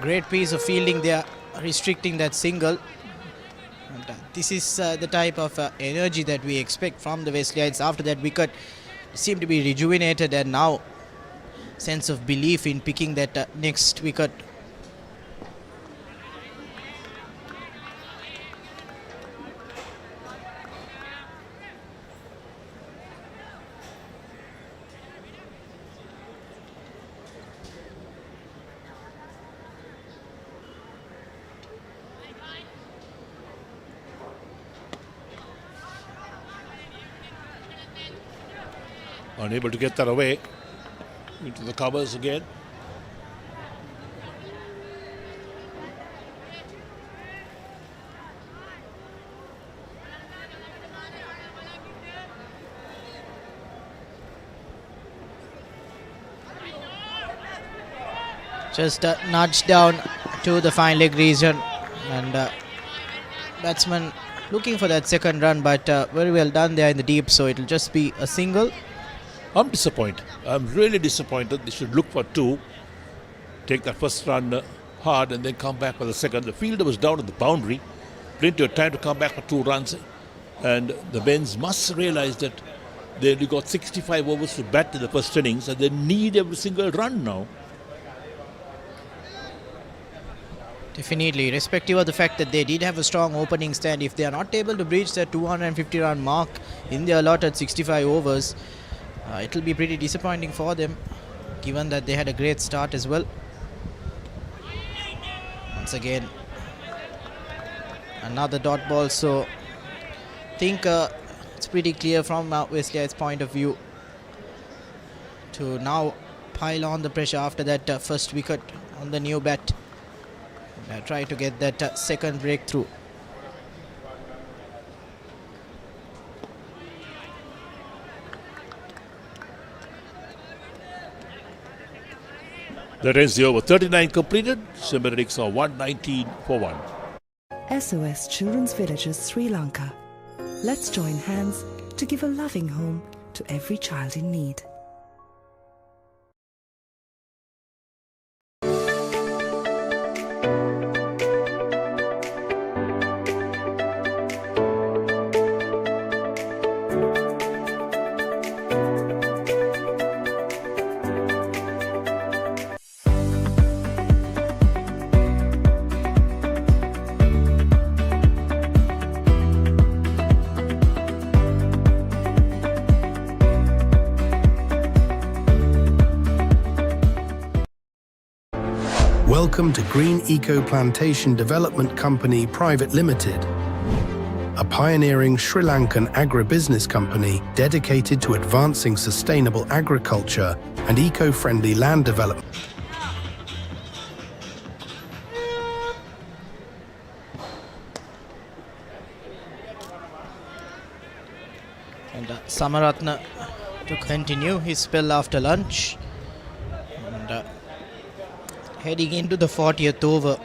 Great piece of fielding there, restricting that single. And this is the type of energy that we expect from the Wesleyites. After that wicket, seem to be rejuvenated, and now sense of belief in picking that next wicket. Unable to get that away into the covers again. Just nudged down to the fine leg region, and batsman looking for that second run, but very well done there in the deep, so it'll just be a single. I'm disappointed. I'm really disappointed. They should look for 2, take that first run hard and then come back for the second. The fielder was down at the boundary, plenty of time to come back for 2 runs, and the Bens must realize that they only got 65 overs to bat in the first innings and they need every single run now. Definitely, irrespective of the fact that they did have a strong opening stand, if they are not able to breach their 250 run mark in the allotted 65 overs, it will be pretty disappointing for them, given that they had a great start as well. Once again, another dot ball, so I think it's pretty clear from Wesleyites' point of view to now pile on the pressure after that first wicket on the new bat. Try to get that second breakthrough. That ends the over. 39 completed. St. Benedict's are 119 for 1. SOS Children's Villages, Sri Lanka. Let's join hands to give a loving home to every child in need. Welcome to Green Eco Plantation Development Company Private Limited, a pioneering Sri Lankan agribusiness company dedicated to advancing sustainable agriculture and eco-friendly land development. Samaratna to continue his spell after lunch. And heading into the 40th over.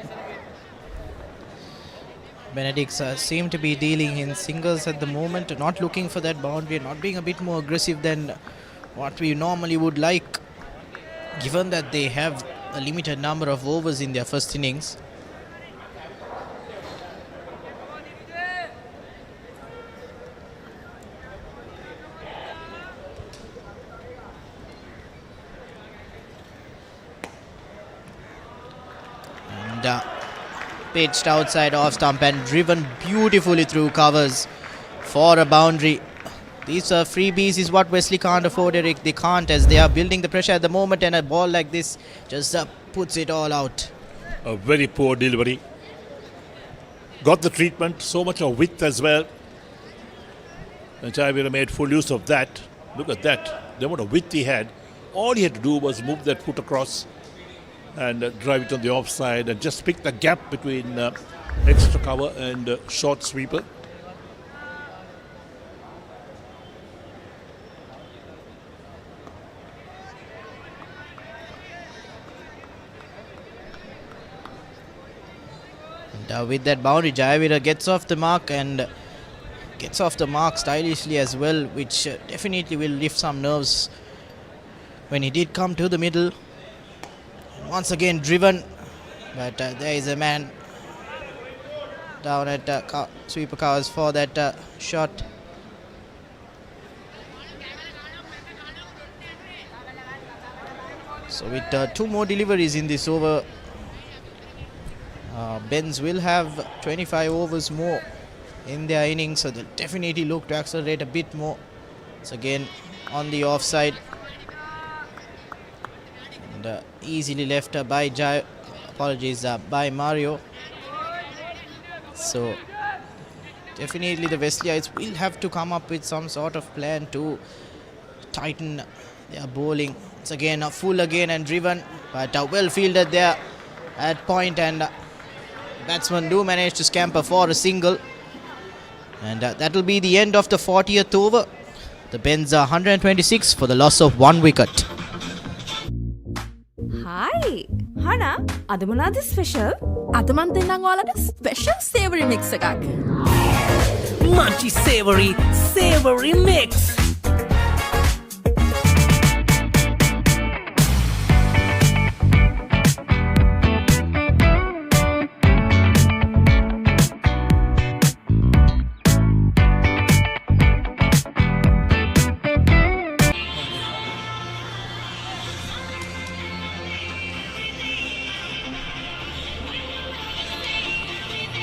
Benedict seem to be dealing in singles at the moment, not looking for that boundary, not being a bit more aggressive than what we normally would like, given that they have a limited number of overs in their first innings. And pitched outside off stump and driven beautifully through covers for a boundary. These freebies is what Wesley can't afford, Eric. They can't, as they are building the pressure at the moment, and a ball like this just puts it all out. A very poor delivery. Got the treatment, so much of width as well. And Jayavira made full use of that. Look at that, the amount of width he had. All he had to do was move that foot across and drive it on the offside and just pick the gap between extra cover and short sweeper. And with that boundary, Jayavira gets off the mark and gets off the mark stylishly as well, which definitely will lift some nerves when he did come to the middle. Once again driven, but there is a man down at sweeper covers for that shot. So with 2 more deliveries in this over, Benz will have 25 overs more in their innings, so they'll definitely look to accelerate a bit more. It's again on the offside. And easily left by by Mario. So definitely the Wesleyites will have to come up with some sort of plan to tighten their bowling. It's again full again and driven, but well fielded there at point, and batsmen do manage to scamper for a single. And that will be the end of the 40th over. The Benz are 126 for the loss of 1 wicket. Hi, Hana, අද මොනවද special? අද මන් දෙන්නම් ඔයාලට special savoury mix එකක්. Munchy savory mix.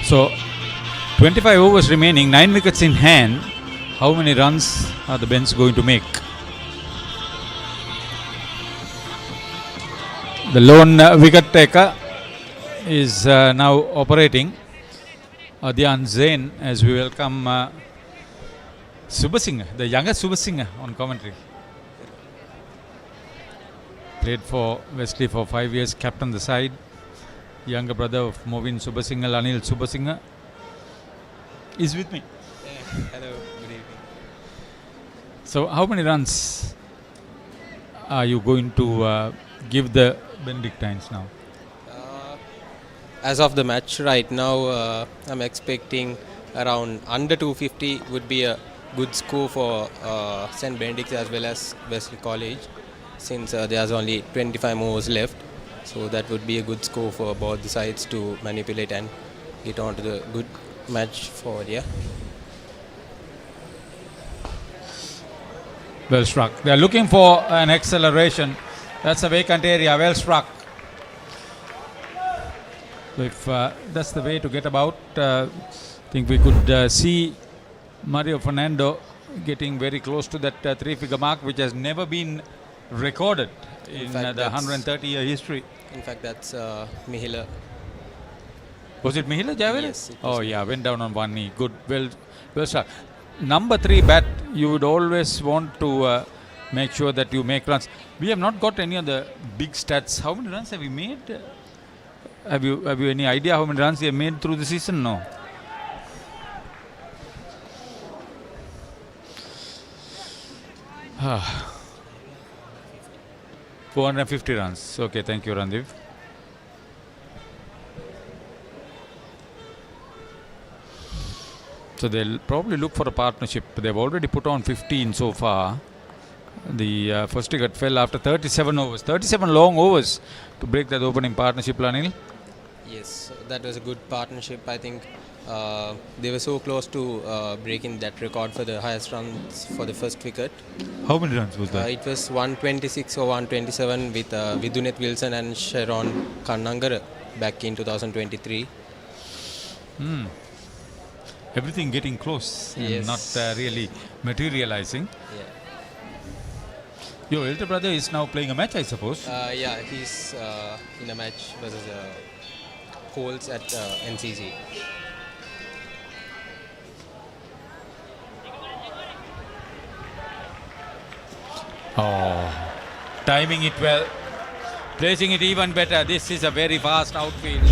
So 25 overs remaining, 9 wickets in hand. How many runs are the Benz going to make? The lone wicket taker is now operating, Adyan Zain, as we welcome Subasinghe, the younger Subasinghe on commentary. Played for Wesley for 5 years, captained the side. Younger brother of Movin Subasinghe, Anil Subasinghe, is with me. Hello, good evening. So how many runs are you going to give the Benedictines now? As of the match right now, I'm expecting around under 250 would be a good score for St. Benedict as well as Wesley College, since there's only 25 overs left. So that would be a good score for both the sides to manipulate and get on to the good match forward, yeah. Well struck. They are looking for an acceleration. That's a vacant area. Well struck. So if that's the way to get about, I think we could see Mario Fernando getting very close to that 3-figure mark, which has never been recorded in the 130-year history. In fact, that's Mihila. Was it Mihila, Javed? Yes. Oh yeah, went down on one knee. Good, well struck. Number 3 bat, you would always want to make sure that you make runs. We have not got any of the big stats. How many runs have we made? Have you any idea how many runs we have made through the season? No. 450 runs. Okay, thank you, Randiv. So they'll probably look for a partnership. They've already put on 15 so far. The first wicket fell after 37 overs. 37 long overs to break that opening partnership, Lanil. Yes, that was a good partnership. I think they were so close to breaking that record for the highest runs for the first wicket. How many runs was that? It was 126 or 127 with Viduneth Wilson and Sharon Kannangara back in 2023. Everything getting close, Yes. not really materializing. Yeah. Your elder brother is now playing a match, I suppose. Yeah, he's in a match versus Coles at NCC. Oh, timing it well, placing it even better. This is a very fast outfield.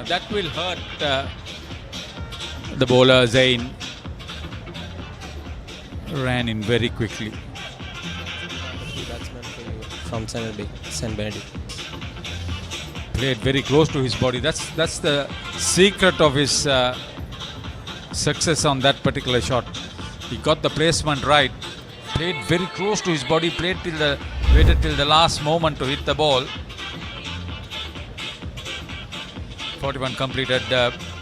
That will hurt the bowler. Zain ran in very quickly. Batsman from St. Benedict. Played very close to his body. That's the secret of his success on that particular shot. He got the placement right. Played very close to his body. Waited till the last moment to hit the ball. 41 completed.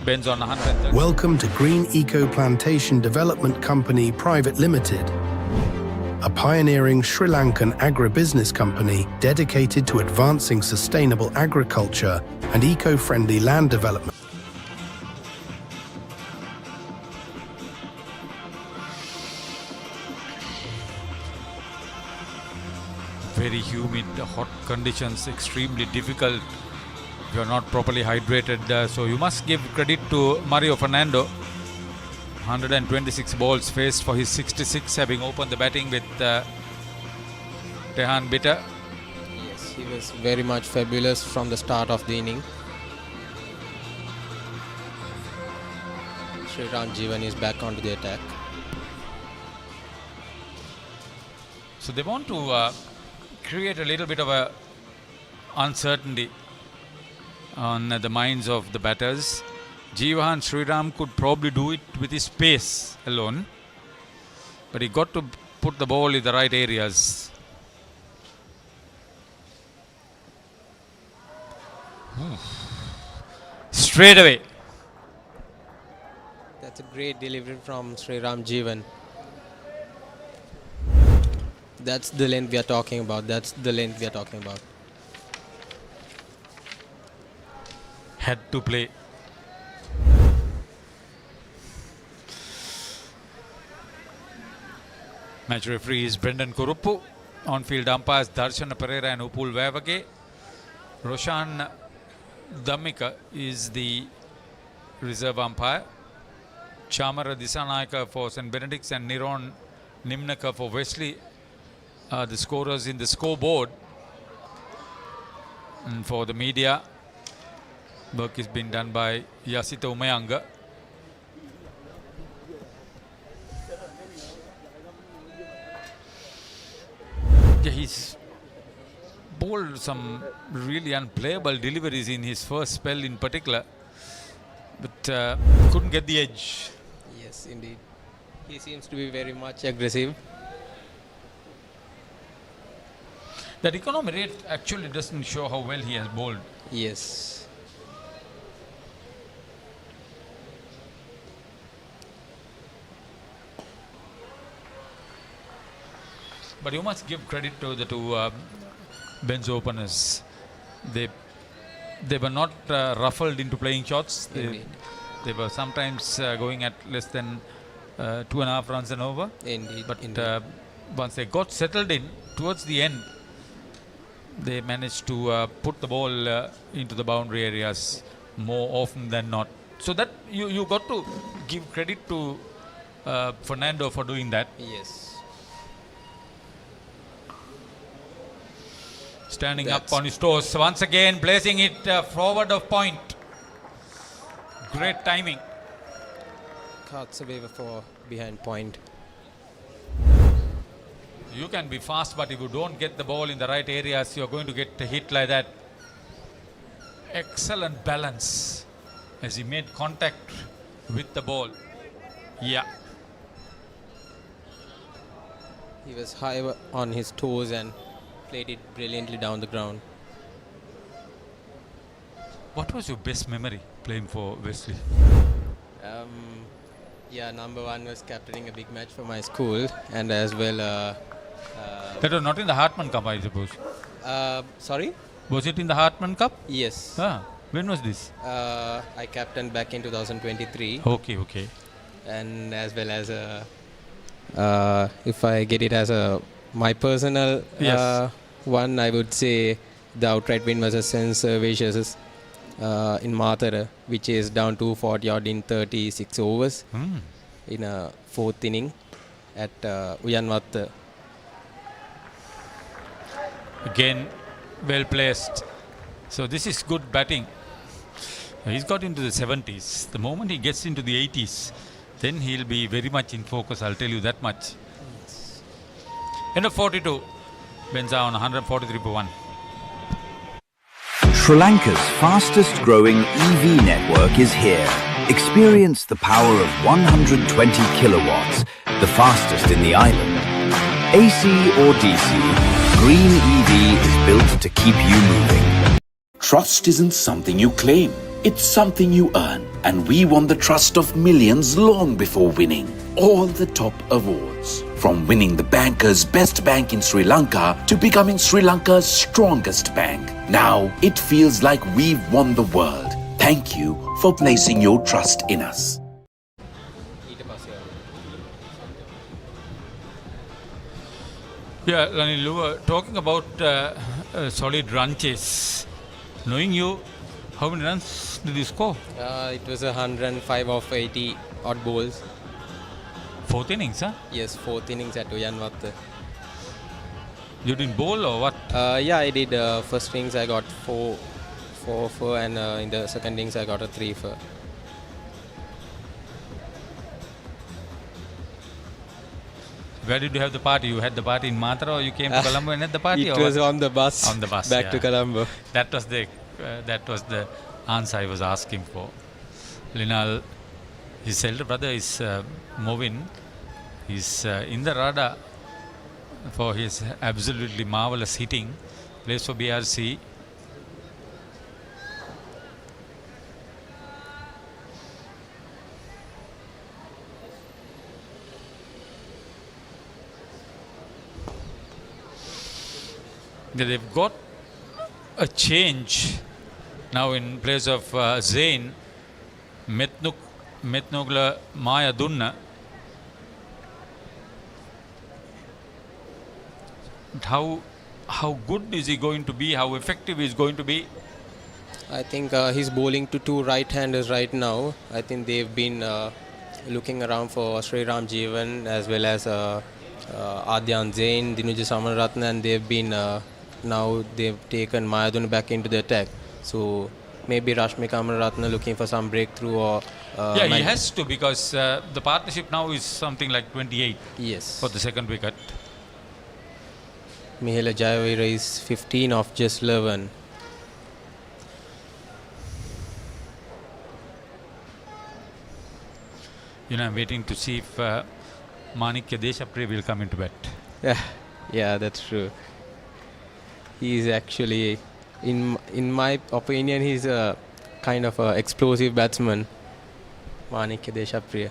Ben's on 130. Welcome to Green Eco Plantation Development Company Private Limited, a pioneering Sri Lankan agribusiness company dedicated to advancing sustainable agriculture and eco-friendly land development. Very humid, hot conditions, extremely difficult. You're not properly hydrated, so you must give credit to Mario Fernando. 126 balls faced for his 66, having opened the batting with Tehan Bitter. Yes, he was very much fabulous from the start of the inning. Sriram Jeevan is back onto the attack. So they want to create a little bit of a uncertainty on the minds of the batters. Jeevan Sriram could probably do it with his pace alone, but he got to put the ball in the right areas. Straight away. That's a great delivery from Sriram Jeevan. That's the length we are talking about. Had to play. Match referee is Brendan Kuruppu. On-field umpires Darshana Pereira and Upul Vevage. Roshan Dhammika is the reserve umpire. Chamara Disanayaka for St. Benedict's and Niron Nimnaka for Wesley are the scorers in the scoreboard. And for the media, work is being done by Yasita Umayanga. Yeah, he's bowled some really unplayable deliveries in his first spell in particular, but couldn't get the edge. Yes, indeed. He seems to be very much aggressive. That economy rate actually doesn't show how well he has bowled. Yes. But you must give credit to the two bench openers. They were not ruffled into playing shots. They were sometimes going at less than 2.5 runs and over. Indeed. But once they got settled in towards the end, they managed to put the ball into the boundary areas more often than not. So that you got to give credit to Fernando for doing that. Yes. Standing up on his toes, once again placing it forward of point. Great timing. Cuts away for behind point. You can be fast, but if you don't get the ball in the right areas, you're going to get hit like that. Excellent balance as he made contact with the ball. Yeah. He was high on his toes and played it brilliantly down the ground. What was your best memory playing for Wesley? Yeah, number one was captaining a big match for my school, and as well. That was not in the Hartman Cup, I suppose. Sorry? Was it in the Hartman Cup? Yes. When was this? I captained back in 2023. Okay. And as well as if I get it as my personal one, I would say the outright win was a Servatius in Matara, which is down to 40 odd in 36 overs in a fourth inning at Uyanwatta. Again, well placed. So this is good batting. He's got into the 70s. The moment he gets into the 80s, then he'll be very much in focus, I'll tell you that much. End of 42. Benza on 143 for 1. Sri Lanka's fastest growing EV network is here. Experience the power of 120 kilowatts, the fastest in the island. AC or DC, Green EV is built to keep you moving. Trust isn't something you claim, it's something you earn. And we won the trust of millions long before winning all the top awards. From winning the banker's best bank in Sri Lanka to becoming Sri Lanka's strongest bank. Now it feels like we've won the world. Thank you for placing your trust in us. Yeah, Lanil, you were talking about solid run chase. Knowing you, how many runs did you score? It was 105 of 80 odd balls. Fourth innings, huh? Yes, fourth innings at Uyanwatta. You didn't bowl or what? Yeah, I did. First innings I got 4 and in the second innings I got a 3 for. Where did you have the party? You had the party in Matara, or you came to Colombo and had the party? It or was what? on the bus. On the bus, back to Colombo. That was the answer I was asking for. Linal, his elder brother is Movin. He's in the radar for his absolutely marvelous hitting. Plays for BRC. They've got a change now in place of Zain, Metnugla Maya Dunna. How good is he going to be? How effective is going to be? I think he's bowling to 2 right-handers right now. I think they've been looking around for Sri Ram Jeevan as well as Adyan Zain, Dinuja Samanratna, and they've been now they've taken Mayadun back into the attack. So maybe Rashmi Kamarratna looking for some breakthrough or... yeah, he has to, because the partnership now is something like 28 for the second wicket. Mihela Jayavira is 15 off just 11. You know, I'm waiting to see if Manikya Deshapriya will come into bat. Yeah, that's true. He's actually, in my opinion, he's a kind of a explosive batsman, Manikya Deshapriya.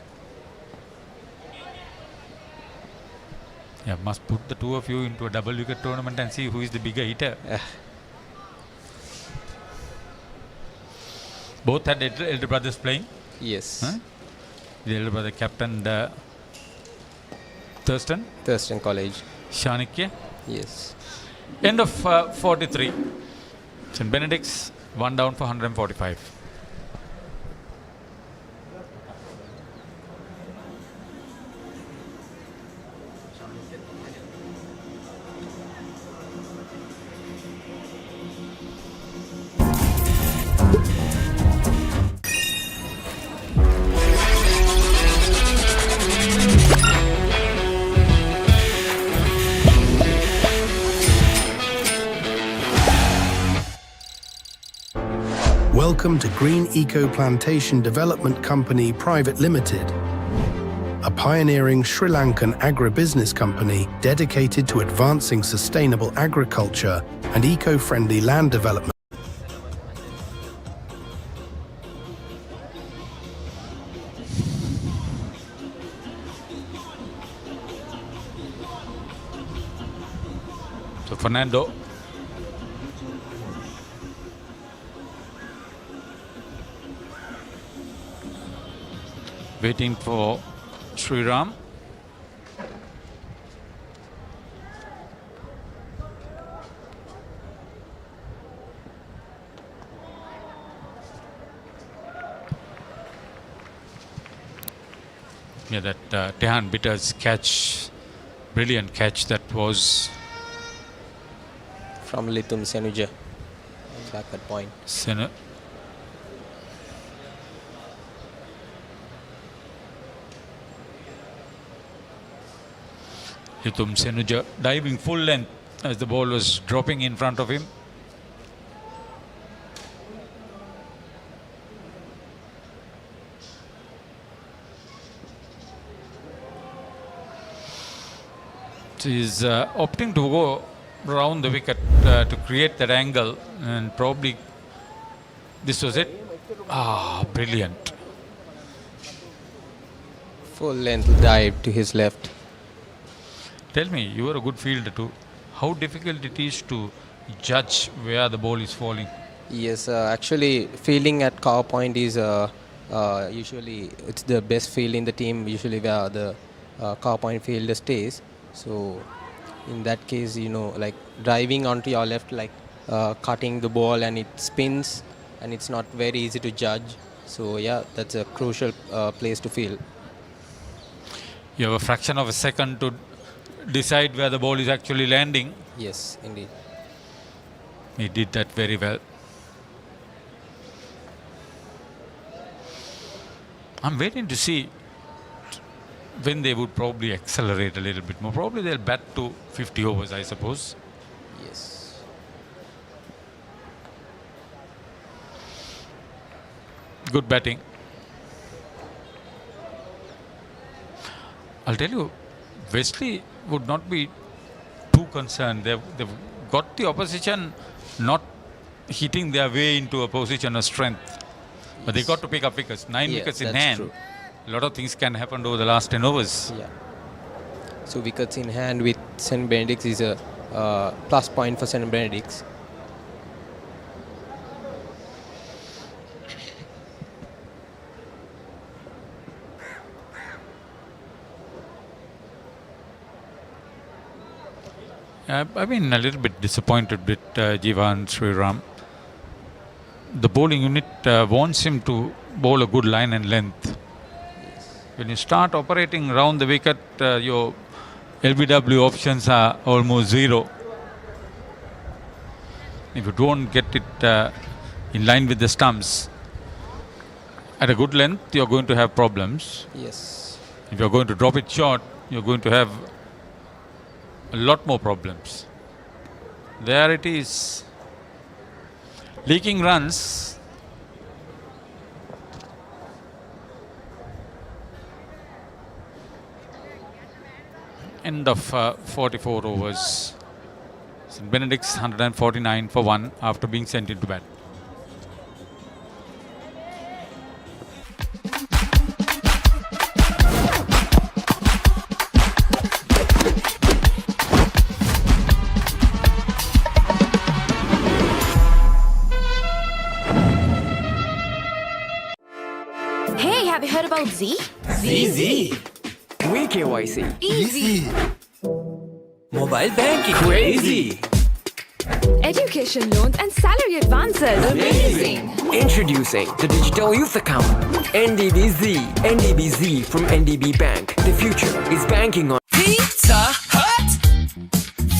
Yeah, must put the two of you into a double wicket tournament and see who is the bigger hitter. Both had elder brothers playing? Yes. Huh? The elder brother captained Thurston College. Shanikya? Yes. End of 43. St. Benedict's 1 down for 145. Welcome to Green Eco Plantation Development Company Private Limited, a pioneering Sri Lankan agribusiness company dedicated to advancing sustainable agriculture and eco-friendly land development. So Fernando. Waiting for Sriram. Yeah, that Tehan Bitter's catch, brilliant catch that was from Litum Senuja back at point. Litum Senuja diving full length as the ball was dropping in front of him. He's opting to go around the wicket to create that angle, and probably this was it. Ah, brilliant. Full length dive to his left. Tell me, you are a good fielder too. How difficult it is to judge where the ball is falling? Yes, actually fielding at cover point is usually it's the best field in the team, usually where the cover point fielder stays. So in that case, you know, like driving onto your left, like cutting the ball and it spins and it's not very easy to judge. So yeah, that's a crucial place to field. You have a fraction of a second to decide where the ball is actually landing. Yes, indeed. He did that very well. I'm waiting to see when they would probably accelerate a little bit more. Probably they'll bat to 50 overs, I suppose. Yes. Good batting. I'll tell you, Wesley would not be too concerned. They've got the opposition not hitting their way into a position of strength. But they got to pick up wickets. 9 wickets in hand. True. A lot of things can happen over the last 10 overs. Yeah. So wickets in hand with St. Benedict is a plus point for St. Benedict. I've been a little bit disappointed with Jivan Sriram. The bowling unit wants him to bowl a good line and length. When you start operating around the wicket, your LBW options are almost zero. If you don't get it in line with the stumps at a good length, you're going to have problems. Yes. If you're going to drop it short, you're going to have a lot more problems. There it is. Leaking runs. End of 44 overs. St. Benedict's 149 for 1 after being sent into bat. Hey, have you heard about Z? ZZ. We KYC. Easy. Mobile banking. Crazy. Education loans and salary advances. Amazing. Introducing the Digital Youth Account. NDBZ. NDBZ from NDB Bank. The future is banking on Pizza Hut!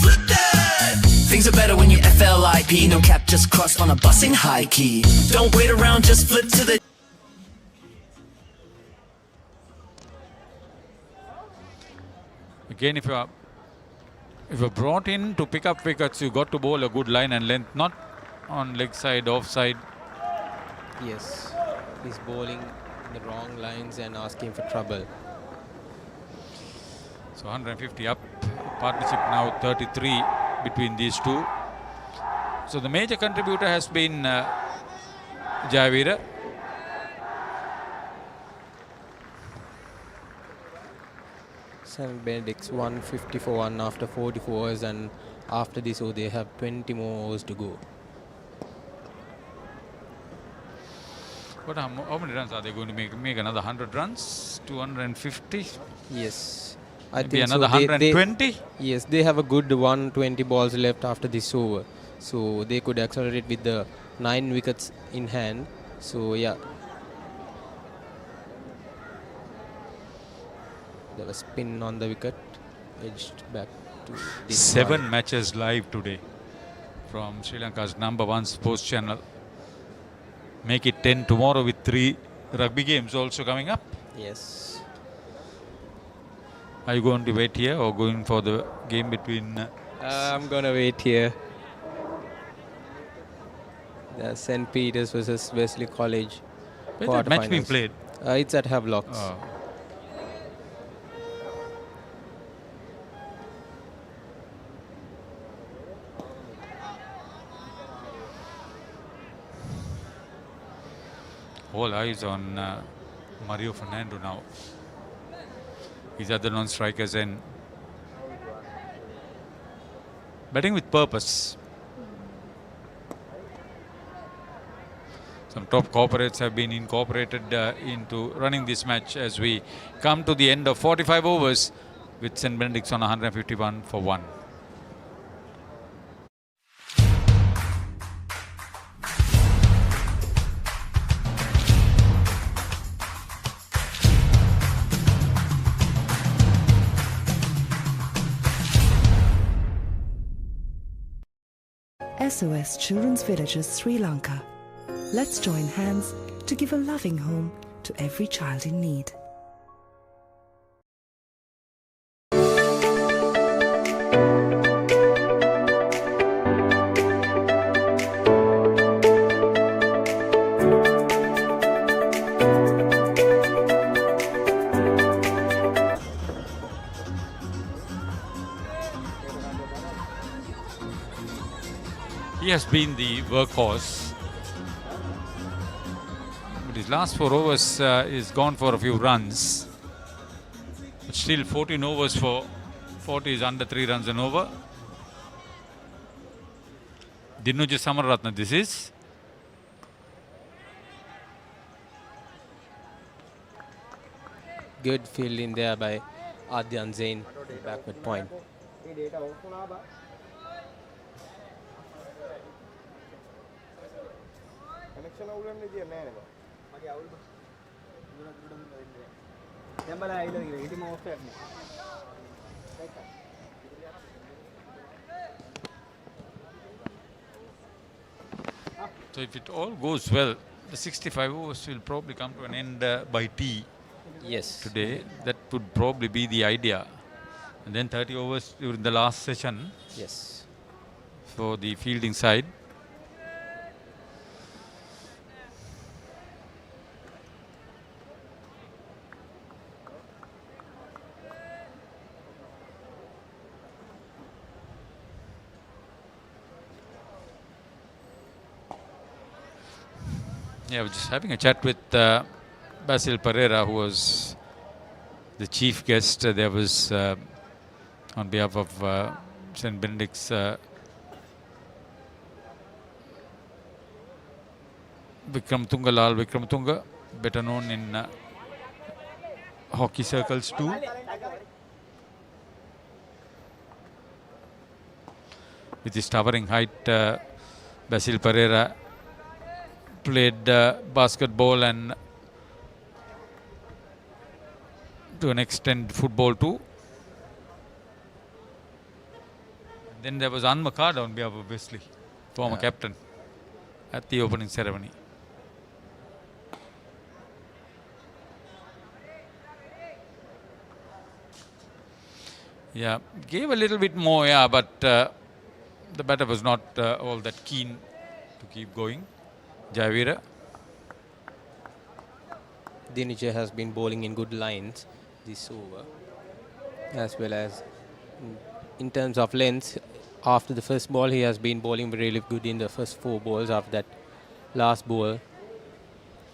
Flip that! Things are better when you FLIP. No cap, just cross on a bus in high key. Don't wait around, just flip to the... Again, if you're brought in to pick up wickets, you got to bowl a good line and length, not on leg side, off side. Yes, he's bowling in the wrong lines and asking for trouble. So 150 up, partnership now 33 between these two. So the major contributor has been Javira. St. Benedict's 150 for 1 after 44 overs, and after this they have 20 more overs to go. But how many runs are they going to make? Make another 100 runs? 250? Yes. I think another 120? Yes, they have a good 120 balls left after this over. So they could accelerate with the 9 wickets in hand. So yeah. There was spin on the wicket, edged back to this 7 one. matches live today from Sri Lanka's #1 sports channel. Make it 10 tomorrow with 3 rugby games also coming up. Yes. Are you going to wait here or going for the game between... I'm going to wait here. The St. Peter's versus Wesley College. Where's that match being played? It's at Havelocks. Oh. All eyes on Mario Fernando now. He's at the non-strikers end. Batting with purpose. Some top corporates have been incorporated into running this match as we come to the end of 45 overs with St. Benedict's on 151 for 1. SOS Children's Villages Sri Lanka. Let's join hands to give a loving home to every child in need. He has been the workhorse. But his last 4 overs is gone for a few runs. But still 14 overs for 40 is under 3 runs and over. Dinnuja Samaratna this is. Good fielding there by Adyan Zain, backward point. So if it all goes well, the 65 overs will probably come to an end by tea. Yes. Today, that would probably be the idea. And then 30 overs during the last session. Yes. For the fielding side. Yeah, I was just having a chat with Basil Pereira, who was the chief guest. There was, on behalf of St. Benedict's Vikram Tunga, better known in hockey circles too. With his towering height, Basil Pereira played basketball and to an extent football too. Then there was Ann Makada on behalf of Wesley, former captain, at the opening ceremony. Yeah, gave a little bit more, yeah, but the batter was not all that keen to keep going. Javira. Dinesh has been bowling in good lines this over, as well as in terms of length. After the first ball, he has been bowling really good in the first 4 balls. After that last ball,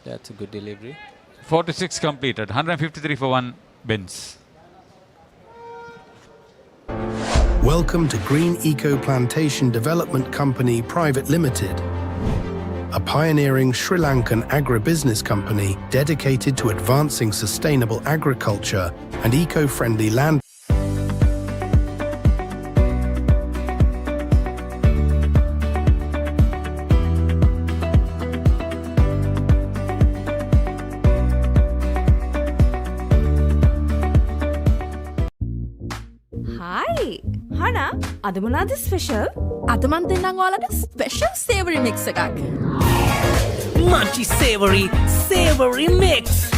that's a good delivery. 46 completed, 153 for 1 Benz. Welcome to Green Eco Plantation Development Company Private Limited, a pioneering Sri Lankan agribusiness company dedicated to advancing sustainable agriculture and eco-friendly land. Hi! Hana, අද මොනවද special? අද මන් දෙන්නම් ඔයාලට special savoury mix එකක්. Munchy savory mix.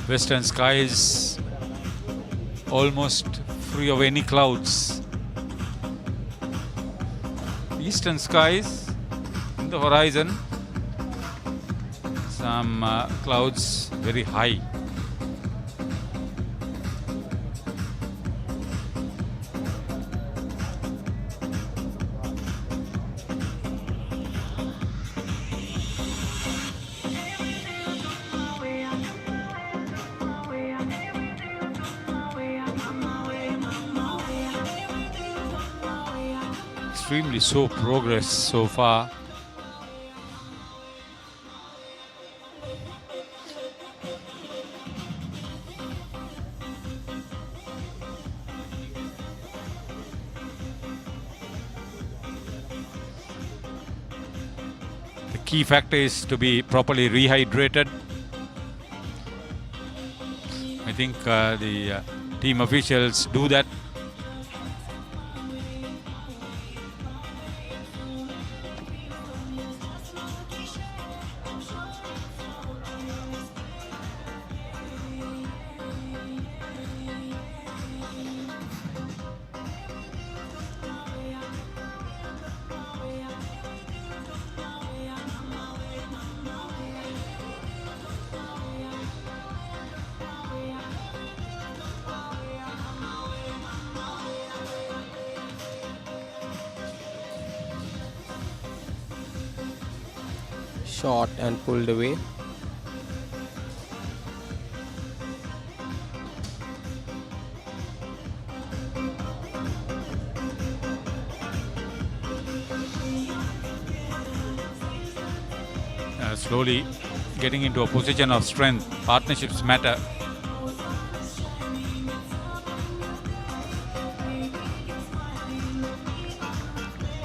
Western skies almost free of any clouds. Eastern skies in the horizon, some clouds very high. Extremely slow progress so far. The key factor is to be properly rehydrated. I think the team officials do that. Shot and pulled away. Slowly getting into a position of strength. Partnerships matter.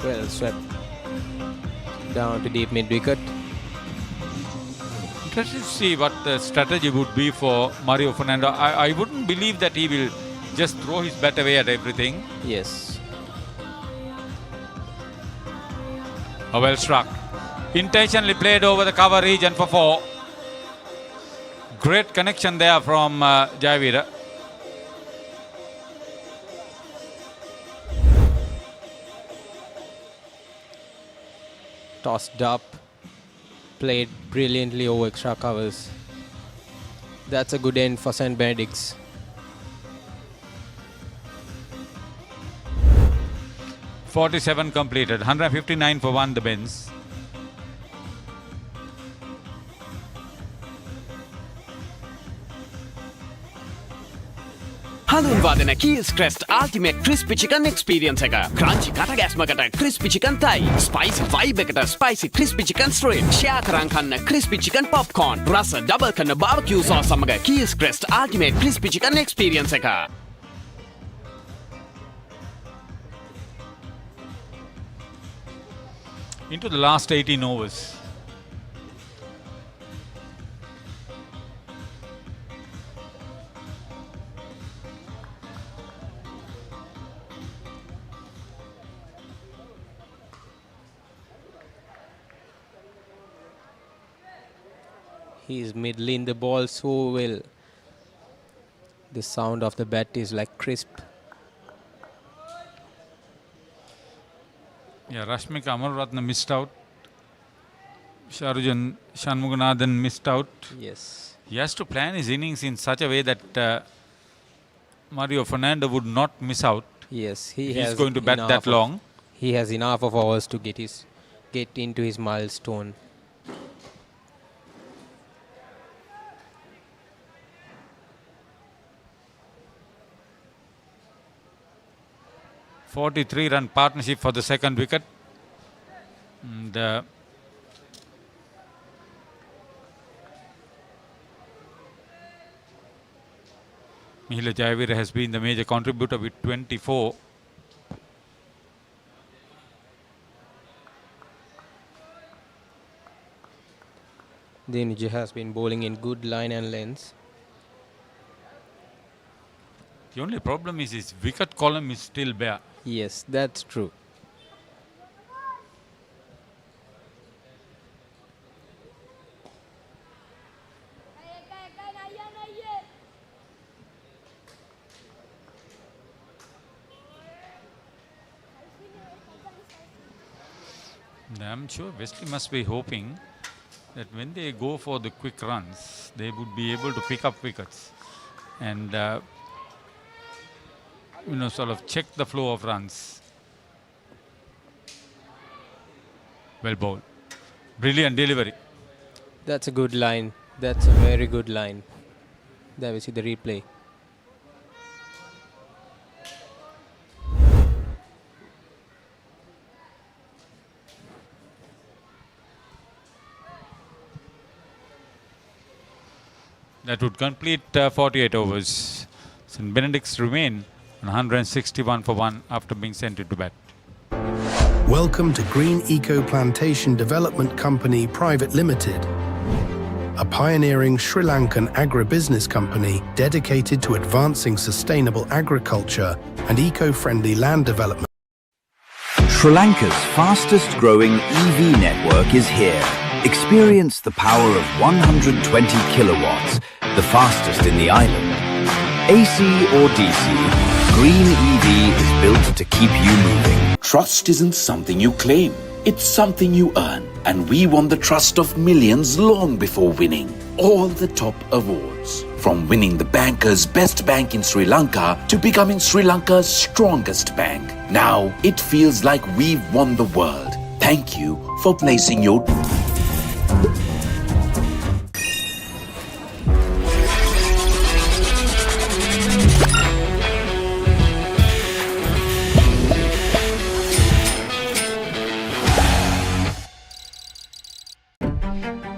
Well swept down to deep mid wicket. Interested to see what the strategy would be for Mario Fernando. I wouldn't believe that he will just throw his bat away at everything. Yes. Well struck. Intentionally played over the cover region for 4. Great connection there from Jayavira. Tossed up, played brilliantly over extra covers. That's a good end for St. Benedict's. .47 completed, 159 for 1 the Benz. හඳුන්වාදන Keel's Crest Ultimate Crispy Chicken Experience එක. Crunchy කට ගැස්මකට Crispy Chicken Thai. Spicy vibe එකට Spicy Crispy Chicken Strip. Share කරන් කන්න Crispy Chicken Popcorn. රස double කරන barbecue sauce සමග Keel's Crest Ultimate Crispy Chicken Experience එක. Into the last 18 overs. He's middling the ball so well. The sound of the bat is like crisp. Yeah, Rashmika Amarratna missed out. Sharujan Shanmuganathan missed out. Yes. He has to plan his innings in such a way that Mario Fernando would not miss out. Yes, He's going to bat that long. He has enough of hours to get into his milestone. "43-run partnership for the second wicket. And, Mihila Jayavira has been the major contributor with 24. Dinuji has been bowling in good line and length. The only problem is his wicket column is still bare. Yes, that's true. I'm sure Wesley must be hoping that when they go for the quick runs, they would be able to pick up wickets and sort of check the flow of runs. Well bowled. Brilliant delivery. That's a good line. That's a very good line. There we see the replay. That would complete 48 overs. St. Benedict's remain on 161 for 1 after being sent into bat. Welcome to Green Eco Plantation Development Company Private Limited, a pioneering Sri Lankan agribusiness company dedicated to advancing sustainable agriculture and eco-friendly land development. Sri Lanka's fastest growing EV network is here. Experience the power of 120 kilowatts, the fastest in the island. AC or DC, Green EV is built to keep you moving. Trust isn't something you claim, it's something you earn. And we won the trust of millions long before winning all the top awards. From winning the banker's best bank in Sri Lanka to becoming Sri Lanka's strongest bank. Now it feels like we've won the world. Thank you for placing your...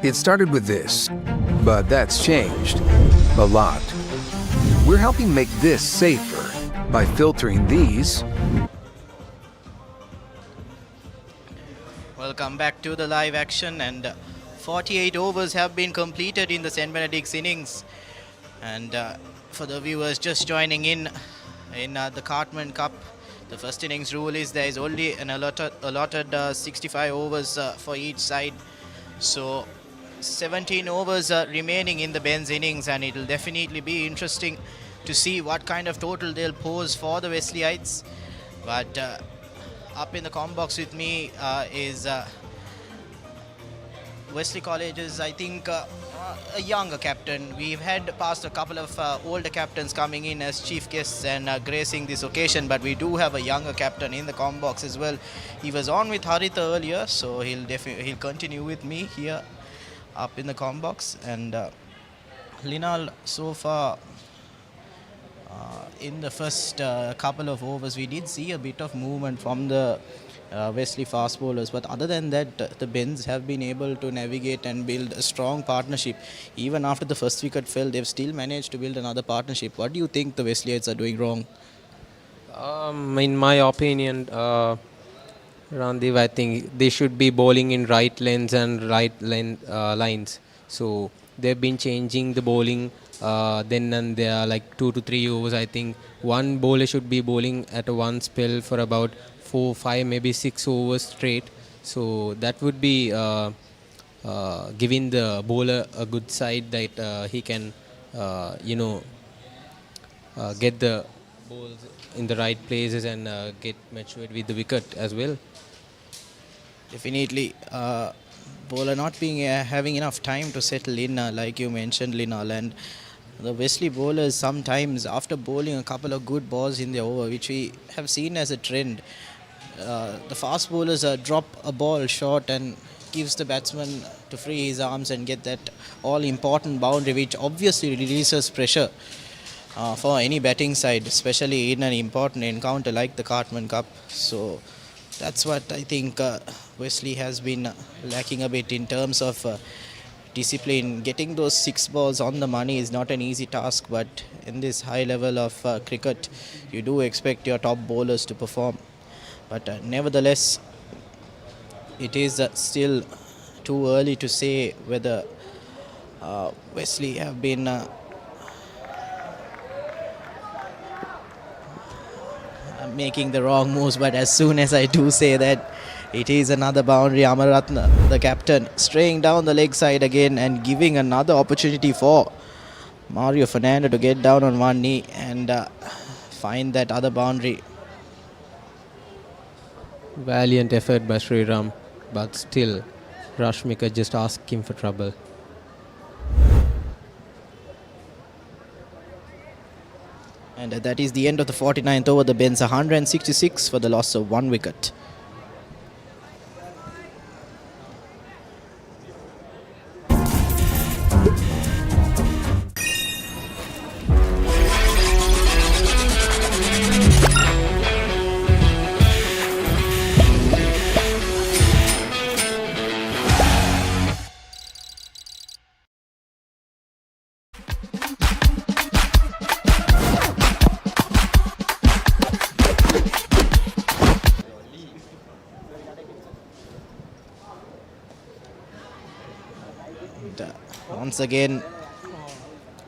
It started with this, but that's changed a lot. We're helping make this safer by filtering these. Welcome back to the live action, and 48 overs have been completed in the St. Benedict's innings. And for the viewers just joining in the Cartman Cup, the first innings rule is there is only an allotted 65 overs for each side. So 17 overs remaining in the Ben's innings, and it will definitely be interesting to see what kind of total they'll pose for the Wesleyites. But up in the com box with me is Wesley College's, I think, a younger captain. We've had past a couple of older captains coming in as chief guests and gracing this occasion, but we do have a younger captain in the com box as well. He was on with Haritha earlier, so he'll continue with me here up in the com box. And Linal, so far in the first couple of overs, we did see a bit of movement from the Wesley fast bowlers, but other than that, the Bens have been able to navigate and build a strong partnership. Even after the first wicket fell, they've still managed to build another partnership. What do you think the Wesleyites are doing wrong? In my opinion, Randeep, I think they should be bowling in right lanes and lines. So they've been changing the bowling then and there, like 2 to 3 overs. I think one bowler should be bowling at one spell for about 4, 5, maybe 6 overs straight. So that would be giving the bowler a good side that he can, get the balls in the right places and get matured with the wicket as well. Definitely. Bowler not being having enough time to settle in, like you mentioned, Linal, and the Wesley bowlers sometimes after bowling a couple of good balls in the over, which we have seen as a trend, the fast bowlers drop a ball short and gives the batsman to free his arms and get that all important boundary, which obviously releases pressure for any batting side, especially in an important encounter like the Cartman Cup. So that's what I think Wesley has been lacking a bit in terms of discipline. Getting those 6 balls on the money is not an easy task, but in this high level of cricket, you do expect your top bowlers to perform. But nevertheless, it is still too early to say whether Wesley have been making the wrong moves, but as soon as I do say that, it is another boundary. Amaratna, the captain, straying down the leg side again and giving another opportunity for Mario Fernando to get down on one knee and find that other boundary. Valiant effort by Sriram, but still Rashmika just asked him for trouble. And that is the end of the 49th over. The Benz 166 for the loss of 1 wicket. Once again,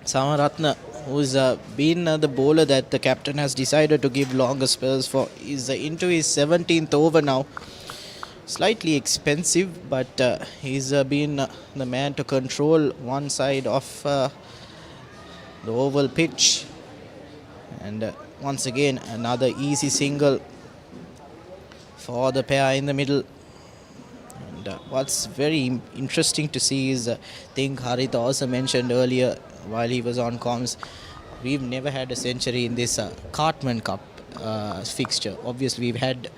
Samaratna, who's been the bowler that the captain has decided to give longer spells for, is into his 17th over now. Slightly expensive, but he's been the man to control one side of the oval pitch. And once again, another easy single for the pair in the middle. What's very interesting to see is, I think Harit also mentioned earlier while he was on comms, we've never had a century in this Cartman Cup fixture. Obviously, we've had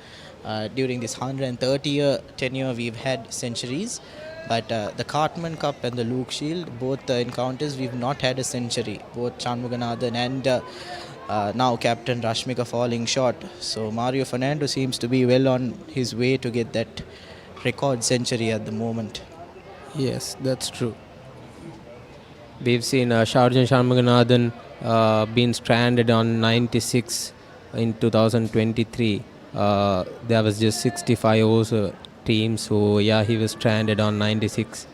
during this 130-year tenure, we've had centuries, but the Cartman Cup and the Luke Shield, both encounters, we've not had a century. Both Shanmuganathan and now Captain Rashmika falling short. So Mario Fernando seems to be well on his way to get that record century at the moment. Yes, that's true. We've seen Sharjan Shanmuganathan being stranded on 96 in 2023. There was just 65 overs team, so yeah, he was stranded on 96.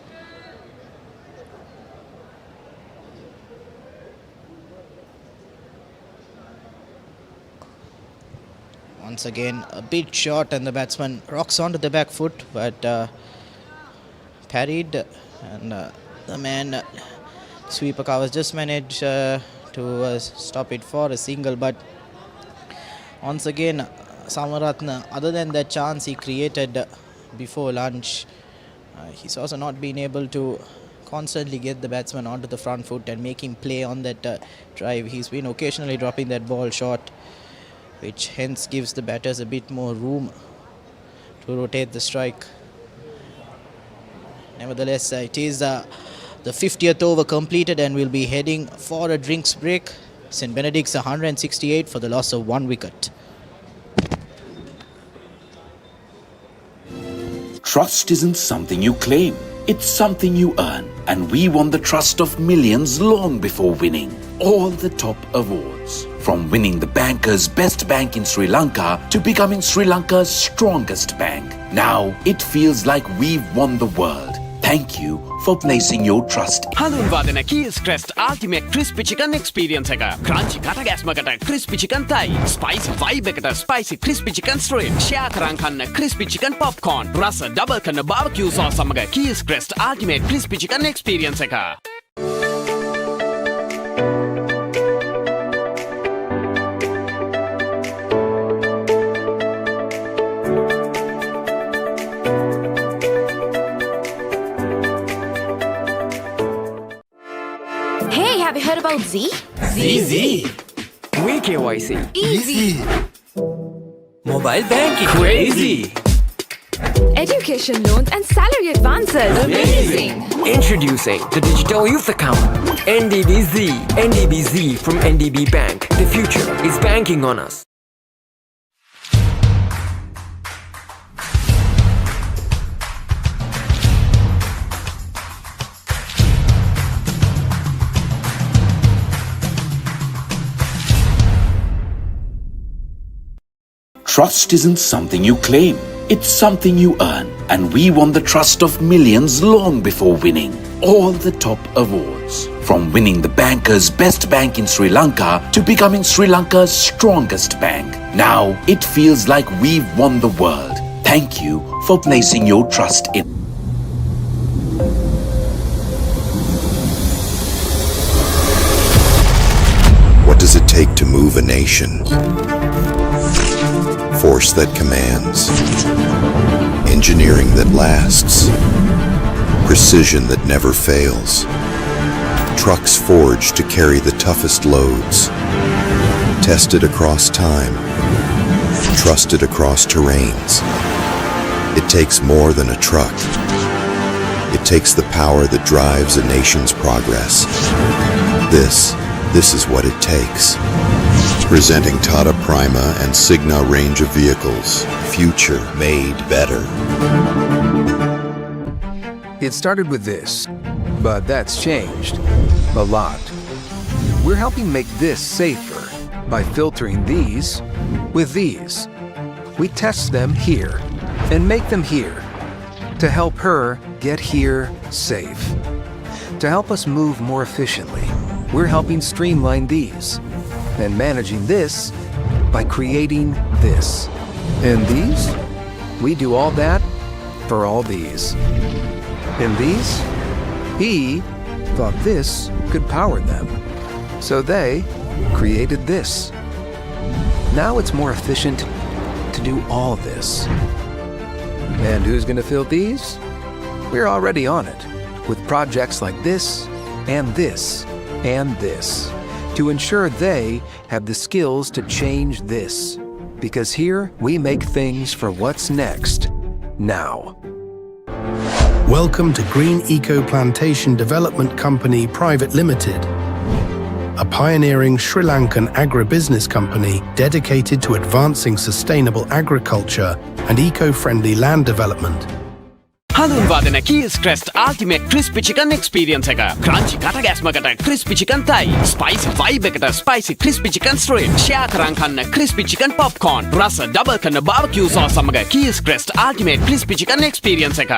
Once again, a bit short and the batsman rocks onto the back foot, but parried, and the man sweeper covers just managed to stop it for a single. But once again, Samaratna, other than that chance he created before lunch, he's also not been able to constantly get the batsman onto the front foot and make him play on that drive. He's been occasionally dropping that ball short, which hence gives the batters a bit more room to rotate the strike. Nevertheless, it is the 50th over completed and we'll be heading for a drinks break. St. Benedict's 168 for the loss of 1 wicket. Trust isn't something you claim, it's something you earn. And we won the trust of millions long before winning all the top awards. From winning the banker's best bank in Sri Lanka to becoming Sri Lanka's strongest bank. Now it feels like we've won the world. Thank you for placing your trust. හඳුන්වාදන Keys Crest Ultimate Crispy Chicken Experience එක. Crunchy කට ගැස්මකට Crispy Chicken Thai. Spicy vibe එකට Spicy Crispy Chicken Strip. Share කරන් කන්න Crispy Chicken Popcorn. රස double කරන barbecue sauce සමග Keys Crest Ultimate Crispy Chicken Experience එක. Have you heard about Z? ZZ. KYC. Easy. Mobile banking. Crazy. Education loans and salary advances. Amazing. Introducing the Digital Youth Account. NDBZ. NDBZ from NDB Bank. The future is banking on us. Trust isn't something you claim, it's something you earn. And we won the trust of millions long before winning all the top awards. From winning the banker's best bank in Sri Lanka to becoming Sri Lanka's strongest bank. Now it feels like we've won the world. Thank you for placing your trust in. What does it take to move a nation? Force that commands, engineering that lasts, precision that never fails, trucks forged to carry the toughest loads, tested across time, trusted across terrains. It takes more than a truck. It takes the power that drives a nation's progress. This is what it takes. Presenting Tata Prima and Signa range of vehicles. Future made better. It started with this, but that's changed a lot. We're helping make this safer by filtering these with these. We test them here and make them here to help her get here safe. To help us move more efficiently, we're helping streamline these and managing this by creating this. And these? We do all that for all these. And these? He thought this could power them. So they created this. Now it's more efficient to do all this. And who's going to fill these? We're already on it with projects like this and this and this, to ensure they have the skills to change this. Because here we make things for what's next, now. Welcome to Green Eco Plantation Development Company Private Limited, a pioneering Sri Lankan agribusiness company dedicated to advancing sustainable agriculture and eco-friendly land development. හඳුන්වාදන Keells crest ultimate crispy chicken experience එක. Crunchy කටගැස්මකට crispy chicken thigh. Spicy vibe එකට spicy crispy chicken street. Share කරන් කන්න crispy chicken popcorn. රස double කරන barbecue sauce සමග Keells crest ultimate crispy chicken experience එක.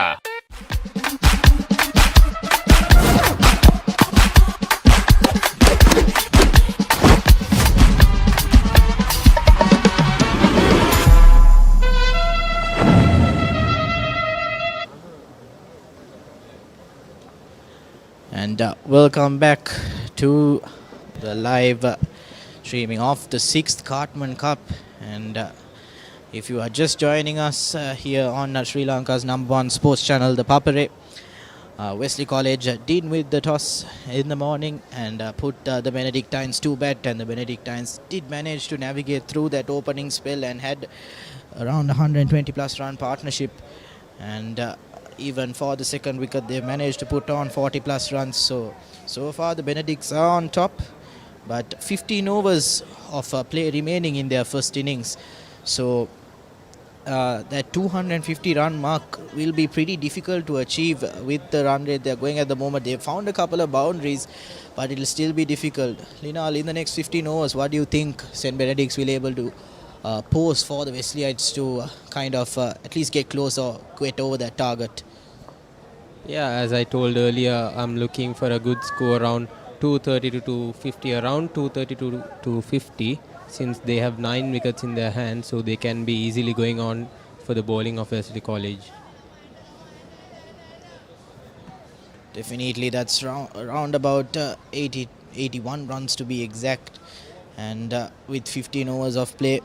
And welcome back to the live streaming of the 6th Cartman Cup. And if you are just joining us here on Sri Lanka's #1 sports channel, ThePapare, Wesley College did win the toss in the morning and put the Benedictines to bed, and the Benedictines did manage to navigate through that opening spell and had around 120 plus run partnership, and even for the second wicket they managed to put on 40 plus runs. So far the Benedicts are on top, but 15 overs of play remaining in their first innings, so that 250 run mark will be pretty difficult to achieve with the run rate they're going at the moment. They've found a couple of boundaries, but it'll still be difficult. Linal, in the next 15 overs, what do you think St. Benedict's will be able to pose for the Wesleyites to kind of at least get close or get over that target? Yeah, as I told earlier, I'm looking for a good score around 230 to 250, around 230 to 250, since they have 9 wickets in their hands, so they can be easily going on for the bowling of Wesley College. Definitely, that's around about 81 runs to be exact, and with 15 overs of play,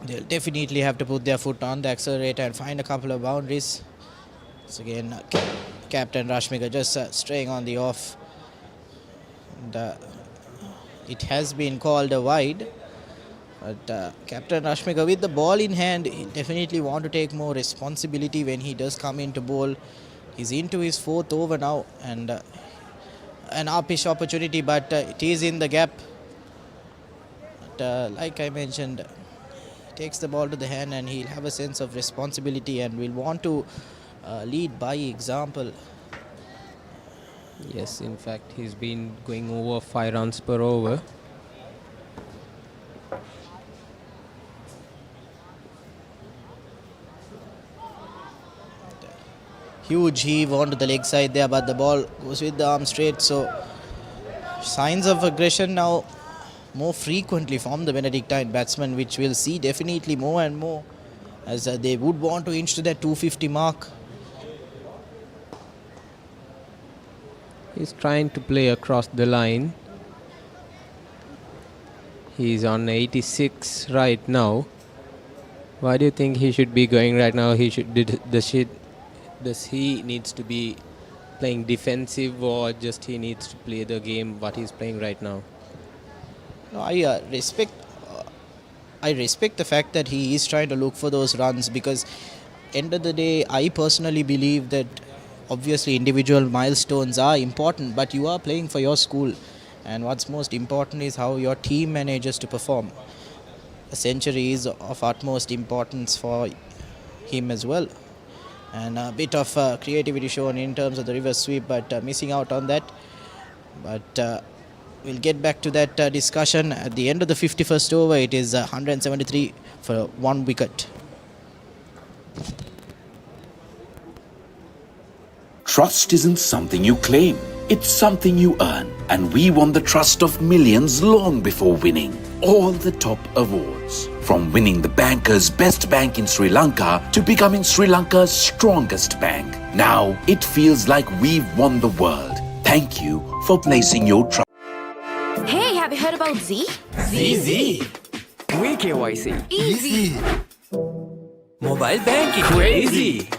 they'll definitely have to put their foot on the accelerator and find a couple of boundaries. So again, Captain Rashmika just straying on the off. and it has been called a wide. But Captain Rashmika, with the ball in hand, he definitely want to take more responsibility when he does come into bowl. He's into his 4th over now, and an uppish opportunity, but it is in the gap. But like I mentioned, he takes the ball to the hand and he'll have a sense of responsibility and will want to lead by example. Yes, in fact, he's been going over 5 runs per over. Huge heave onto the leg side there, but the ball goes with the arm straight. So signs of aggression now more frequently from the Benedictine batsmen, which we'll see definitely more and more as they would want to inch to that 250 mark. He's trying to play across the line. He's on 86 right now. Why do you think he should be going right now? Does he needs to be playing defensive, or just he needs to play the game what he's playing right now? No, I respect the fact that he is trying to look for those runs, because end of the day, I personally believe that obviously individual milestones are important, but you are playing for your school, and what's most important is how your team manages to perform. A century is of utmost importance for him as well, and a bit of creativity shown in terms of the reverse sweep, but missing out on that. But we'll get back to that discussion at the end of the 51st over. It is 173 for 1 wicket. Trust isn't something you claim, it's something you earn. And we won the trust of millions long before winning all the top awards. From winning the banker's best bank in Sri Lanka to becoming Sri Lanka's strongest bank. Now it feels like we've won the world. Thank you for placing your trust. Hey, have you heard about Z? ZZ. We KYC. Easy. Mobile banking. Crazy.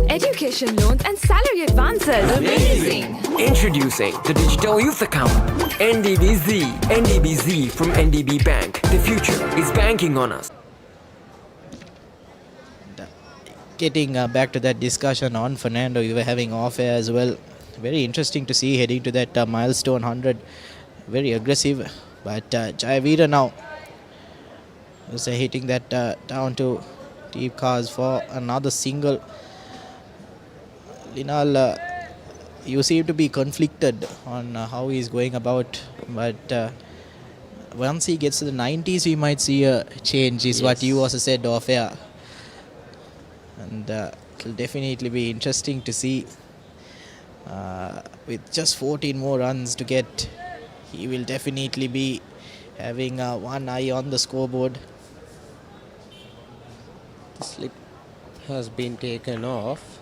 Education loans and salary advances. Amazing. Introducing the Digital Youth Account. NDBZ. NDBZ from NDB Bank. The future is banking on us. Getting back to that discussion on Fernando, we were having off air as well. Very interesting to see heading to that milestone 100. Very aggressive, but Jayavira now is hitting that down to deep cars for another single. Linal, you seem to be conflicted on how he's going about, but once he gets to the 90s, we might see a change, is what you also said off air. And it'll definitely be interesting to see. With just 14 more runs to get, he will definitely be having one eye on the scoreboard. The slip has been taken off.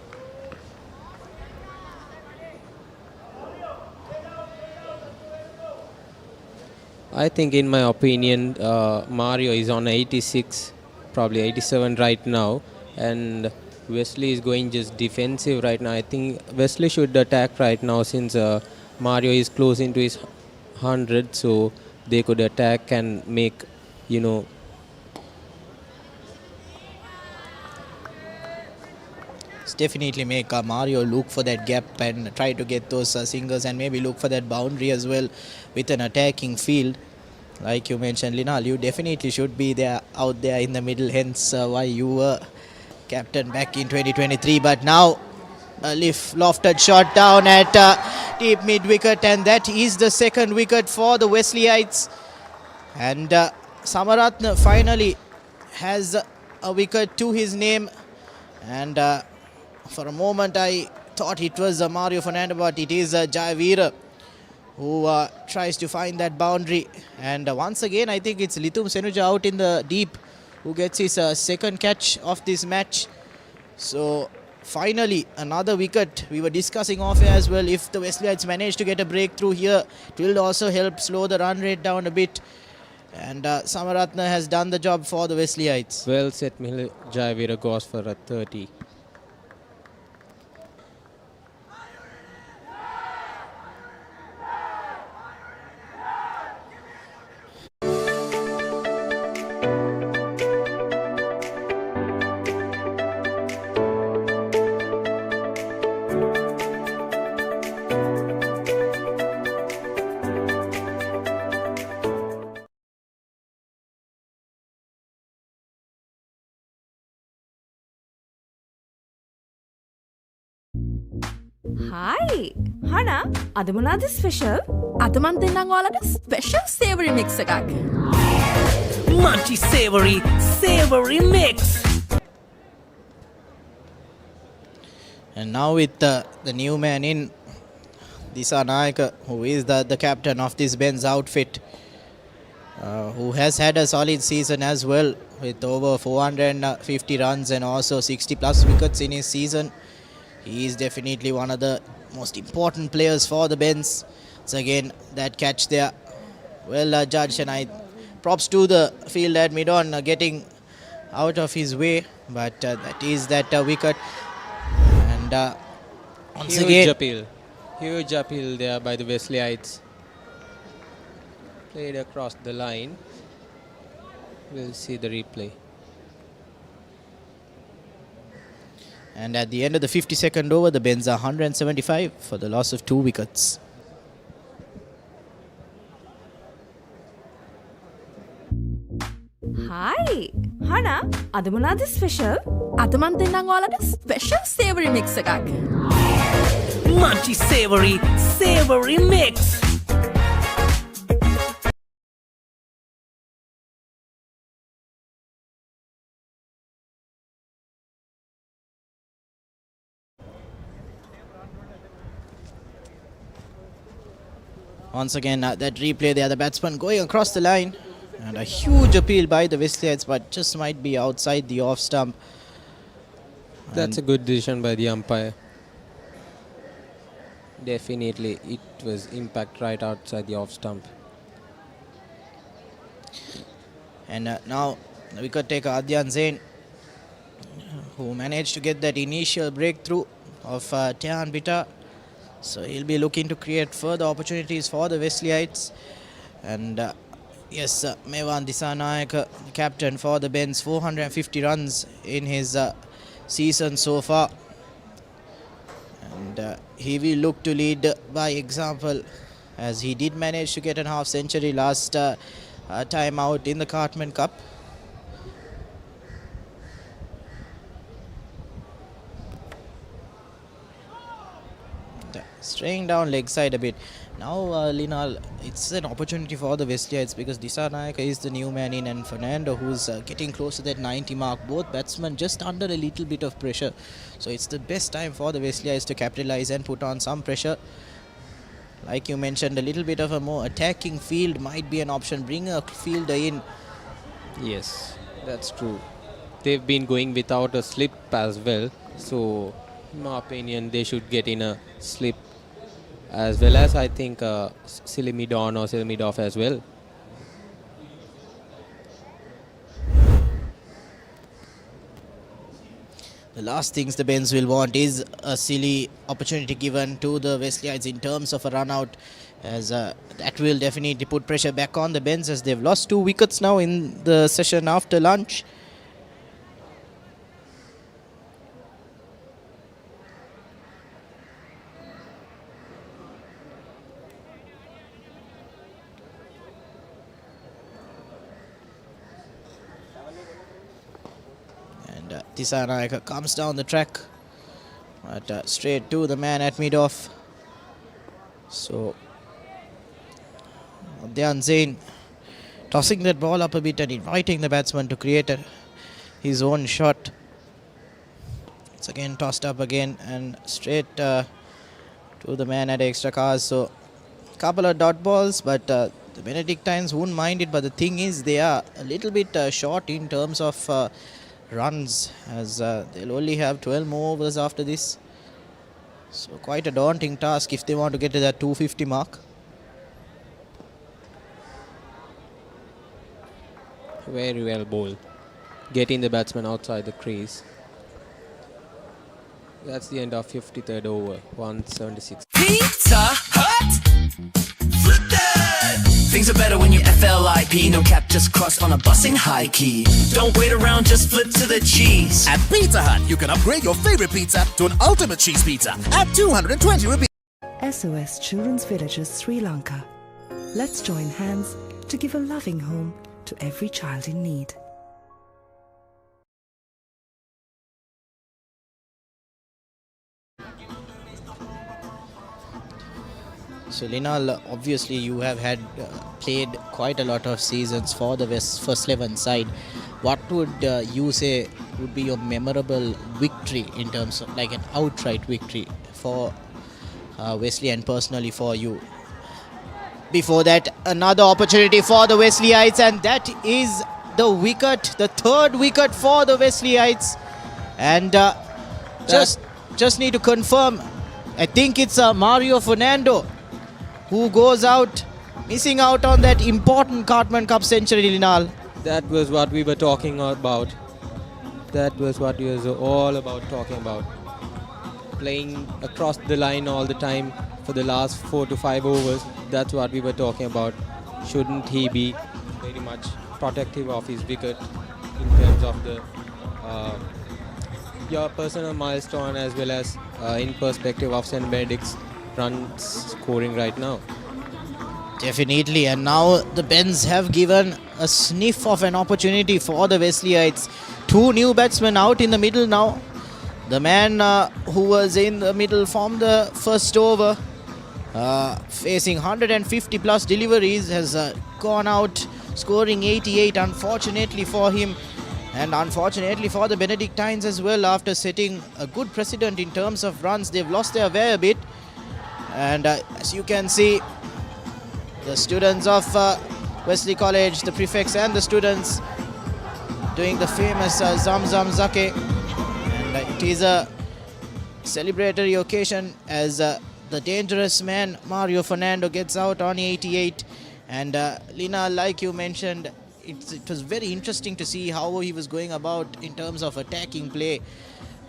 I think, in my opinion, Mario is on 86, probably 87 right now, and Wesley is going just defensive right now. I think Wesley should attack right now, since Mario is close into his 100, so they could attack and make, Definitely make Mario look for that gap and try to get those singles, and maybe look for that boundary as well with an attacking field. Like you mentioned, Linal, you definitely should be there, out there in the middle, hence why you were captain back in 2023. But now a lofted shot down at deep mid wicket, and that is the second wicket for the Wesleyites. And Samaratna finally has a wicket to his name, and for a moment I thought it was Mario Fernando, but it is Jayavira who tries to find that boundary. And once again, I think it's Lithum Senuja out in the deep who gets his second catch of this match. So finally another wicket. We were discussing off air as well, if the Wesleyites manage to get a breakthrough here, it will also help slow the run rate down a bit. And Samaratna has done the job for the Wesleyites. Well set, Jayavira goes for a 30. Hi. Hana, අද මොනවද special? අද මන් දෙන්නම් ඔයාලට special savoury mix එකක්. Munchy savory mix. And now with the new man in, Disanayaka, who is the captain of this Benz outfit, who has had a solid season as well with over 450 runs and also 60 plus wickets in his season. He is definitely one of the most important players for the Benz. So again, that catch there, well judged, and I props to the field at mid-on getting out of his way, but that is that wicket. And once again, huge appeal there by the Wesleyites. Played across the line. We'll see the replay. And at the end of the 52nd over, the Benz are 175 for the loss of 2 wickets. Hi. Hana, අද මොනවද special? අද මන් දෙන්නම් ඔයාලට special savoury mix එකක්. Munchy savory mix. Once again, that replay there, the batsman going across the line. And a huge appeal by the Wesleyites, but just might be outside the off stump. That's a good decision by the umpire. Definitely, it was impact right outside the off stump. And now the wicket taker Adyan Zain, who managed to get that initial breakthrough of Tehan Bitar. So he'll be looking to create further opportunities for the Wesleyites. And yes, Mevan Disanayaka, captain for the Benz, 450 runs in his season so far. And he will look to lead by example, as he did manage to get a half century last time out in the Cartman Cup. Straying down leg side a bit. Now, Linal, it's an opportunity for the Wesleyites because Disanayaka is the new man in, and Fernando, who's getting close to that 90 mark. Both batsmen just under a little bit of pressure. So it's the best time for the Wesleyites to capitalize and put on some pressure. Like you mentioned, a little bit of a more attacking field might be an option. Bring a fielder in. Yes, that's true. They've been going without a slip as well. So, in my opinion, they should get in a slip, as well as I think Silimidon or Silimidov as well. The last things the Benz will want is a silly opportunity given to the Wesleyites in terms of a run out, as that will definitely put pressure back on the Benz, as they've lost 2 wickets now in the session after lunch. Disanayaka comes down the track, but straight to the man at mid-off. So Adyan Zain tossing that ball up a bit and inviting the batsman to create his own shot. It's again tossed up again and straight to the man at extra cars. So couple of dot balls, but the Benedictines won't mind it. But the thing is, they are a little bit short in terms of runs, as they'll only have 12 more overs after this. So quite a daunting task if they want to get to that 250 mark. Very well bowled. Getting the batsman outside the crease. That's the end of 53rd over, 176. Pizza Hut! Flip that! Things are better when you FLIP. No cap, just cross on a bus in high key. Don't wait around, just flip to the cheese. At Pizza Hut, you can upgrade your favorite pizza to an ultimate cheese pizza at 220 rupees. SOS Children's Villages, Sri Lanka. Let's join hands to give a loving home to every child in need. So Linal, obviously you have had played quite a lot of seasons for the First 11 side. What would you say would be your memorable victory in terms of like an outright victory for Wesley and personally for you? Before that, another opportunity for the Wesleyites, and that is the wicket, the third wicket for the Wesleyites. And just need to confirm, I think it's Mario Fernando who goes out, missing out on that important Cartman Cup century, Linal. That was what we were talking about. That was what we was all about talking about. Playing across the line all the time for the last 4 to 5 overs. That's what we were talking about. Shouldn't he be very much protective of his wicket in terms of the your personal milestone as well as in perspective of St. Benedict's runs scoring right now? Definitely, and now the Bens have given a sniff of an opportunity for the Wesleyites. 2 new batsmen out in the middle now. The man who was in the middle from the first over, facing 150 plus deliveries, has gone out scoring 88, unfortunately for him. And unfortunately for the Benedictines as well, after setting a good precedent in terms of runs, they've lost their way a bit. And as you can see, the students of Wesley College, the prefects and the students doing the famous Zam Zam Zake. And it is a celebratory occasion as the dangerous man Mario Fernando gets out on 88. And Lina, like you mentioned, it was very interesting to see how he was going about in terms of attacking play,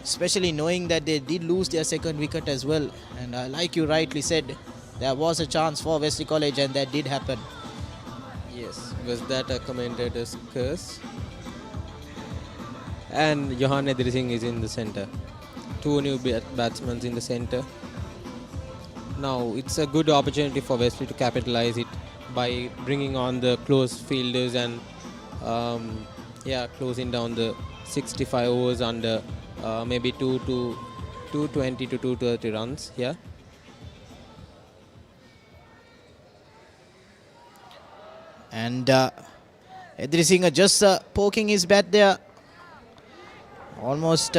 especially knowing that they did lose their second wicket as well. And like you rightly said, there was a chance for Wesley College and that did happen. Yes, was that a commentator's curse? And Johan Edrising is in the centre. 2 new batsmen in the centre. Now it's a good opportunity for Wesley to capitalise it by bringing on the close fielders and closing down the 65 overs under maybe 220 to 230 runs. Yeah. And Edrising just poking his bat there, almost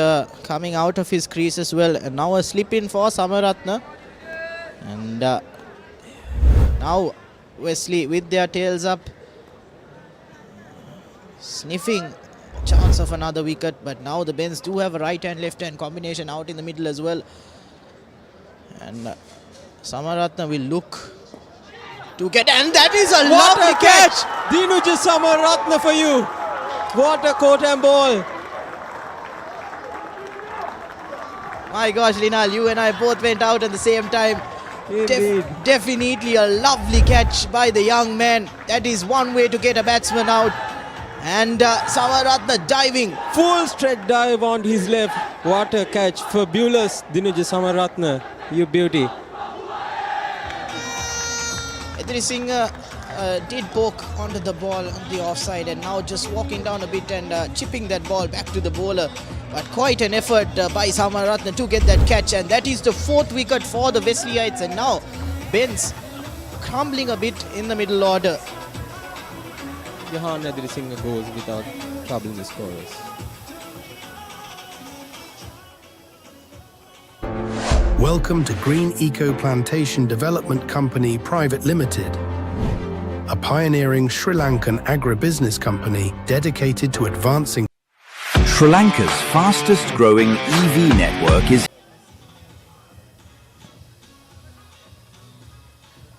coming out of his crease as well. And now a slip in for Samaratna. And now Wesley with their tails up, sniffing chance of another wicket. But now the Bens do have a right hand left hand combination out in the middle as well. And Samaratna will look to get, and that is a lovely catch. Dinuja Samaratna for you. What a court and ball. My gosh, Linal, you and I both went out at the same time. Definitely a lovely catch by the young man. That is one way to get a batsman out. And Samaratna diving. Full straight dive on his left. What a catch. Fabulous, Dinuja Samaratna. You beauty. Edrising did poke onto the ball on the offside and now just walking down a bit and chipping that ball back to the bowler. But quite an effort by Samaratna to get that catch, and that is the 4th wicket for the Wesleyites. And now Bens crumbling a bit in the middle order. Johan Edrising goes without troubling the scorers. Welcome to Green Eco Plantation Development Company Private Limited, a pioneering Sri Lankan agribusiness company dedicated to advancing Sri Lanka's fastest growing EV network is...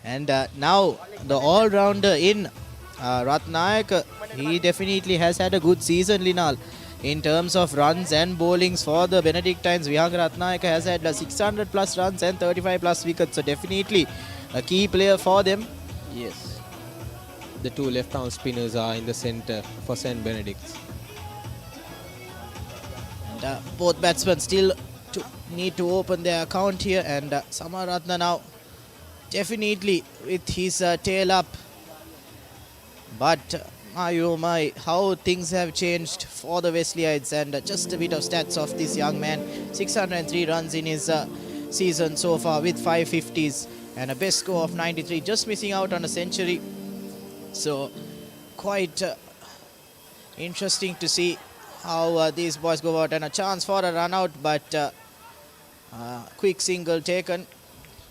And now the all-rounder in Ratnayak, he definitely has had a good season, Linal. In terms of runs and bowlings for the Benedictines, Vihang Ratnayak has had 600 plus runs and 35 plus wickets. So definitely a key player for them. Yes. The 2 left-arm spinners are in the centre for St. Benedict's. And both batsmen still need to open their account here. And Samaratna now definitely with his tail up. But my, how things have changed for the Wesleyites. And just a bit of stats of this young man. 603 runs in his season so far with 550s. and a best score of 93, just missing out on a century. So quite interesting to see how these boys go out, and a chance for a run out, but quick single taken.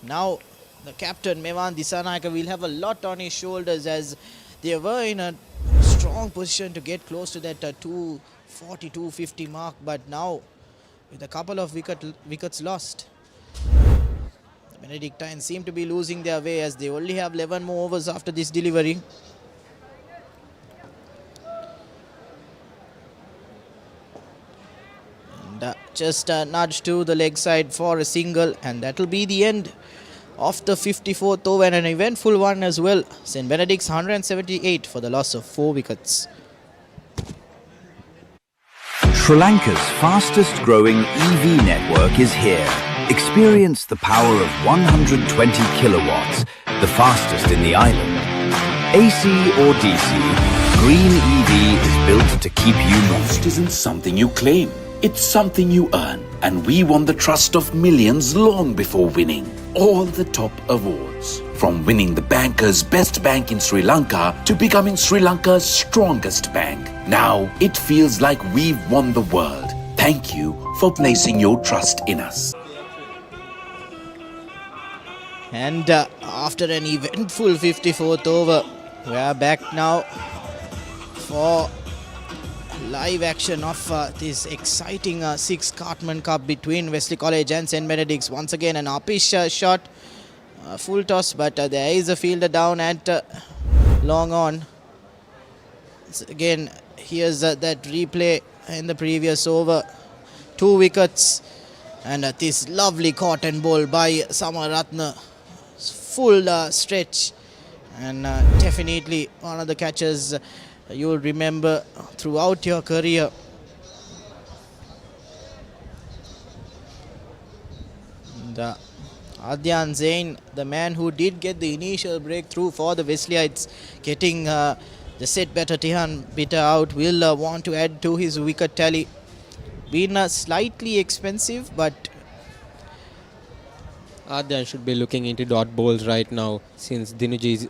Now the captain Mevan Disanayaka will have a lot on his shoulders, as they were in a strong position to get close to that 240, 250 mark, but now with a couple of wickets lost, the Benedictines seem to be losing their way, as they only have 11 more overs after this delivery. And just a nudge to the leg side for a single, and that will be the end of the 54th over, and an eventful one as well. St. Benedict's 178 for the loss of 4 wickets. Sri Lanka's fastest growing EV network is here. Experience the power of 120 kilowatts, the fastest in the island. AC or DC, Green EV is built to keep you moving. Trust isn't something you claim, it's something you earn. And we won the trust of millions long before winning all the top awards. From winning the banker's best bank in Sri Lanka to becoming Sri Lanka's strongest bank. Now it feels like we've won the world. Thank you for placing your trust in us. And after an eventful 54th over, we are back now for live action of this exciting 6th Cartman Cup between Wesley College and St. Benedict's. Once again an uppish shot, full toss, but there is a fielder down at long on. So again, here's that replay in the previous over. 2 wickets, and this lovely cotton ball by Samaratna. Full stretch, and definitely one of the catches you will remember throughout your career. And Adyan Zain, the man who did get the initial breakthrough for the Wesleyites, getting the set better Tihan Bitter out, will want to add to his wicket tally. Been slightly expensive, but Adyan should be looking into dot balls right now, since Dinuji is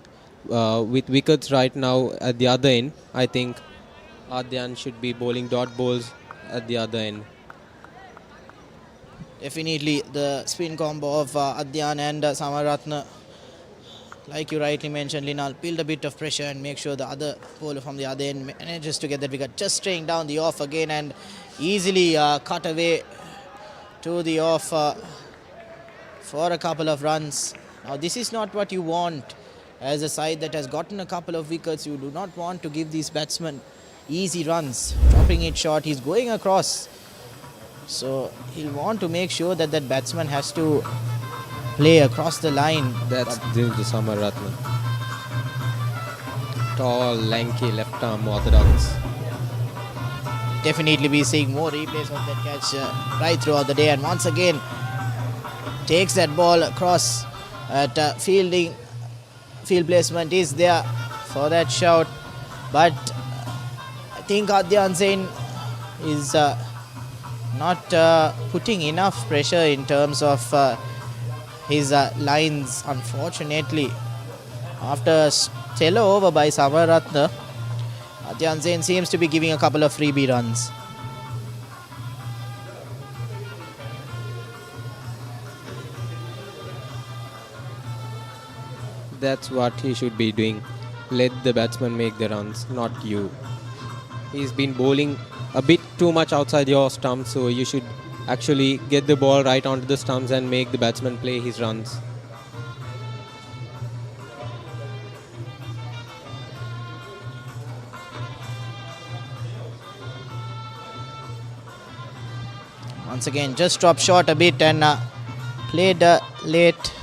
with wickets right now at the other end. I think Adyan should be bowling dot balls at the other end. Definitely the spin combo of Adyan and Samaratna, like you rightly mentioned, Linal, build a bit of pressure and make sure the other bowler from the other end manages to get that wicket. Just straying down the off again, and easily cut away to the off for a couple of runs. Now this is not what you want as a side that has gotten a couple of wickets. You do not want to give these batsmen easy runs. Dropping it short, he's going across, so he'll want to make sure that that batsman has to play across the line. That's Dinuji Samaratna. Tall, lanky, left arm orthodox. Definitely be seeing more replays of that catch right throughout the day, and once again takes that ball across at field placement is there for that shout, but I think Adyan Zain is not putting enough pressure in terms of his lines, unfortunately. After a stellar over by Samaratna, Adyan Zain seems to be giving a couple of freebie runs. That's what he should be doing. Let the batsman make the runs, not you. He's been bowling a bit too much outside your stumps, so you should actually get the ball right onto the stumps and make the batsman play his runs. Once again, just dropped short a bit and played late.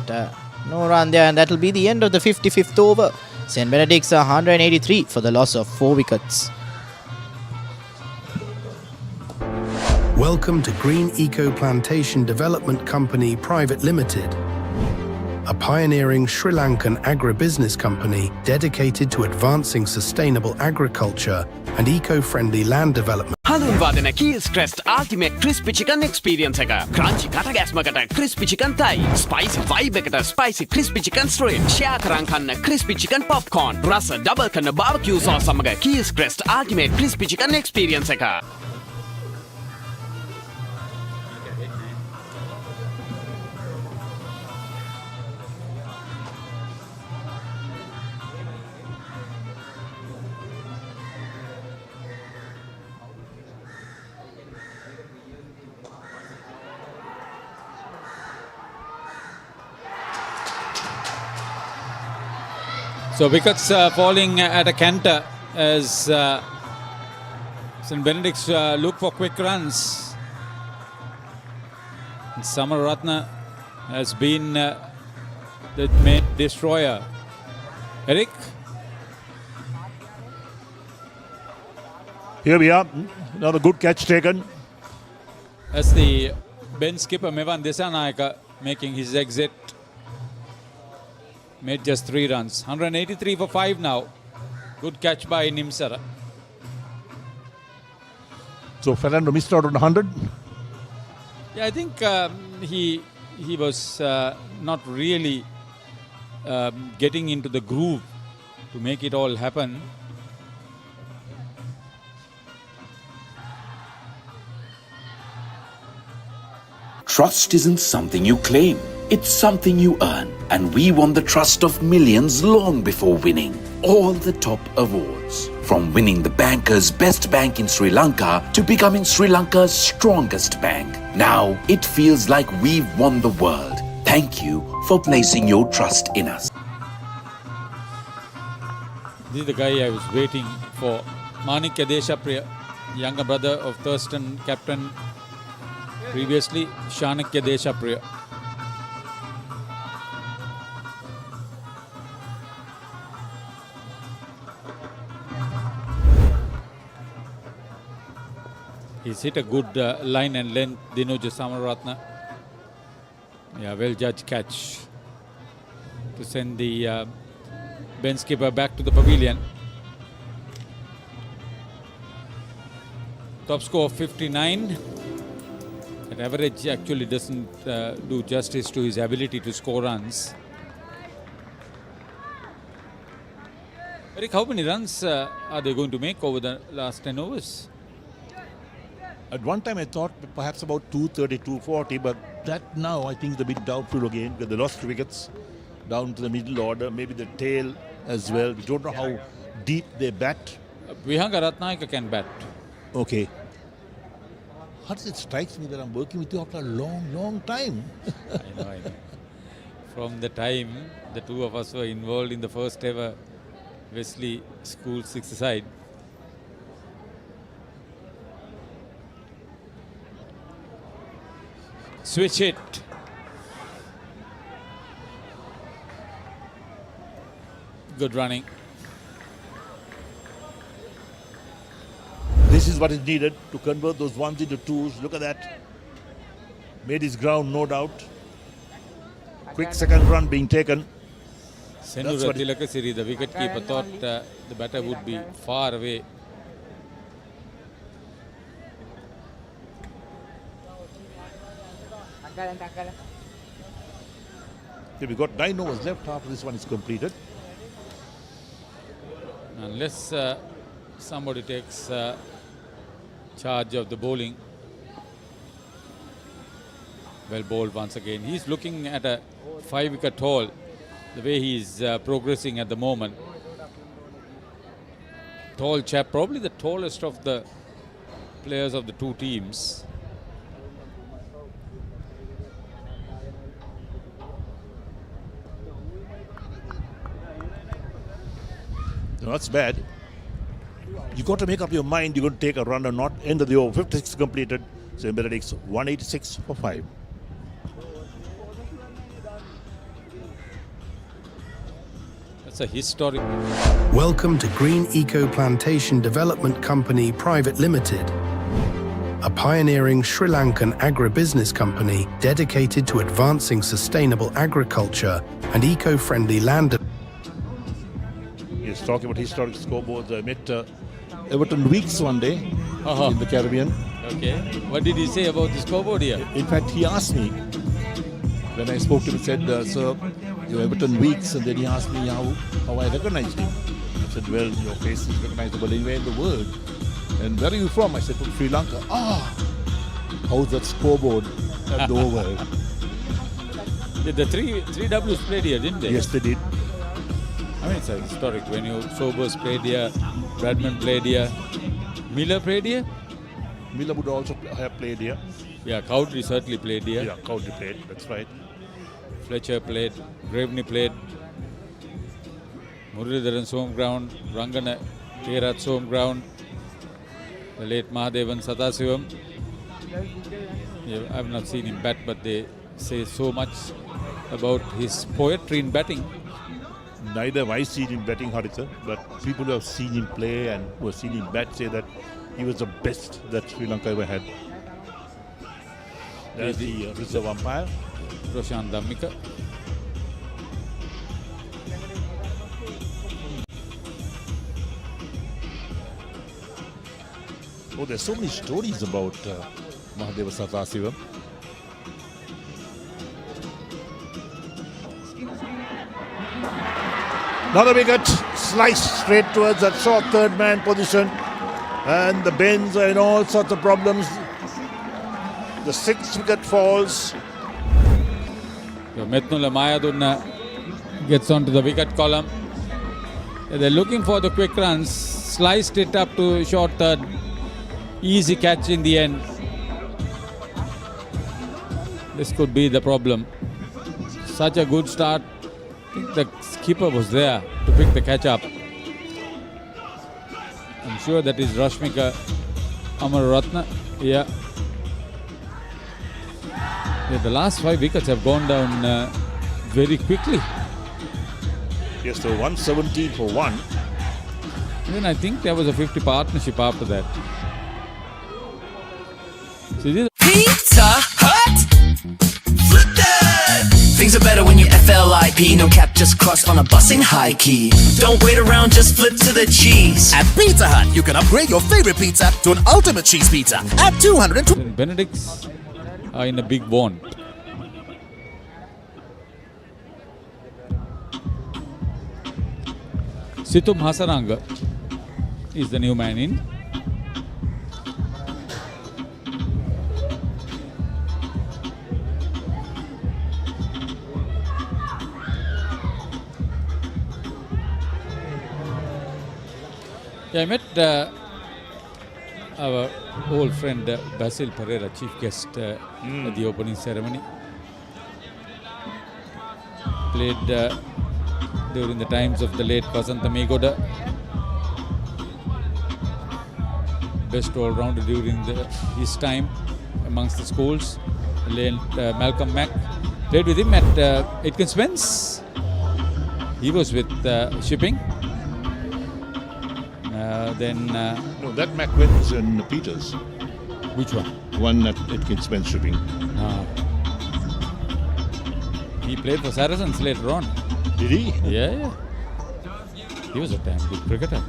And, no run there, and that will be the end of the 55th over. St. Benedict's 183 for the loss of 4 wickets. Welcome to Green Eco Plantation Development Company Private Limited, a pioneering Sri Lankan agribusiness company dedicated to advancing sustainable agriculture and eco-friendly land development. හඳුන්වා දෙන Keels Crest Ultimate Crispy Chicken Experience එක. Crunchy කට ගැස්මකට crispy chicken thigh, spicy vibe එකට spicy crispy chicken strip, share කරන් කන්න crispy chicken popcorn, රස double කරන barbecue sauce සමග Keels Crest Ultimate Crispy Chicken Experience එක. So wickets falling at a canter as St. Benedict's look for quick runs. And Samaratna has been the main destroyer. Eric? Here we are. Another good catch taken. As the bench skipper Mevan Desanayaka making his exit. Made just 3 runs. 183 for 5 now. Good catch by Sara. So Fernando missed out on 100. Yeah, I think he was not really getting into the groove to make it all happen. Trust isn't something you claim. It's something you earn, and we won the trust of millions long before winning all the top awards. From winning the banker's best bank in Sri Lanka to becoming Sri Lanka's strongest bank. Now it feels like we've won the world. Thank you for placing your trust in us. This is the guy I was waiting for. Manikya Deshapriya, younger brother of Thurston captain previously, Shanakya Deshapriya. He's hit a good line and length, Dinuja Samaratna. Yeah, well judged catch to send the bench skipper back to the pavilion. Top score of 59. That average actually doesn't do justice to his ability to score runs. Eric, how many runs are they going to make over the last 10 overs? At one time I thought perhaps about 230, 240, but that now I think is a bit doubtful again because they lost wickets down to the middle order, maybe the tail as well. We don't know how deep they bat. Vihanga Ratnayaka can bat. Okay. It strikes me that I'm working with you after a long time. I know. From the time the two of us were involved in the first ever Wesley School 6th side. Switch it. Good running. This is what is needed to convert those ones into twos. Look at that. Made his ground, no doubt. Quick second run being taken. Senura Tilakasiri, the wicketkeeper, thought the batter would be far away. Okay, we got 9 overs left after this one is completed. Unless somebody takes charge of the bowling. Well bowled once again. He's looking at a 5-wicket haul, the way he's progressing at the moment. Tall chap, probably the tallest of the players of the two teams. No, that's bad. You got to make up your mind you're going to take a run or not. End of the over, 56 completed. So Benedict's 186 for 5. That's a historic. Welcome to Green Eco Plantation Development Company Private Limited, a pioneering Sri Lankan agribusiness company dedicated to advancing sustainable agriculture and eco-friendly land. He's talking about historic scoreboards. I met Everton Weeks one day in the Caribbean. Okay. What did he say about the scoreboard here? In fact, he asked me, when I spoke to him, he said, sir, you're Everton Weeks, and then he asked me how I recognized him. I said, well, your face is recognizable anywhere in the world. And where are you from? I said, from Sri Lanka. How's that scoreboard at the Oval? The three Ws played here, didn't they? Yes, they did. I mean, it's historic. When you Sobers played here, Bradman played here, Miller played here. Miller would also have played here. Yeah, Cowdrey certainly played here. Yeah, Cowdrey played, that's right. Fletcher played, Graveney played, Muralidharan's home ground, Rangana Therath's home ground, the late Mahadevan Sadasivam. Yeah, I've not seen him bat, but they say so much about his poetry in batting. Neither have I seen him batting, Haritha, but people who have seen him play and who have seen him bat say that he was the best that Sri Lanka ever had. There's the reserve umpire, Roshan Dhammika. Oh, there's so many stories about Mahadeva Sadasivam. Another wicket sliced straight towards that short third man position, and the bends are in all sorts of problems. The sixth wicket falls. So Metnula Mayadunna gets onto the wicket column. They're looking for the quick runs, sliced it up to short third. Easy catch in the end. This could be the problem. Such a good start. I think the skipper was there to pick the catch up. I'm sure that is Rashmika Amaratna. Yeah. The last 5 wickets have gone down very quickly. Yes, so 117 for 1. Then I think there was a 50 partnership after that. See this? Pizza Hut! Flip that! Things are better when you FLIP. No cap, just cross on a bus in high key. Don't wait around, just flip to the cheese. At Pizza Hut, you can upgrade your favorite pizza to an ultimate cheese pizza at 220. Benedicts are in a big want. Situm Hasaranga is the new man in. Yeah, I met our old friend Basil Pereira, chief guest at the opening ceremony. Played during the times of the late Vasanta Megoda. Best all-rounder during his time amongst the schools. Late Malcolm Mack. Played with him at Aitken Spence. He was with Shipping. No, that Mac was in Peters. Which one? One at Aitken Spence Shipping. He played for Saracens later on. Did he? Yeah. He was a damn good cricketer.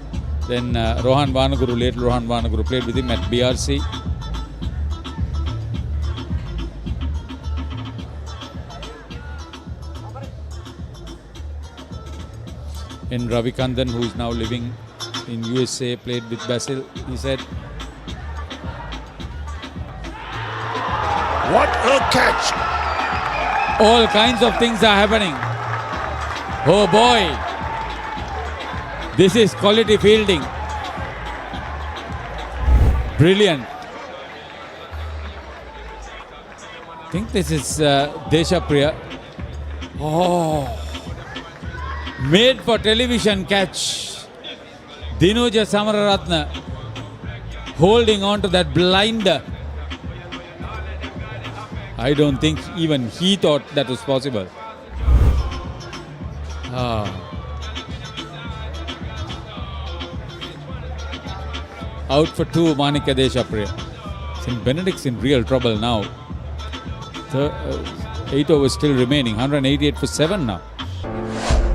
Then Rohan Vanaguru, late Rohan Vanaguru, played with him at BRC. And Ravikandan, who is now living in USA, played with Basil. He said, "What a catch!" All kinds of things are happening. Oh boy, this is quality fielding. Brilliant. I think this is Deshapriya. Oh, made for television catch. Dinuja Samararatna holding on to that blinder. I don't think even he thought that was possible. Out for 2, Manika Deshapriya. St. Benedict's in real trouble now. 8 overs still remaining, 188 for 7 now.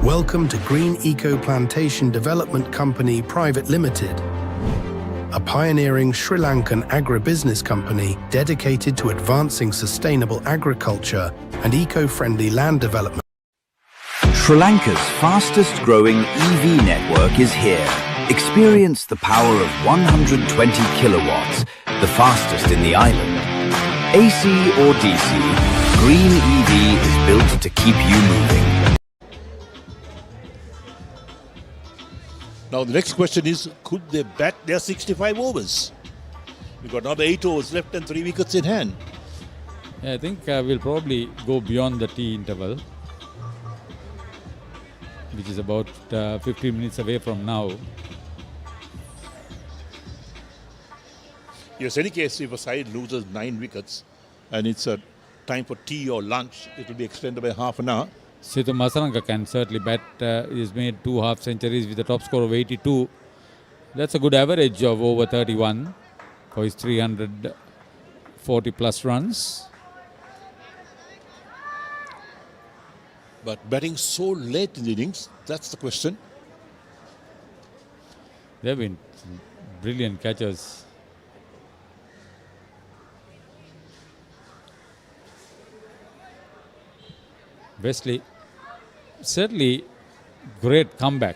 Welcome to Green Eco Plantation Development Company Private Limited, a pioneering Sri Lankan agribusiness company dedicated to advancing sustainable agriculture and eco-friendly land development. Sri Lanka's fastest growing EV network is here. Experience the power of 120 kilowatts, the fastest in the island. AC or DC, green EV is built to keep you moving. Now the next question is, could they bat their 65 overs? We've got another 8 overs left and 3 wickets in hand. Yeah, I think we'll probably go beyond the tea interval, which is about 15 minutes away from now. Yes, any case, if a side loses 9 wickets and it's a time for tea or lunch, it will be extended by half an hour. Sito Masaranka can certainly bat. He's made 2 half centuries with a top score of 82. That's a good average of over 31 for his 340 plus runs. But batting so late in the innings, that's the question. They've been brilliant catchers. Wesley, certainly great comeback.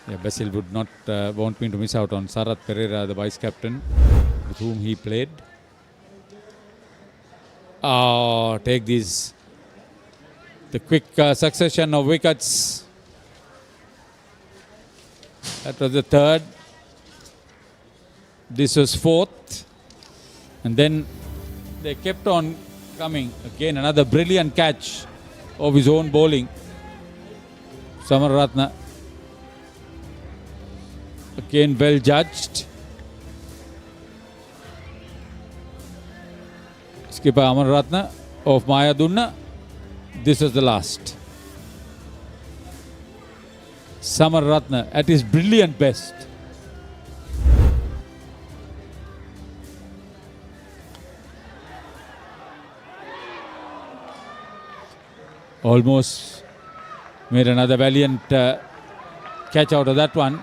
Yeah, Basil would not want me to miss out on Sara Pereira, the vice captain, with whom he played. Take these, the quick succession of wickets. That was the third. This was fourth. And then they kept on coming. Again, another brilliant catch of his own bowling. Samaratna. Again, well judged. Skipper Amarratna of Mayadunna. This is the last. Samaratna at his brilliant best. Almost made another valiant catch out of that one.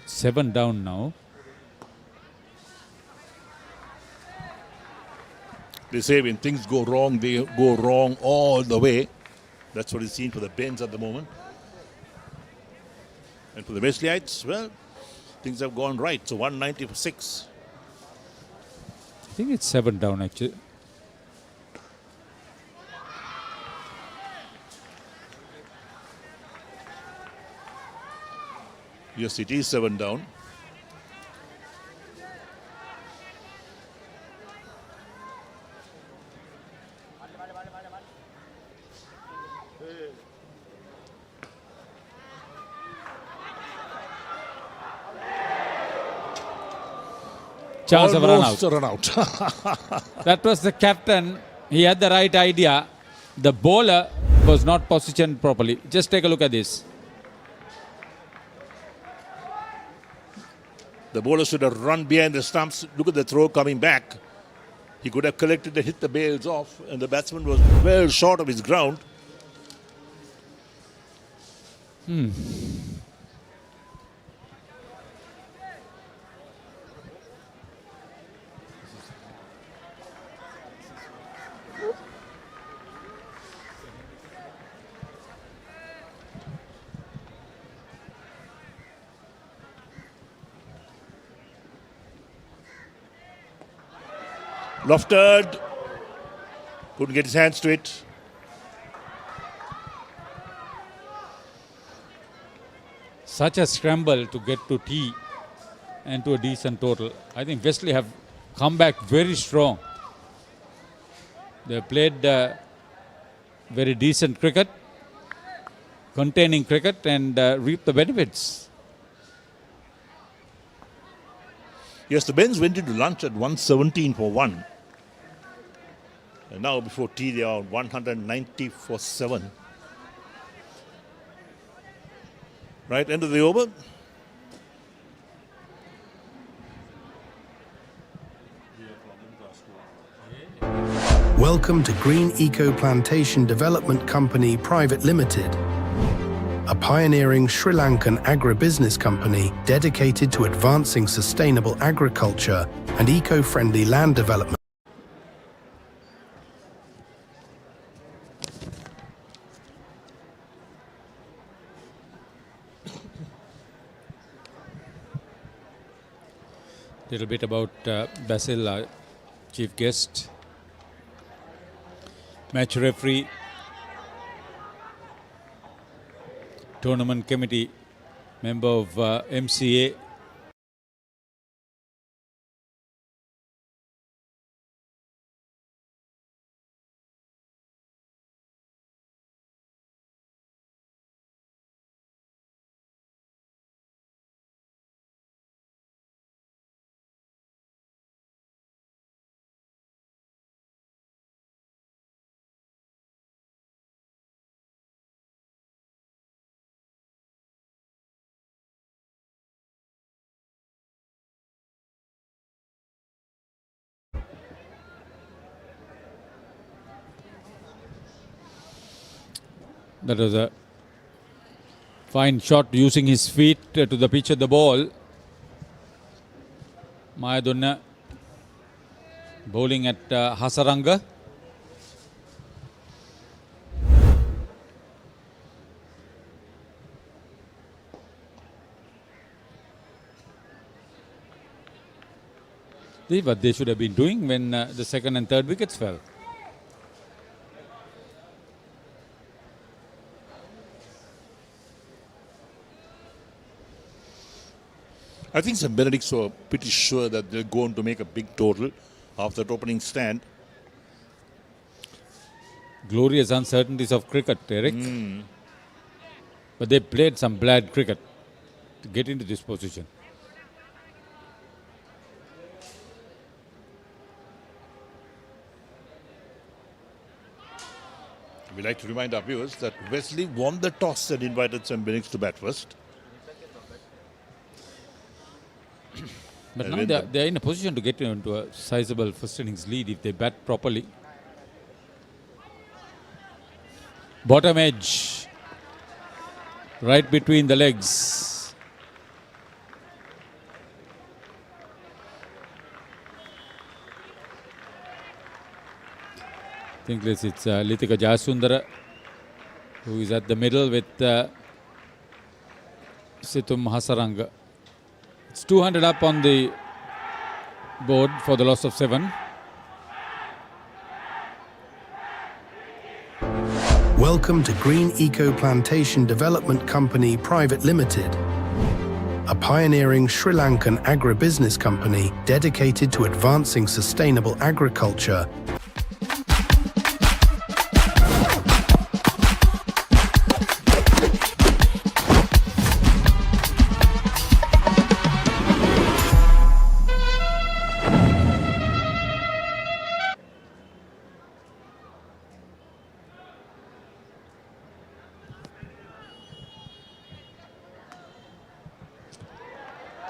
Seven down now. They say when things go wrong, they go wrong all the way. That's what is seen for the Bens at the moment. And for the Wesleyites, well, things have gone right. So 190 for 6. I think it's 7 down actually. Yes, it is 7 down. Chance of run out. Almost a run out. That was the captain. He had the right idea. The bowler was not positioned properly. Just take a look at this. The bowler should have run behind the stumps. Look at the throw coming back. He could have collected and hit the bails off, and the batsman was well short of his ground. Lofted. Couldn't get his hands to it. Such a scramble to get to tea and to a decent total. I think Wesley have come back very strong. They played very decent cricket, containing cricket, and reaped the benefits. Yes, the Bens went into lunch at 117 for 1. And now before tea they are 190 for 7. Right, end of the over. Welcome to Green Eco Plantation Development Company Private Limited, a pioneering Sri Lankan agribusiness company dedicated to advancing sustainable agriculture and eco-friendly land development. Little bit about Basil, our chief guest, match referee, tournament committee, member of MCA. That was a fine shot using his feet to the pitch of the ball. Mayadunna bowling at Hasaranga. See what they should have been doing when the second and third wickets fell. I think St. Benedicts were pretty sure that they're going to make a big total after that opening stand. Glorious uncertainties of cricket, Eric. But they played some bad cricket to get into this position. We like to remind our viewers that Wesley won the toss and invited St. Benedicts to bat first. But now they're in a position to get into a sizable first innings lead if they bat properly. Bottom edge, right between the legs. I think it's Lithika Jasundara who is at the middle with Situm Hasaranga. It's 200 up on the board for the loss of 7. Welcome to Green Eco Plantation Development Company Private Limited, a pioneering Sri Lankan agribusiness company dedicated to advancing sustainable agriculture.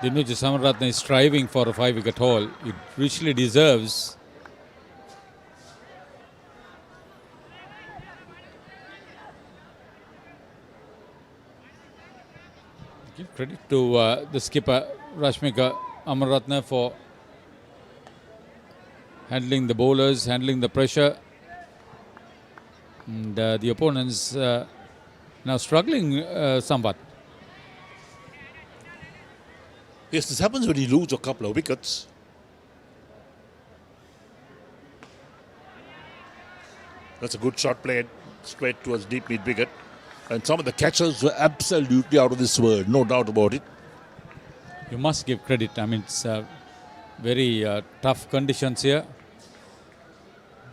Dinuj Samaratna is striving for a 5-wicket haul. It richly deserves. Give credit to the skipper Rashmika Amaratna for handling the bowlers, handling the pressure. And the opponents now struggling somewhat. Yes, this happens when you lose a couple of wickets. That's a good shot played straight towards deep mid wicket. And some of the catchers were absolutely out of this world, no doubt about it. You must give credit. I mean, it's very tough conditions here.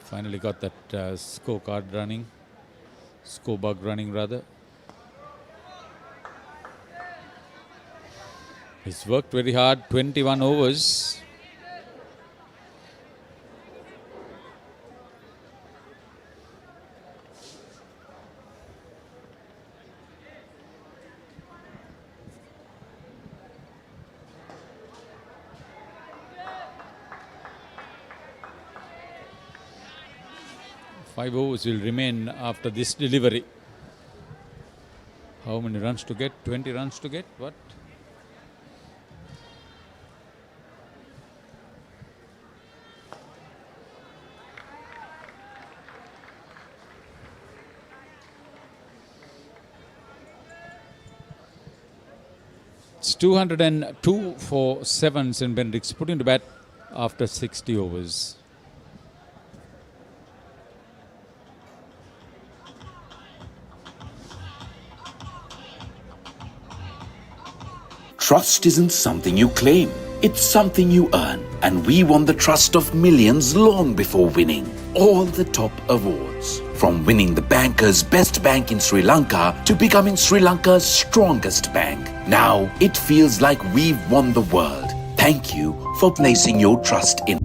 Finally got that scorecard running. Scorebug running rather. He's worked very hard, 21 overs. 5 overs will remain after this delivery. How many runs to get? 20 runs to get? What? It's 202 for 7. St. Benedict's put into bat after 60 overs. Trust isn't something you claim, it's something you earn. And we won the trust of millions long before winning all the top awards. From winning the banker's best bank in Sri Lanka to becoming Sri Lanka's strongest bank. Now it feels like we've won the world. Thank you for placing your trust in.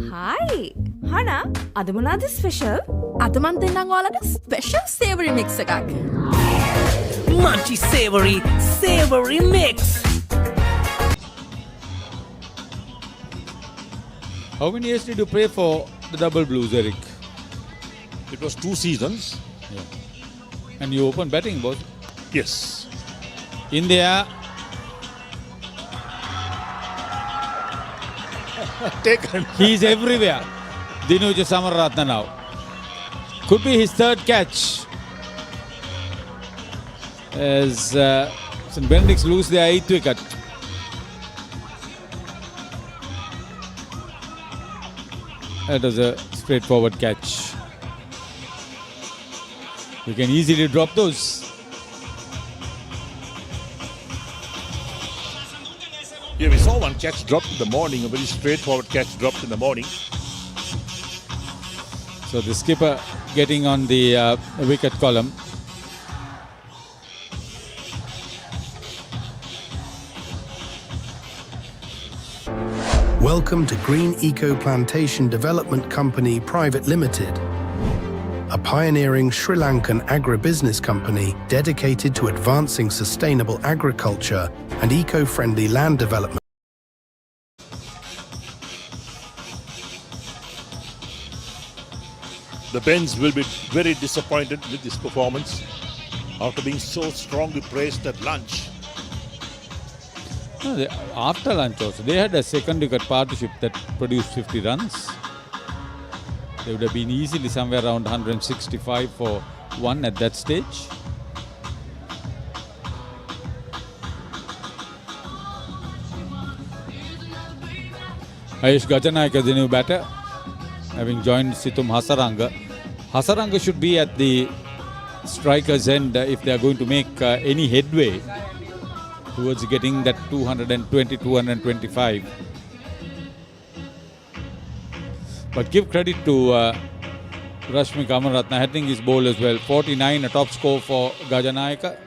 Hi! Hana, අද මොනවද special? අද මන් දෙන්නම් ඔයාලට special savoury mix එකක්. Munchy savory mix. How many years did you play for the Double Blues, Eric? It was 2 seasons. Yeah. And you opened batting both? Yes. India. Taken. He's everywhere. Dinuja Samaratna now. Could be his third catch. As St. Benedict's lose their 8th wicket. That was a straightforward catch. You can easily drop those. Yeah, we saw one catch dropped in the morning, a very straightforward catch dropped in the morning. So the skipper getting on the wicket column. Welcome to Green Eco Plantation Development Company Private Limited, a pioneering Sri Lankan agribusiness company dedicated to advancing sustainable agriculture and eco-friendly land development. The Bens will be very disappointed with this performance after being so strongly praised at lunch. No, after lunch also, they had a second wicket partnership that produced 50 runs. They would have been easily somewhere around 165 for 1 at that stage. Ayush Gajanayaka, the new batter, having joined Situm Hasaranga. Hasaranga should be at the striker's end if they are going to make any headway towards getting that 220, 225. But give credit to Rashmi Kamaratna hitting his ball as well. 49, a top score for Gajanayaka.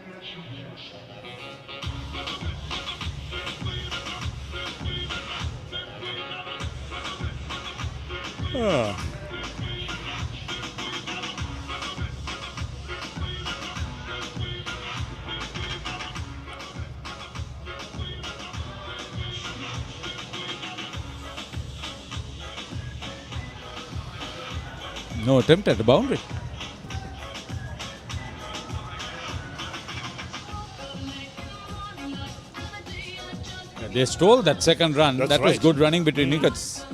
No attempt at the boundary. They stole that second run. That's that right. was good running between wickets.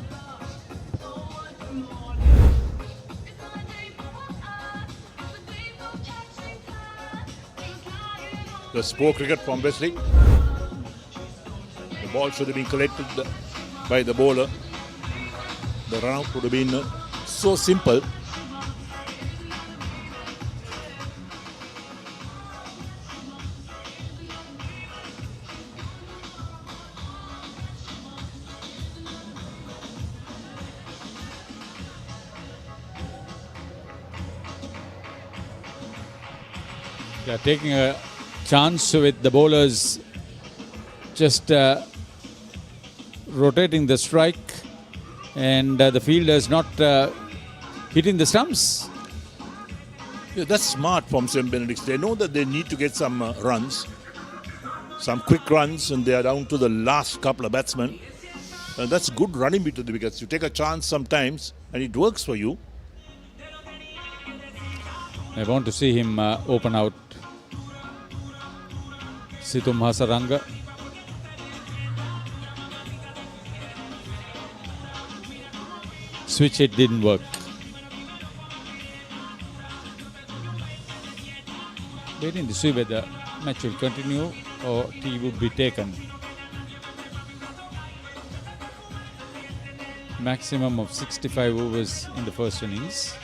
The poor cricket from Wesley. The ball should have been collected by the bowler. The run out would have been so simple. They are taking a chance with the bowlers just rotating the strike, and the fielders not hitting the stumps. Yeah, that's smart from St. Benedict's. They know that they need to get some runs, some quick runs, and they are down to the last couple of batsmen. And that's good running between the wickets. You take a chance sometimes, and it works for you. I want to see him open out. Situm Hasaranga. Switch it didn't work. Waiting to see whether the match will continue or tea would be taken. Maximum of 65 overs in the first innings.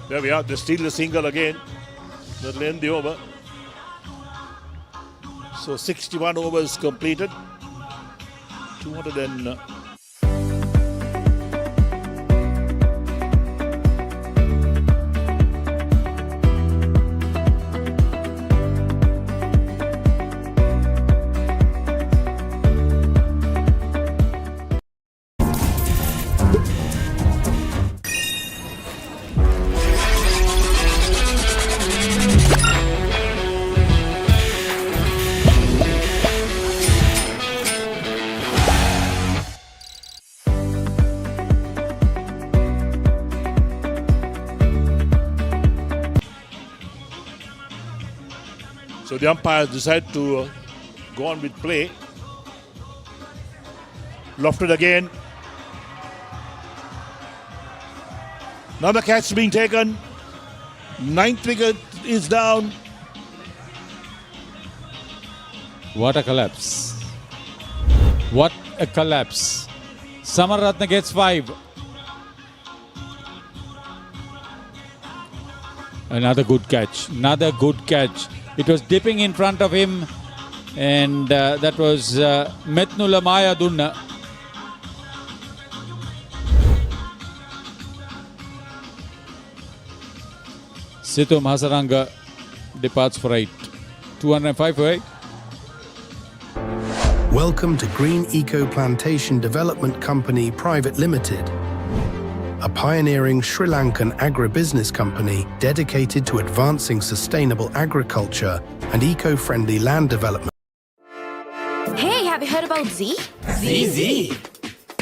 There we are, they steal the single again. That'll end the over. So 61 overs completed. 200 So the umpires decide to go on with play. Lofted again. Now the catch being taken. 9th wicket is down. What a collapse. What a collapse. Samaratna gets 5. Another good catch. Another good catch. It was dipping in front of him, and that was Metnula Mayadunna. Situm Hasaranga departs for 8. 205 for 8. Welcome to Green Eco Plantation Development Company Private Limited, a pioneering Sri Lankan agribusiness company dedicated to advancing sustainable agriculture and eco-friendly land development. Hey, have you heard about Z? ZZ.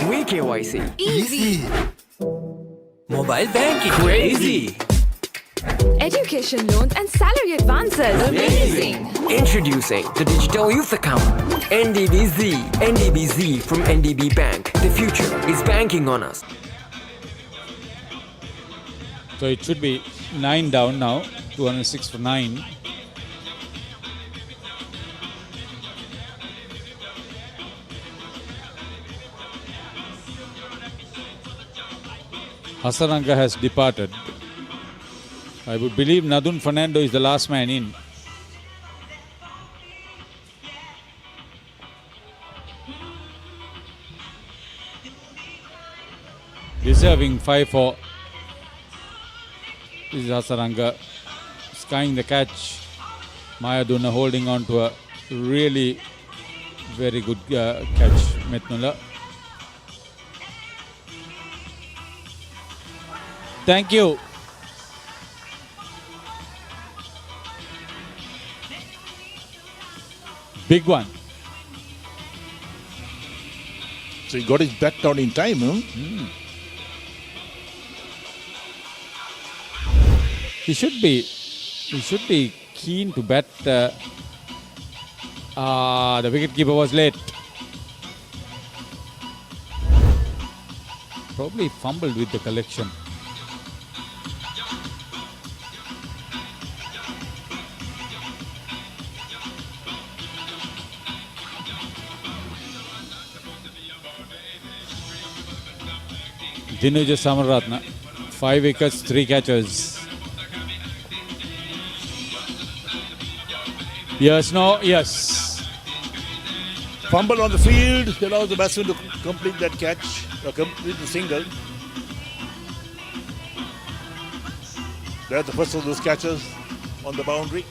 We KYC. Easy. Mobile banking. Crazy. Education loans and salary advances. Amazing. Introducing the Digital Youth Account. NDBZ. NDBZ from NDB Bank. The future is banking on us. So it should be 9 down now. 206 for 9. Hasaranga has departed. I would believe Nadun Fernando is the last man in. Deserving 5 for. This is Hasaranga skying the catch. Mayadunna holding on to a really very good catch. Metnula. Thank you. Big one. So he got his bat down in time, huh? He should be keen to bat. The wicketkeeper was late. Probably fumbled with the collection. Dinuja Samaratna, 5 wickets, 3 catches. Yes, no, yes. Fumble on the field allows the batsman to complete that catch, or complete the single. There's the first of those catches on the boundary.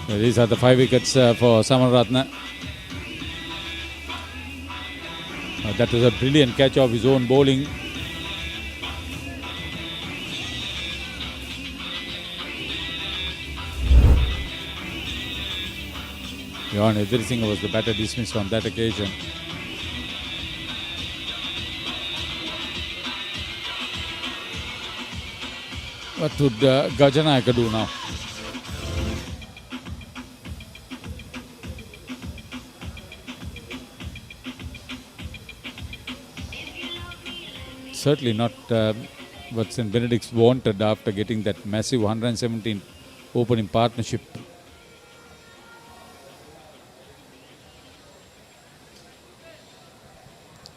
These are the 5 wickets for Samaratna. That was a brilliant catch of his own bowling. Jan Edrisinghe was the batter dismissed on that occasion. What would Gajanayaka do now? Certainly not what St. Benedict's wanted after getting that massive 117 opening partnership.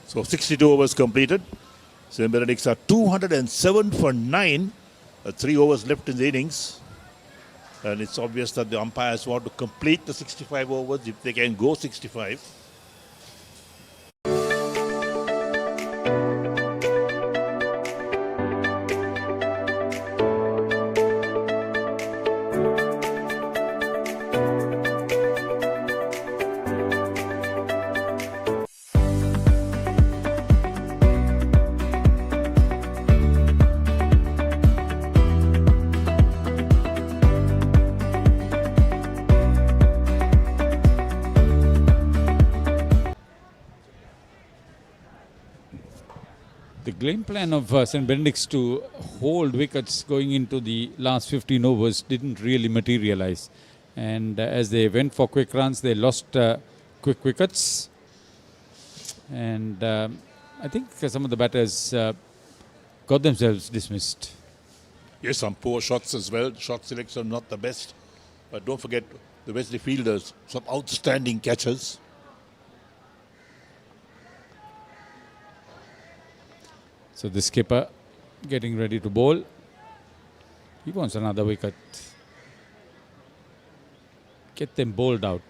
So 62 overs completed. St. Benedict's are 207 for 9. 3 overs left in the innings. And it's obvious that the umpires want to complete the 65 overs if they can go 65. The game plan of St. Benedict's to hold wickets going into the last 15 overs didn't really materialize. And as they went for quick runs, they lost quick wickets. And I think some of the batters got themselves dismissed. Yes, some poor shots as well. Shot selection not the best. But don't forget the Wesley fielders, some outstanding catches. So the skipper getting ready to bowl. He wants another wicket. Get them bowled out.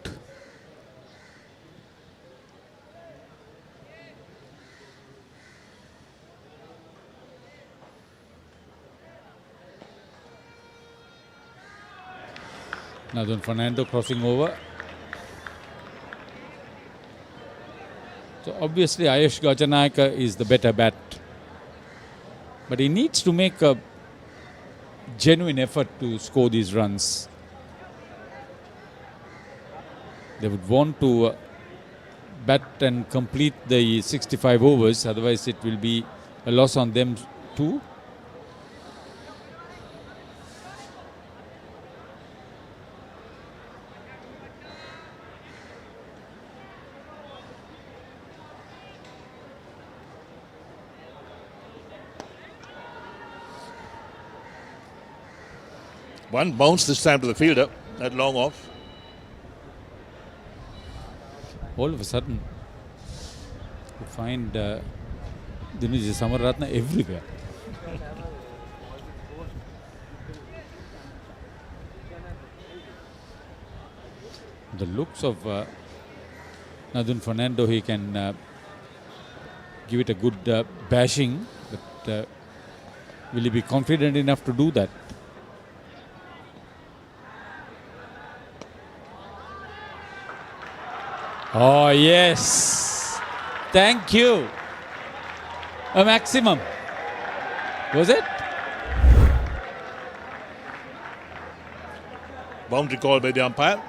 Nadun Fernando crossing over. So obviously Ayush Gajanayaka is the better bat. But he needs to make a genuine effort to score these runs. They would want to bat and complete the 65 overs, otherwise it will be a loss on them too. One bounce this time to the fielder, that long off. All of a sudden, you find Dinesh Samaratna everywhere. The looks of Nadun Fernando, he can give it a good bashing, but will he be confident enough to do that? Oh, yes. Thank you. A maximum. Was it? Boundary call by the umpire.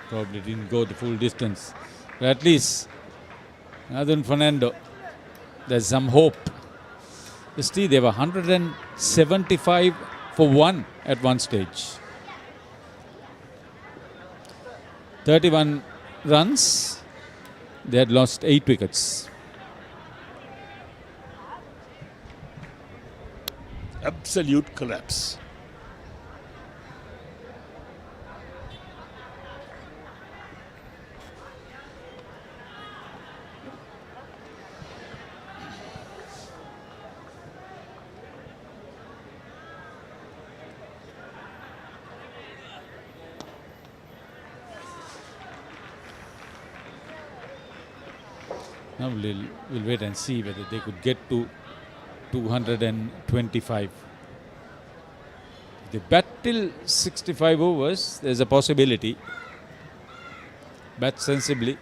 Probably didn't go the full distance. But at least, Nadun Fernando, there's some hope. You see, they were 175 for 1 at one stage. 31 runs. They had lost 8 wickets. Absolute collapse. Now we'll wait and see whether they could get to 225. If they bat till 65 overs, there's a possibility. Bat sensibly.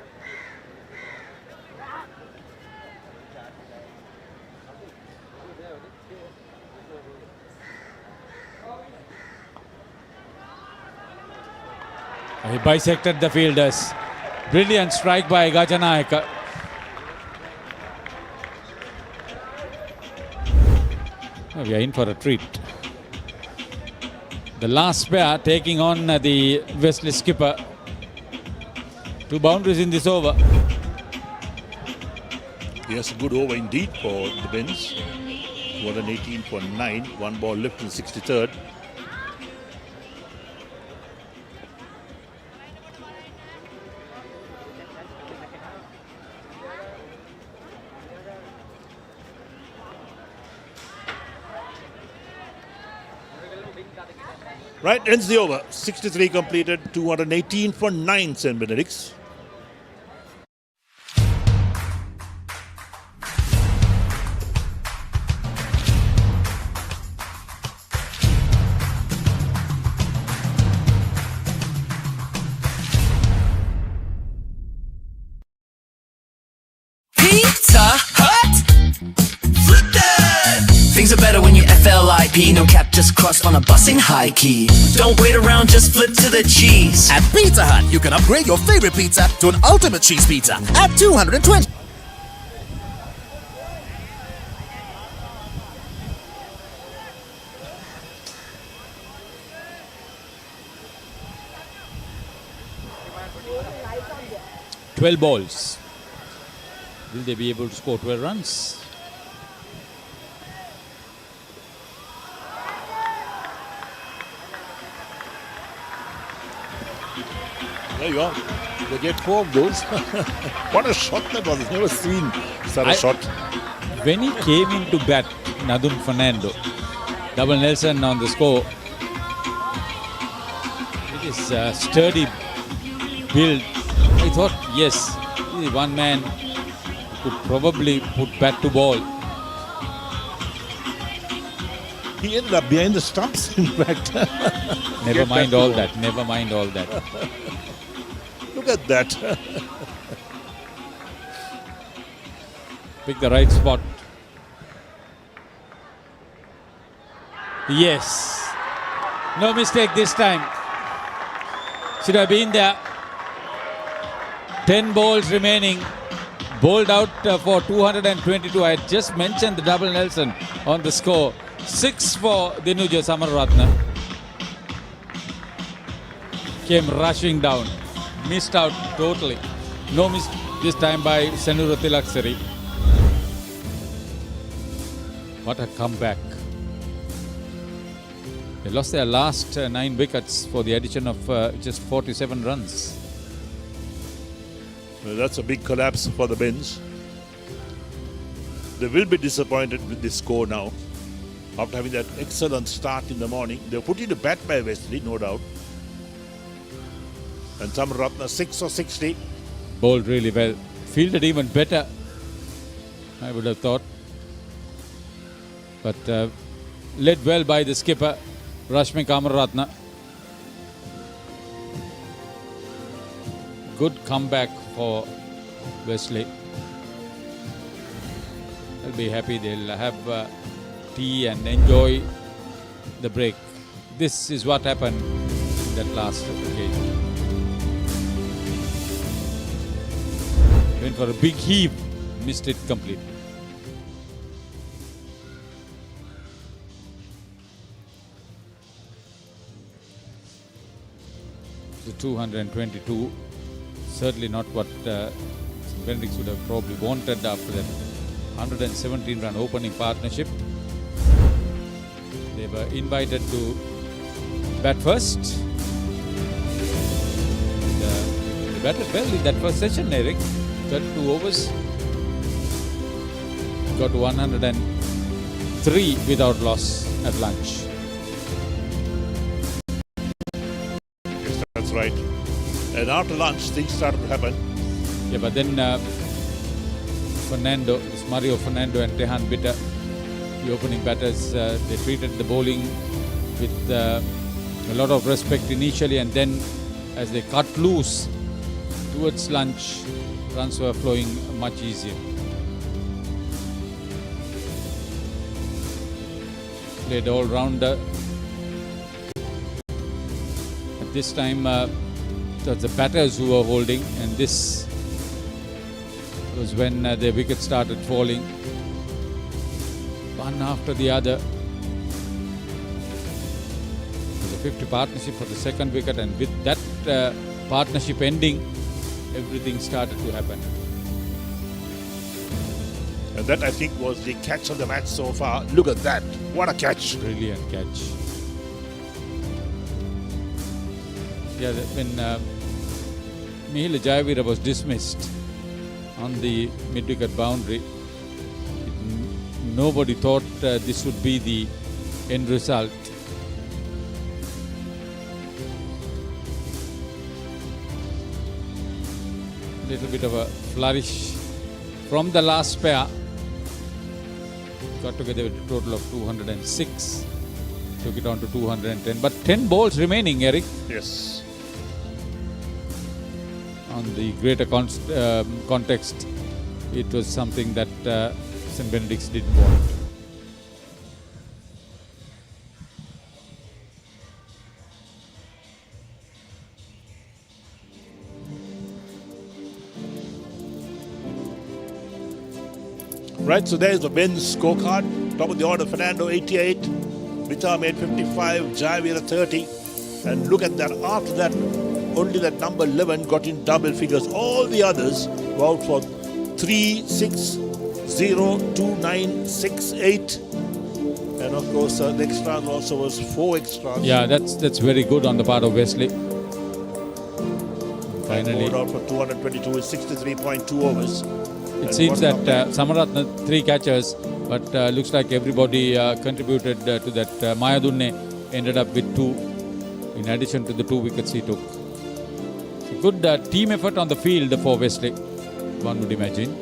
He bisected the fielders. Brilliant strike by Gajanayaka. We are in for a treat. The last pair taking on the Wesley skipper. 2 boundaries in this over. Yes, a good over indeed for the Bins. 218 for 9. 1 ball left in 63rd. Right, ends the over. 63 completed, 218 for 9, St. Benedict's. Pizza Hut! Flip that! Things are better when you FLIP. No cap, just cross on a bus in high key. Don't wait around, just flip to the cheese. At Pizza Hut, you can upgrade your favorite pizza to an ultimate cheese pizza at 220. $12 balls. Will they be able to score 12 runs? There you are. They get 4 of those. What a shot that was. I've never seen such a shot. When he came into bat, Nadum Fernando, double Nelson on the score. It is a sturdy build. I thought, yes, this is one man who could probably put bat to ball. He ended up behind the stumps, in fact. Never mind all that. Never mind all that. Look at that. Pick the right spot. Yes. No mistake this time. Should have been there. 10 balls remaining. Bowled out for 222. I had just mentioned the double Nelson on the score. 6 for Dinuja Samaratna. Came rushing down. Missed out totally. No miss this time by Senura Tilaksari. What a comeback. They lost their last 9 wickets for the addition of just 47 runs. Well, that's a big collapse for the Bins. They will be disappointed with this score now. After having that excellent start in the morning. They were put into bat by Wesley, no doubt. And Samaratna 6 or 60. Bowled really well. Fielded even better, I would have thought. But led well by the skipper, Rashmi Kamaratna. Good comeback for Wesley. They'll be happy. They'll have tea and enjoy the break. This is what happened in that last occasion. Went for a big heave, missed it completely. The 222, certainly not what Benedict would have probably wanted after that 117-run opening partnership. They were invited to bat first. They batted well in that first session, Eric. 32 overs. Got 103 without loss at lunch. Yes, that's right. And after lunch, things started to happen. Yeah, but then Fernando, Mario Fernando and Tehan Bitter, the opening batters, they treated the bowling with a lot of respect initially, and then as they cut loose towards lunch, runs were flowing much easier. Played all-rounder. At this time, was the batters who were holding, and this was when the wicket started falling, one after the other. It was a 50 partnership for the second wicket, and with that partnership ending, everything started to happen. And that, I think, was the catch of the match so far. Look at that. What a catch. Brilliant catch. Yeah, when Mihila Jayavira was dismissed on the mid-wicket boundary, nobody thought this would be the end result. Little bit of a flourish from the last pair. Got together with a total of 206. Took it on to 210. But 10 balls remaining, Eric. Yes. On the greater context, it was something that St. Benedict's didn't want. Right, so there's the men's scorecard. Top of the order, Fernando 88, Vitar made 55, Jayavira 30. And look at that, after that, only that number 11 got in double figures. All the others were out for 3, 6, 0, 2, 9, 6, 8. And of course, the extras also was 4 extras. Yeah, that's very good on the part of Wesley. Finally. Out for 222 with 63.2 overs. It seems that Samaratna 3 catches, but looks like everybody contributed to that. Mayadunne ended up with 2 in addition to the 2 wickets he took. So good team effort on the field for Wesley, one would imagine.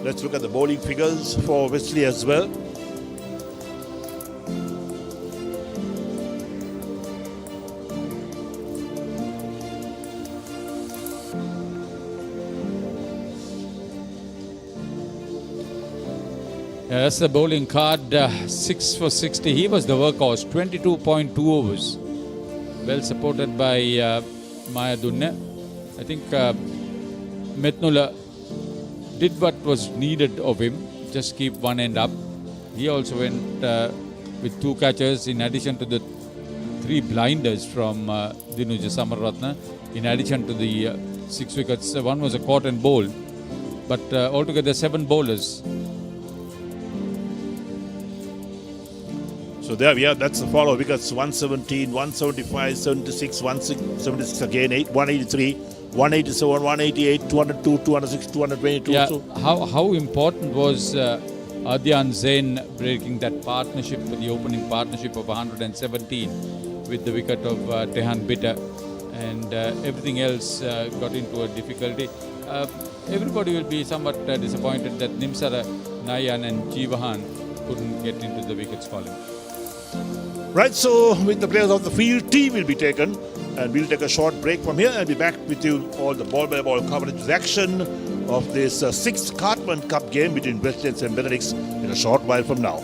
Let's look at the bowling figures for Wesley as well. That's the bowling card, 6 for 60. He was the workhorse, 22.2 overs. Well supported by Mayadunne. I think Metnula did what was needed of him, just keep one end up. He also went with 2 catches in addition to the 3 blinders from Dinuja Samaratna, in addition to the 6 wickets. One was a caught and bowled, but altogether 7 bowlers. So there we are, that's the follow wickets, 117, 175, 76, 176 again, 183, 187, 188, 202, 206, 222. Yeah, So how important was Adyan Zain breaking that partnership, the opening partnership of 117 with the wicket of Tehan Bitter, and everything else got into a difficulty. Everybody will be somewhat disappointed that Nimsara, Nayan and Jeevahan couldn't get into the wickets column. Right, so with the players of the field, tea will be taken, and we'll take a short break from here and be back with you all the ball-by-ball coverage action of this 6th Cartman Cup game between Wesley and St. Benedict's in a short while from now.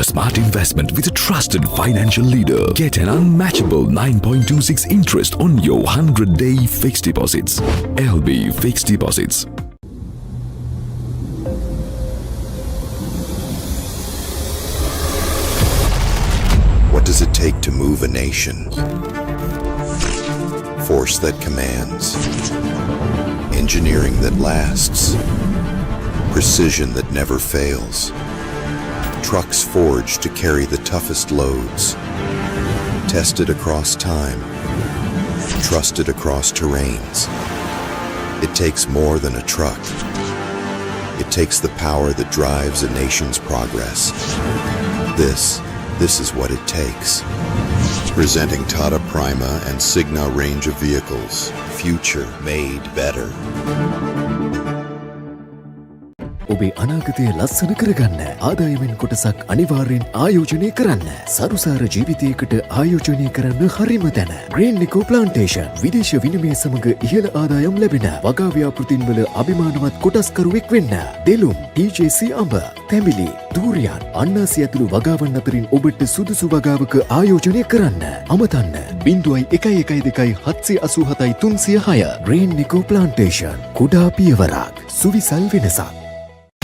smart investment with a trusted financial leader. Get an unmatchable 9.26 interest on your 100-day fixed deposits. LB Fixed Deposits. What does it take to move a nation? Force that commands. Engineering that lasts. Precision that never fails. Trucks forged to carry the toughest loads. Tested across time. Trusted across terrains. It takes more than a truck. It takes the power that drives a nation's progress. This is what it takes. Presenting Tata Prima and Signa range of vehicles. Future made better. ඔබේ අනාගතය ලස්සන කරගන්න ආදායමෙන් කොටසක් අනිවාර්යෙන් ආයෝජනය කරන්න. සරුසාර ජීවිතයකට ආයෝජනය කරන්න හරිම තැන. ග්‍රීන් නිකෝ ප්ලාන්ටේෂන් විදේශ විනිමය සමග ඉහළ ආදායම් ලැබෙන වගා ව්‍යාපෘතින්වල අභිමානවත් කොටස්කරුවෙක් වෙන්න. දෙලුම්, TJC අඹ, තැඹිලි, දූරියන්, අන්නාසි ඇතුළු වගාවන් අතරින් ඔබට සුදුසු වගාවක ආයෝජනය කරන්න. අමතන්න 0111707306 ග්‍රීන් නිකෝ ප්ලාන්ටේෂන්. කුඩා පියවරක් සුවිසල් වෙනසක්.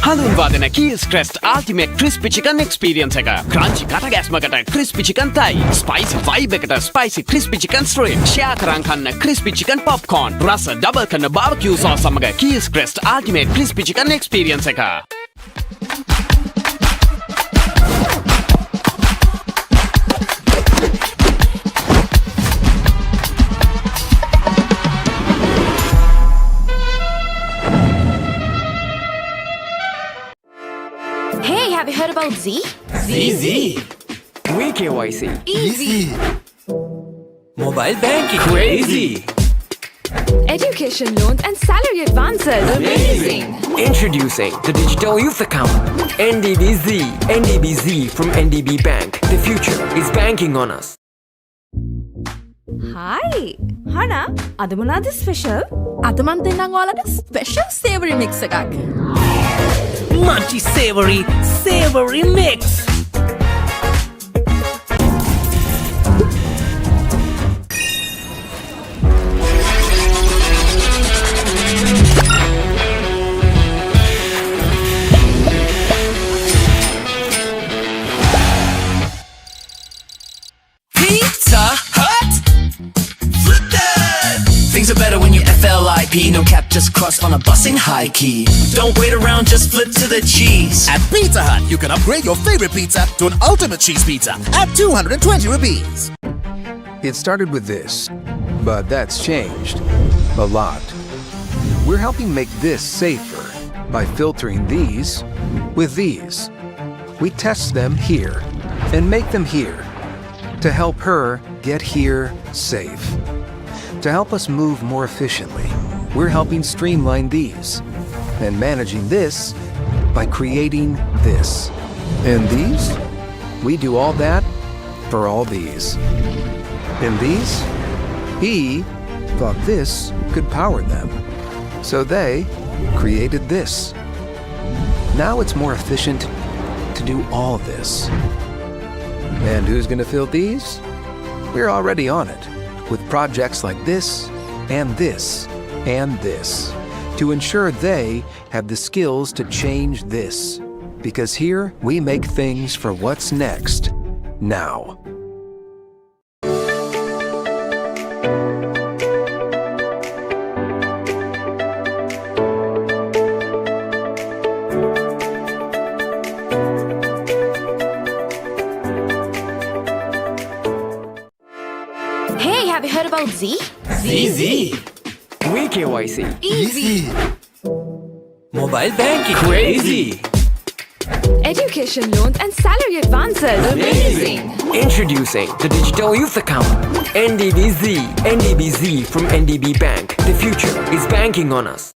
හඳුන්වාදන Keells crest ultimate crispy chicken experience එක. ක්‍රන්චි කටගැස්මකට crispy chicken thigh, spicy vibe එකට spicy crispy chicken strip, share කරන් කන්න ක්‍රිස්පි චිකන් පොප්කෝර්න්, රස ඩබල් කරන බාර්බිකියු සෝස් සමග Keells crest ultimate crispy chicken experience එක. Hey, have you heard about Z? ZZ. WeKYC. Easy. Mobile banking. Crazy. Education loans and salary advances. Amazing. Introducing the Digital Youth Account. NDBZ. NDBZ from NDB Bank. The future is banking on us. Hi. Hana, අද මොනවද special? අද මන් දෙන්නම් ඔයාලට special savoury mix එකක්. Munchy savory mix. Pizza Hut. Flip that. Things are better when you FLIP. No cap, just cross on a busing high key. Don't wait around, just flip to the cheese. At Pizza Hut, you can upgrade your favorite pizza to an ultimate cheese pizza at 220 rupees. It started with this, but that's changed a lot. We're helping make this safer by filtering these with these. We test them here and make them here to help her get here safe. To help us move more efficiently, we're helping streamline these and managing this by creating this. And these? We do all that for all these. And these? He thought this could power them. So they created this. Now it's more efficient to do all this. And who's going to fill these? We're already on it with projects like this and this and this to ensure they have the skills to change this. Because here we make things for what's next, now. Hey, have you heard about Z? ZZ. WeKYC. Easy. Mobile banking. Crazy. Education loans and salary advances. Amazing. Introducing the Digital Youth Account. NDBZ. NDBZ from NDB Bank. The future is banking on us.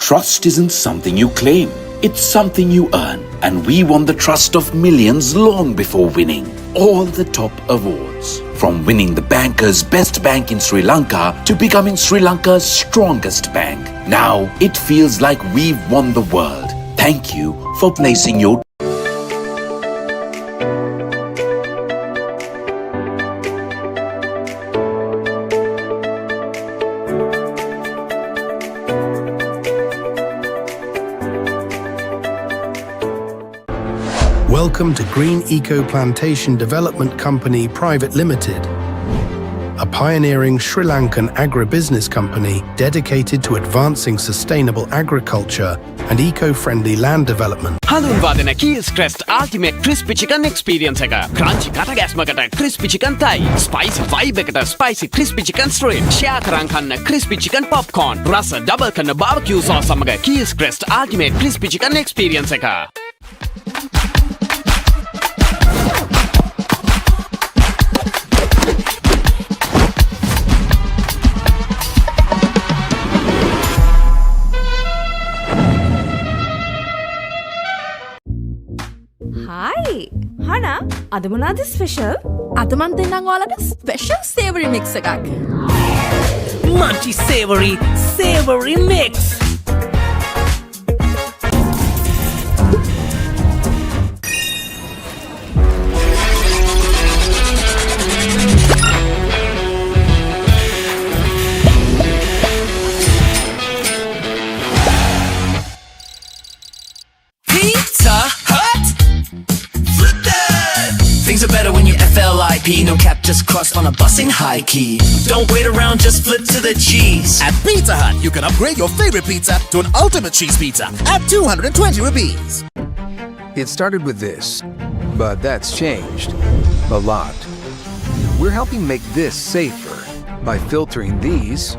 Trust isn't something you claim, it's something you earn. and we won the trust of millions long before winning all the top awards. From winning the banker's best bank in Sri Lanka to becoming Sri Lanka's strongest bank. Now it feels like we've won the world. Thank you for placing your Welcome to Green Eco Plantation Development Company Private Limited, a pioneering Sri Lankan agribusiness company dedicated to advancing sustainable agriculture and eco-friendly land development. හඳුන්වා දෙන Keys Crest Ultimate Crispy Chicken Experience එක. Crunchy කටගැස්මකට Crispy Chicken Thai, Spicy Vibe එකට Spicy Crispy Chicken Strip, Share කරන් කන්න Crispy Chicken Popcorn, රස double කරන barbecue sauce සමග Keys Crest Ultimate Crispy Chicken Experience එක. Hi! Hana, අද මොනවද ස්පෙෂල්? අද මන් දෙන්නම් ඔයාලට ස්පෙෂල් සේවරි මික්ස් එකක්. Munchy savory mix. Things are better when you FLIP. No cap, just cross on a bus in high key. Don't wait around, just flip to the cheese. At Pizza Hut, you can upgrade your favorite pizza to an ultimate cheese pizza at 220 rupees. It started with this, but that's changed a lot. We're helping make this safer by filtering these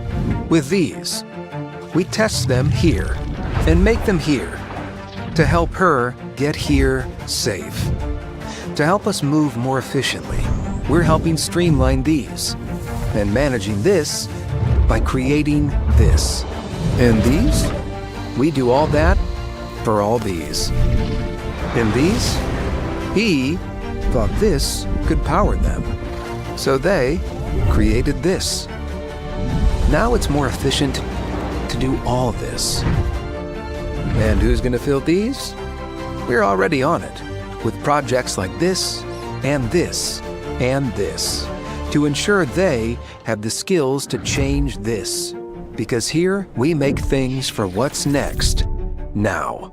with these. We test them here and make them here to help her get here safe. To help us move more efficiently, we're helping streamline these and managing this by creating this. And these, we do all that for all these. And these, he thought this could power them. So they created this. Now it's more efficient to do all this. And who's going to fill these? We're already on it, with projects like this and this and this, to ensure they have the skills to change this. Because here we make things for what's next, now.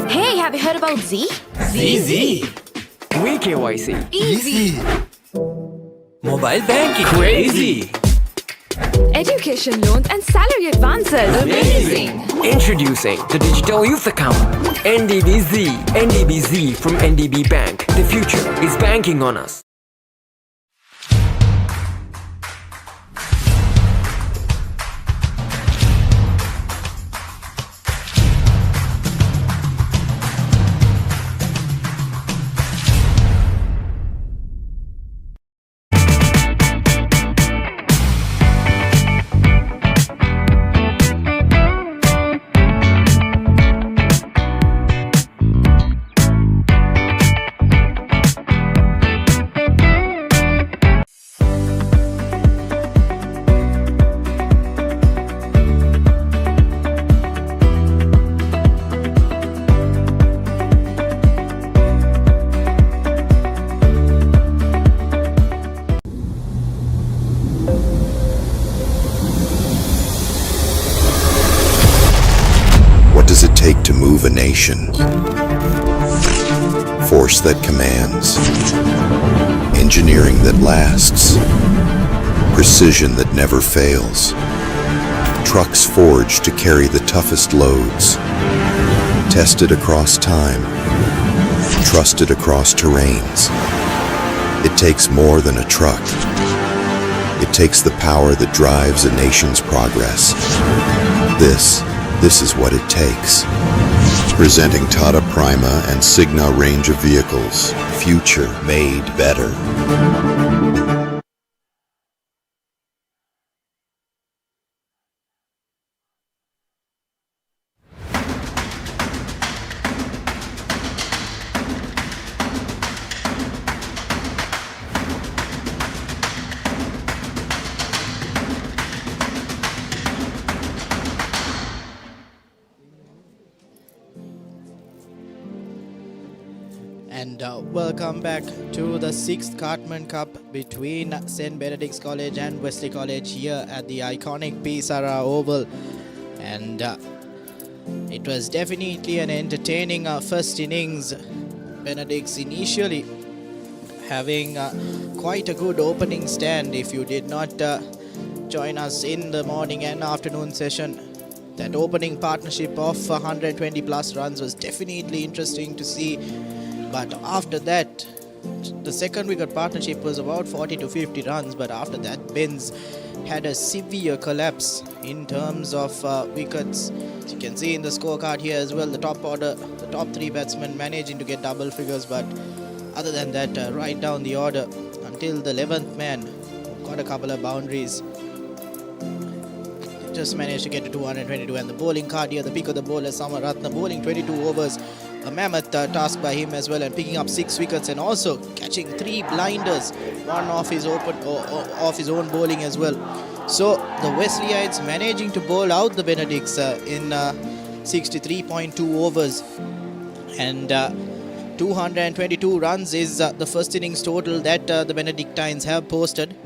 Hey, have you heard about Z? ZZ. We KYC. Easy. Mobile banking. Crazy. Education loans and salary advances. Amazing. Introducing the Digital Youth Account. NDBZ. NDBZ from NDB Bank. The future is banking on us. What does it take to move a nation? Force that commands, engineering that lasts, precision that never fails, trucks forged to carry the toughest loads, tested across time, trusted across terrains. It takes more than a truck. It takes the power that drives a nation's progress. This is what it takes. Presenting Tata Prima and Signa range of vehicles. Future made better. And welcome back to the 6th Cartman Cup between St. Benedict's College and Wesley College here at the iconic Sara Oval. And it was definitely an entertaining first innings. Benedict's initially having quite a good opening stand. If you did not join us in the morning and afternoon session, that opening partnership of 120 plus runs was definitely interesting to see. But after that, the second wicket partnership was about 40 to 50 runs. But after that, Benz had a severe collapse in terms of wickets. As you can see in the scorecard here as well, the top order, the top three batsmen managing to get double figures. But other than that, right down the order until the 11th man got a couple of boundaries. Just managed to get to 222. And the bowling card here, the pick of the bowler, Samaratna, bowling 22 overs. A mammoth task by him as well, and picking up 6 wickets and also catching 3 blinders, one off his off his own bowling as well. So the Wesleyites managing to bowl out the Benedicts in 63.2 overs, and 222 runs is the first innings total that the Benedictines have posted.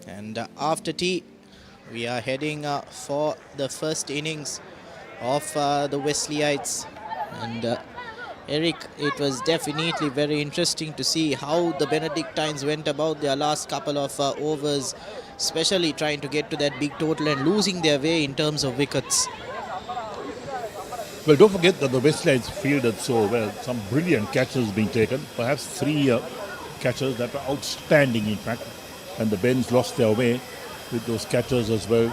And after tea, we are heading for the first innings of the Wesleyites. And Eric, it was definitely very interesting to see how the Benedictines went about their last couple of overs, especially trying to get to that big total and losing their way in terms of wickets. Well, don't forget that the Wesleyites fielded so well. Some brilliant catches being taken. Perhaps 3 catches that were outstanding, in fact. And the Bens lost their way with those catches as well.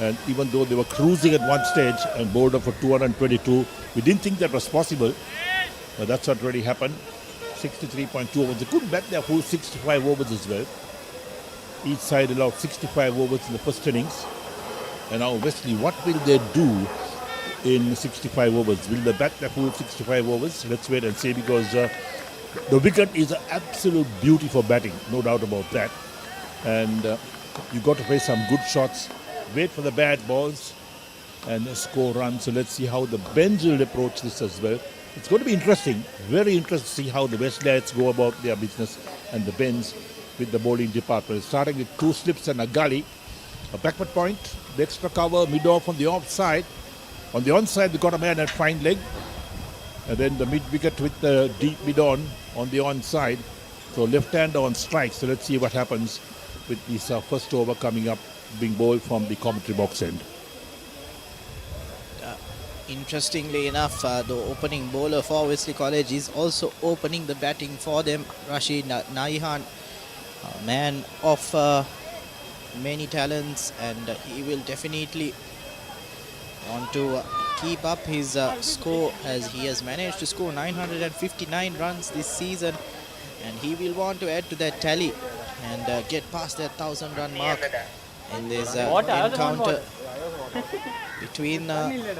And even though they were cruising at one stage and bowled up for 222, we didn't think that was possible. But that's what really happened. 63.2 overs. They couldn't bat their full 65 overs as well. Each side allowed 65 overs in the first innings. And now Wesley, what will they do in 65 overs? Will they bat their full 65 overs? Let's wait and see, because the wicket is an absolute beauty for batting, no doubt about that. And you've got to play some good shots, wait for the bad balls and score runs. So let's see how the Bens will approach this as well. It's going to be interesting, very interesting to see how the Wesleyites go about their business and the Bens with the bowling department. Starting with 2 slips and a gully, a backward point, the extra cover, mid-off on the offside. On the onside, they got a man at fine leg. And then the mid-wicket with the deep mid-on the onside. So left-hander on strike. So let's see what happens with this first over coming up, being bowled from the commentary box end. Interestingly enough, the opening bowler for Wesley College is also opening the batting for them, Rashid Naihan, a man of many talents, and he will definitely want to keep up his score, as he has managed to score 959 runs this season, and he will want to add to that tally and get past that 1,000-run mark in this encounter between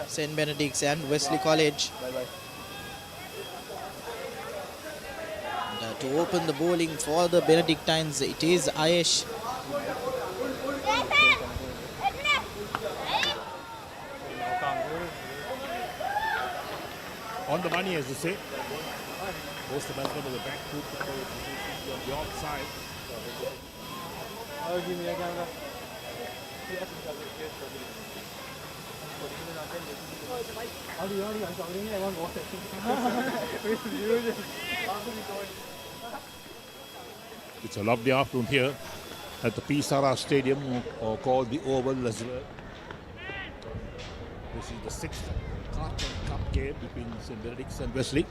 St. Benedict's and Wesley College. And, to open the bowling for the Benedictines, it is Ayesh. On the money, as they say. Most the batsman of the back foot on the offside. It's a lovely afternoon here at the Sara Stadium, or called the Oval as well. This is the 6th Cartman Cup game between St. Benedict's and Wesley.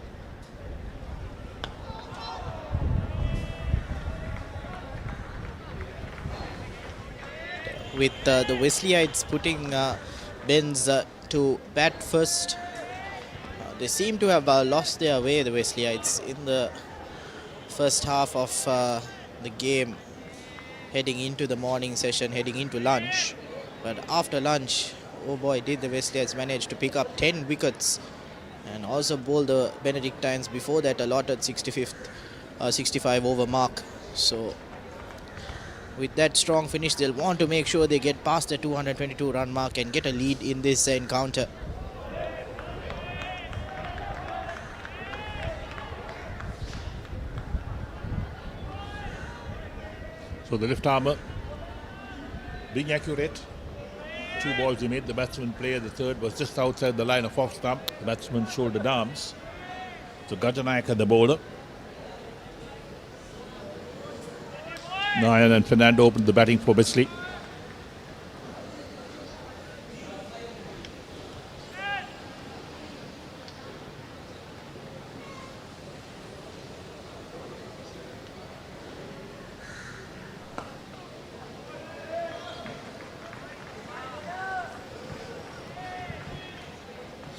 with the Wesleyites putting Benz to bat first. They seem to have lost their way, the Wesleyites, in the first half of the game, heading into the morning session, heading into lunch. But after lunch, oh boy, did the Wesleyites manage to pick up 10 wickets and also bowl the Benedictines before that allotted 65 over mark. So with that strong finish, they'll want to make sure they get past the 222 run mark and get a lead in this encounter. So the left armour being accurate. 2 balls he made. The batsman played. The third was just outside the line of off stump. The batsman shouldered arms. So Gajanayaka the bowler. Nayan and Fernando opened the batting for Wesley.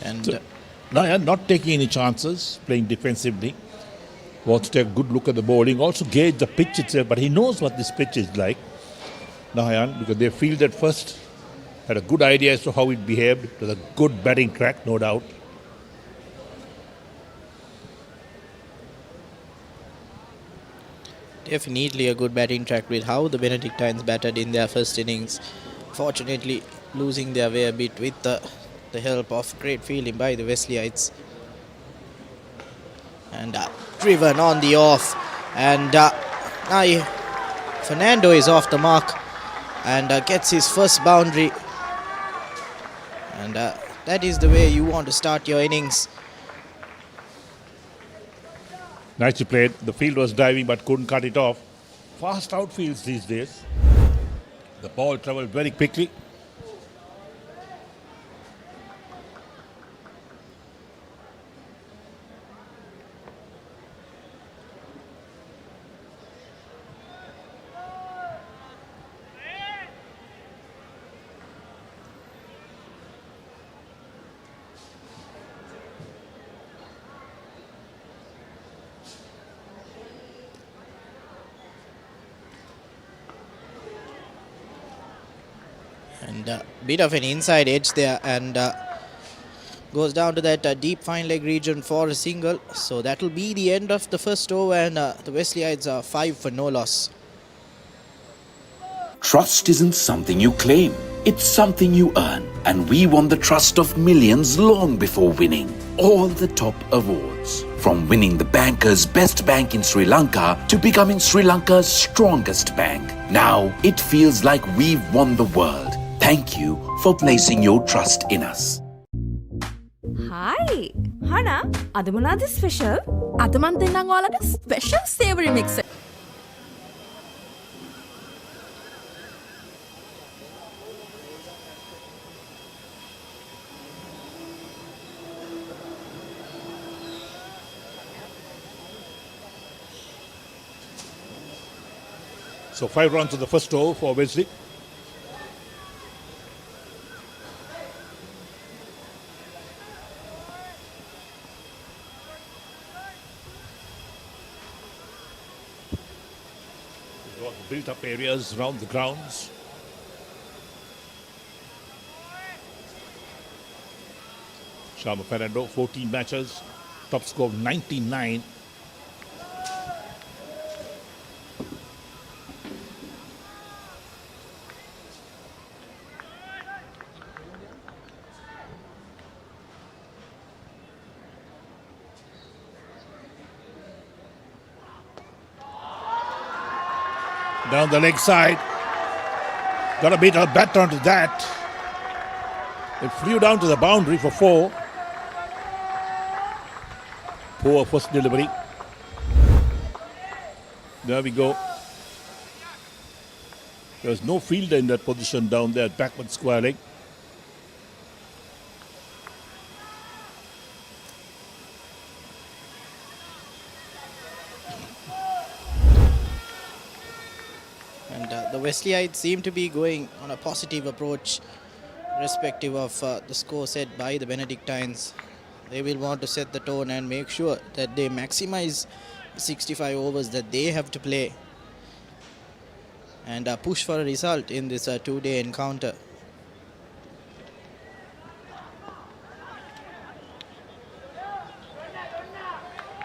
And Nayan not taking any chances, playing defensively. Wants to take a good look at the bowling. Also gauge the pitch itself, but he knows what this pitch is like. Nayan, because they fielded first, had a good idea as to how it behaved. It was a good batting track, no doubt. Definitely a good batting track with how the Benedictines batted in their first innings. Fortunately, losing their way a bit with the help of great fielding by the Wesleyites. And driven on the off. And now Fernando is off the mark and gets his first boundary. And that is the way you want to start your innings. Nicely played. The field was diving but couldn't cut it off. Fast outfields these days. The ball travelled very quickly. And a bit of an inside edge there, and goes down to that deep fine leg region for a single. So that will be the end of the first over, and the Wesleyites are 5 for no loss. Trust isn't something you claim, it's something you earn. And we won the trust of millions long before winning all the top awards. From winning the banker's best bank in Sri Lanka to becoming Sri Lanka's strongest bank. Now it feels like we've won the world. Thank you for placing your trust in us. Hi, Hana, අද මොනවද special? අද මන් දෙන්නම් ඔයාලට special savoury mix. So 5 runs to the first over for Wesley. Built up areas around the grounds. Sharma Fernando, 14 matches, top score of 99. Down the leg side. Got a bit of bat onto that. It flew down to the boundary for 4. Poor first delivery. There we go. There's no fielder in that position down there at backward square leg. Wesleyites seem to be going on a positive approach, irrespective of the score set by the Benedictines. They will want to set the tone and make sure that they maximize 65 overs that they have to play and push for a result in this two-day encounter.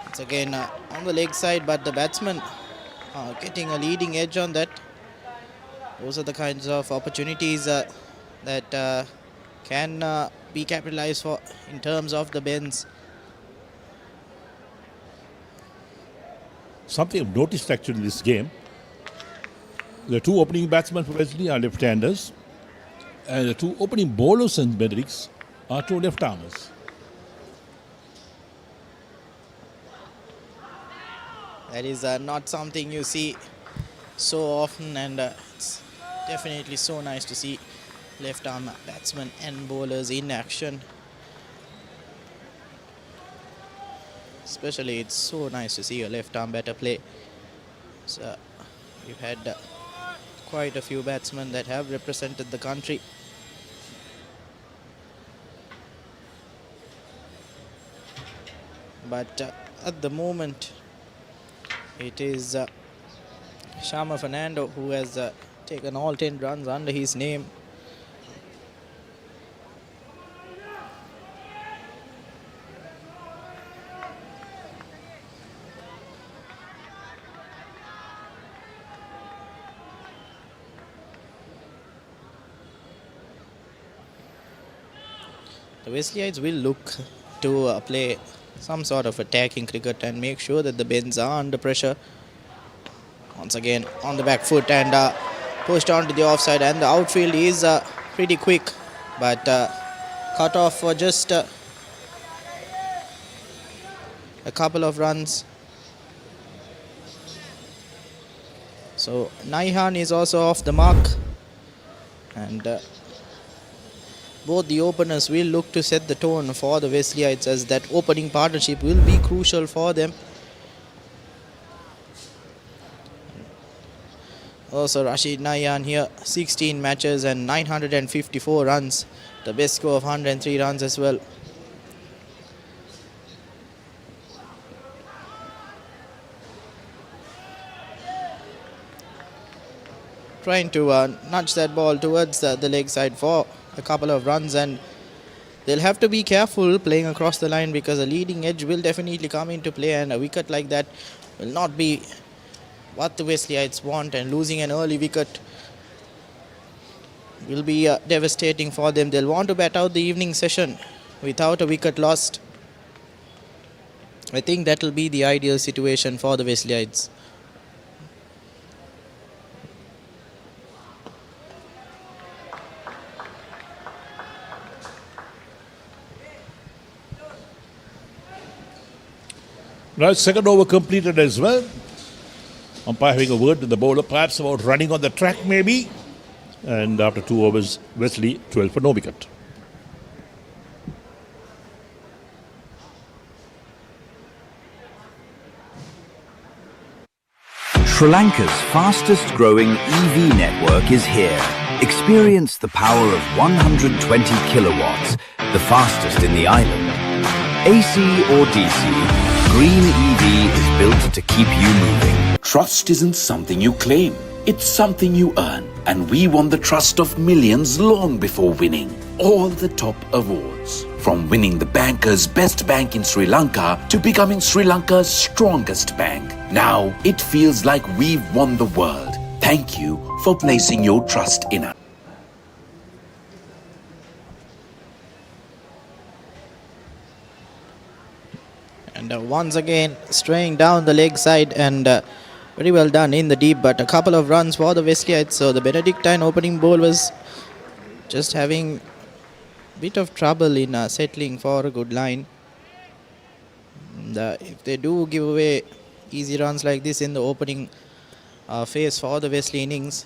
It's again on the leg side, but the batsmen are getting a leading edge on that. Those are the kinds of opportunities that can be capitalized for in terms of the bends. Something I've noticed actually in this game, the two opening batsmen for Wesley are left-handers, and the two opening bowlers in Benedict's are two left-armers. That is not something you see so often, and it's definitely so nice to see left-arm batsmen and bowlers in action. Especially, it's so nice to see a left-arm batter play. So we've had quite a few batsmen that have represented the country. But at the moment, it is Sharma Fernando who has taken all 10 runs under his name. The Wesleyites will look to play some sort of attacking cricket and make sure that the bends are under pressure. Once again on the back foot and pushed onto the offside, and the outfield is pretty quick, but cut off for just a couple of runs. So Naihan is also off the mark, and both the openers will look to set the tone for the Wesleyites, as that opening partnership will be crucial for them. Also Rashid Naihan here, 16 matches and 954 runs, the best score of 103 runs as well. Trying to nudge that ball towards the leg side for a couple of runs, and they'll have to be careful playing across the line, because a leading edge will definitely come into play, and a wicket like that will not be what the Wesleyites want, and losing an early wicket will be devastating for them. They'll want to bat out the evening session without a wicket lost. I think that will be the ideal situation for the Wesleyites. Now, second over completed as well. Umpire having a word with the bowler, perhaps about running on the track maybe. And after 2 overs, Wesley 12 for no wicket. Sri Lanka's fastest growing EV network is here. Experience the power of 120 kilowatts, the fastest in the island. AC or DC, Green EV is built to keep you moving. Trust isn't something you claim, it's something you earn. And we won the trust of millions long before winning all the top awards. From winning the banker's best bank in Sri Lanka to becoming Sri Lanka's strongest bank. Now it feels like we've won the world. Thank you for placing your trust in us. And once again straying down the leg side, and very well done in the deep, but a couple of runs for the Wesleyites. So the Benedictine opening bowl was just having a bit of trouble in settling for a good line. And if they do give away easy runs like this in the opening phase for the Wesley innings,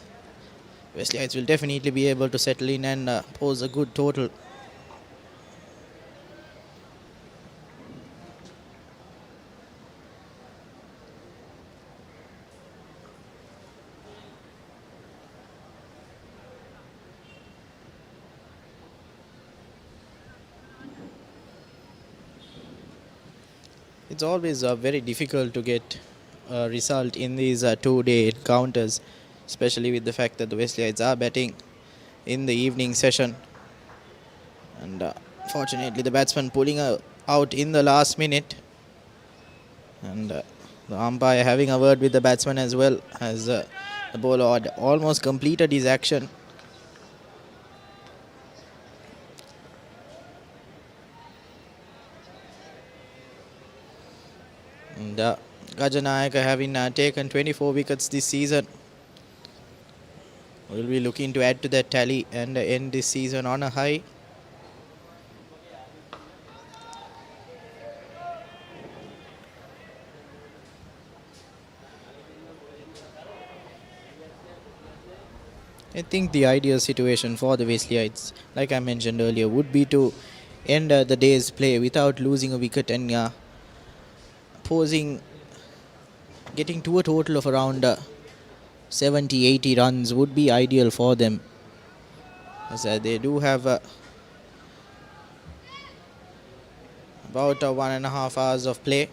Wesleyites will definitely be able to settle in and pose a good total. It's always very difficult to get a result in these two-day encounters, especially with the fact that the Wesleyites are batting in the evening session. And fortunately, the batsman pulling out in the last minute. And the umpire having a word with the batsman as well, as the bowler had almost completed his action. And Gajanayaka having taken 24 wickets this season will be looking to add to that tally and end this season on a high. I think the ideal situation for the Wesleyites, like I mentioned earlier, would be to end the day's play without losing a wicket and getting to a total of around 70-80 runs would be ideal for them, as they do have about 1.5 hours of play.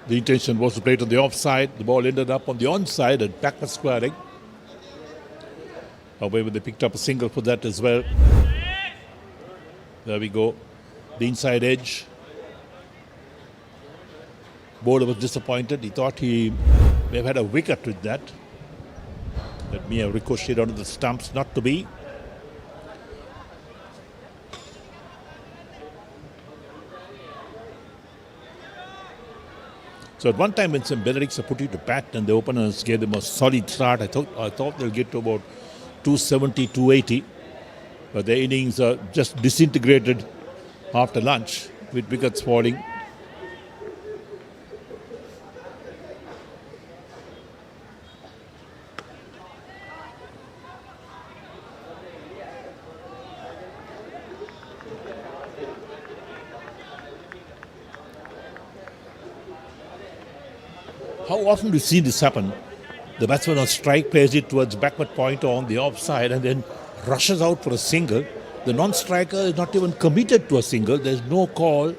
The intention was to play it on the offside. The ball ended up on the onside and back was squaring. However, they picked up a single for that as well. There we go. The inside edge. Bowler was disappointed. He thought he may have had a wicket with that. That may have ricocheted onto the stumps, not to be. So at one time when St. Benedict's put you to bat and the openers gave them a solid start, I thought they'll get to about 270, 280. But their innings just disintegrated after lunch with wickets falling. How often do you see this happen? The batsman on strike plays it towards backward point or on the offside and then rushes out for a single. The non-striker is not even committed to a single. There's no call.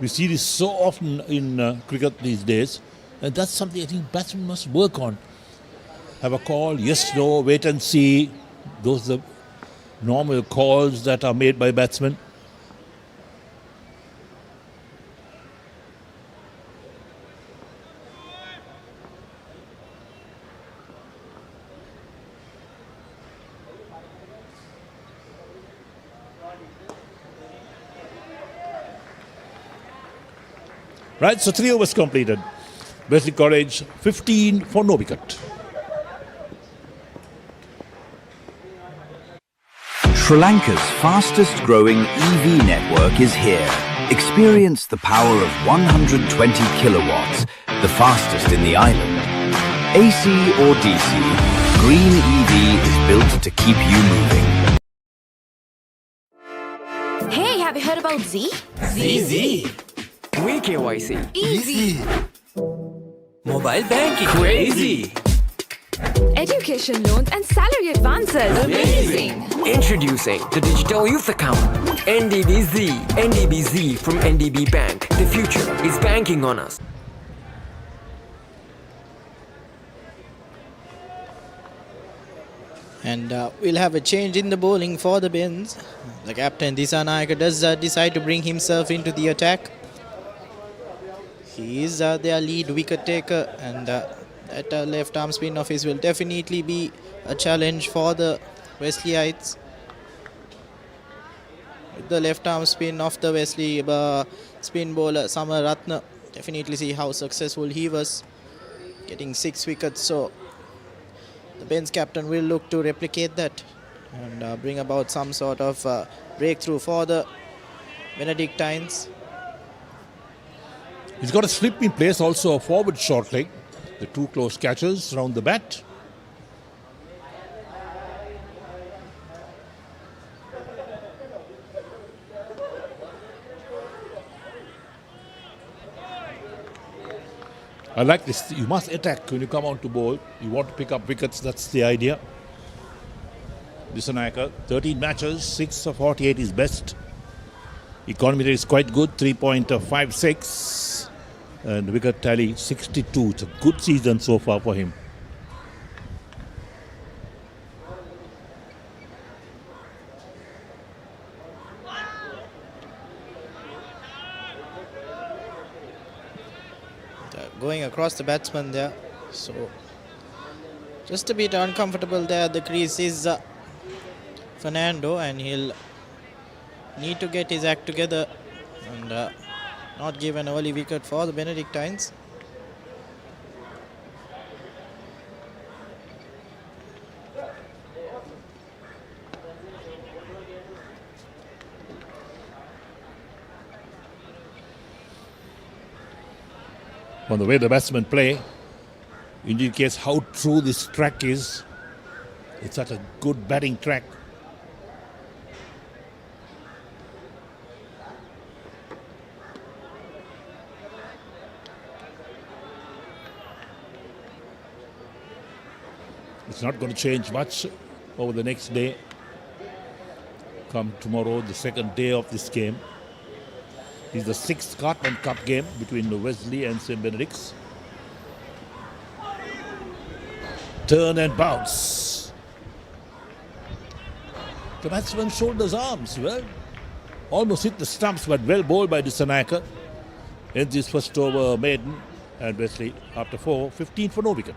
We see this so often in cricket these days. And that's something I think batsmen must work on. Have a call, yes, no, wait and see. Those are the normal calls that are made by batsmen. Right, so 3 overs completed. Wesley College 15 for no wicket. Sri Lanka's fastest growing EV network is here. Experience the power of 120 kilowatts, the fastest in the island. AC or DC, green EV is built to keep you moving. Hey, have you heard about Z? ZZ. We KYC. Easy. Mobile banking. Crazy. Education loans and salary advances. Amazing. Introducing the Digital Youth Account. NDBZ. NDBZ from NDB Bank. The future is banking on us. And we'll have a change in the bowling for the Bins. The captain, Disanayaka, does decide to bring himself into the attack. He is their lead wicket taker, and That left arm spin of his will definitely be a challenge for the Wesleyites. With the left arm spin of the Wesley spin bowler Samar Ratna, definitely see how successful he was, getting 6 wickets. So the bench captain will look to replicate that and bring about some sort of breakthrough for the Benedictines. He's got a slip in place, also a forward short leg. The 2 close catches round the bat. I like this. You must attack when you come on to bowl. You want to pick up wickets. That's the idea. Disanayaka, 13 matches, 6 of 48 is best. Economy rate is quite good, 3.56. And wicket tally 62. It's a good season so far for him. Going across the batsman there, so just a bit uncomfortable there. The crease is Fernando, and he'll need to get his act together and not give an early wicket for the Benedictines. On the way the batsmen play indicates how true this track is. It's such a good batting track. It's not going to change much over the next day. Come tomorrow, the second day of this game. It's the 6th Cartman Cup game between the Wesley and St. Benedict's. Turn and bounce. The batsman shoulders arms. Well, almost hit the stumps, but well bowled by Disanayaka. Ends his first over maiden, and Wesley after 4, 15 for no wicket.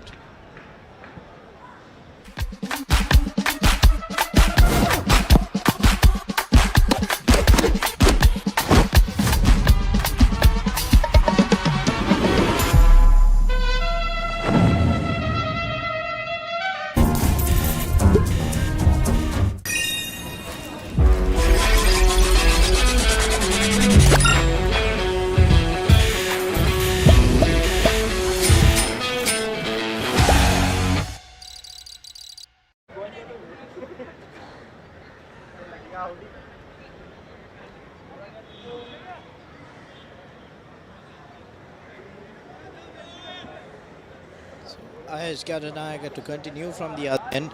Ayush Gadanayaka to continue from the other end.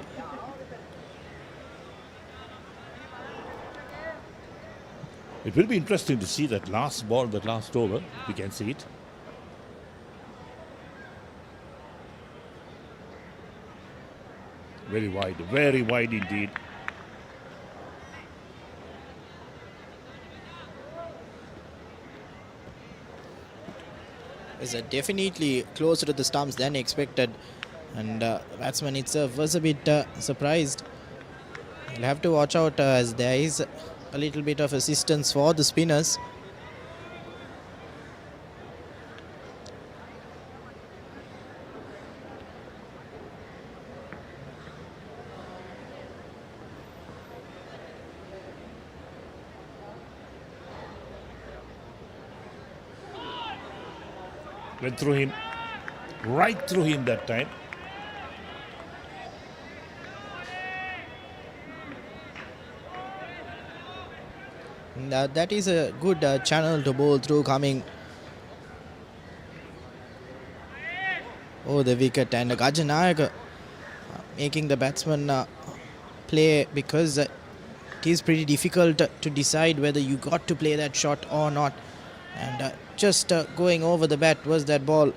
It will be interesting to see that last ball, that last over. We can see it. Very wide indeed. Is definitely closer to the stumps than expected, and batsman itself was a bit surprised. You'll have to watch out as there is a little bit of assistance for the spinners. Went through him, right through him that time. That is a good channel to bowl through, coming over the wicket, and Gajanayaka making the batsman play, because it is pretty difficult to decide whether you got to play that shot or not. And just going over the bat was that ball.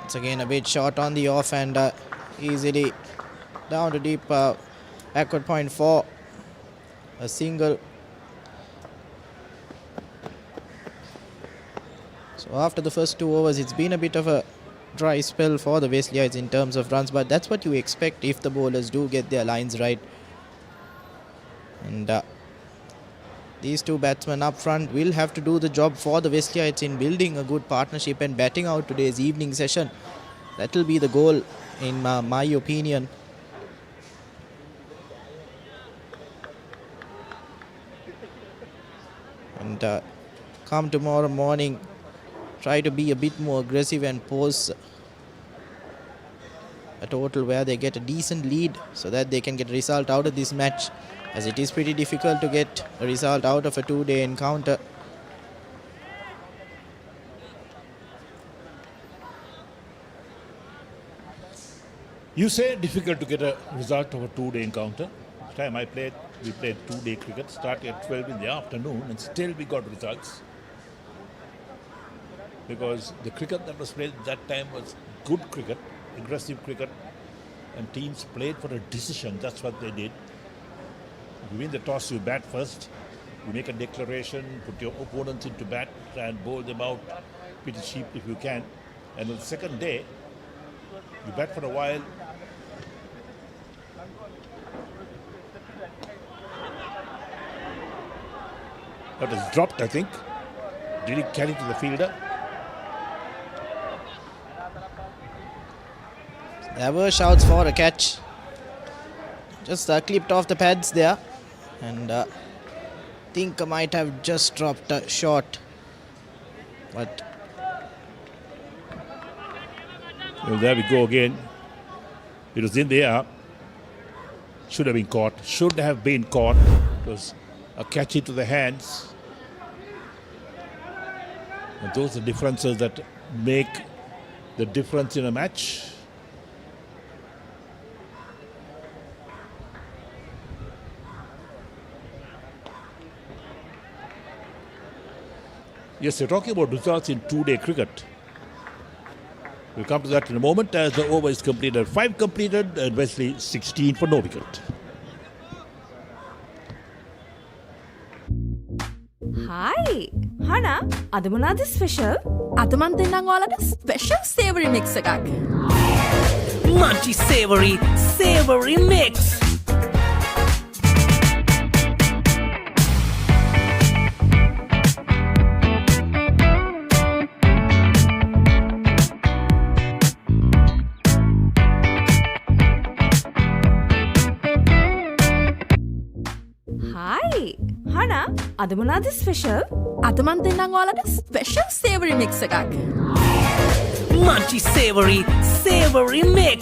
Once again a bit short on the off, and easily down to deep backward point for a single. So after the first 2 overs, it's been a bit of a dry spell for the Wesleyites in terms of runs, but that's what you expect if the bowlers do get their lines right. And these two batsmen up front will have to do the job for the Wesleyites in building a good partnership and batting out today's evening session. That will be the goal in my opinion. And come tomorrow morning, try to be a bit more aggressive and pose a total where they get a decent lead so that they can get a result out of this match, as it is pretty difficult to get a result out of a 2-day encounter. You say difficult to get a result of a 2-day encounter. Last time we played 2-day cricket, started at 12 in the afternoon, and still we got results. Because the cricket that was played at that time was good cricket, aggressive cricket, and teams played for a decision. That's what they did. You win the toss, you bat first, you make a declaration, put your opponents into bat and bowl them out pretty cheap if you can. And on the second day, you bat for a while. That was dropped, I think. Did he carry to the fielder? There were shouts for a catch. Just clipped off the pads there. And think I might have just dropped a shot. But well, there we go again. It was in the air. Should have been caught. Should have been caught. It was a catch into the hands. And those are differences that make the difference in a match. Yes, you're talking about results in 2-day cricket. We'll come to that in a moment as the over is completed. 5 completed and Wesley 16 for no wicket. Hi, Hana, අද මොනවද special? අද මන් දෙන්නම් ඔයාලට special savoury mix එකක්. Munchy savory mix. Hi, Hana, අද මොනවද special? අද මන් දෙන්නම් ඔයාලට ස්පෙෂල් සේවරි මික්ස් එකක්. Munchy savory mix.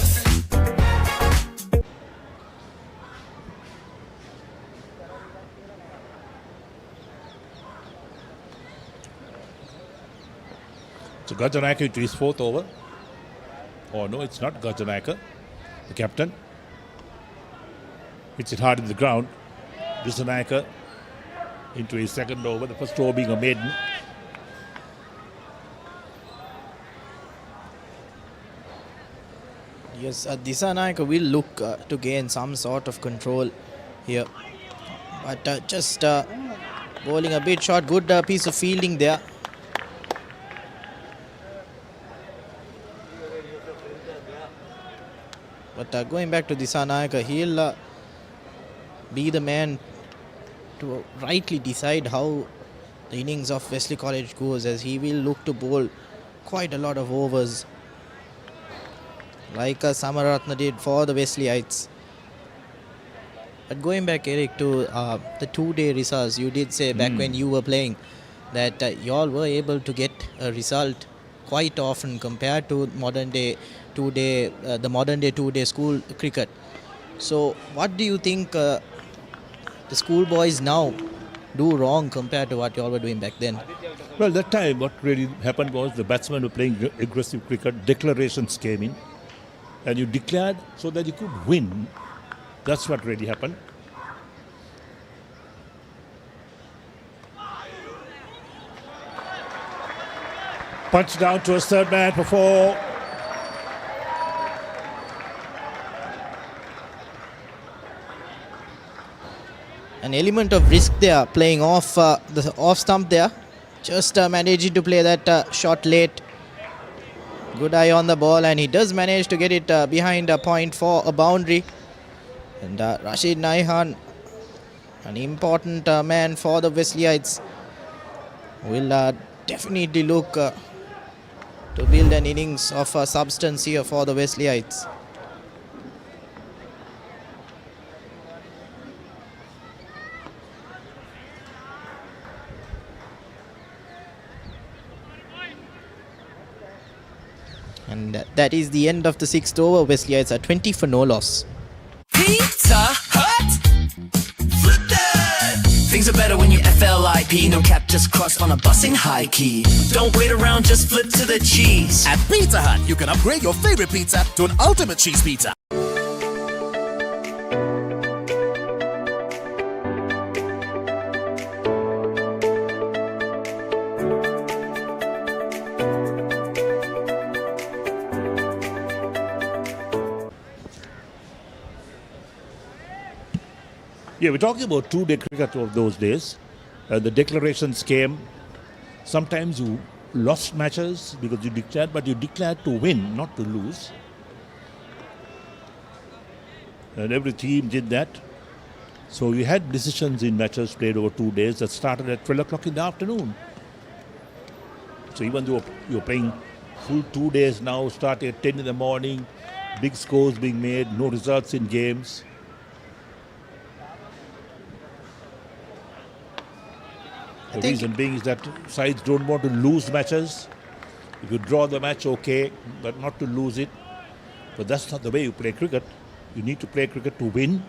So Gajanaka into his 4th over. Oh no, it's not Gajanaka, the captain. Hits it hard in the ground. Gajanaka into his 2nd over, the first over being a maiden. yes, Disanayaka will look to gain some sort of control here. But just bowling a bit short. Good piece of fielding there. But going back to Disanayaka, he'll be the man to rightly decide how the innings of Wesley College goes, as he will look to bowl quite a lot of overs like Samaratna did for the Wesleyites. But going back, Eric, to the 2-day results, you did say back when you were playing that you all were able to get a result quite often compared to modern day 2-day school cricket. So what do you think the schoolboys now do wrong compared to what you all were doing back then? Well, that time what really happened was the batsmen were playing aggressive cricket, declarations came in, and you declared so that you could win. That's what really happened. Punch down to a 3rd man for 4. an element of risk there, playing off the off stump there. Just managing to play that shot late. Good eye on the ball, and he does manage to get it behind a point for a boundary. And Rashid Naihan, an important man for the Wesleyites, will definitely look to build an innings of substance here for the Wesleyites. And that is the end of the 6th over. Wesleyites are 20 for no loss. Pizza Hut! Flip that! Things are better when you FLIP. No cap, just cross on a bus in high key. Don't wait around, just flip to the cheese. At Pizza Hut, you can upgrade your favorite pizza to an ultimate cheese pizza. Yeah, we're talking about two-day cricket of those days. The declarations came. Sometimes you lost matches because you declared, but you declared to win, not to lose. And every team did that. So we had decisions in matches played over 2 days that started at 12 o'clock in the afternoon. So even though you're playing full 2 days now, starting at 10 in the morning, big scores being made, no results in games. The reason being is that sides don't want to lose matches. If you draw the match, okay, but not to lose it. But that's not the way you play cricket. You need to play cricket to win.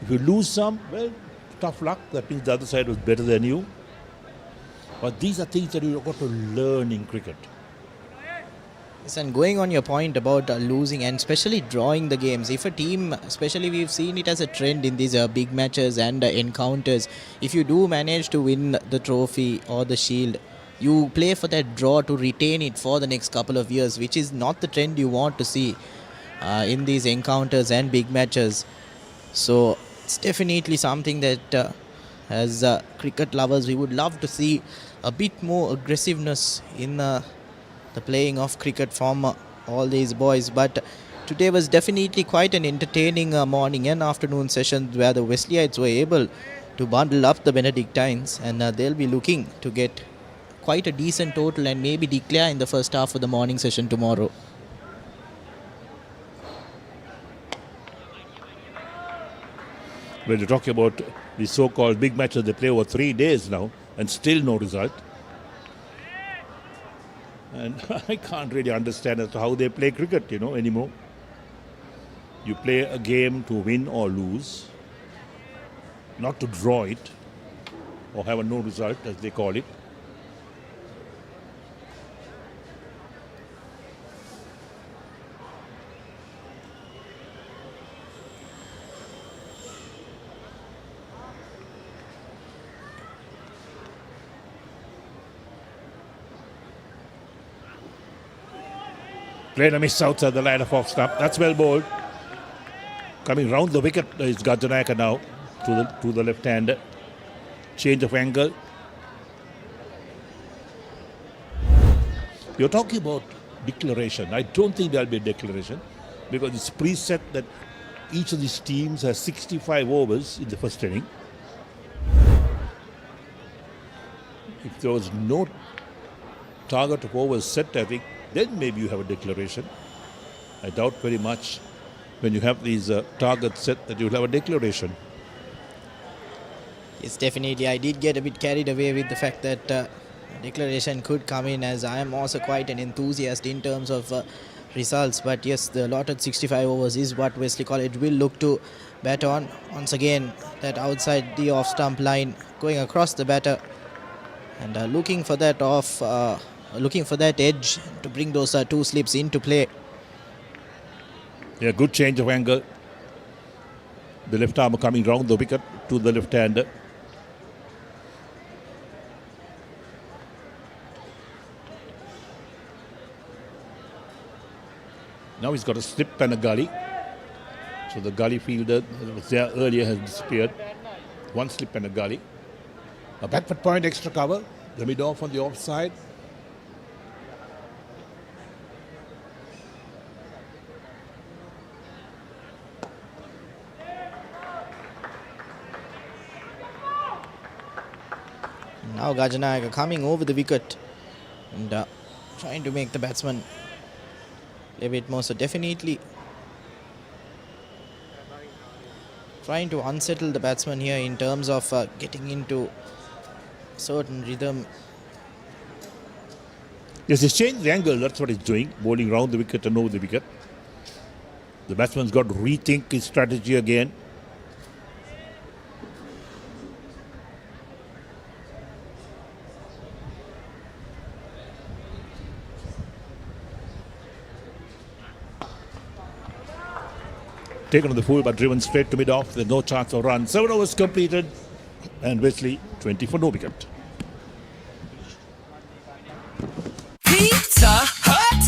If you lose some, well, tough luck. That means the other side was better than you. But these are things that you've got to learn in cricket. Yes, and going on your point about losing and especially drawing the games, if a team, especially we've seen it as a trend in these big matches and encounters, if you do manage to win the trophy or the shield, you play for that draw to retain it for the next couple of years, which is not the trend you want to see in these encounters and big matches. So it's definitely something that as cricket lovers we would love to see a bit more aggressiveness in the playing of cricket from all these boys. But today was definitely quite an entertaining morning and afternoon session where the Wesleyites were able to bundle up the Benedictines, and they'll be looking to get quite a decent total and maybe declare in the first half of the morning session tomorrow. When you're talking about the so-called big matches, they play over 3 days now and still no result. And I can't really understand as to how they play cricket, anymore. You play a game to win or lose, not to draw it or have a no result, as they call it. Played a miss outside the line of off stump. That's well bowled. Coming round the wicket is Gajanaka now to the left hand. Change of angle. You're talking about declaration. I don't think there'll be a declaration because it's preset that each of these teams has 65 overs in the first inning. If there was no target of overs set, I think, then maybe you have a declaration. I doubt very much when you have these targets set that you'll have a declaration. Yes, definitely. I did get a bit carried away with the fact that declaration could come in, as I am also quite an enthusiast in terms of results. But yes, the allotted 65 overs is what Wesley College will look to bat on. Once again, that outside the off-stump line, going across the batter and looking for that edge to bring those two slips into play. Yeah, good change of angle. The left arm coming round the wicket to the left hander. Now he's got a slip and a gully. So the gully fielder that was there earlier has disappeared. one slip and a gully. A backward point, extra cover. The mid-off on the offside. Now Gajanayaka coming over the wicket and trying to make the batsman a bit more. So definitely trying to unsettle the batsman here in terms of getting into certain rhythm. Yes, he's changed the angle, that's what he's doing, bowling round the wicket and over the wicket. The batsman's got to rethink his strategy again. Taken on the full but driven straight to mid-off. There's no chance of run. 7 overs completed and Wesley 20 for no wicket. Pizza Hut!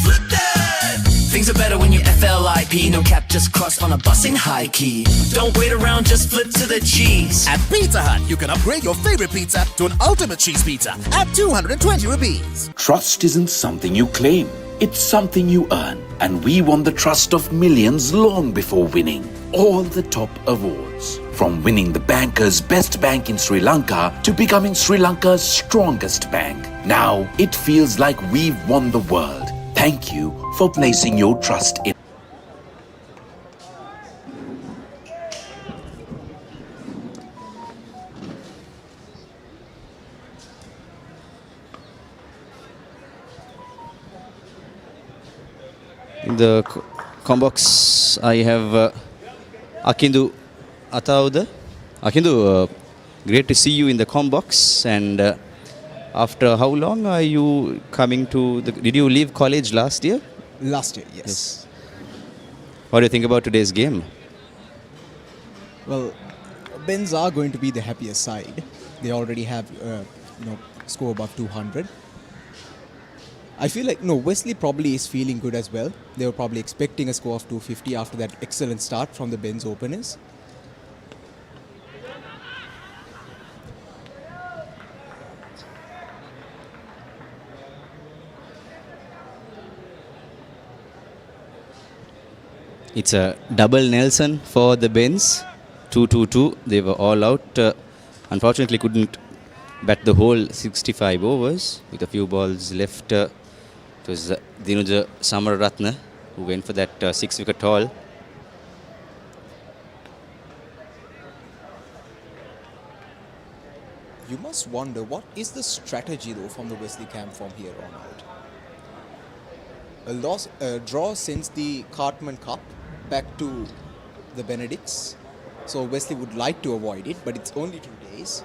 Flip that! Things are better when you FLIP. No cap, just cross on a bus in high key. Don't wait around, just flip to the cheese. At Pizza Hut, you can upgrade your favorite pizza to an ultimate cheese pizza at 220 rupees. Trust isn't something you claim. It's something you earn, and we won the trust of millions long before winning all the top awards. From winning the banker's best bank in Sri Lanka to becoming Sri Lanka's strongest bank. Now it feels like we've won the world. Thank you for placing your trust in. In the combox, I have Akindu Atauda. Akindu, great to see you in the combox. And after how long are you coming to the... Did you leave college last year? Last year, yes. What do you think about today's game? Well, Benz are going to be the happier side. They already have, score above 200. I feel like, Wesley probably is feeling good as well. They were probably expecting a score of 250 after that excellent start from the Benz openers. It's a double Nelson for the Benz. 2-2-2. They were all out. Unfortunately, couldn't bat the whole 65 overs with a few balls left. It was Dinuja Samararatne who went for that 6-wicket haul. You must wonder, what is the strategy though from the Wesley camp from here on out? A draw since the Cartman Cup back to the Benedicts. So Wesley would like to avoid it, but it's only 2 days.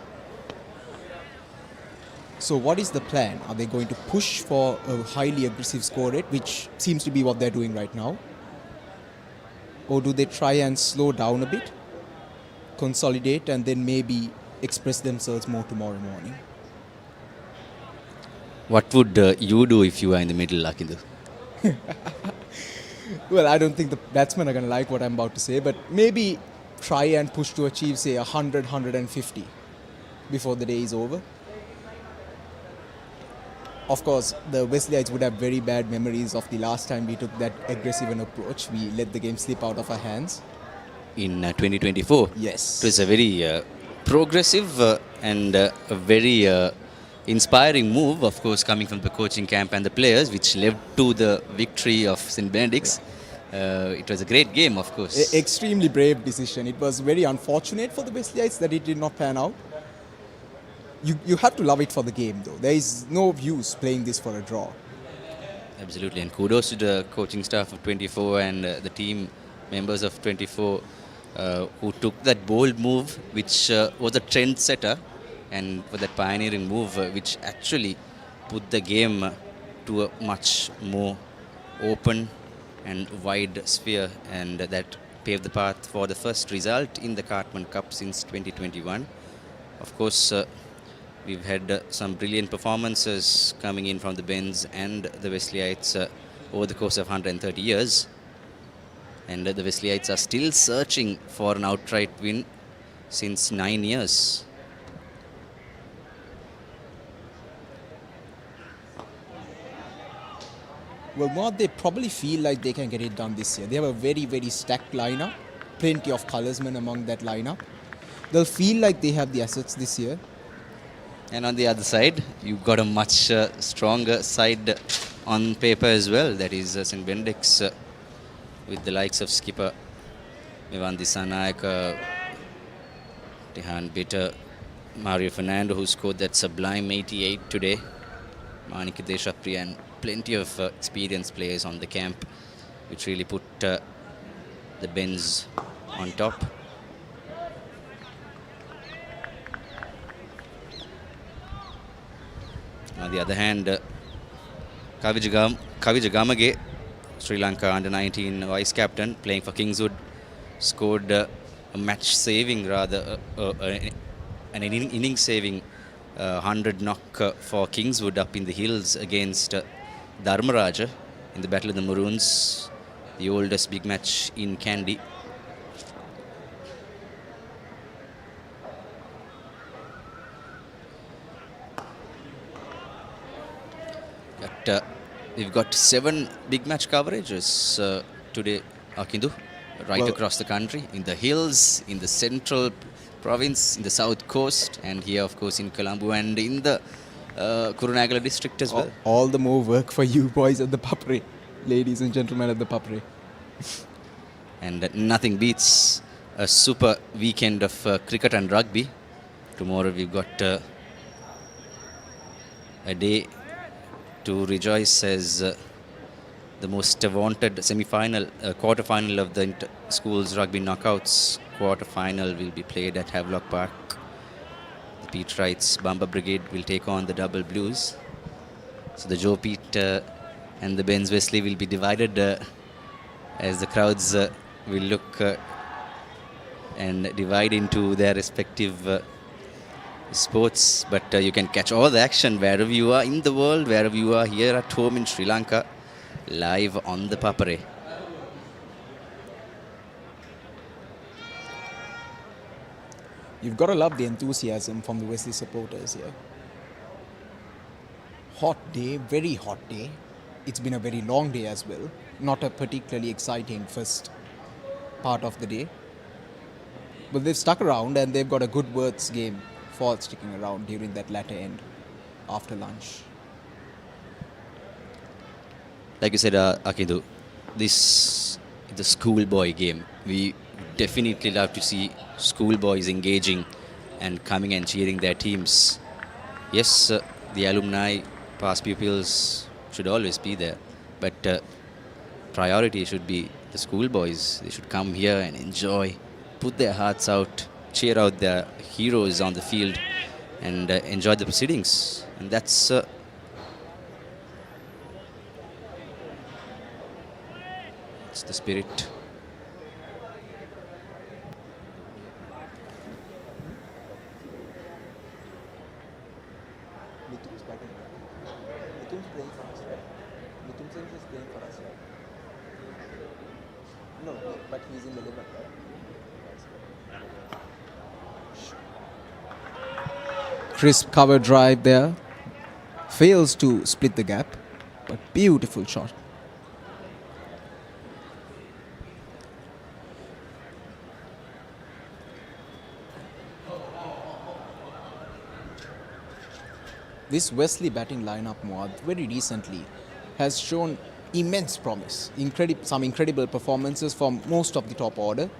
So what is the plan? Are they going to push for a highly aggressive score rate, which seems to be what they're doing right now? Or do they try and slow down a bit, consolidate, and then maybe express themselves more tomorrow morning? What would you do if you were in the middle, Akindu? Well, I don't think the batsmen are going to like what I'm about to say, but maybe try and push to achieve, say, 100, 150 before the day is over. Of course, the Wesleyites would have very bad memories of the last time we took that aggressive an approach. We let the game slip out of our hands. In 2024? Yes. It was a very progressive and a very inspiring move, of course, coming from the coaching camp and the players, which led to the victory of St. Benedict's. It was a great game, of course. Extremely brave decision. It was very unfortunate for the Wesleyites that it did not pan out. You have to love it for the game, though. There is no use playing this for a draw. Absolutely, and kudos to the coaching staff of 24 and the team members of 24 who took that bold move, which was a trend setter, and for that pioneering move, which actually put the game to a much more open and wide sphere, and that paved the path for the first result in the Cartman Cup since 2021. Of course, we've had some brilliant performances coming in from the Benz and the Wesleyites over the course of 130 years. And the Wesleyites are still searching for an outright win. since 9 years. Well, Mohad, they probably feel like they can get it done this year. They have a very, very stacked lineup. Plenty of colorsmen among that lineup. They'll feel like they have the assets this year. And on the other side, you've got a much stronger side on paper as well. That is St. Benedict's with the likes of skipper Mevan Disanayaka, Tihan Bitter, Mario Fernando, who scored that sublime 88 today, Manika Deshapriya, and plenty of experienced players on the camp, which really put the Bens on top. On the other hand, Kavijagamage, Sri Lanka under-19 vice captain, playing for Kingswood, scored a match-saving, rather an inning-saving 100 knock for Kingswood up in the hills against Dharmaraja in the Battle of the Maroons, the oldest big match in Kandy. But we've got 7 big match coverages today, Akindu, right across the country, in the hills, in the central province, in the south coast, and here, of course, in Colombo and in the Kurunegala district as well. All the more work for you boys at the Papare, ladies and gentlemen at the Papare. And nothing beats a super weekend of cricket and rugby. Tomorrow we've got a day to rejoice as the most vaunted semi-final, quarter-final of the schools rugby knockouts. Quarter-final will be played at Havelock Park. The Pete Wright's Bamba Brigade will take on the Double Blues. So the Joe Pete and the Benz Wesley will be divided as the crowds will look and divide into their respective sports. But you can catch all the action wherever you are in the world, wherever you are here at home in Sri Lanka, live on the Papare. You've got to love the enthusiasm from the Wesley supporters here. Hot day, very hot day. It's been a very long day as well. Not a particularly exciting first part of the day. But they've stuck around and they've got a good words game for sticking around during that latter end after lunch. Like you said, Akindu, this is the schoolboy game. We definitely love to see schoolboys engaging and coming and cheering their teams. Yes, the alumni, past pupils should always be there, but priority should be the schoolboys. They should come here and enjoy, put their hearts out, cheer out their heroes on the field, and enjoy the proceedings. And that's it's the spirit. No, but he's in the liver. Crisp cover drive there. Fails to split the gap, but beautiful shot. This Wesley batting lineup, Mohad, very recently has shown immense promise. Some incredible performances from most of the top order.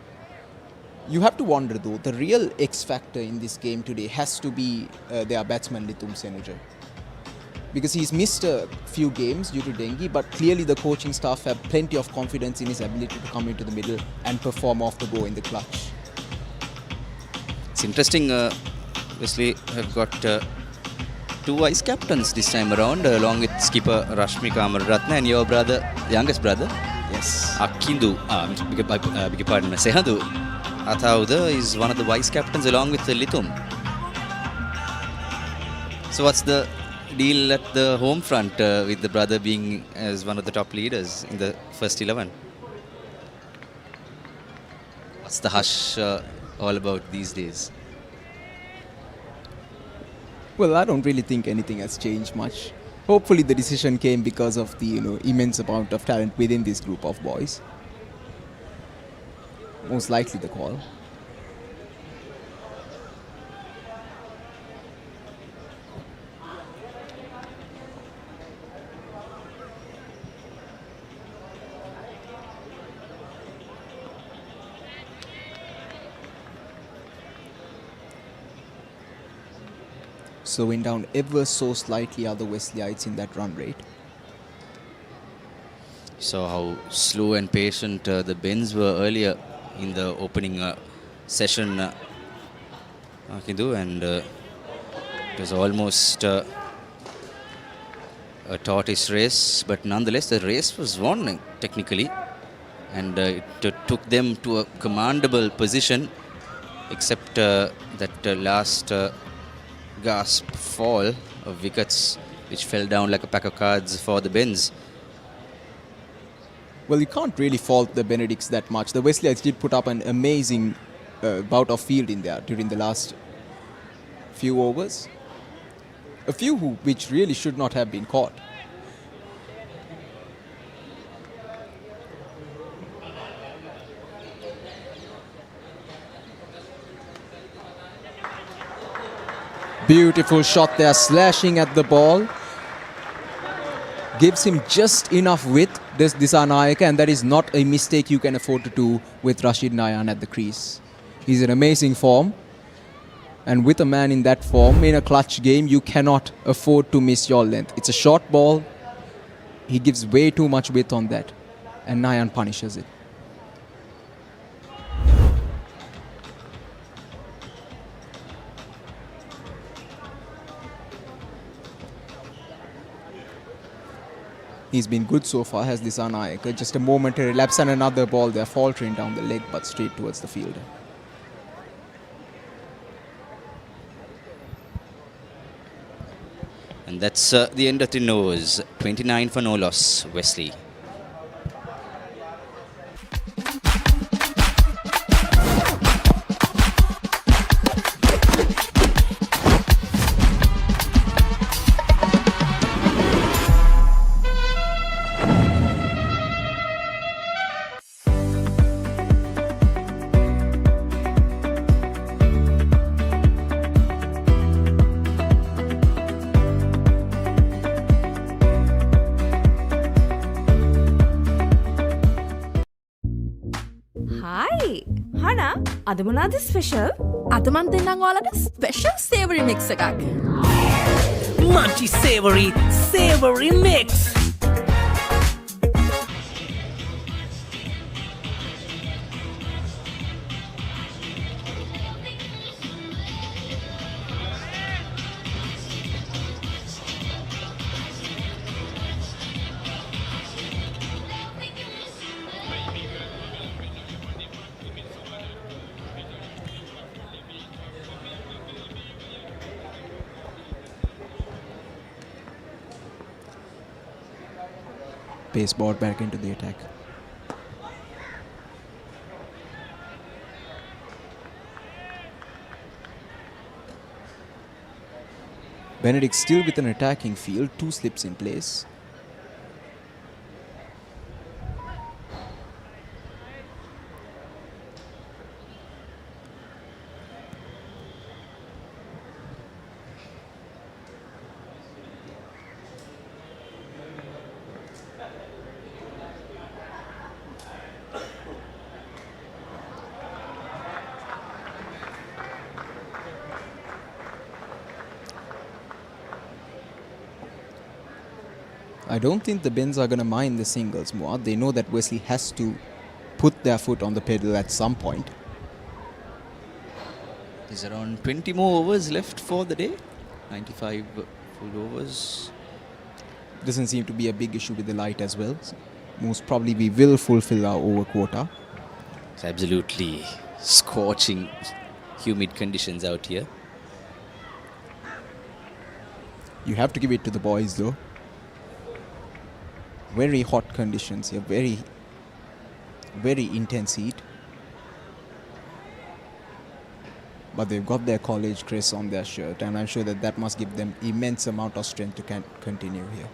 You have to wonder though, the real X factor in this game today has to be their batsman Lithum Senager. Because he's missed a few games due to dengue, but clearly the coaching staff have plenty of confidence in his ability to come into the middle and perform off the go in the clutch. It's interesting, Wesley have got 2 vice captains this time around, along with skipper Rashmi Kamaratna and your brother, youngest brother. Yes. Akindu, beg your pardon, Sehandu Athauda is one of the vice captains along with Lithum. So what's the deal at the home front with the brother being as one of the top leaders in the first 11? What's the hush all about these days? Well, I don't really think anything has changed much. Hopefully the decision came because of the immense amount of talent within this group of boys. Most likely the call. Slowing down ever so slightly are the Wesleyites in that run rate. So how slow and patient the Bens were earlier in the opening session, Kindu, and it was almost a tortoise race, but nonetheless the race was won technically, and it took them to a commandable position, except that last gasp fall of wickets which fell down like a pack of cards for the Bens. Well, you can't really fault the Benedicts that much. The Wesleyites did put up an amazing bout of fielding there during the last few overs. A few which really should not have been caught. Beautiful shot there, slashing at the ball. Gives him just enough width, this Disanayaka, and that is not a mistake you can afford to do with Rashid Nayan at the crease. He's in amazing form. And with a man in that form, in a clutch game, you cannot afford to miss your length. It's a short ball. He gives way too much width on that. And Nayan punishes it. He's been good so far, has Disanayaka. Just a momentary lapse and another ball there, faltering down the leg, but straight towards the fielder. And that's the end of the nose. 29 for no loss, Wesley. Hi! Hana, අද මොනවද special? අද මන් දෙන්නම් ඔයාලට special savoury mix එකක්. Munchy savory mix. Pace ball back into the attack. Benedict still with an attacking field, 2 slips in place. I don't think the Bens are going to mind the singles more. They know that Wesley has to put their foot on the pedal at some point. There's around 20 more overs left for the day. 95 full overs. Doesn't seem to be a big issue with the light as well. Most probably we will fulfill our over quota. It's absolutely scorching, humid conditions out here. You have to give it to the boys though. Very hot conditions here, very intense heat. but they've got their college crest on their shirt, and I'm sure that must give them immense amount of strength to continue here.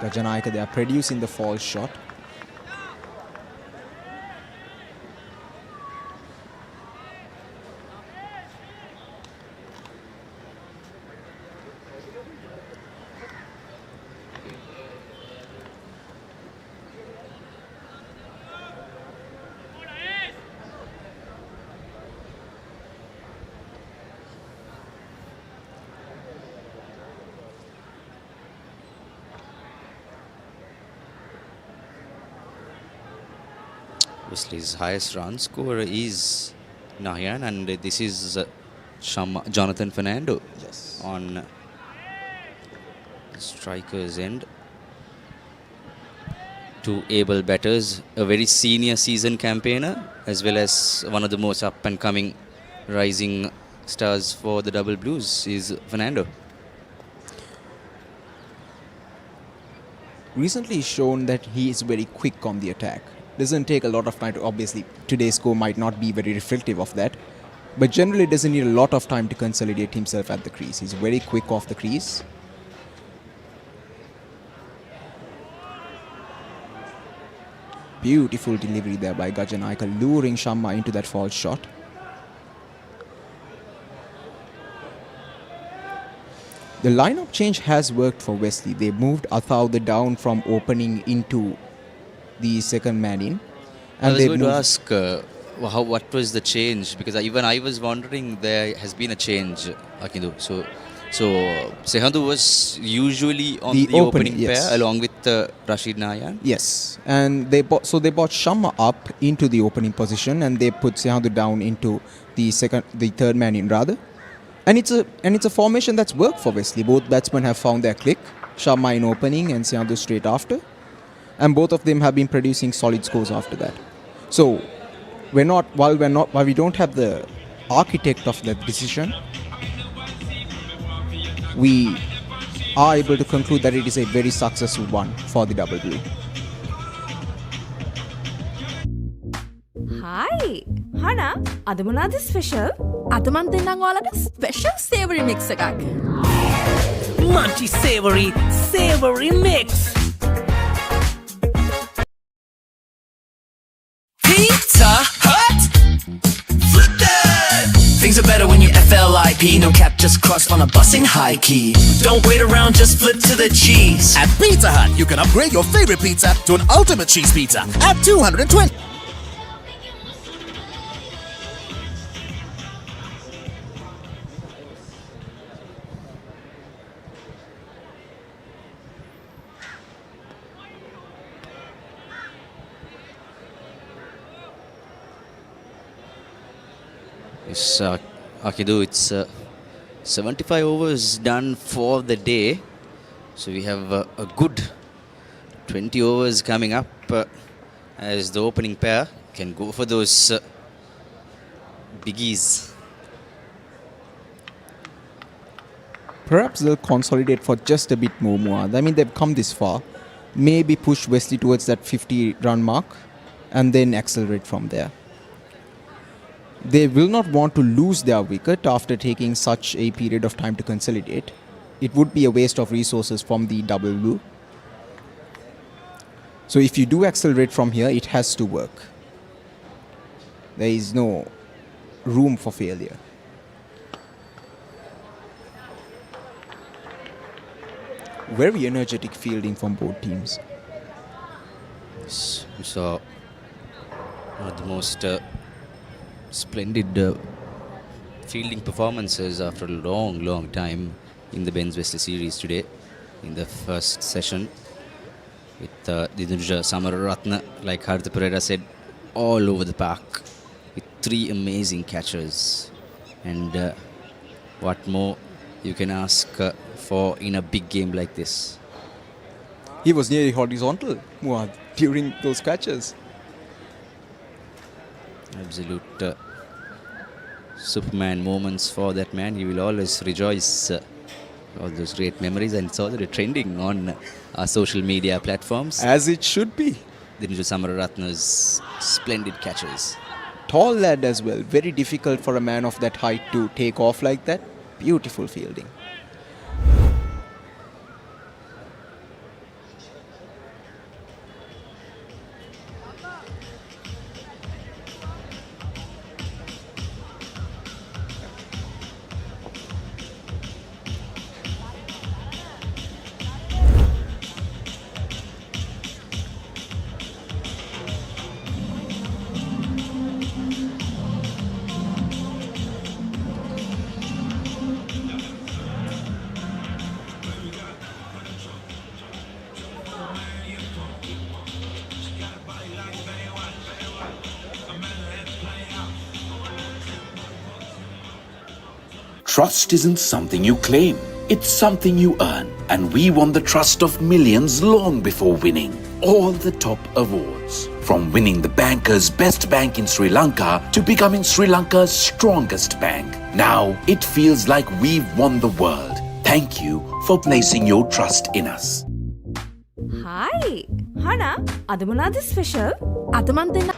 Gajanayaka, they are producing the false shot. Wesley's highest run scorer is Nahyan, and this is Jonathan Fernando on the striker's end. Two able batters, a very senior season campaigner, as well as one of the most up and coming rising stars for the Double Blues is Fernando. Recently he's shown that he is very quick on the attack. Doesn't take a lot of time to, obviously today's score might not be very reflective of that, but generally doesn't need a lot of time to consolidate himself at the crease. He's very quick off the crease. Beautiful delivery there by Gajanayaka, luring Shamma into that false shot. The lineup change has worked for Wesley. They moved Athauda down from opening into the second man in. And I was going to ask, what was the change? Because even I was wondering, there has been a change, Akindu. So Sehandu was usually on the opening pair along with Rashid Nayan. Yes, and they brought Shamma up into the opening position, and they put Sehandu down into the third man in rather. And it's a formation that's worked for Wesley. Both batsmen have found their click. Shamma in opening and Sehandu straight after. And both of them have been producing solid scores after that. So while we don't have the architect of that decision, we are able to conclude that it is a very successful one for the Double Blue. Hi, Hana, අද මොනවද special? අද මන් දෙන්නම් ඔයාලට special savoury mix එකක්. Munchy savory mix. Pizza Hut! Flip that! Things are better when you FLIP. No cap, just cross on a busing high key. Don't wait around, just flip to the cheese. At Pizza Hut, you can upgrade your favorite pizza to an ultimate cheese pizza at 220. Yes, Akidu, it's 75 overs done for the day. So we have a good 20 overs coming up as the opening pair can go for those biggies. Perhaps they'll consolidate for just a bit more, Muad. I mean, they've come this far. Maybe push Wesley towards that 50-run mark and then accelerate from there. They will not want to lose their wicket after taking such a period of time to consolidate. It would be a waste of resources from the Double Blue. So if you do accelerate from here, it has to work. There is no room for failure. Very energetic fielding from both teams. So one of the most splendid fielding performances after a long time in the Ben's Wesley series today in the first session with Dinuja Samararatna, like Hartha Pereira said, all over the park with 3 amazing catches. And what more you can ask for in a big game like this? He was nearly horizontal, Muad, during those catches. Absolute Superman moments for that man. He will always rejoice all those great memories, and it's already trending on our social media platforms. As it should be. Dinju Samararatna's splendid catches. Tall lad as well. Very difficult for a man of that height to take off like that. Beautiful fielding. Trust isn't something you claim, it's something you earn. And we won the trust of millions long before winning all the top awards. From winning the banker's best bank in Sri Lanka to becoming Sri Lanka's strongest bank. Now it feels like we've won the world. Thank you for placing your trust in us. Hi. Hana, අද මොනවද special? අද මන් දෙන්න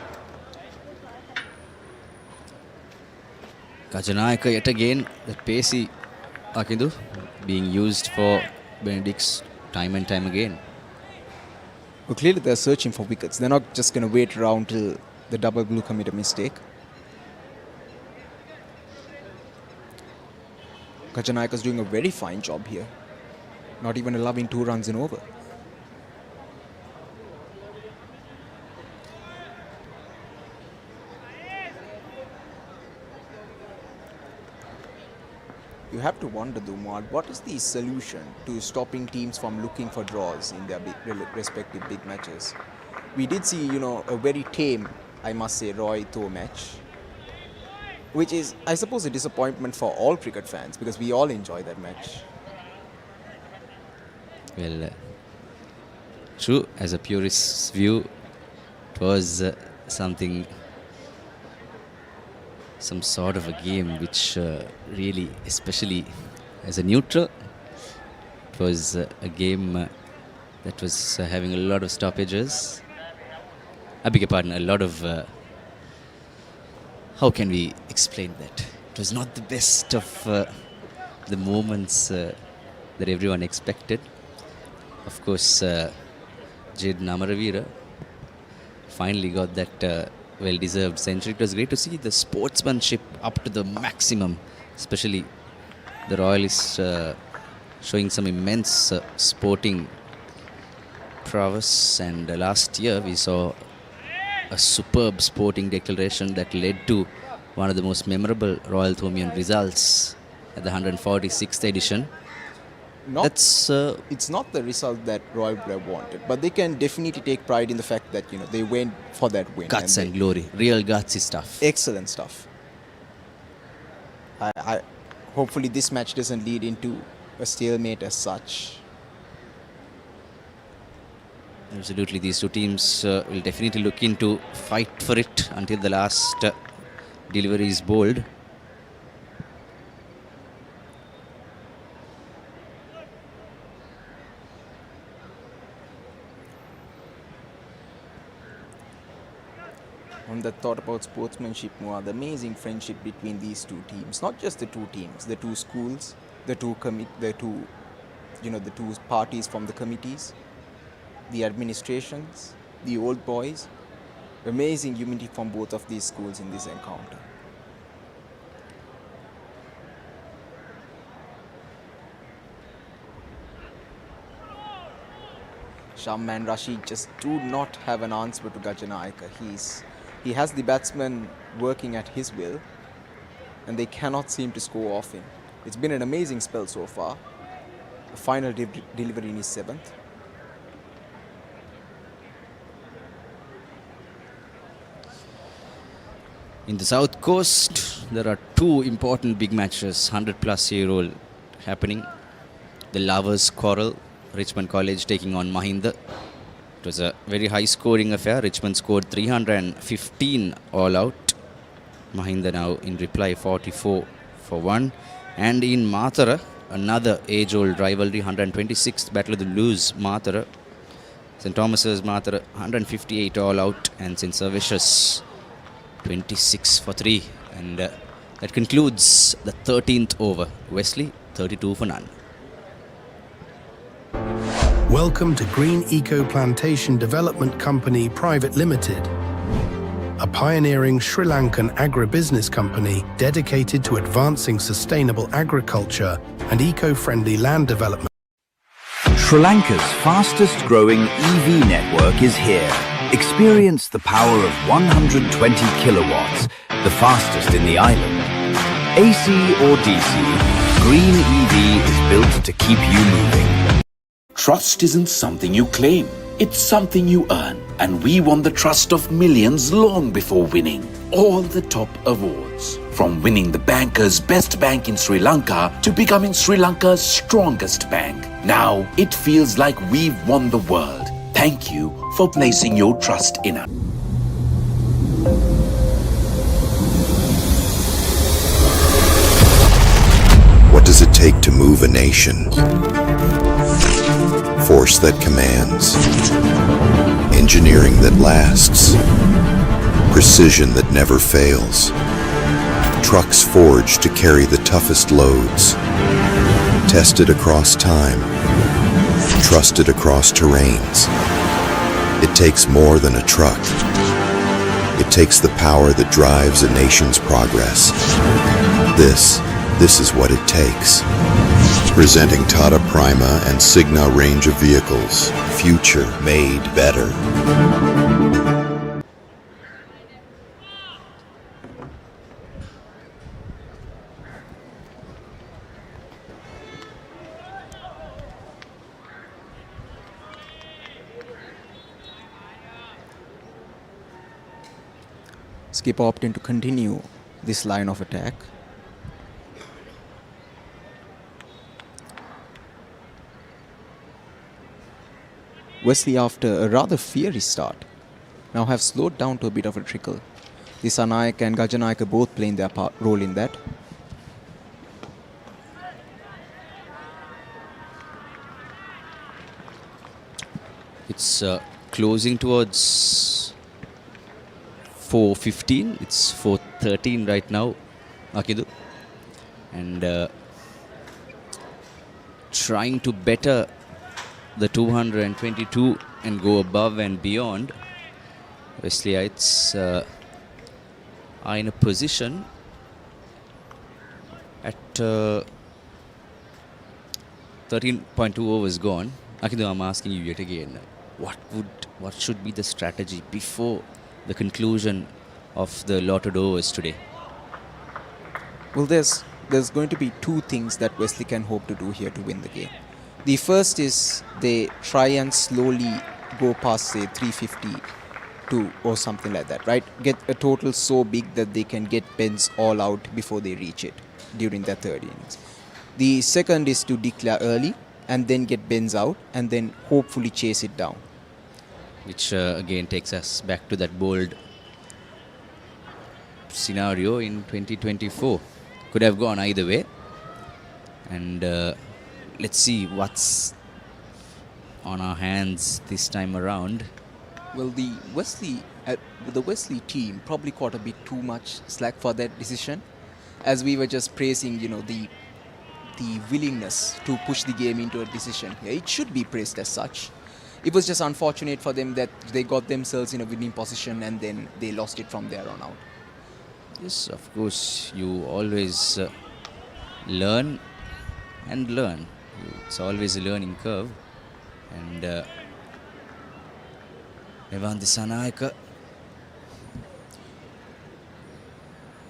Kajanayaka yet again, the pacey Akindu being used for Benedict's time and time again. Well, clearly they're searching for wickets. They're not just going to wait around till the double blue commit a mistake. Kajanayaka's doing a very fine job here. Not even allowing 2 runs in over. You have to wonder, Dumad, what is the solution to stopping teams from looking for draws in their respective big matches? We did see, a very tame, I must say, Roy Tho match, which is, I suppose, a disappointment for all cricket fans because we all enjoy that match. Well, true, as a purist's view, it was some sort of a game which really, especially as a neutral, it was a game that was having a lot of stoppages. I beg your pardon, a lot of, how can we explain that? It was not the best of the moments that everyone expected. Of course, Jade Namaravira finally got that well-deserved century. It was great to see the sportsmanship up to the maximum, especially the Royalists showing some immense sporting prowess. And last year we saw a superb sporting declaration that led to one of the most memorable Royal Thomian results at the 146th edition. It's not the result that Roy would have wanted, but they can definitely take pride in the fact that they went for that win. Guts and glory, real gutsy stuff. Excellent stuff. I hopefully this match doesn't lead into a stalemate as such. Absolutely, these two teams will definitely look into fight for it until the last delivery is bowled. On that thought about sportsmanship, Noah, the amazing friendship between these two teams, not just the two teams, the two schools, the two parties from the committees, the administrations, the old boys. Amazing unity from both of these schools in this encounter. Shamma and Rashid just do not have an answer to Gajanayaka. He has the batsman working at his will, and they cannot seem to score off him. It's been an amazing spell so far. A final delivery in his 7th. In the South Coast, there are two important big matches, 100-plus-year-old happening. The Lovers' Quarrel, Richmond College taking on Mahinda. It was a very high-scoring affair. Richmond scored 315 all out. Mahinda now in reply 44 for 1. And in Mathura, another age-old rivalry, 126th Battle of the Blues, Mathura. St Thomas's Mathura 158 all out, and St Servicius 26 for 3. And that concludes the 13th over. Wesley 32 for none. Welcome to Green Eco Plantation Development Company Private Limited, a pioneering Sri Lankan agribusiness company dedicated to advancing sustainable agriculture and eco-friendly land development. Sri Lanka's fastest growing EV network is here. Experience the power of 120 kilowatts, the fastest in the island. AC or DC, Green EV is built to keep you moving. Trust isn't something you claim, it's something you earn. And we won the trust of millions long before winning all the top awards. From winning the banker's best bank in Sri Lanka to becoming Sri Lanka's strongest bank. Now it feels like we've won the world. Thank you for placing your trust in us. What does it take to move a nation? Force that commands. Engineering that lasts. Precision that never fails. Trucks forged to carry the toughest loads. Tested across time. Trusted across terrains. It takes more than a truck. It takes the power that drives a nation's progress. This is what it takes. Presenting Tata Prima and Signa range of vehicles. Future made better. Skipper opting to continue this line of attack. Wesley, after a rather fiery start, now have slowed down to a bit of a trickle. The Sanayak and Gajanayaka both playing their role in that. It's closing towards 4:15. It's 4:13 right now, Akidu. And trying to better the 222 and go above and beyond. Wesleyites are in a position at 13.2 overs gone. Akidu, I'm asking you yet again, what should be the strategy before the conclusion of the allotted overs today? Well, there's going to be two things that Wesley can hope to do here to win the game. The first is they try and slowly go past, say, 352 or something like that, right? Get a total so big that they can get bends all out before they reach it during their third innings. The second is to declare early and then get bends out and then hopefully chase it down. Which again takes us back to that bold scenario in 2024. Could have gone either way. And let's see what's on our hands this time around. Well, the Wesley team probably caught a bit too much slack for that decision, as we were just praising, the willingness to push the game into a decision here. It should be praised as such. It was just unfortunate for them that they got themselves in a winning position and then they lost it from there on out. Yes, of course, you always learn and learn. It's always a learning curve. And Evan Disanayaka,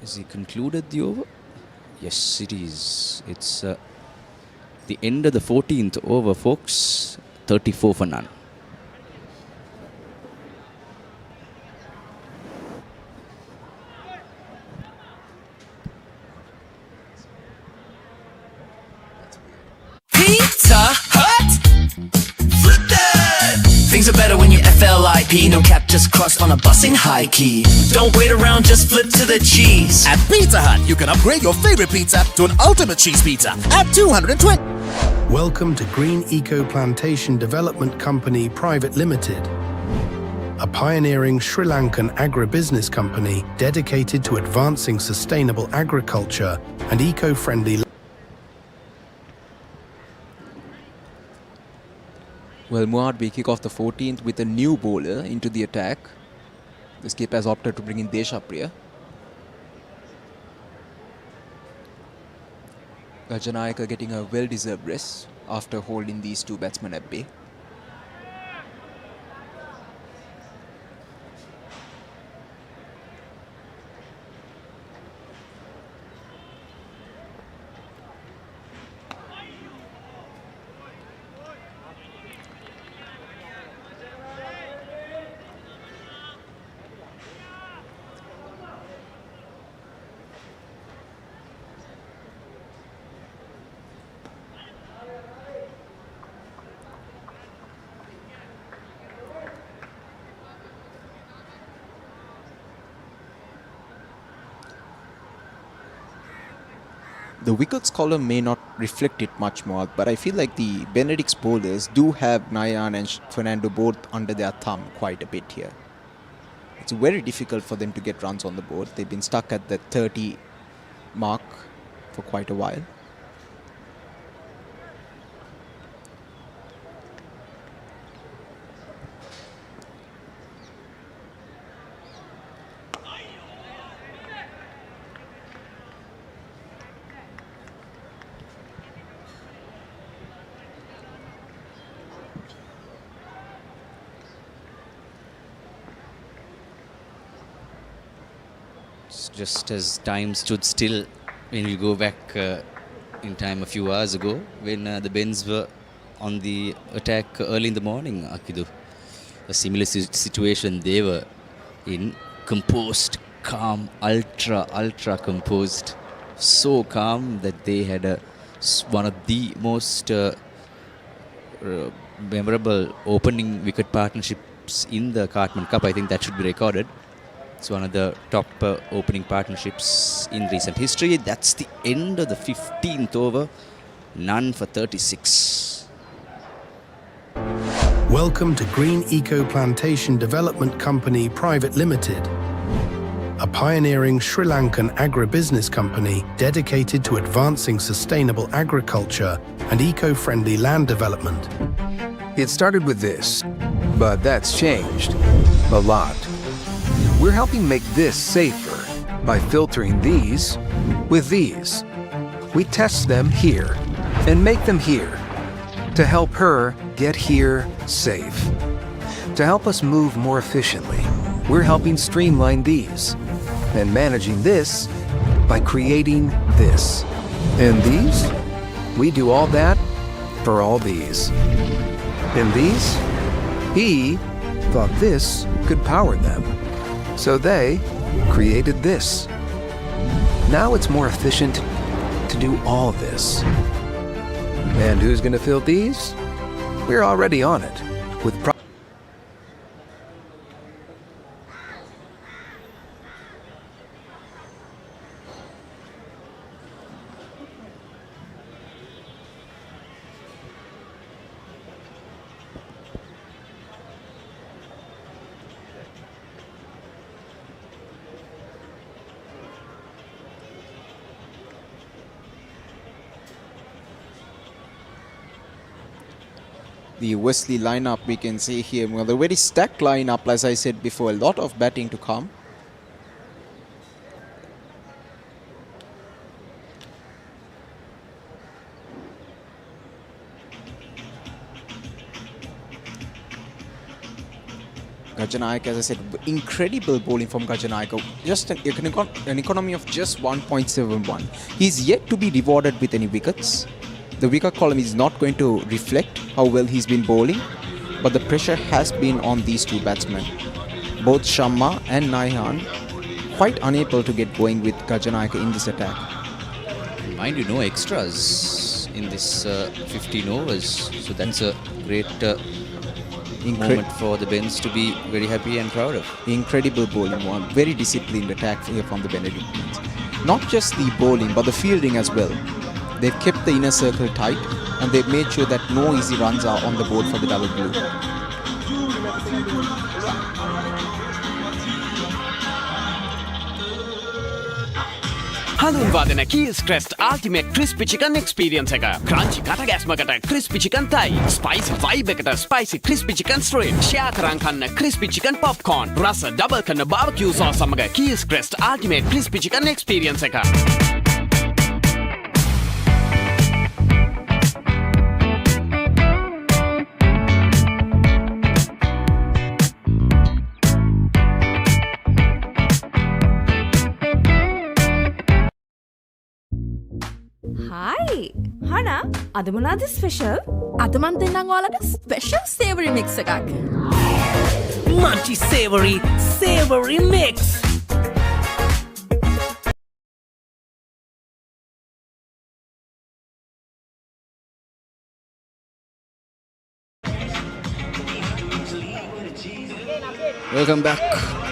has he concluded the over? Yes, it is. It's the end of the 14th over, folks. 34 for none. Pizza Hut! Flip that! Things are better when you FLIP. No cap, just cross on a bus in high key. Don't wait around, just flip to the cheese. At Pizza Hut, you can upgrade your favorite pizza to an ultimate cheese pizza at 220. Welcome to Green Eco Plantation Development Company Private Limited, a pioneering Sri Lankan agribusiness company dedicated to advancing sustainable agriculture and eco-friendly. Well, Muad will kick off the 14th with a new bowler into the attack. The skipper has opted to bring in Deshapriya. Gajanayaka getting a well-deserved rest after holding these two batsmen at bay. The wickets column may not reflect it much more, but I feel like the Benedict's bowlers do have Nayan and Fernando both under their thumb quite a bit here. It's very difficult for them to get runs on the board. They've been stuck at the 30 mark for quite a while. Just as time stood still when we go back in time a few hours ago when the Bens were on the attack early in the morning, Akidu. A similar situation they were in, composed, calm, ultra composed, so calm that they had one of the most memorable opening wicket partnerships in the Cartman Cup. I think that should be recorded. It's one of the top opening partnerships in recent history. That's the end of the 15th over. None for 36. Welcome to Green Eco Plantation Development Company Private Limited, a pioneering Sri Lankan agribusiness company dedicated to advancing sustainable agriculture and eco-friendly land development. It started with this, but that's changed a lot. We're helping make this safer by filtering these with these. We test them here and make them here to help her get here safe. To help us move more efficiently, we're helping streamline these and managing this by creating this. And these, we do all that for all these. And these, he thought this could power them. So they created this. Now it's more efficient to do all this. And who's going to fill these? We're already on it with the Wesley lineup we can see here. Well, the very stacked lineup, as I said before, a lot of batting to come. Gajanayaka, as I said, incredible bowling from Gajanayaka. Just an economy of just 1.71. He's yet to be rewarded with any wickets. The wicket column is not going to reflect how well he's been bowling, but the pressure has been on these two batsmen. Both Shamma and Naihan quite unable to get going with Gajanayaka in this attack. Mind you, no extras in this 15 overs, so that's a great moment for the Bens to be very happy and proud of. Incredible bowling, one very disciplined attack here from the Benedictines. Not just the bowling, but the fielding as well. They've kept the inner circle tight and they made sure that no easy runs are on the board for the Dialog ViU. හඳුන්වාදන Keells crest ultimate crispy chicken experience එක. Crunchy කටගැස්මකට crispy chicken thigh. Spicy vibe එකට spicy crispy chicken street. Share කරන් කන්න crispy chicken popcorn. රස double කරන barbecue sauce සමග Keells crest ultimate crispy chicken experience එක. Hi! Hana, අද මොනවද ස්පෙෂල්? අද මන් දෙන්නම් ඔයාලට ස්පෙෂල් සේවරි මික්ස් එකක්. Munchy savory mix. Welcome back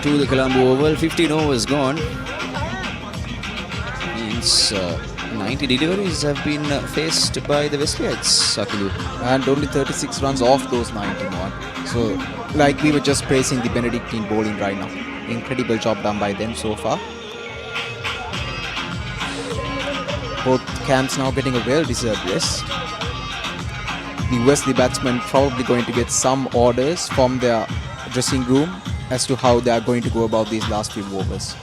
to the Colombo Oval. 15 overs gone. Means 90 deliveries have been faced by the Wesleyites, Akilu. And only 36 runs off those 91. So, like we were just praising the Benedict team bowling right now. Incredible job done by them so far. Both camps now getting a well-deserved rest. The Wesley batsmen probably going to get some orders from their dressing room as to how they are going to go about these last few overs.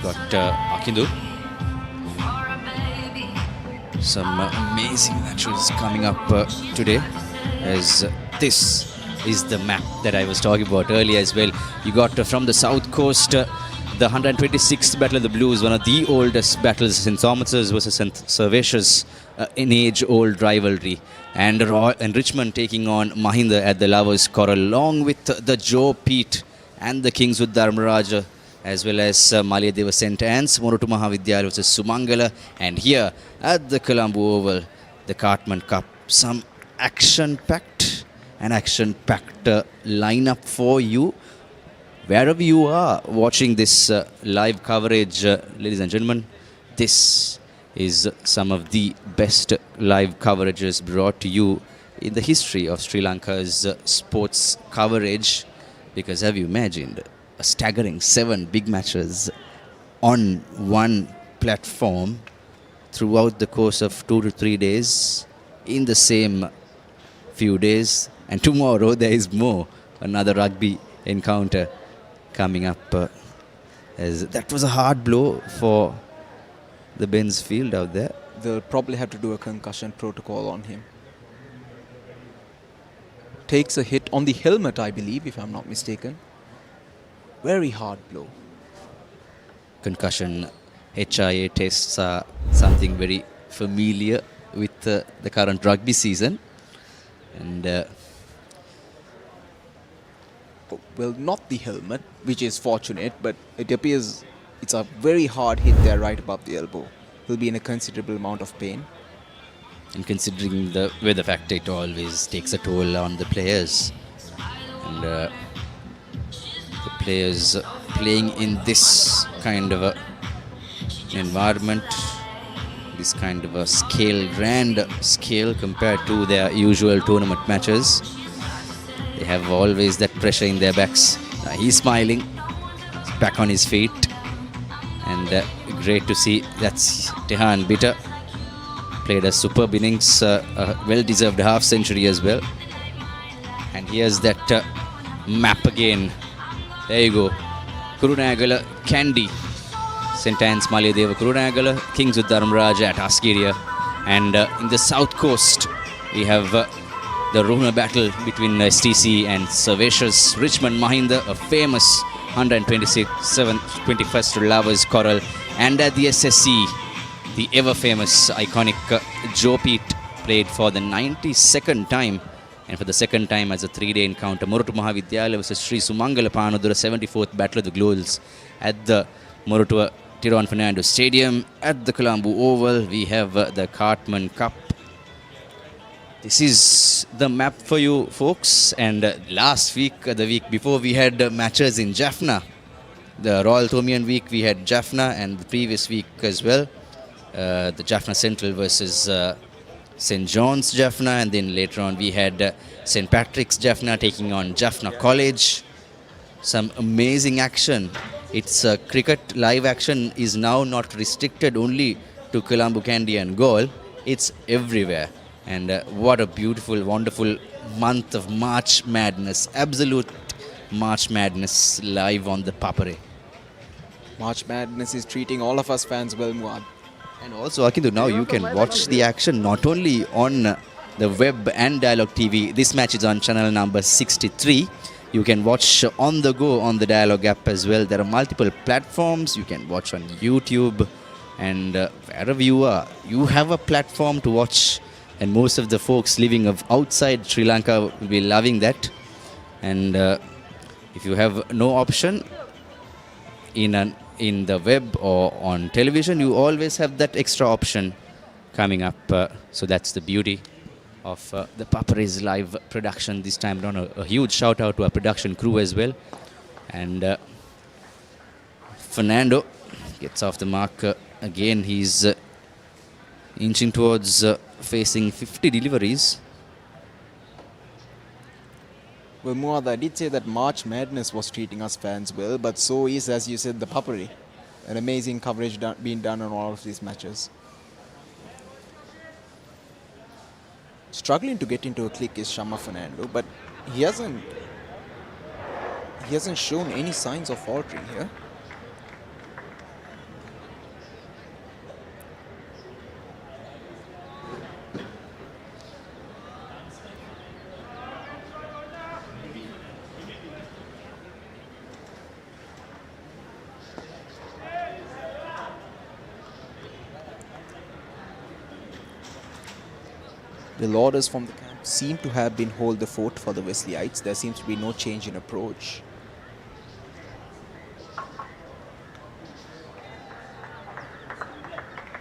Got Akindu. Some amazing matches coming up today, as this is the map that I was talking about earlier as well. You got from the south coast the 126th Battle of the Blues, one of the oldest battles, St. Thomas's versus St. Servatius, in age-old rivalry. And Richmond taking on Mahinda at the Lovers' Quarrel, along with the Joe Pete and the Kings with Dharmaraja, as well as Malayadeva St. Anne's, Morutu Mahavidyalaya versus Sumangala. And here at the Colombo Oval, the Cartman Cup. Some action-packed lineup for you. Wherever you are watching this live coverage, ladies and gentlemen, this is some of the best live coverages brought to you in the history of Sri Lanka's sports coverage. Because have you imagined a staggering 7 big matches on one platform throughout the course of 2 to 3 days in the same few days? And tomorrow there is more, another rugby encounter coming up. As that was a hard blow for the Ben's field out there. They'll probably have to do a concussion protocol on him. Takes a hit on the helmet, I believe, if I'm not mistaken. Very hard blow. Concussion HIA tests are something very familiar with the current rugby season. And well, not the helmet, which is fortunate, but it appears it's a very hard hit there right above the elbow. He'll be in a considerable amount of pain. And considering the factor, it always takes a toll on the players. And the players playing in this kind of a environment, this kind of a grand scale compared to their usual tournament matches, they have always that pressure in their backs. He's smiling, he's back on his feet, and great to see. That's Tehan Bitter. Played a superb innings, a well-deserved half-century as well. And here's that map again. There you go. Kurunagala, Candy, St. Anne's, Malayadeva, Kurunagala, Kings with Dharmaraja at Askeria. And in the south coast, we have the Rohuna battle between STC and Servatius. Richmond Mahinda, a famous 126-21st Lovers Quarrel. And at the SSC, the ever famous iconic Joe Pete played for the 92nd time And for the second time as a 3-day encounter, Morutu Mahavidyalaya versus Sri Sumangala Panadura 74th Battle of the Globals at the Morutu Tiruvan Fernando Stadium. At the Colombo Oval, we have the Cartman Cup. This is the map for you folks. And last week, the week before, we had matches in Jaffna. The Royal Thomian week, we had Jaffna, and the previous week as well, the Jaffna Central versus St. John's Jaffna, and then later on we had St. Patrick's Jaffna taking on Jaffna College. Some amazing action. It's cricket live action is now not restricted only to Colombo, Kandy and Galle. It's everywhere. And what a beautiful, wonderful month of March Madness. Absolute March Madness live on the Papare. March Madness is treating all of us fans well, Muad. And also, Akindu, now you can watch the action not only on the web and Dialog TV. This match is on channel number 63. You can watch on the go on the Dialog app as well. There are multiple platforms. You can watch on YouTube. And wherever you are, you have a platform to watch. And most of the folks living outside Sri Lanka will be loving that. And if you have no option in the web or on television, you always have that extra option coming up. So that's the beauty of the Papare's live production this time around. A huge shout out to our production crew as well. And Fernando gets off the mark again. He's inching towards facing 50 deliveries. Well, Muad, I did say that March Madness was treating us fans well, but so is, as you said, the Papare. An amazing coverage being done on all of these matches. Struggling to get into a click is Shama Fernando, but he hasn't shown any signs of faltering here. The orders from the camp seem to have been hold the fort for the Wesleyites. There seems to be no change in approach.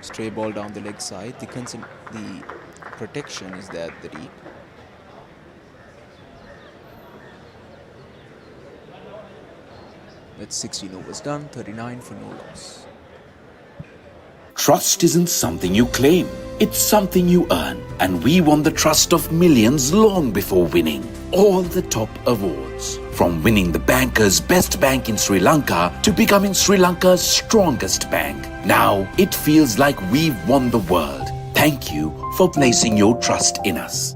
Stray ball down the leg side. The protection is there at the deep. That's 16 overs done, 39 for no loss. Trust isn't something you claim, it's something you earn. And we won the trust of millions long before winning all the top awards. From winning the banker's best bank in Sri Lanka to becoming Sri Lanka's strongest bank. Now it feels like we've won the world. Thank you for placing your trust in us.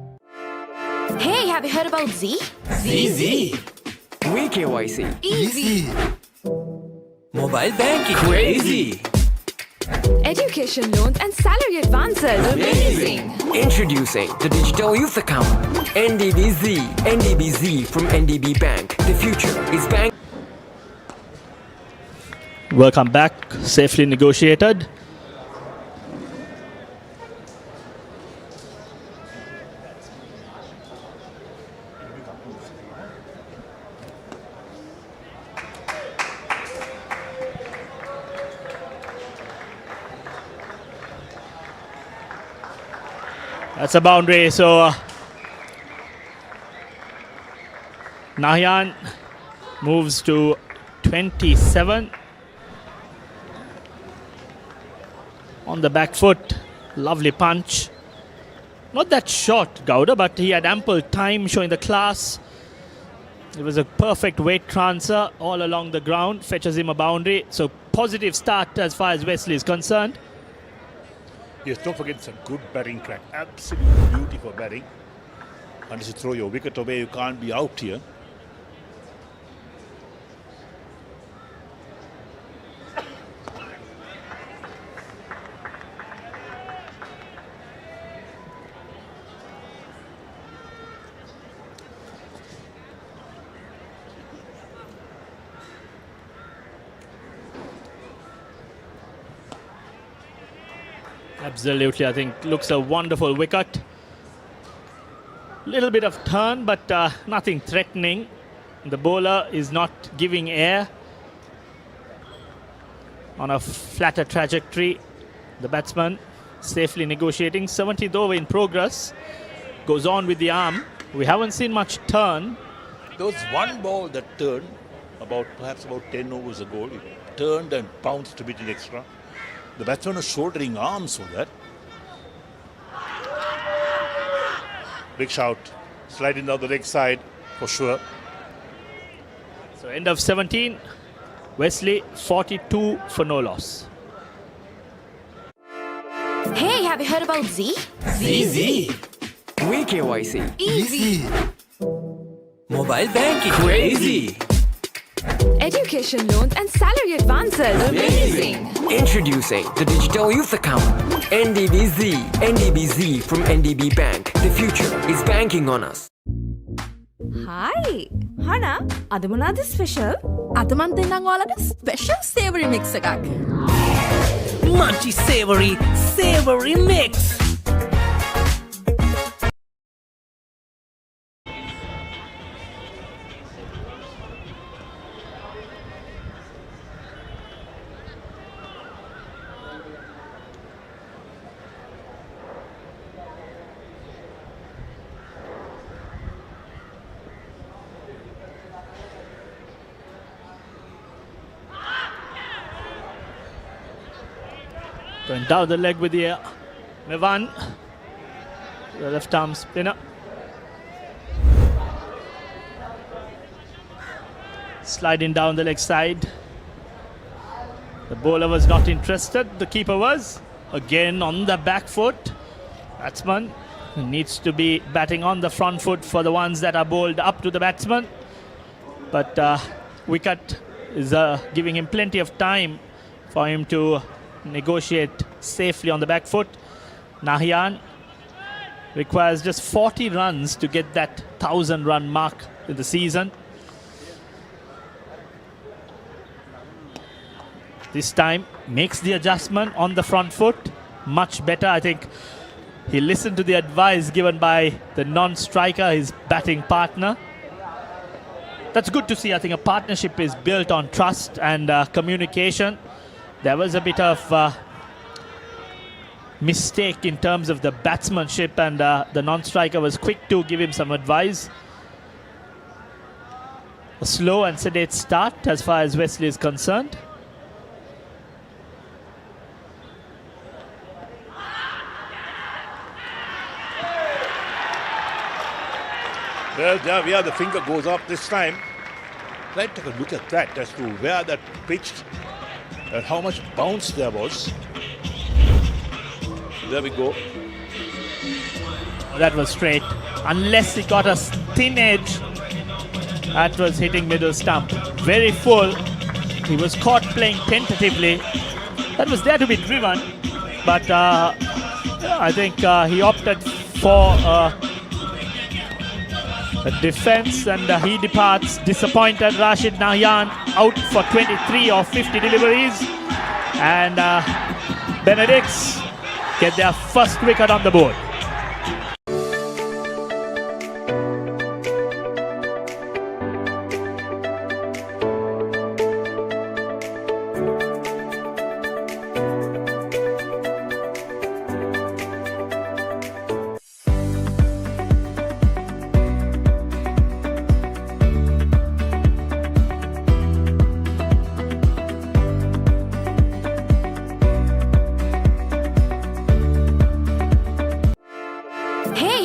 Hey, have you heard about Z? ZZ. We KYC. Easy. Mobile banking. Crazy. Education loans and salary advances. Amazing. Introducing the Digital Youth Account. NDBZ. NDBZ from NDB Bank. The future is bank. Welcome back. Safely negotiated. That's a boundary, so Nahyan moves to 27 on the back foot. Lovely punch. Not that short, Gowda, but he had ample time showing the class. It was a perfect weight transfer all along the ground, fetches him a boundary. So positive start as far as Wesley is concerned. Yes, don't forget it's a good batting track. Absolute beauty for batting. Unless you throw your wicket away, you can't be out here. Absolutely, I think looks a wonderful wicket. Little bit of turn, but nothing threatening. The bowler is not giving air. On a flatter trajectory, the batsman safely negotiating. 70th over in progress. Goes on with the arm. We haven't seen much turn. There was one ball that turned perhaps about 10 overs ago. It turned and bounced a bit in extra. The batsman was shouldering arms for that. Big shout. Sliding down the leg side for sure. So end of 17. Wesley 42 for no loss. Hey, have you heard about Z? ZZ. VKYC. Easy. Mobile banking. Crazy. Education loans and salary advances. Amazing. Introducing the Digital Youth Account. NDBZ. NDBZ from NDB Bank. The future is banking on us. Hi. Hana, ada monada special? Ada man dennan ඔයාලට special savory mix එකක්. Munchy savory mix. Going down the leg with the Mevan, the left arm spinner. Sliding down the leg side. The bowler was not interested. The keeper was. Again on the back foot. Batsman needs to be batting on the front foot for the ones that are bowled up to the batsman. But wicket is giving him plenty of time for him to negotiate safely on the back foot. Nahian requires just 40 runs to get that 1,000 run mark in the season. This time makes the adjustment on the front foot. Much better. I think he listened to the advice given by the non-striker, his batting partner. That's good to see. I think a partnership is built on trust and communication. There was a bit of mistake in terms of the batsmanship, and the non-striker was quick to give him some advice. A slow and sedate start as far as Wesley is concerned. Well, there we are. The finger goes up this time. Let's take a look at that as to where that pitched and how much bounce there was. There we go. Oh, that was straight. Unless he got a thin edge, that was hitting middle stump. Very full. He was caught playing tentatively. That was there to be driven, but I think he opted for a defense, and he departs disappointed. Rashid Nahyan out for 23 of 50 deliveries, and Benedicts get their first wicket on the board.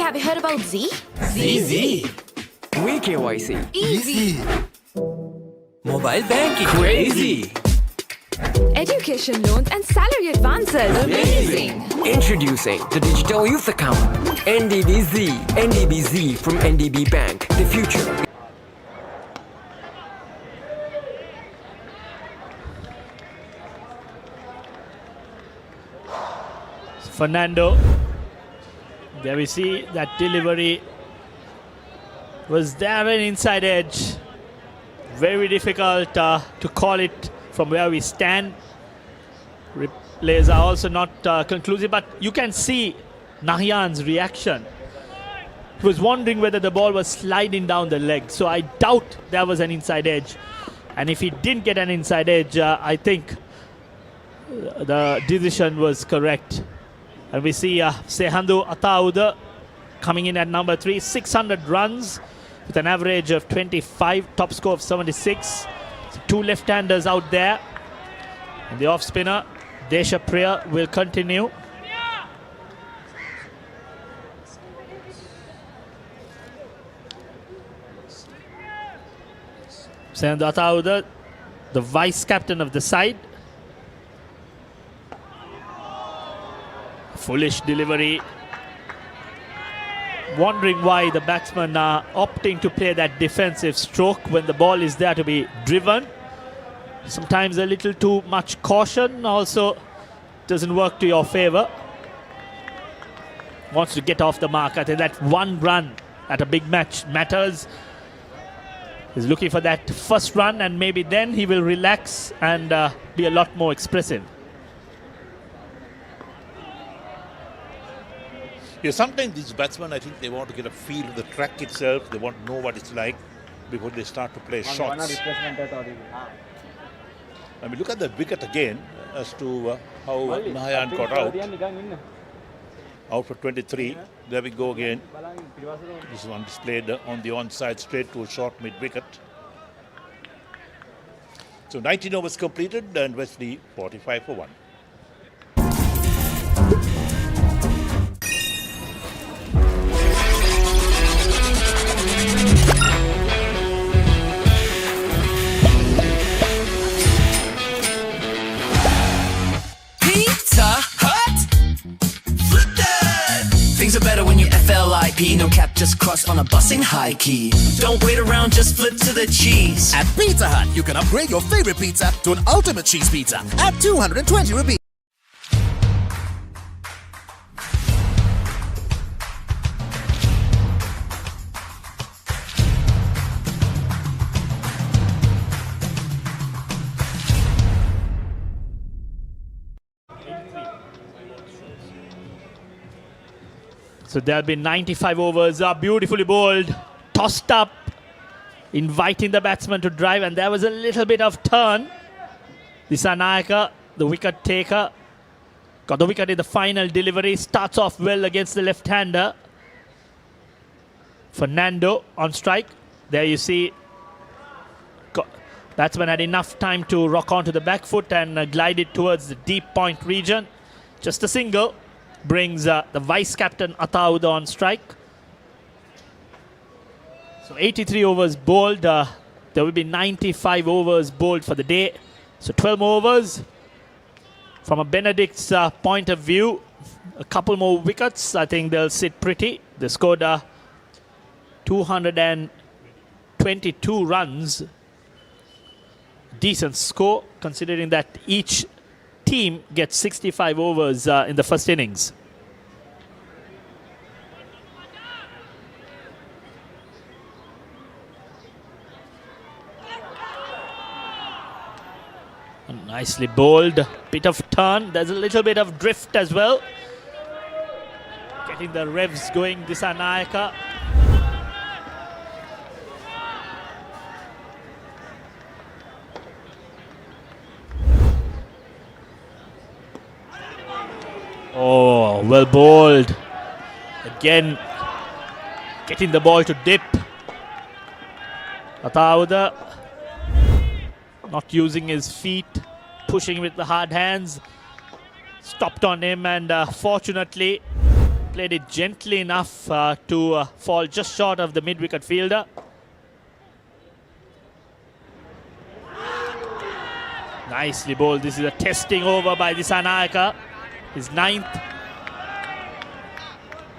Have you heard about Z? ZZ. VKYC. Easy. Mobile banking. Crazy. Education loans and salary advances. Amazing. Introducing the Digital Youth Account. NDBZ. NDBZ from NDB Bank. The future. Fernando. There we see that delivery was there, an inside edge. Very difficult to call it from where we stand. Replays are also not conclusive, but you can see Nahyan's reaction. He was wondering whether the ball was sliding down the leg. So I doubt there was an inside edge. And if he didn't get an inside edge, I think the decision was correct. And we see Sehandu Atauda coming in at number 3, 600 runs with an average of 25, top score of 76. So 2 left-handers out there. And the off-spinner, DTV will continue. Sehandu Atauda, the vice-captain of the side. Foolish delivery. Wondering why the batsmen are opting to play that defensive stroke when the ball is there to be driven. Sometimes a little too much caution also doesn't work to your favor. Wants to get off the mark. I think that 1 run at a big match matters. He's looking for that first run, and maybe then he will relax and be a lot more expressive. Yeah, sometimes these batsmen, I think they want to get a feel of the track itself. They want to know what it's like before they start to play shots. I mean, look at the wicket again as to how Nayan got out. Out for 23. There we go again. This one displayed on the onside straight to a short mid-wicket. So 19 overs completed and Wesley 45 for 1. Things are better when you FLIP. No cap, just cross on a bus in high key. Don't wait around, just flip to the cheese. At Pizza Hut, you can upgrade your favorite pizza to an ultimate cheese pizza at 220 rupees. So there'll be 95 overs, beautifully bowled, tossed up, inviting the batsman to drive, and there was a little bit of turn. Disanayaka, the wicket taker, got the wicket in the final delivery, starts off well against the left-hander. Fernando on strike. There you see, batsman had enough time to rock onto the back foot and glide it towards the deep point region. Just a single. Brings the vice-captain Atauda on strike. So 83 overs bowled. There will be 95 overs bowled for the day. So 12 more overs. From a Benedict's point of view, a couple more wickets. I think they'll sit pretty. They scored 222 runs. Decent score, considering that each team gets 65 overs in the first innings. Nicely bowled, bit of turn, there's a little bit of drift as well. Getting the revs going, Disanayaka. Oh, well bowled. Again, getting the ball to dip. Atauda not using his feet, pushing with the hard hands. Stopped on him and fortunately played it gently enough to fall just short of the mid-wicket fielder. Nicely bowled. This is a testing over by Disanayaka. His 9th.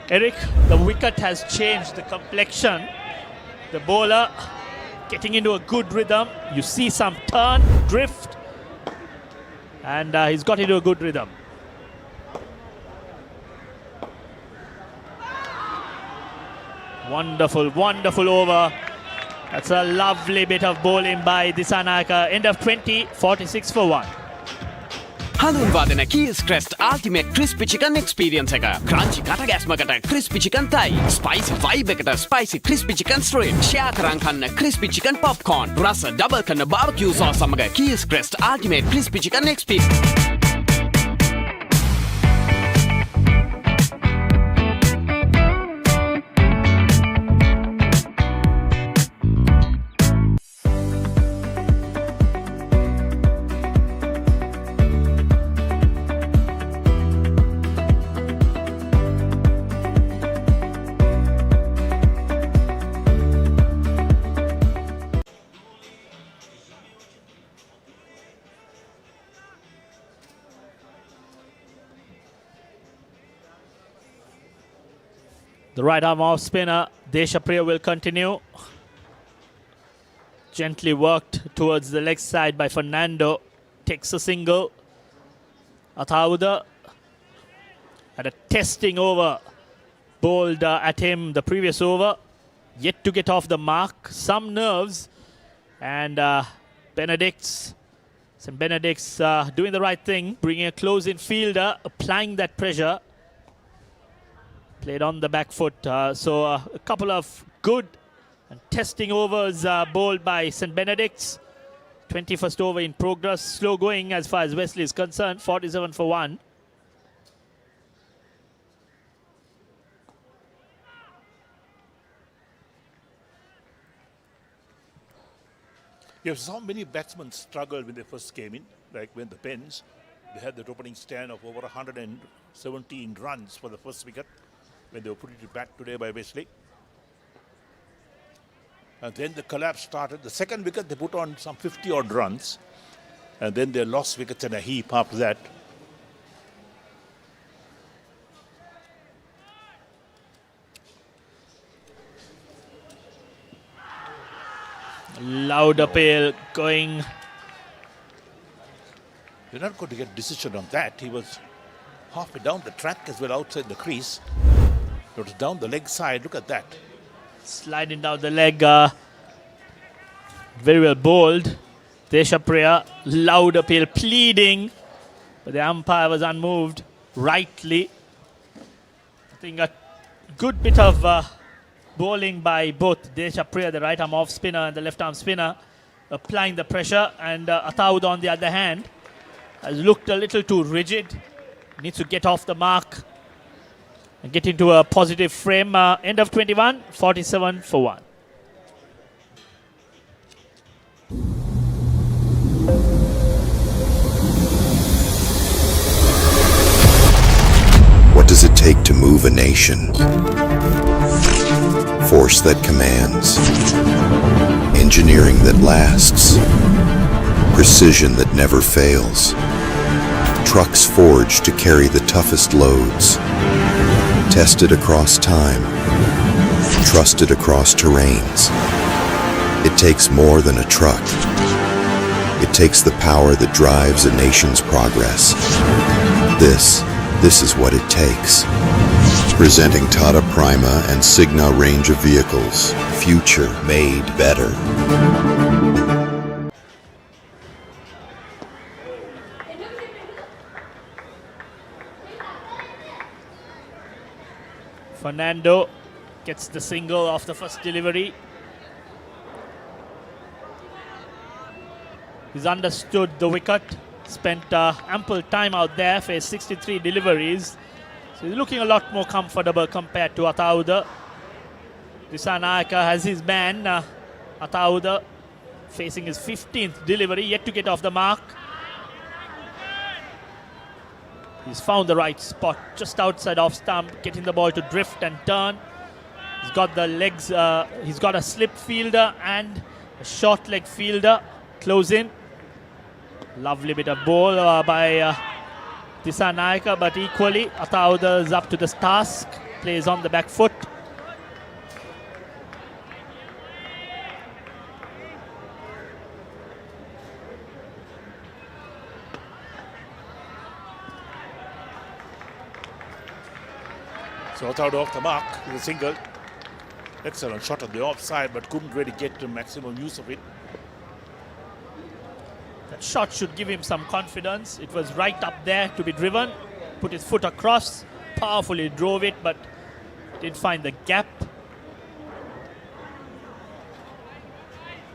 Eric, the wicket has changed the complexion. The bowler getting into a good rhythm. You see some turn, drift, and he's got into a good rhythm. Wonderful, wonderful over. That's a lovely bit of bowling by Disanayaka. End of 20, 46 for 1. හඳුන්වා දෙන Keys Crest Ultimate Crispy Chicken Experience එක. Crunchy කටගැස්මකට crispy chicken thigh, spicy vibe එකට spicy crispy chicken strip, share කරන් කන්න crispy chicken popcorn, රස double කරන barbecue sauce සමග Keys Crest Ultimate Crispy Chicken Experience. The right arm off spinner, Deshapriya will continue. Gently worked towards the leg side by Fernando. Takes a single. Athauda had a testing over. Bowled at him the previous over. Yet to get off the mark. Some nerves. And Benedict's doing the right thing. Bringing a close-in fielder. Applying that pressure. Played on the back foot. So a couple of good and testing overs bowled by St. Benedict's. 21st over in progress. Slow going as far as Wesley is concerned. 47 for 1. Yes, so many batsmen struggled when they first came in, like when the Pens, they had that opening stand of over 117 runs for the first wicket when they were put it back today by Wesley. And then the collapse started. The second wicket, they put on some 50-odd runs. And then they lost wickets in a heap after that. Loud appeal going. You're not going to get decision on that. He was halfway down the track as well outside the crease. It was down the leg side. Look at that. Sliding down the leg. Very well bowled. Deshapriya, loud appeal, pleading. But the umpire was unmoved. Rightly. I think a good bit of bowling by both Deshapriya, the right arm off spinner, and the left arm spinner, applying the pressure. And Athauda, on the other hand, has looked a little too rigid. Needs to get off the mark and get into a positive frame. End of 21, 47 for 1. What does it take to move a nation? Force that commands. Engineering that lasts. Precision that never fails. Trucks forged to carry the toughest loads. Tested across time. Trusted across terrains. It takes more than a truck. It takes the power that drives a nation's progress. This is what it takes. Presenting Tata Prima and Signa range of vehicles. Future made better. Fernando gets the single off the first delivery. He's understood the wicket. Spent ample time out there, faced 63 deliveries. So he's looking a lot more comfortable compared to Athauda. Disanayaka has his man, Athauda, facing his 15th delivery, yet to get off the mark. He's found the right spot, just outside off stump, getting the ball to drift and turn. He's got the legs, he's got a slip fielder and a short leg fielder. Close in. Lovely bit of ball by Disanayaka, but equally Athauda is up to this task. Plays on the back foot. So Athauda off the mark with a single. Excellent shot on the offside, but couldn't really get the maximum use of it. That That shot should give him some confidence. It was right up there to be driven. Put his foot across, powerfully drove it, but didn't find the gap.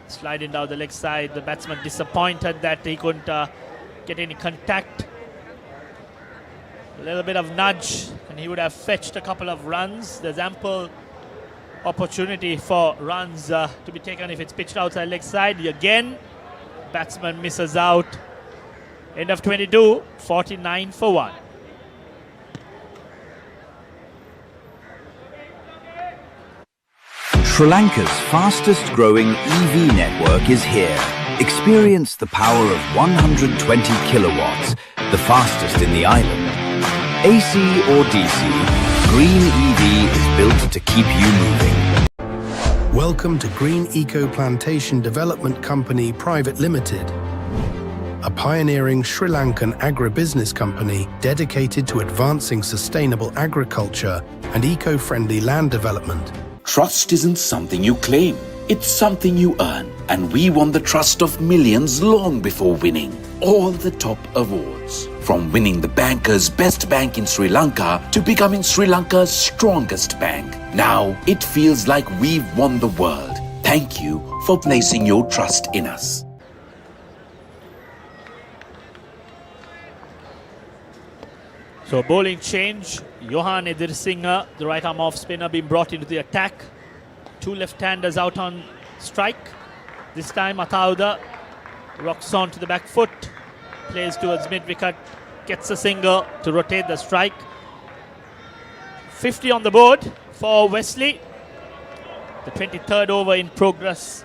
Sliding down the leg side, the batsman disappointed that he couldn't get any contact. A little bit of nudge and he would have fetched a couple of runs. There's ample opportunity for runs to be taken if it's pitched outside leg side. Again, batsman misses out. End of 22, 49 for 1. Sri Lanka's fastest growing EV network is here. Experience the power of 120 kilowatts, the fastest in the island. AC or DC, Green EV is built to keep you moving. Welcome to Green Eco Plantation Development Company Private Limited, a pioneering Sri Lankan agribusiness company dedicated to advancing sustainable agriculture and eco-friendly land development. Trust isn't something you claim, it's something you earn. And we won the trust of millions long before winning all the top awards. From winning the banker's best bank in Sri Lanka to becoming Sri Lanka's strongest bank. Now it feels like we've won the world. Thank you for placing your trust in us. So bowling change. Johan Edirsinga, the right arm off spinner, being brought into the attack. Two left-handers out on strike. This time Atauda rocks on to the back foot, plays towards mid-wicket, gets a single to rotate the strike. 50 on the board for Wesley. The 23rd over in progress.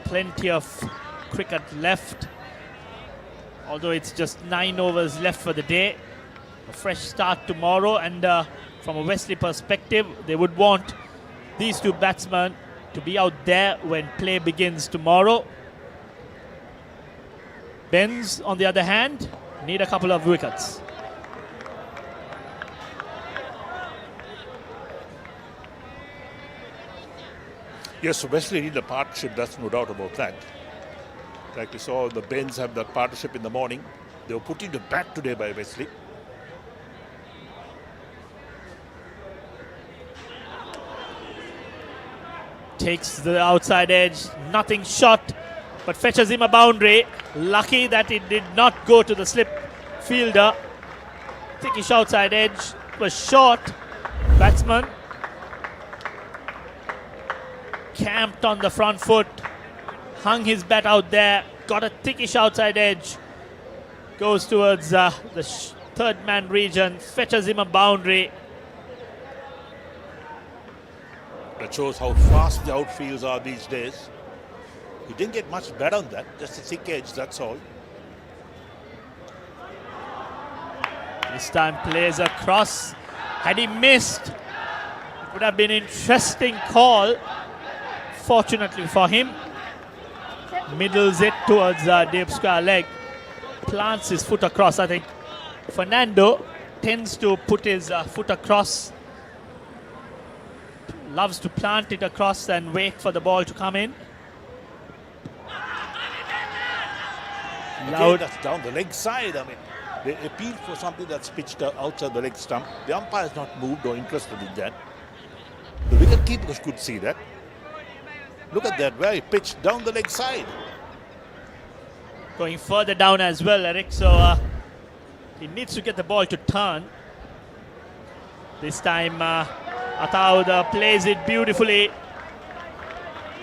Plenty of cricket left, although it's just 9 overs left for the day. A fresh start tomorrow, and from a Wesley perspective, they would want these two batsmen to be out there when play begins tomorrow. Benz, on the other hand, need a couple of wickets. Yes, Wesley need a partnership, that's no doubt about that. Like we saw, the Benz have that partnership in the morning. They were put into bat today by Wesley. Takes the outside edge, nothing shot, but fetches him a boundary. Lucky that it did not go to the slip fielder. Thickish outside edge was short. Batsman camped on the front foot, hung his bat out there, got a thickish outside edge, goes towards the third man region, fetches him a boundary. That shows how fast the outfields are these days. He didn't get much bat on that, just a thick edge, that's all. This time plays across. Had he missed, it would have been an interesting call. Fortunately for him, middles it towards deep square leg, plants his foot across. I think Fernando tends to put his foot across, loves to plant it across and wait for the ball to come in. Again, that's down the leg side. I mean, they appeal for something that's pitched outside the leg stump. The umpire is not moved or interested in that. The wicket keepers could see that. Look at that, where he pitched down the leg side. Going further down as well, Eric. So he needs to get the ball to turn. This time Atauda plays it beautifully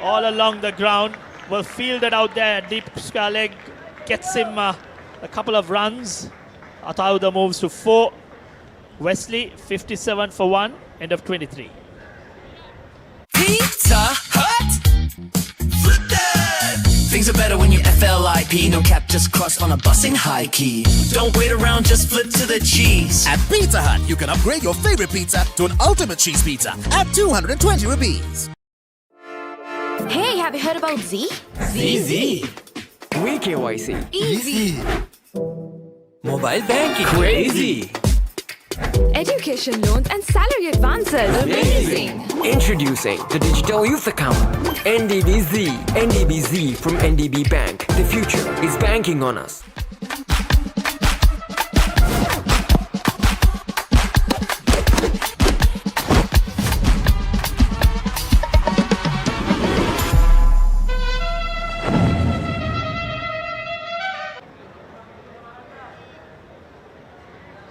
all along the ground. Well fielded out there, deep square leg, gets him a couple of runs. Atauda moves to 4. Wesley 57 for 1, end of 23. Pizza Hut! Flip that! Things are better when you FLIP. No cap, just cross on a busing high key. Don't wait around, just flip to the cheese. At Pizza Hut, you can upgrade your favorite pizza to an ultimate cheese pizza at 220 rupees. Hey, have you heard about Z? ZZ. We KYC. Easy. Mobile banking. Crazy. Education loans and salary advances. Amazing. Introducing the Digital Youth Account. NDBZ. NDBZ from NDB Bank. The future is banking on us.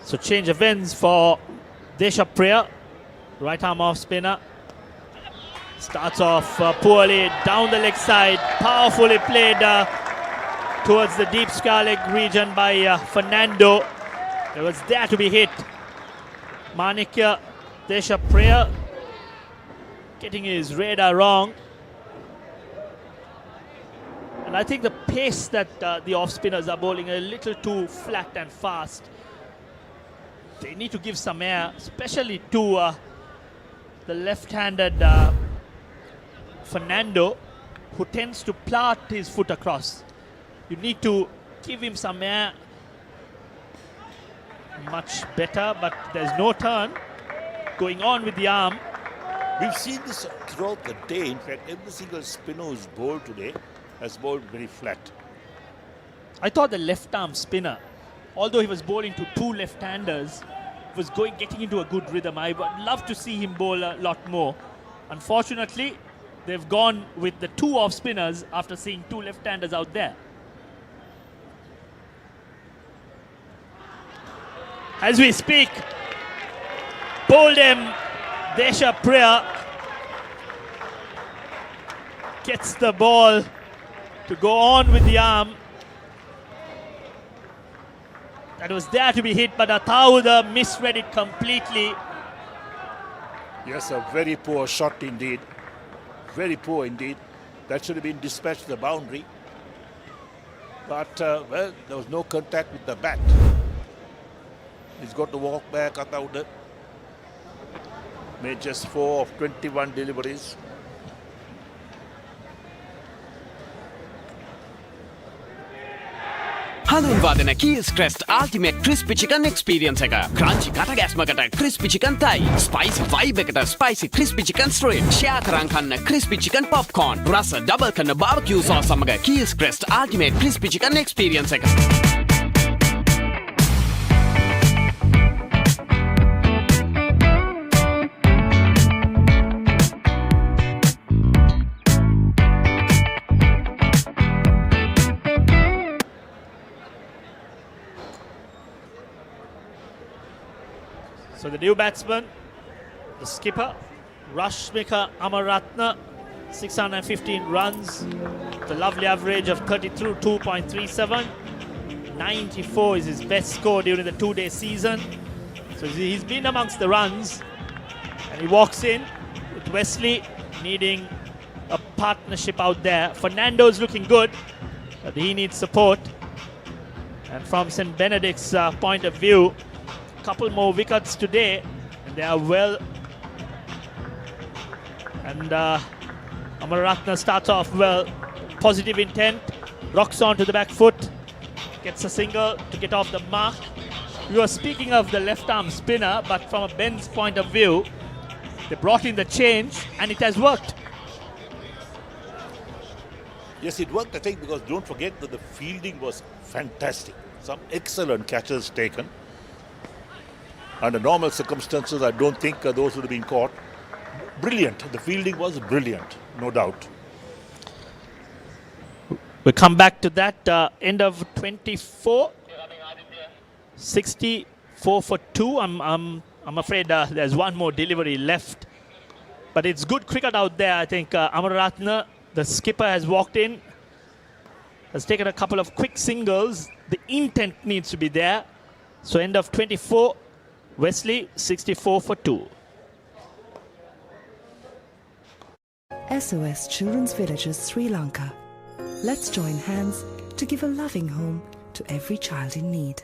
So change of ends for ThePapare, right arm off spinner. Starts off poorly down the leg side, powerfully played towards the deep sky leg region by Fernando. It was there to be hit. Manikya ThePapare getting his radar wrong. And I think the pace that the off spinners are bowling a little too flat and fast. They need to give some air, especially to the left-handed Fernando, who tends to plant his foot across. You need to give him some air. Much better, but there's no turn going on with the arm. We've seen this throughout the day. In fact, every single spinner who's bowled today has bowled very flat. I thought the left-arm spinner, although he was bowling to two left-handers, was getting into a good rhythm. I would love to see him bowl a lot more. Unfortunately, they've gone with the two off-spinners after seeing two left-handers out there. As we speak, bowled him, ThePapare gets the ball to go on with the arm. That was there to be hit, but Atauda misread it completely. Yes, a very poor shot indeed. Very poor indeed. That should have been dispatched to the boundary. But, well, there was no contact with the bat. He's got to walk back, Atauda. Made just 4 of 21 deliveries. හඳුන්වා දෙන Keels Crest Ultimate Crispy Chicken Experience එක. Crunchy කට ගැස්මකට Crispy Chicken Thai. Spicy vibe එකට Spicy Crispy Chicken Strip. Share කරන් කන්න Crispy Chicken Popcorn. රස double කරන barbecue sauce සමග Keels Crest Ultimate Crispy Chicken Experience එක. So the new batsman, the skipper, Rashmika Amaratna, 615 runs, the lovely average of 32.37. 94 is his best score during the two-day season. So he's been amongst the runs, and he walks in with Wesley needing a partnership out there. Fernando's looking good, but he needs support. And from St. Benedict's point of view, couple more wickets today, and they are well. And Amaratna starts off well, positive intent, rocks on to the back foot, gets a single to get off the mark. We were speaking of the left arm spinner, but from a Ben's point of view, they brought in the change and it has worked. Yes, it worked, I think, because don't forget that the fielding was fantastic. Some excellent catches taken. Under normal circumstances, I don't think those would have been caught. Brilliant. The fielding was brilliant, no doubt. We'll come back to that. End of 24. 64 for 2. I'm afraid there's one more delivery left. But it's good cricket out there. I think Amaratna, the skipper, has walked in, has taken a couple of quick singles. The intent needs to be there. So end of 24. Wesley, 64 for 2. SOS Children's Villages Sri Lanka. Let's join hands to give a loving home to every child in need.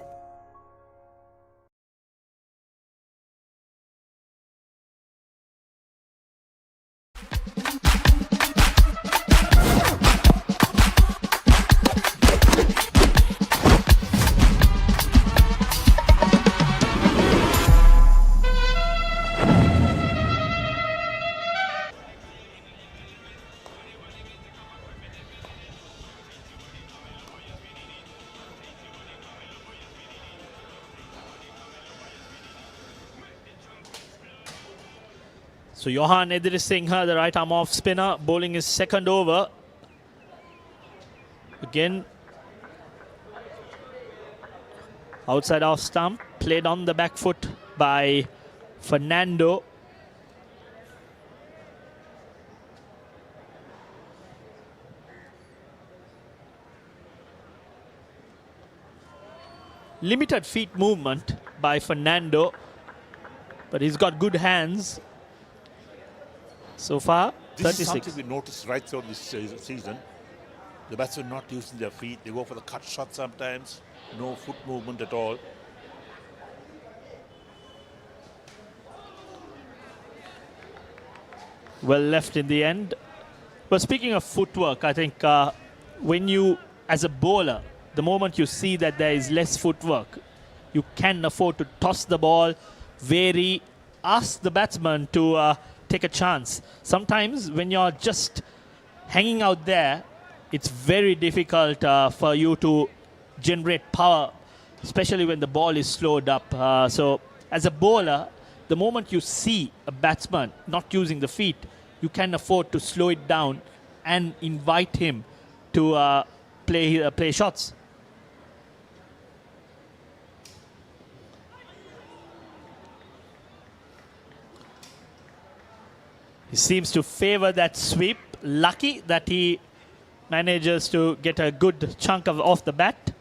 So Johan Edirisinghe, the right arm off spinner, bowling his second over. Again, outside off stump, played on the back foot by Fernando. Limited feet movement by Fernando, but he's got good hands. So far, This is 36. something we noticed right throughout this season. The batsmen not using their feet. They go for the cut shot sometimes. No foot movement at all. Well left in the end. But speaking of footwork, I think when you, as a bowler, the moment you see that there is less footwork, you can afford to toss the ball, vary, ask the batsman to take a chance. Sometimes when you're just hanging out there, it's very difficult for you to generate power, especially when the ball is slowed up. So as a bowler, the moment you see a batsman not using the feet, you can afford to slow it down and invite him to play shots. He seems to favor that sweep. Lucky that he manages to get a good chunk off the bat.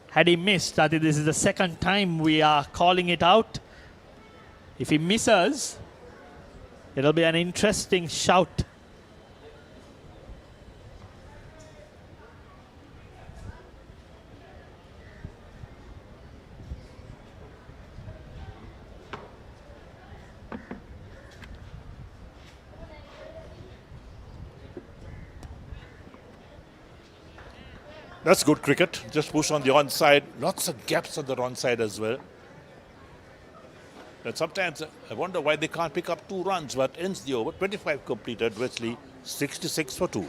Had he missed, I think this is the second time we are calling it out. If he misses, it'll be an interesting shout. That's good cricket. Just push on the onside. Lots of gaps on the onside as well. And sometimes I wonder why they can't pick up 2 runs, but ends the over. 25 completed. Wesley 66 for 2.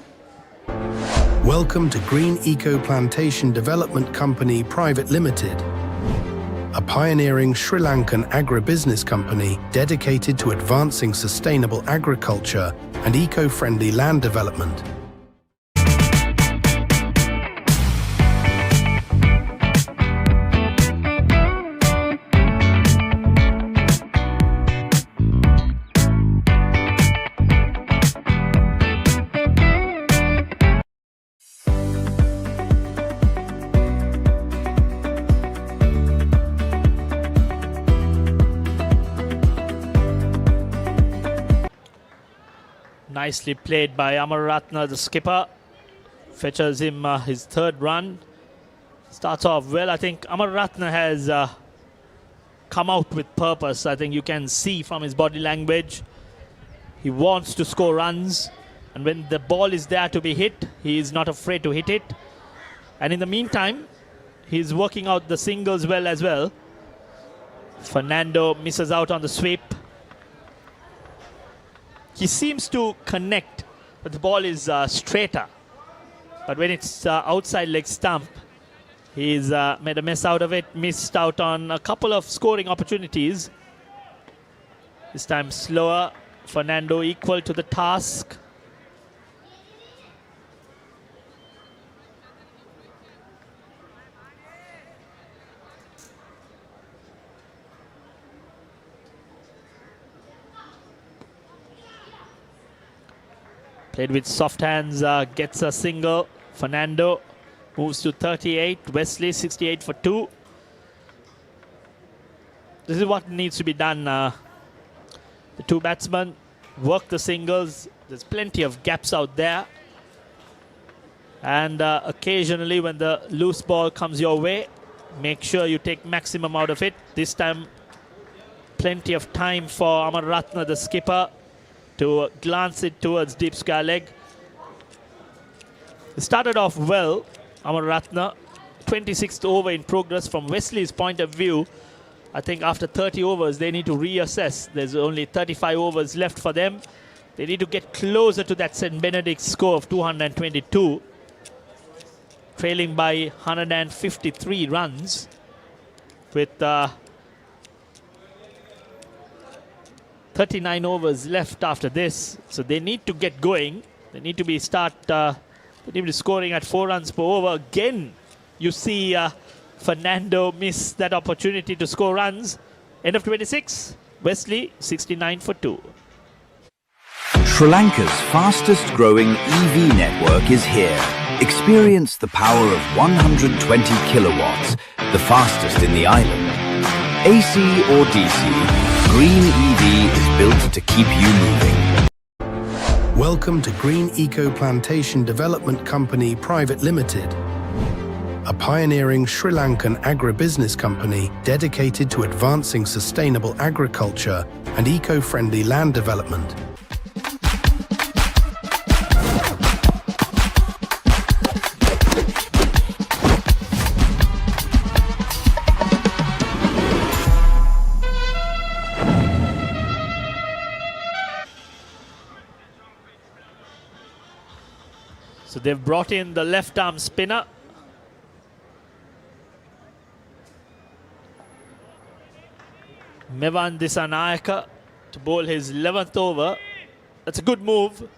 Welcome to Green Eco Plantation Development Company Private Limited, a pioneering Sri Lankan agribusiness company dedicated to advancing sustainable agriculture and eco-friendly land development. Nicely played by Amaratna, the skipper. Fetches him his 3rd run. Starts off well. I think Amaratna has come out with purpose. I think you can see from his body language. He wants to score runs. And when the ball is there to be hit, he is not afraid to hit it. And in the meantime, he's working out the singles well as well. Fernando misses out on the sweep. He seems to connect, but the ball is straighter. But when it's outside leg stump, he's made a mess out of it, missed out on a couple of scoring opportunities. This time slower. Fernando equal to the task. Played with soft hands, gets a single. Fernando moves to 38. Wesley 68 for 2. This is what needs to be done. The 2 batsmen work the singles. There's plenty of gaps out there. And occasionally when the loose ball comes your way, make sure you take maximum out of it. This time, plenty of time for Amaratna, the skipper, to glance it towards deep square leg. It started off well, Amaratna. 26th over in progress. From Wesley's point of view, I think after 30 overs, they need to reassess. There's only 35 overs left for them. They need to get closer to that St. Benedict score of 222. Trailing by 153 runs with 39 overs left after this, so they need to get going. They need to be scoring at 4 runs per over. Again, you see Fernando miss that opportunity to score runs. End of 26, Wesley 69 for 2. Sri Lanka's fastest growing EV network is here. Experience the power of 120 kilowatts, the fastest in the island. AC or DC, Green EV is built to keep you moving. Welcome to Green Eco Plantation Development Company Private Limited, a pioneering Sri Lankan agribusiness company dedicated to advancing sustainable agriculture and eco-friendly land development. So they've brought in the left arm spinner. Mevan Disanayaka to bowl his 11th over. That's a good move.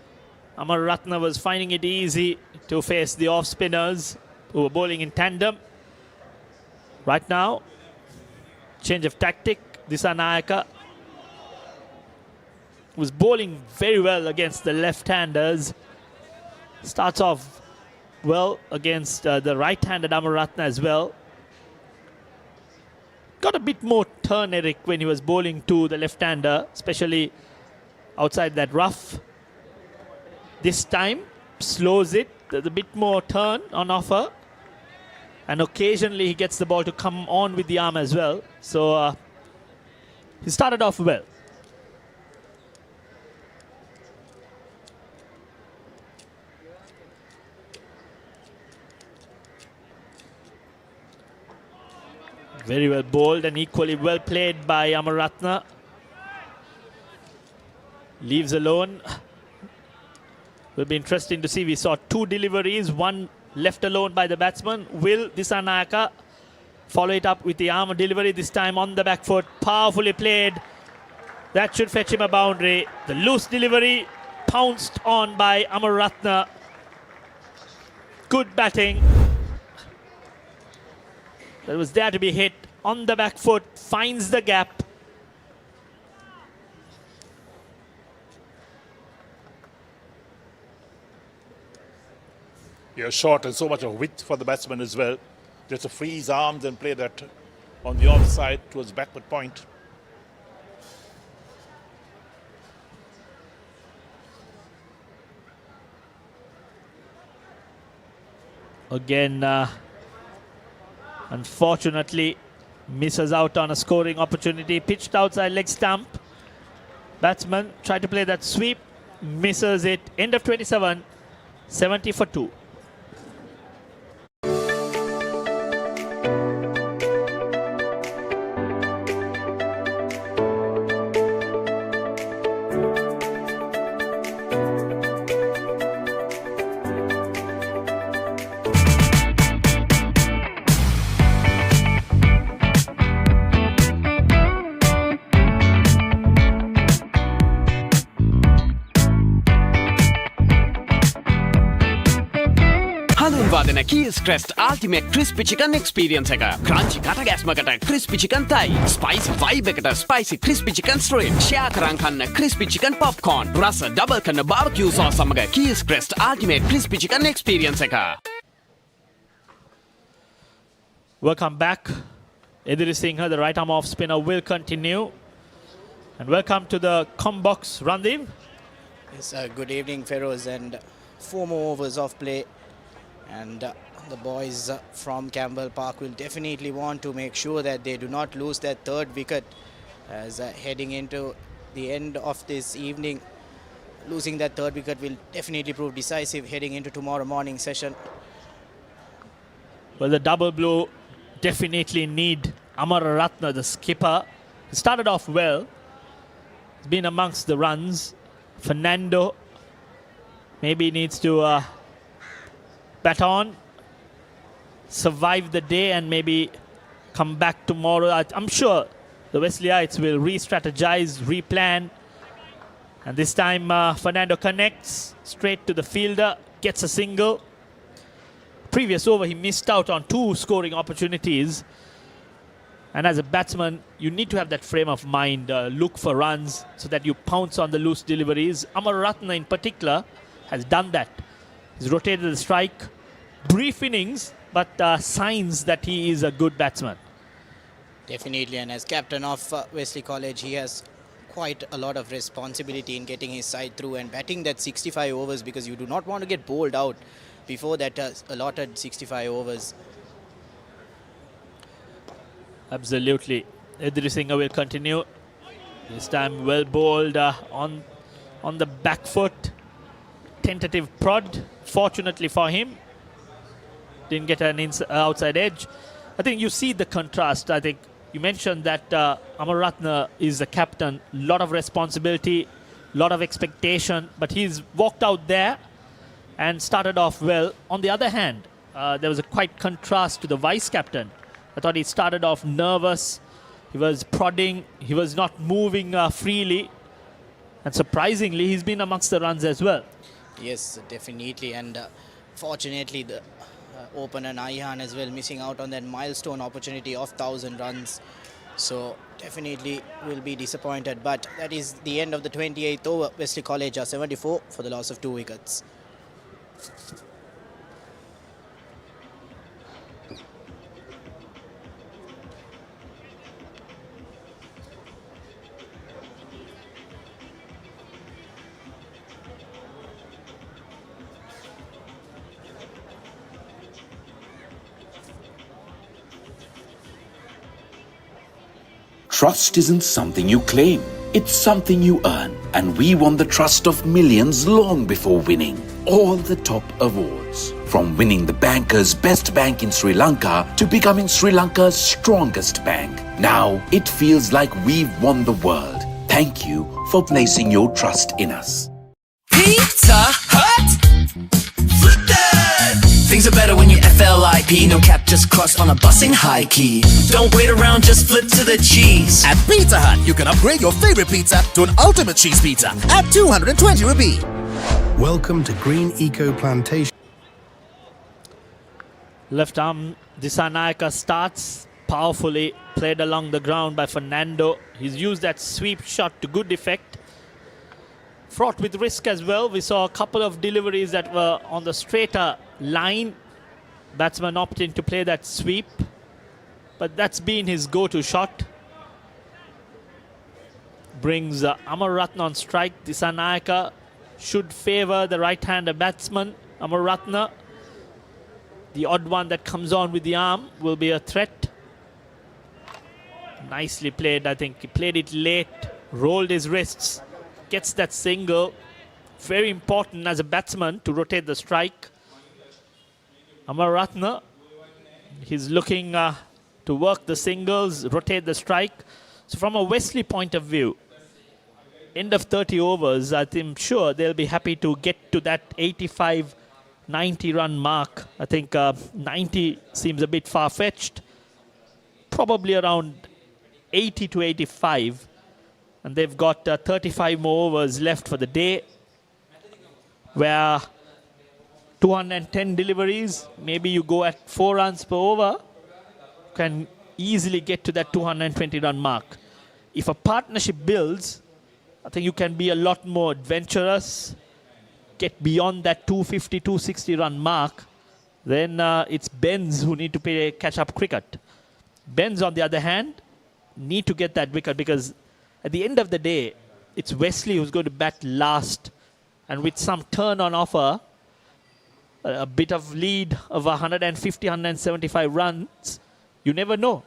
Amar Ratna was finding it easy to face the off spinners who were bowling in tandem. Right now, change of tactic. Disanayaka was bowling very well against the left-handers. Starts off well against the right-handed Amar Ratna as well. Got a bit more turn, Eric, when he was bowling to the left-hander, especially outside that rough. This time, slows it. There's a bit more turn on offer. And occasionally he gets the ball to come on with the arm as well. So he started off well. Very well bowled and equally well played by Amar Ratna. Leaves alone. Will be interesting to see. We saw 2 deliveries, one left alone by the batsman. Will Disanayaka follow it up with the arm delivery, this time on the back foot. Powerfully played. That should fetch him a boundary. The loose delivery pounced on by Amar Ratna. Good batting. That was there to be hit on the back foot, finds the gap. Yeah, short and so much of width for the batsman as well. Just to free his arms and play that on the offside towards backward point. Again, unfortunately, misses out on a scoring opportunity. Pitched outside leg stump. Batsman tried to play that sweep, misses it. End of 27, 70 for 2. හඳුන්වාදන Keys Crest Ultimate Crispy Chicken Experience එක. Crunchy කට ගැස්මකට Crispy Chicken Thai. Spicy vibe එකට Spicy Crispy Chicken Strip. Share කරන් කන්න Crispy Chicken Popcorn. රස double කරන barbecue sauce සමග Keys Crest Ultimate Crispy Chicken Experience එක. Welcome back. Ediri Singha, the right arm off spinner, will continue. And welcome to the Combox Randeep. Yes, good evening, Feroz, and 4 more overs of play. And the boys from Campbell Park will definitely want to make sure that they do not lose that 3rd wicket, as heading into the end of this evening. Losing that 3rd wicket will definitely prove decisive heading into tomorrow morning session. Well, the double blow definitely need Amar Ratna, the skipper. He started off well. He's been amongst the runs. Fernando maybe needs to bat on, survive the day, and maybe come back tomorrow. I'm sure the Wesleyites will re-strategize, replan, And this time Fernando connects straight to the fielder, gets a single. Previous over he missed out on 2 scoring opportunities. And as a batsman, you need to have that frame of mind, look for runs so that you pounce on the loose deliveries. Amararatne in particular has done that. He's rotated the strike. Brief innings, but signs that he is a good batsman. Definitely, and as captain of Wesley College, he has quite a lot of responsibility in getting his side through and batting that 65 overs, because you do not want to get bowled out before that allotted 65 overs. Absolutely. Idris Singh will continue. This time well bowled on the back foot. Tentative prod. Fortunately for him, didn't get an outside edge. I think you see the contrast. I think you mentioned that Amararatne is the captain. Lot of responsibility, lot of expectation, but he's walked out there and started off well. On the other hand, there was a quite contrast to the vice captain. I thought he started off nervous. He was prodding. He was not moving freely. And surprisingly, he's been amongst the runs as well. Yes, definitely. And fortunately, the opener Naihan as well missing out on that milestone opportunity of 1,000 runs. So definitely will be disappointed. But that is the end of the 28th over. Wesley College are 74 for the loss of 2 wickets. Trust isn't something you claim, it's something you earn. And we won the trust of millions long before winning all the top awards. From winning the banker's best bank in Sri Lanka to becoming Sri Lanka's strongest bank. Now it feels like we've won the world. Thank you for placing your trust in us. Pizza Hut! Flip that! Things are better when you FLIP. No cap, just cross on a bus in high key. Don't wait around, just flip to the cheese. At Pizza Hut, you can upgrade your favorite pizza to an ultimate cheese pizza at 220 rupee. Welcome to Green Eco Plantation. Left arm Disanayaka starts powerfully, played along the ground by Fernando. He's used that sweep shot to good effect. Fraught with risk as well. We saw a couple of deliveries that were on the straighter line. Batsman opting to play that sweep, but that's been his go-to shot. Brings Amararatne on strike. Disanayaka should favour the right-hander batsman, Amararatne. The odd one that comes on with the arm will be a threat. Nicely played, I think. He played it late, rolled his wrists, gets that single. Very important as a batsman to rotate the strike. Amararatne, he's looking to work the singles, rotate the strike. So from a Wesley point of view, end of 30 overs, I'm sure they'll be happy to get to that 85, 90 run mark. I think 90 seems a bit far-fetched. Probably around 80 to 85. And they've got 35 more overs left for the day, where 210 deliveries, maybe you go at 4 runs per over, can easily get to that 220 run mark. If a partnership builds, I think you can be a lot more adventurous, get beyond that 250, 260 run mark. Then it's Benz who need to catch up cricket. Benz, on the other hand, need to get that wicket, because at the end of the day, it's Wesley who's going to bat last. And with some turn on offer, a bit of lead of 150, 175 runs, you never know.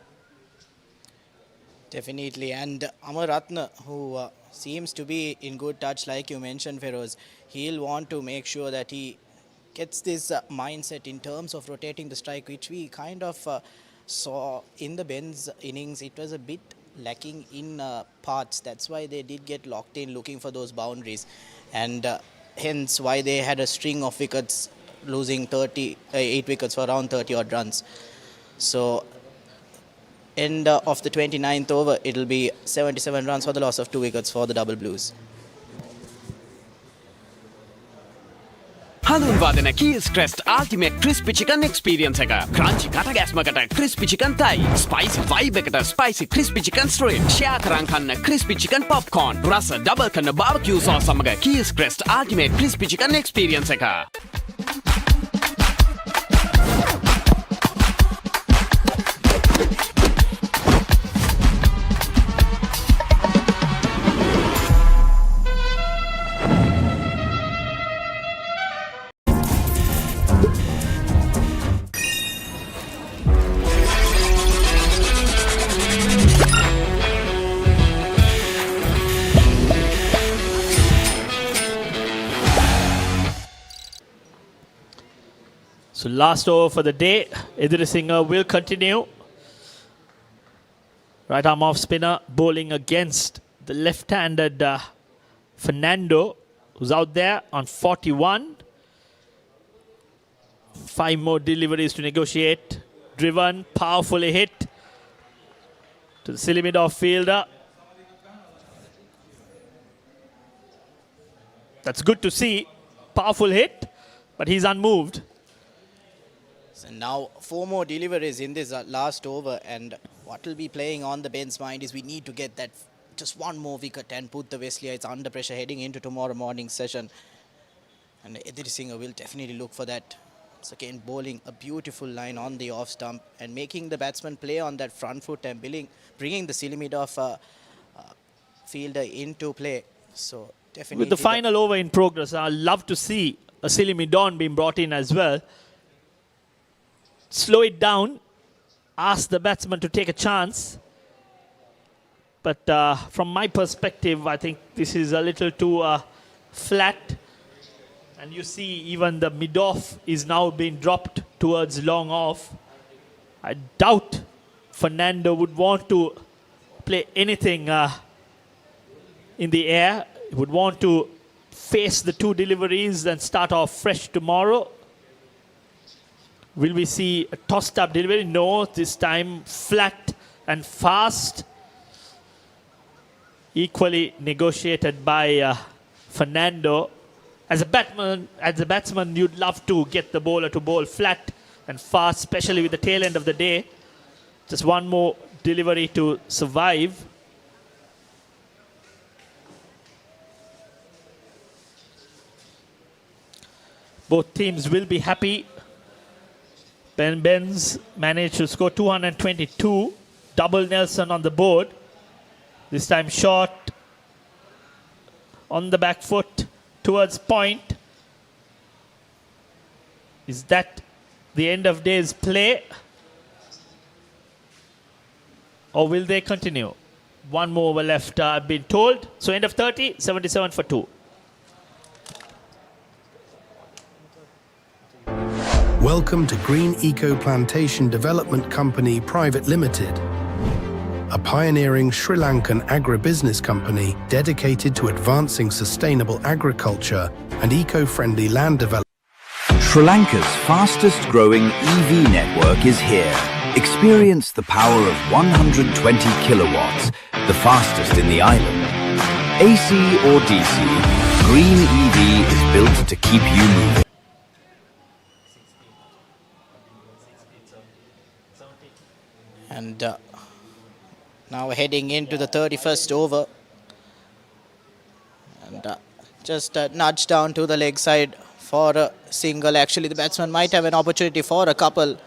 Definitely. And Amararatne, who seems to be in good touch, like you mentioned, Feroz, he'll want to make sure that he gets this mindset in terms of rotating the strike, which we kind of saw in the Benz innings. It was a bit lacking in parts. That's why they did get locked in looking for those boundaries. And hence why they had a string of wickets, losing 8 wickets for around 30 odd runs. So end of the 29th over, it'll be 77 runs for the loss of 2 wickets for the Double Blues. හඳුන්වා දෙන Keys Crest Ultimate Crispy Chicken Experience එක. Crunchy කටගැස්මකට crispy chicken thigh, spicy vibe එකට spicy crispy chicken strip, share කරන් කන්න crispy chicken popcorn, රස double කරන barbecue sauce සමග Keys Crest Ultimate Crispy Chicken Experience එක. So last over for the day, Idrisinger will continue. Right arm off spinner bowling against the left-handed Fernando, who's out there on 41. 5 more deliveries to negotiate. Driven, powerfully hit to the silly mid-off fielder. That's good to see. Powerful hit, but he's unmoved. So now 4 more deliveries in this last over, and what will be playing on the Ben's mind is we need to get that just 1 more wicket and put the Wesleyites under pressure heading into tomorrow morning's session. And Idrisinger will definitely look for that. So again, bowling a beautiful line on the off stump and making the batsman play on that front foot and bringing the silly mid-off fielder into play. So definitely with the final over in progress, I'd love to see a silly mid-on being brought in as well. Slow it down, ask the batsman to take a chance. But from my perspective, I think this is a little too flat. And you see even the mid-off is now being dropped towards long off. I doubt Fernando would want to play anything in the air. He would want to face the 2 deliveries and start off fresh tomorrow. Will we see a tossed up delivery? No, this time flat and fast. Equally negotiated by Fernando. As a batsman, you'd love to get the bowler to bowl flat and fast, especially with the tail end of the day. Just 1 more delivery to survive. Both teams will be happy. Ben's managed to score 222. Double Nelson on the board. This time short on the back foot towards point. Is that the end of day's play? Or will they continue? 1 more over left, I've been told. So end of 30, 77 for 2. Welcome to Green Eco Plantation Development Company Private Limited, a pioneering Sri Lankan agribusiness company dedicated to advancing sustainable agriculture and eco-friendly land development. Sri Lanka's fastest growing EV network is here. Experience the power of 120 kilowatts, the fastest in the island. AC or DC, Green EV is built to keep you moving. And now heading into the 31st over. And just nudge down to the leg side for a single. Actually, the batsman might have an opportunity for a couple.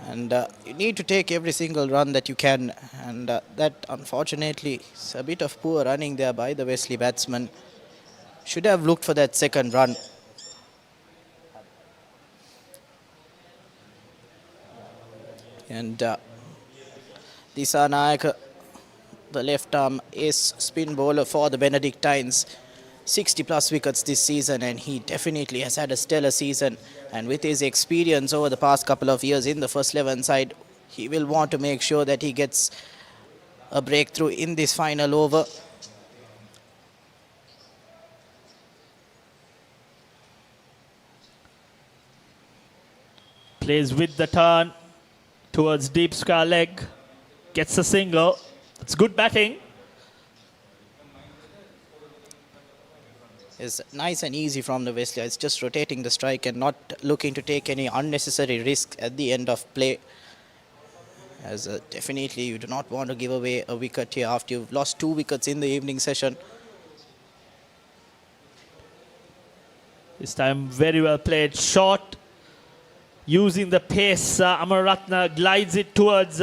And you need to take every single run that you can. And that, unfortunately, is a bit of poor running there by the Wesley batsman. Should have looked for that second run. And Disa Nayak, the left arm ace spin bowler for the Benedictines. 60 plus wickets this season, and he definitely has had a stellar season. And with his experience over the past couple of years in the first 11 side, he will want to make sure that he gets a breakthrough in this final over. Plays with the turn towards deep square leg, gets a single. It's good batting. is nice and easy from the Wesley. It's just rotating the strike and not looking to take any unnecessary risk at the end of play. As definitely you do not want to give away a wicket here after you've lost 2 wickets in the evening session. This time very well played. Short. Using the pace, Amaratna glides it towards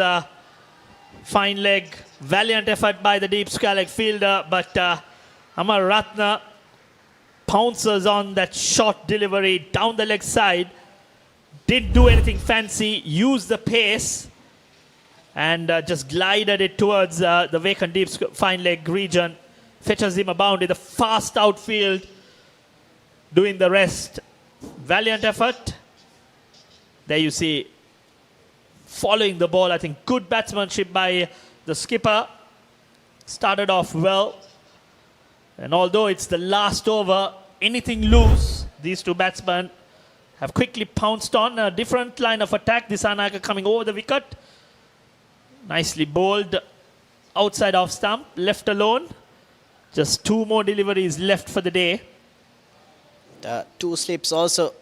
fine leg. Valiant effort by the deep square leg fielder, but Amaratna pounces on that short delivery down the leg side. Didn't do anything fancy, used the pace and just glided it towards the vacant deep fine leg region. Fetches him a boundary, the fast outfield doing the rest. Valiant effort. There you see, following the ball, I think good batsmanship by the skipper. Started off well. And although it's the last over, anything loose, these two batsmen have quickly pounced on a different line of attack. Disanayake coming over the wicket. Nicely bowled outside off stump, left alone. Just 2 more deliveries left for the day. 2 slips also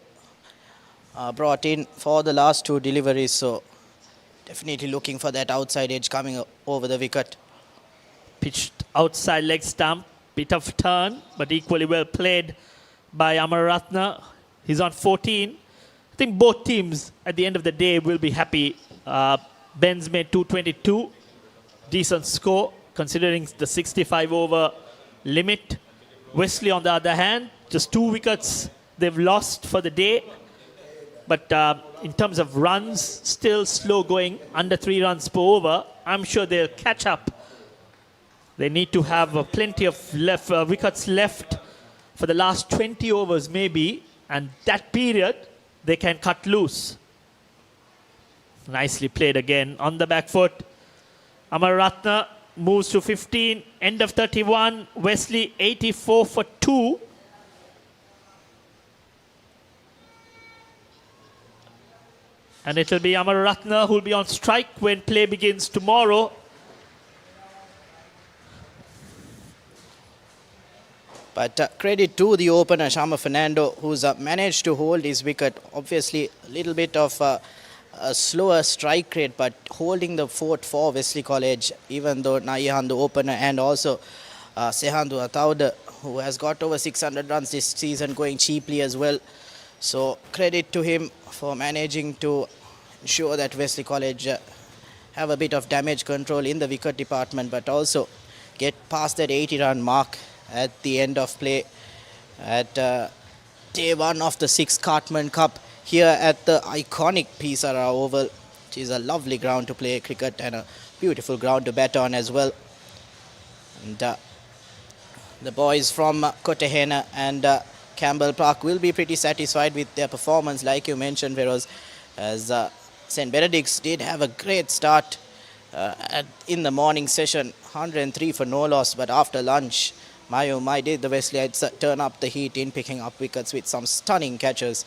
brought in for the last 2 deliveries, so definitely looking for that outside edge coming over the wicket. Pitched outside leg stump, bit of turn, but equally well played by Amaratna. He's on 14. I think both teams at the end of the day will be happy. Ben's made 222, decent score considering the 65 over limit. Wesley on the other hand, just 2 wickets they've lost for the day. But in terms of runs, still slow going, under 3 runs per over. I'm sure they'll catch up. They need to have plenty of wickets left for the last 20 overs maybe. And that period, they can cut loose. Nicely played again on the back foot. Amaratna moves to 15, end of 31. Wesley 84 for 2. And it will be Amaratna who will be on strike when play begins tomorrow. But credit to the opener, Shama Fernando, who's managed to hold his wicket. Obviously, a little bit of a slower strike rate, but holding the fort for Wesley College, even though Naihan, the opener, and also Sehandu Atauda, who has got over 600 runs this season, going cheaply as well. So credit to him for managing to ensure that Wesley College have a bit of damage control in the wicket department, but also get past that 80-run mark at the end of play at day 1 of the 6th Cartman Cup here at the iconic Sara Oval, which is a lovely ground to play cricket and a beautiful ground to bat on as well. And the boys from Kotehena and Campbell Park will be pretty satisfied with their performance, like you mentioned, Feroz, as St. Benedict's did have a great start in the morning session, 103 for no loss, but after lunch, my did the Wesleyites turn up the heat in picking up wickets with some stunning catches.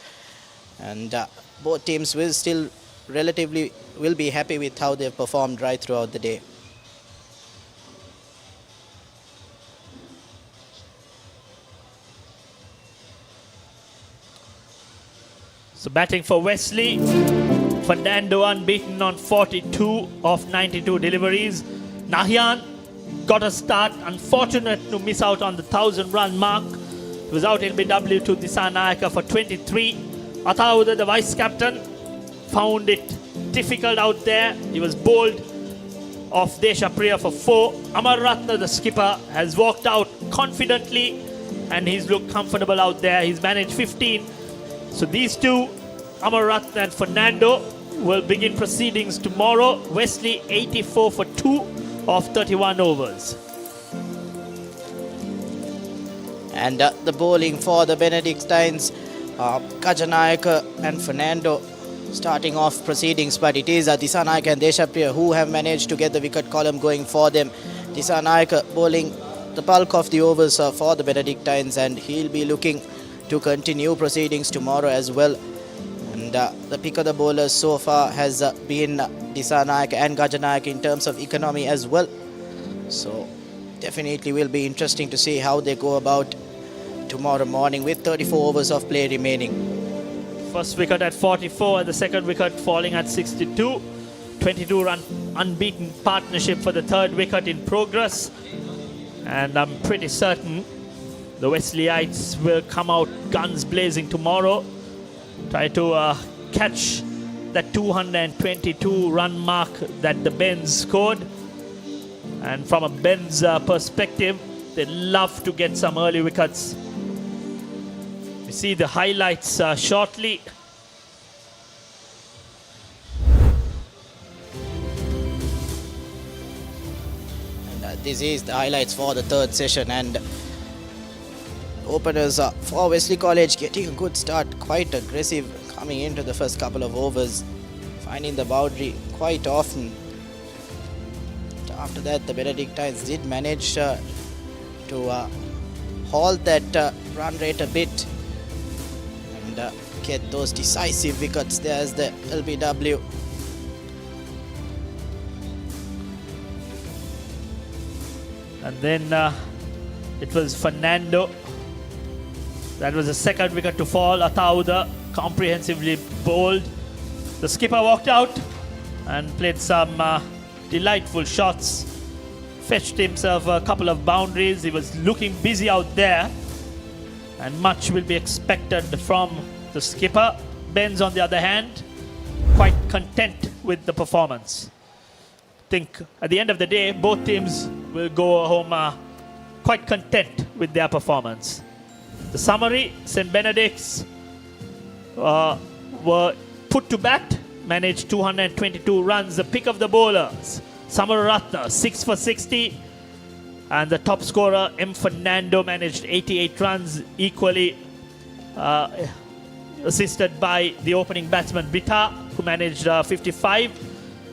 And both teams will still will be happy with how they've performed right throughout the day. So batting for Wesley, Fernando unbeaten on 42 of 92 deliveries. Nahyan got a start, unfortunate to miss out on the 1,000-run mark. He was out LBW to Disanayake for 23. Atauda, the vice-captain, found it difficult out there. He was bowled off Deshapriya for 4. Amaratna, the skipper, has walked out confidently and he's looked comfortable out there. He's managed 15. So these two, Amaratna and Fernando, will begin proceedings tomorrow. Wesley 84 for 2 of 31 overs. And the bowling for the Benedictines, Kajanayake and Fernando starting off proceedings, but it is Disanayake and Deshapriya who have managed to get the wicket column going for them. Disanayake bowling the bulk of the overs for the Benedictines, and he'll be looking to continue proceedings tomorrow as well. And the pick of the bowlers so far has been Disanayake and Kajanayake in terms of economy as well. So definitely will be interesting to see how they go about tomorrow morning with 34 overs of play remaining. First wicket at 44 and the second wicket falling at 62. 22-run unbeaten partnership for the third wicket in progress. And I'm pretty certain the Wesleyites will come out guns blazing tomorrow. Try to catch that 222-run mark that the Bens scored. And from a Bens perspective, they love to get some early wickets. We see the highlights shortly. And this is the highlights for the third session, and openers for Wesley College getting a good start, quite aggressive coming into the first couple of overs, finding the boundary quite often. After that, the Benedictines did manage to halt that run rate a bit and get those decisive wickets. There's the LBW. And then it was Fernando. That was the second wicket to fall. Atauda comprehensively bowled. The skipper walked out and played some delightful shots. Fetched himself a couple of boundaries. He was looking busy out there. And much will be expected from the skipper. Ben's, on the other hand, quite content with the performance. I think at the end of the day, both teams will go home quite content with their performance. The summary: St. Benedict's were put to bat, managed 222 runs. The pick of the bowlers: Samaratna, 6 for 60. And the top scorer, M. Fernando, managed 88 runs, equally assisted by the opening batsman, Bita, who managed 55.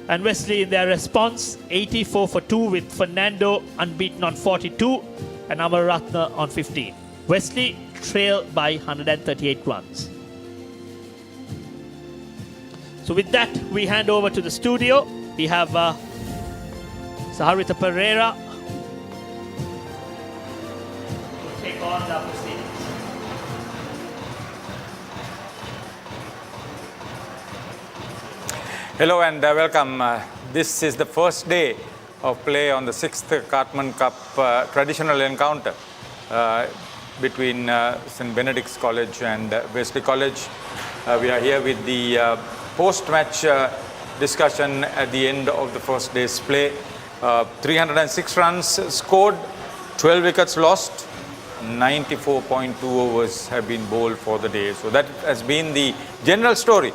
And Wesley, in their response, 84 for 2 with Fernando unbeaten on 42 and Amaratna on 15. Wesley trail by 138 runs. So with that, we hand over to the studio. We have Saharita Pereira to take on the proceedings. Hello and welcome. This is the first day of play on the 6th Cartman Cup traditional encounter between St. Benedict's College and Wesley College. We are here with the post-match discussion at the end of the first day's play. 306 runs scored, 12 wickets lost, 94.2 overs have been bowled for the day. So that has been the general story.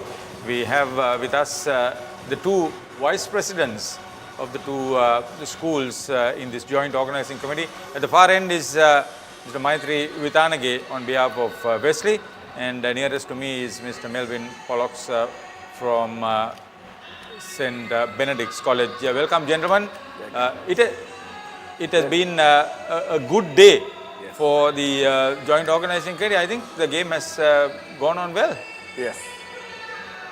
We have with us the two vice presidents of the two schools in this joint organizing committee. At the far end is Mr. Maitri Vitanage on behalf of Wesley, and nearest to me is Mr. Melvin Pollocks from St. Benedict's College. Welcome, gentlemen. It has been a good day for the joint organizing committee. I think the game has gone on well. Yes.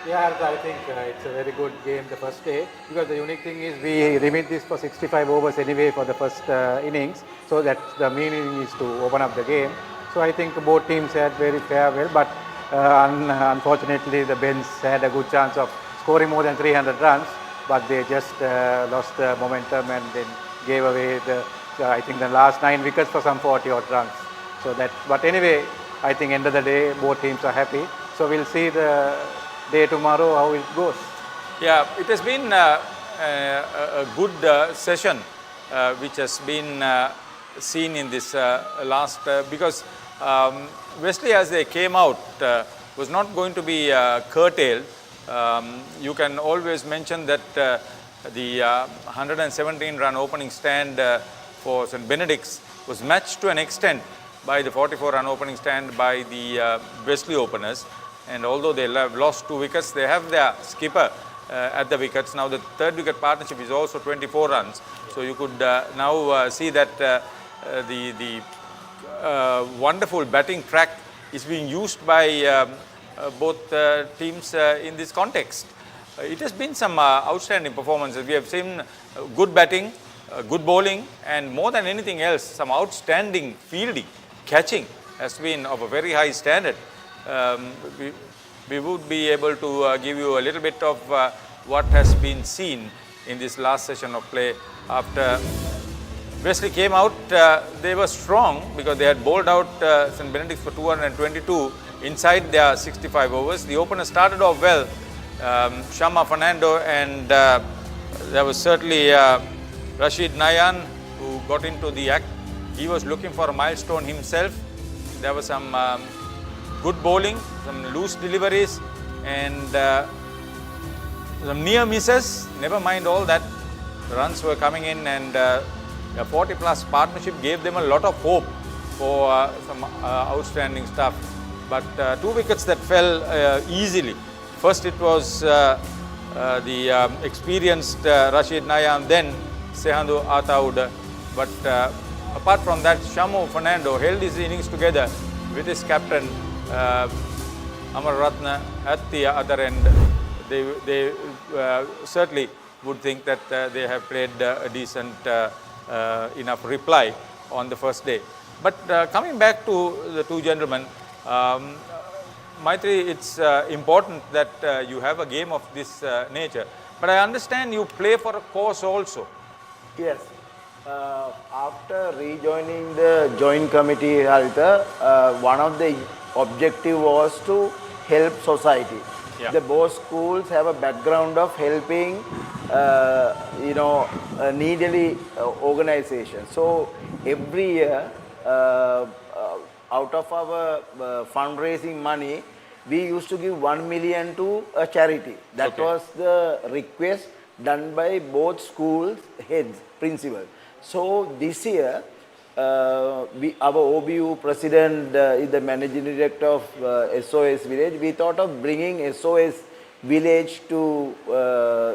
Yeah, I think it's a very good game the first day, because the unique thing is we limit this for 65 overs anyway for the first innings, so that the meaning is to open up the game. So I think both teams had very fair well, but unfortunately the Bens had a good chance of scoring more than 300 runs, but they just lost the momentum and then gave away the I think the last 9 wickets for some 40-odd runs. So that, but anyway, I think end of the day both teams are happy. So we'll see the day tomorrow how it goes. Yeah, it has been a good session which has been seen in this last because Wesley, as they came out, was not going to be curtailed. You can always mention that the 117-run opening stand for St. Benedict's was matched to an extent by the 44-run opening stand by the Wesley openers. And although they have lost 2 wickets, they have their skipper at the wickets. Now the third wicket partnership is also 24 runs. So you could now see that the wonderful batting track is being used by both teams in this context. It has been some outstanding performances. We have seen good batting, good bowling, and more than anything else, some outstanding fielding, catching has been of a very high standard. We would be able to give you a little bit of what has been seen in this last session of play. After Wesley came out, they were strong because they had bowled out St. Benedict's for 222 inside their 65 overs. The opener started off well, Shama Fernando, and there was certainly Rashid Nayan who got into the act. He was looking for a milestone himself. There was some good bowling, some loose deliveries, and some near misses. Never mind all that. The runs were coming in, and a 40-plus partnership gave them a lot of hope for some outstanding stuff. But 2 wickets that fell easily. First it was the experienced Rashid Nayan, then Sehandu Ataud. But apart from that, Shamu Fernando held his innings together with his captain Amar Ratna at the other end. They certainly would think that they have played a decent enough reply on the first day. But coming back to the two gentlemen, Maitri, it's important that you have a game of this nature. But I understand you play for a cause also. Yes. After rejoining the joint committee, Haritha, one of the objective was to help society. Yeah. The both schools have a background of helping, needily organization. So every year, out of our fundraising money, we used to give 1 million to a charity. That was the request done by both schools heads, principal. So this year, our OBU president is the managing director of SOS Village. We thought of bringing SOS Village to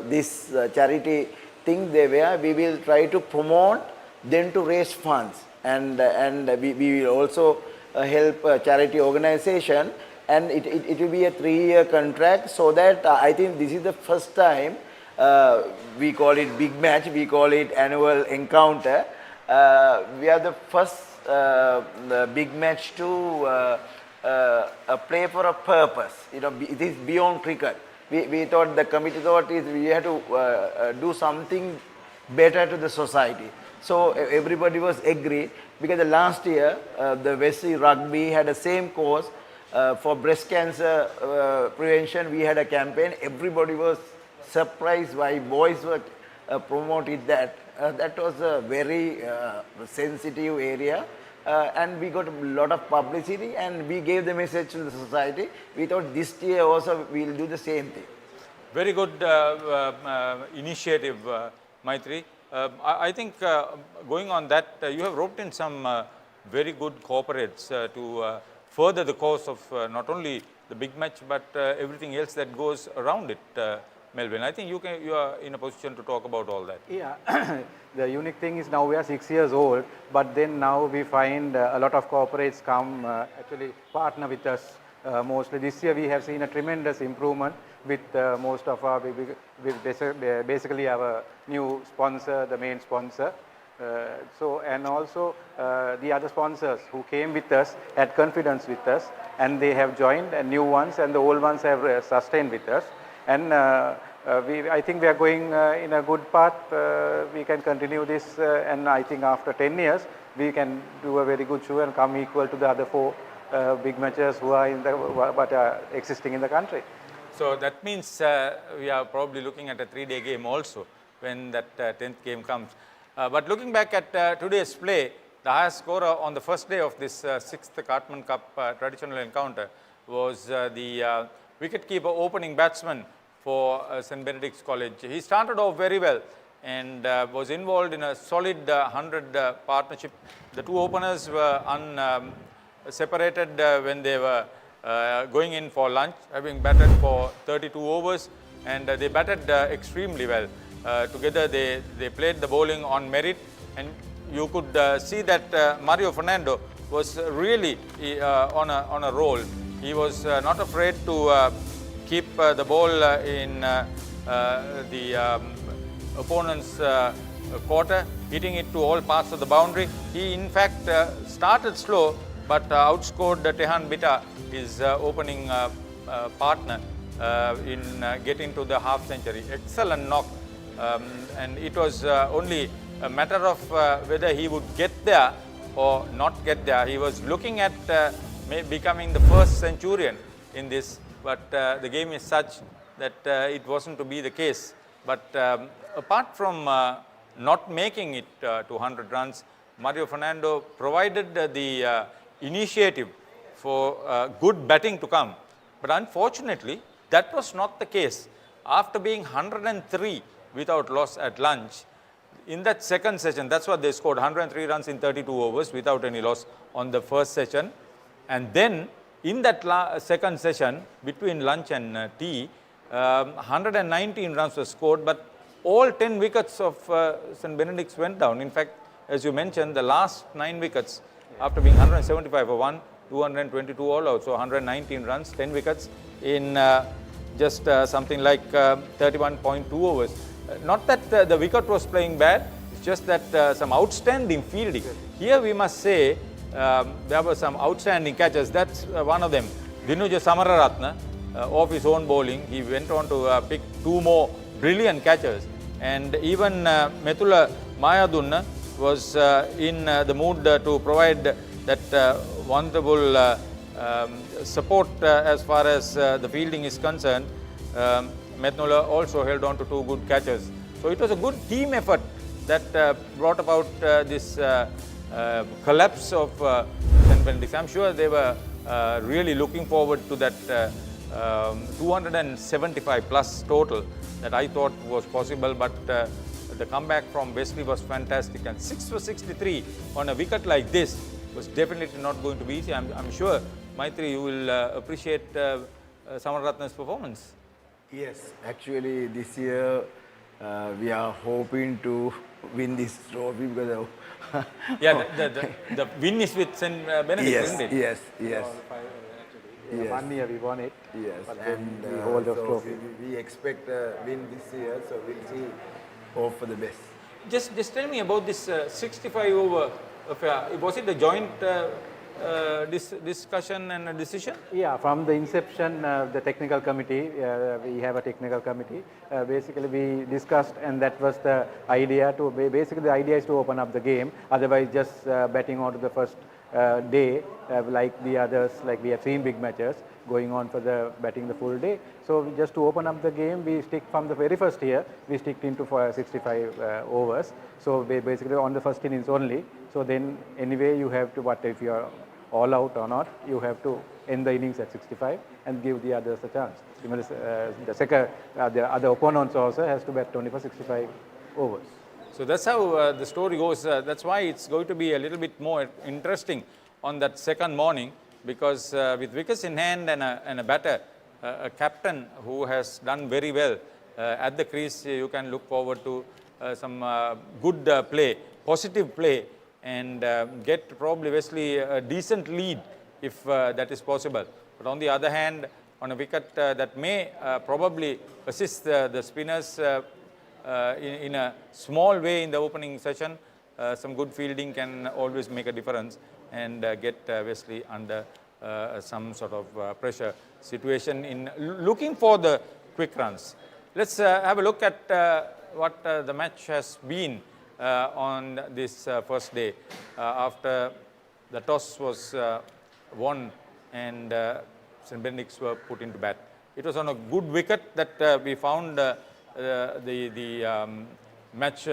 this charity thing where we will try to promote, then to raise funds. And we will also help a charity organization, and it will be a 3-year contract, so that I think this is the first time we call it big match, we call it annual encounter. We are the first big match to play for a purpose. It is beyond cricket. We thought, the committee thought we had to do something better to the society. So everybody was agreed, because the last year the Wesley Rugby had the same cause for breast cancer prevention. We had a campaign. Everybody was surprised why boys were promoted that. That was a very sensitive area, and we got a lot of publicity, and we gave the message to the society. We thought this year also we will do the same thing. Very good initiative, Maitri. I think going on that, you have roped in some very good corporates to further the cause of not only the big match, but everything else that goes around it. Melvin, I think you are in a position to talk about all that. Yeah, the unique thing is now we are 6 years old, but then now we find a lot of corporates come actually partner with us. Mostly this year we have seen a tremendous improvement with most of our, basically our new sponsor, the main sponsor. And also the other sponsors who came with us had confidence with us, and they have joined, and new ones and the old ones have sustained with us. And I think we are going in a good path. We can continue this, and I think after 10 years, we can do a very good show and come equal to the other 4 big matches who are what are existing in the country. So that means we are probably looking at a 3-day game also when that 10th game comes. But looking back at today's play, the highest scorer on the first day of this 6th Cartman Cup traditional encounter was the wicketkeeper opening batsman for St. Benedict's College. He started off very well and was involved in a solid 100 partnership. The two openers were separated when they were going in for lunch, having batted for 32 overs, and they batted extremely well. Together they played the bowling on merit, and you could see that Mario Fernando was really on a roll. He was not afraid to keep the ball in the opponent's quarter, hitting it to all parts of the boundary. He in fact started slow, but outscored Tehan Bita, his opening partner, in getting to the half century. Excellent knock, and it was only a matter of whether he would get there or not get there. He was looking at becoming the first centurion in this, but the game is such that it wasn't to be the case. But apart from not making it to 100 runs, Mario Fernando provided the initiative for good batting to come. But unfortunately, that was not the case. After being 103 without loss at lunch, in that second session, that's what they scored, 103 runs in 32 overs without any loss on the first session. And then in that second session, between lunch and tea, 119 runs were scored, but all 10 wickets of St. Benedict's went down. In fact, as you mentioned, the last 9 wickets, after being 175 for 1, 222 all out, so 119 runs, 10 wickets in just something like 31.2 overs. Not that the wicket was playing bad, it's just that some outstanding fielding. Here we must say there were some outstanding catches. That's one of them. Dinuja Samararatne, off his own bowling, he went on to pick 2 more brilliant catches. And even Methula Mayadunna was in the mood to provide that wonderful support as far as the fielding is concerned. Methula also held on to 2 good catches. So it was a good team effort that brought about this collapse of St. Benedict's. I'm sure they were really looking forward to that 275 plus total that I thought was possible, but the comeback from Wesley was fantastic, and 6 for 63 on a wicket like this was definitely not going to be easy. I'm sure, Maitri, you will appreciate Samaratna's performance. Yes, actually this year we are hoping to win this trophy because of yeah, the win is with St. Benedict, yes, isn't it? Yes, yes. Yes. 1 year we won it. Yes, but and we hold the so trophy. we expect a win this year, so we'll see. Hope for the best. Just tell me about this 65 over affair. Was it a joint discussion and a decision? Yeah, from the inception, the technical committee, we have a technical committee. Basically, we discussed, and that was the idea. Basically, the idea is to open up the game. Otherwise, just batting on to the first day, like the others, like we have seen big matches going on for the batting the full day. So just to open up the game, we stick from the very first year, we stick into 65 overs. So basically on the first innings only. So then anyway you have to, what if you are all out or not, you have to end the innings at 65 and give the others a chance. Even the other opponents also has to bat only for 65 overs. So that's how the story goes. That's why it's going to be a little bit more interesting on that second morning, because with wickets in hand and a batter, a captain who has done very well at the crease, you can look forward to some good play, positive play, and get probably Wesley a decent lead if that is possible. But on the other hand, on a wicket that may probably assist the spinners in a small way in the opening session, some good fielding can always make a difference and get Wesley under some sort of pressure situation in looking for the quick runs. Let's have a look at what the match has been on this first day after the toss was won and St. Benedict's were put into bat. It was on a good wicket that we found the match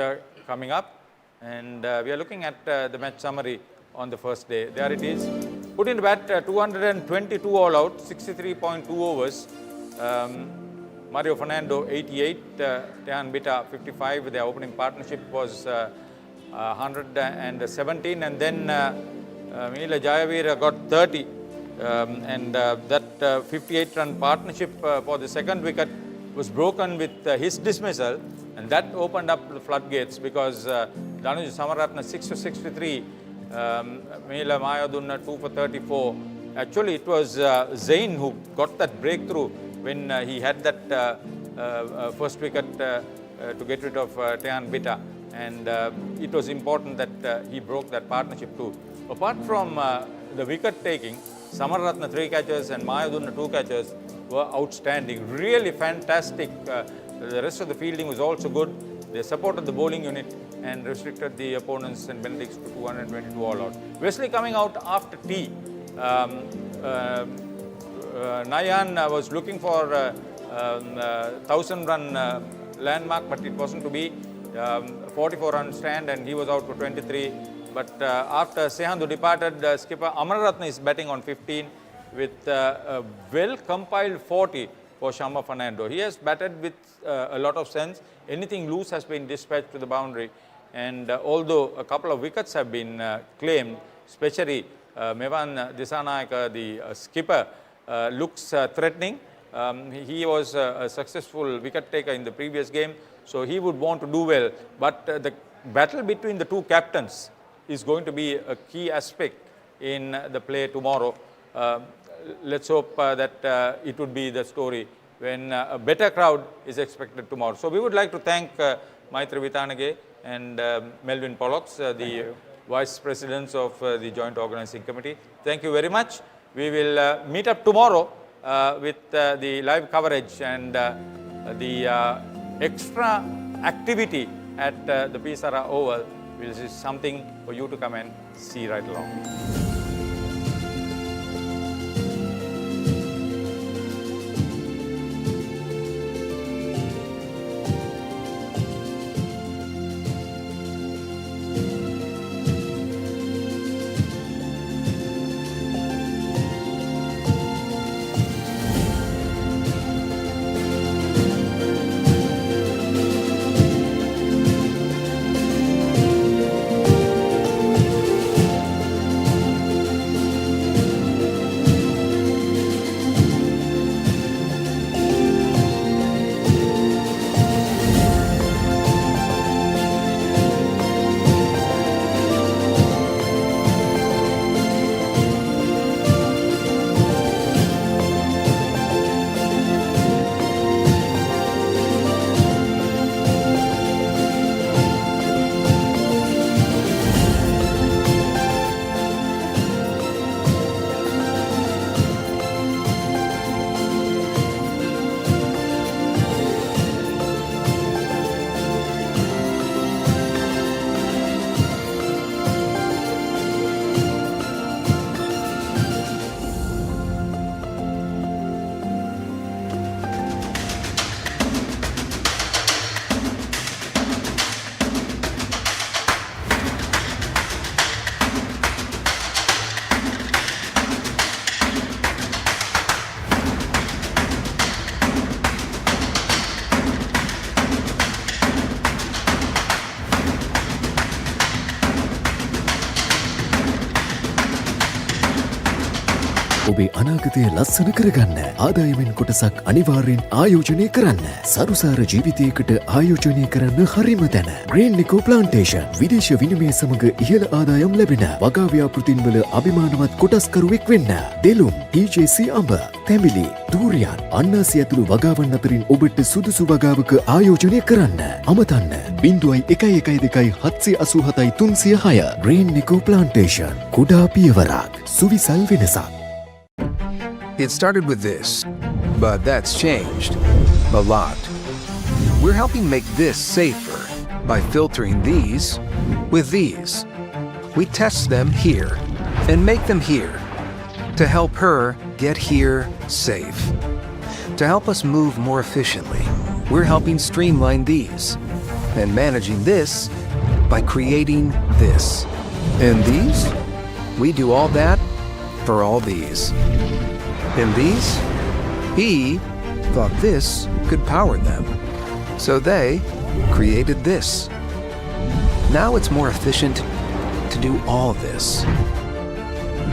coming up, and we are looking at the match summary on the first day. There it is. Put into bat 222 all out, 63.2 overs. Mario Fernando 88, Tehan Bita 55. Their opening partnership was 117, and then Mila Jayavira got 30. And that 58-run partnership for the second wicket was broken with his dismissal, and that opened up the floodgates because Danuja Samaratne 6 for 63, Mila Mayadunna 2 for 34. Actually, it was Zain who got that breakthrough when he had that first wicket to get rid of Tehan Bita, and it was important that he broke that partnership too. Apart from the wicket taking, Samaratna 3 catches and Mayadunna 2 catches were outstanding. Really fantastic. The rest of the fielding was also good. They supported the bowling unit and restricted the opponents and Benedict to 222 all out. Wesley coming out after tea. Nayan was looking for 1,000-run landmark, but it wasn't to be. 44-run stand, and he was out for 23. But after Sehandu departed, skipper Amararatna is batting on 15 with a well-compiled 40 for Shama Fernando. He has batted with a lot of sense. Anything loose has been dispatched to the boundary. And although a couple of wickets have been claimed, especially Mevan Disanayaka, the skipper, looks threatening. He was a successful wicket taker in the previous game, so he would want to do well. But the battle between the two captains is going to be a key aspect in the play tomorrow. Let's hope that it would be the story when a better crowd is expected tomorrow. So we would like to thank Maitri Vitanage and Melvin Pollocks, the Vice Presidents of the Joint Organizing Committee. Thank you very much. We will meet up tomorrow with the live coverage and the extra activity at the Sara Oval, which is something for you to come and see right along. ඔබේ අනාගතය ලස්සන කරගන්න ආදායමෙන් කොටසක් අනිවාර්යෙන් ආයෝජනය කරන්න. සරුසාර ජීවිතයකට ආයෝජනය කරන්න හරිම තැන. ග්‍රීන් නිකෝ ප්ලාන්ටේෂන් විදේශ විනිමය සමග ඉහළ ආදායම් ලැබෙන වගා ව්‍යාපෘතින්වල අභිමානවත් කොටස්කරුවෙක් වෙන්න. දෙලුම්, TJC අඹ, තැඹිලි, දූරියන්, අන්නාසි ඇතුළු වගාවන් අතරින් ඔබට සුදුසු වගාවක ආයෝජනය කරන්න. අමතන්න 0112 ග්‍රීන් නිකෝ ප්ලාන්ටේෂන් කුඩා පියවරක් සුවිසල් වෙනසක්. It started with this, but that's changed a lot. We're helping make this safer by filtering these with these. We test them here and make them here to help her get here safe. To help us move more efficiently, we're helping streamline these and managing this by creating this. And these? We do all that for all these. And these? He thought this could power them. So they created this. Now it's more efficient to do all this.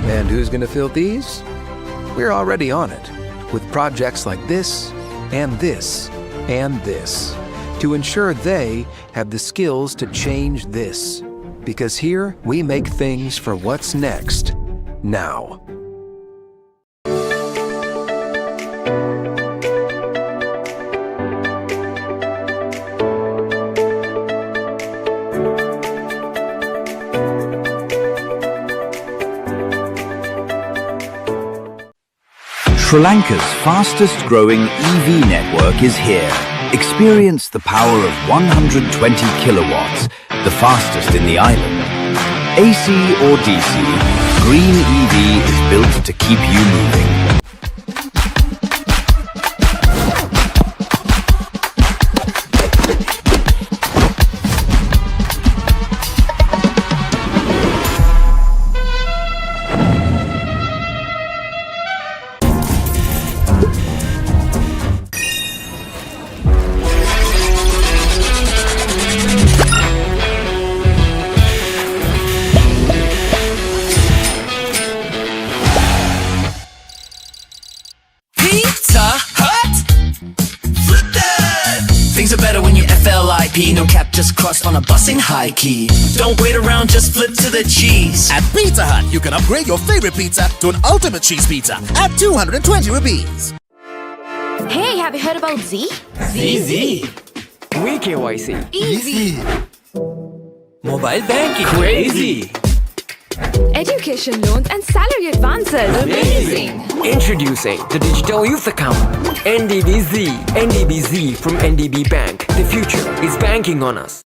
And who's going to fill these? We're already on it with projects like this and this and this to ensure they have the skills to change this. Because here we make things for what's next, now. Sri Lanka's fastest growing EV network is here. Experience the power of 120 kilowatts, the fastest in the island. AC or DC, green EV is built to keep you moving. Things are better when you FLIP. No cap, just cross on a bus in high key. Don't wait around, just flip to the cheese. At Pizza Hut, you can upgrade your favorite pizza to an ultimate cheese pizza at 220 rupees. Hey, have you heard about Z? ZZ. WeKYC. Easy. Mobile banking. Crazy. Education loans and salary advances. Amazing. Introducing the Digital Youth Account. NDBZ. NDBZ from NDB Bank. The future is banking on us.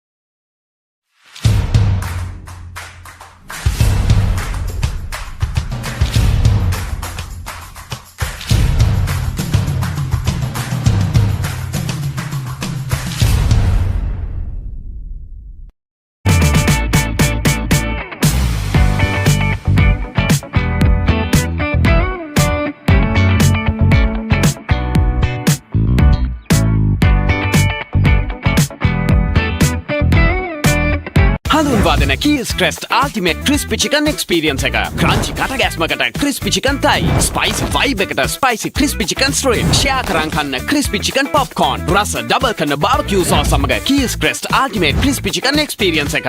හඳුන්වාදන Keells crest ultimate crispy chicken experience එක. Crunchy කටගැස්මකට crispy chicken thigh. Spicy vibe එකට spicy crispy chicken street. Share කරන් කන්න crispy chicken popcorn. රස double කරන barbecue sauce සමග Keells crest ultimate crispy chicken experience එක.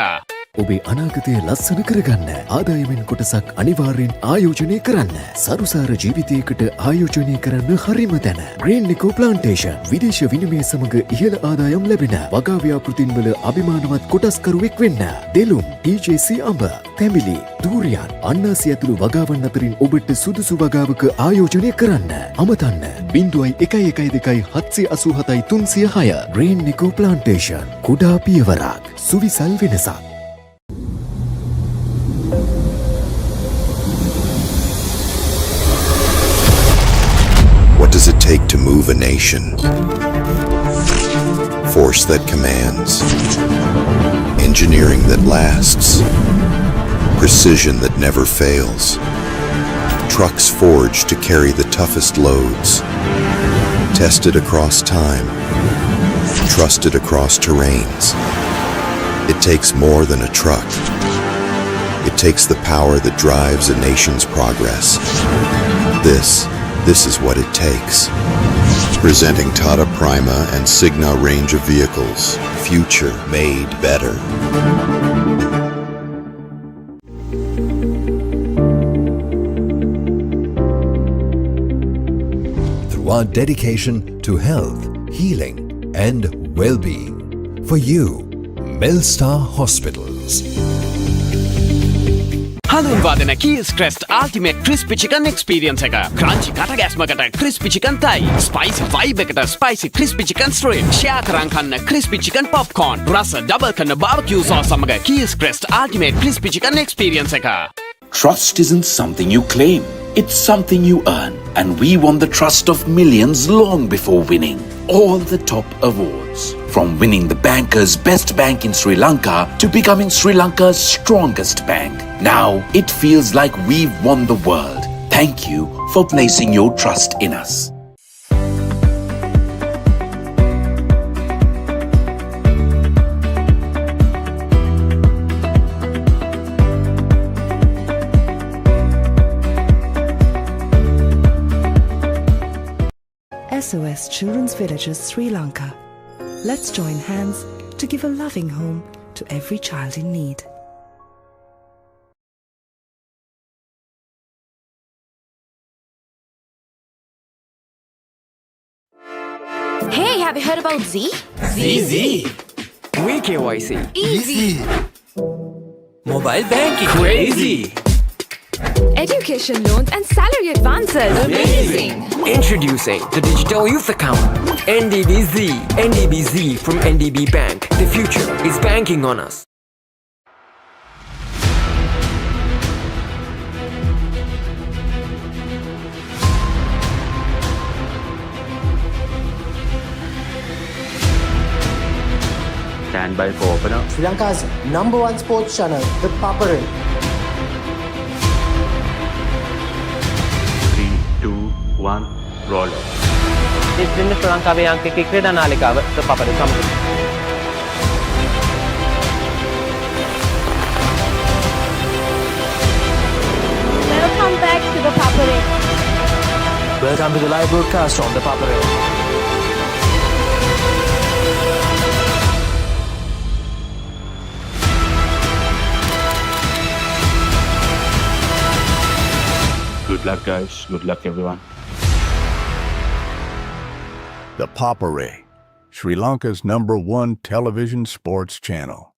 ඔබේ අනාගතය ලස්සන කරගන්න ආදායමෙන් කොටසක් අනිවාර්යෙන් ආයෝජනය කරන්න. සරුසාර ජීවිතයකට ආයෝජනය කරන්න හරිම තැන. ග්‍රීන් නිකෝ ප්ලාන්ටේෂන් විදේශ විනිමය සමග ඉහළ ආදායම් ලැබෙන වගා ව්‍යාපෘතින්වල අභිමානවත් කොටස්කරුවෙක් වෙන්න. දෙලුම්, TJC අඹ, තැඹිලි, දූරියන්, අන්නාසි ඇතුළු වගාවන් අතරින් ඔබට සුදුසු වගාවක ආයෝජනය කරන්න. අමතන්න 0112 ග්‍රීන් නිකෝ ප්ලාන්ටේෂන්. කුඩා පියවරක්, සුවිසල් වෙනසක්. What does it take to move a nation? Force that commands. Engineering that lasts. Precision that never fails. Trucks forged to carry the toughest loads. Tested across time. Trusted across terrains. It takes more than a truck. It takes the power that drives a nation's progress. This is what it takes. Presenting Tata Prima and Signa range of vehicles. Future made better. Through our dedication to health, healing and well-being. For you, Melstar Hospitals. හඳුන්වාදන Keells crest ultimate crispy chicken experience එක. Crunchy කටගැස්මකට crispy chicken thigh. Spicy vibe එකට spicy crispy chicken street. Share කරන් කන්න crispy chicken popcorn. රස double කරන barbecue sauce සමග Keells crest ultimate crispy chicken experience එක. Trust isn't something you claim, it's something you earn. And we won the trust of millions long before winning all the top awards. From winning the banker's best bank in Sri Lanka to becoming Sri Lanka's strongest bank. Now it feels like we've won the world. Thank you for placing your trust in us. SOS Children's Villages Sri Lanka. Let's join hands to give a loving home to every child in need. Hey, have you heard about Z? ZZ. WeKYC. Easy. Mobile banking. Crazy. Education loans and salary advances. Amazing! Introducing the Digital Youth Account. NDBZ. NDBZ from NDB Bank. The future is banking on us. Stand by for opener. Sri Lanka's #1 sports channel, ThePapare. 3, 2, 1, roll. ඉස්ලින්න ශ්‍රී ලංකාවේ අංකික ක්‍රීඩා නාලිකාව ThePapare සමග. Welcome back to ThePapare. Welcome to the live broadcast on ThePapare. Good luck, guys. Good luck, everyone. ThePapare, Sri Lanka's #1 television sports channel.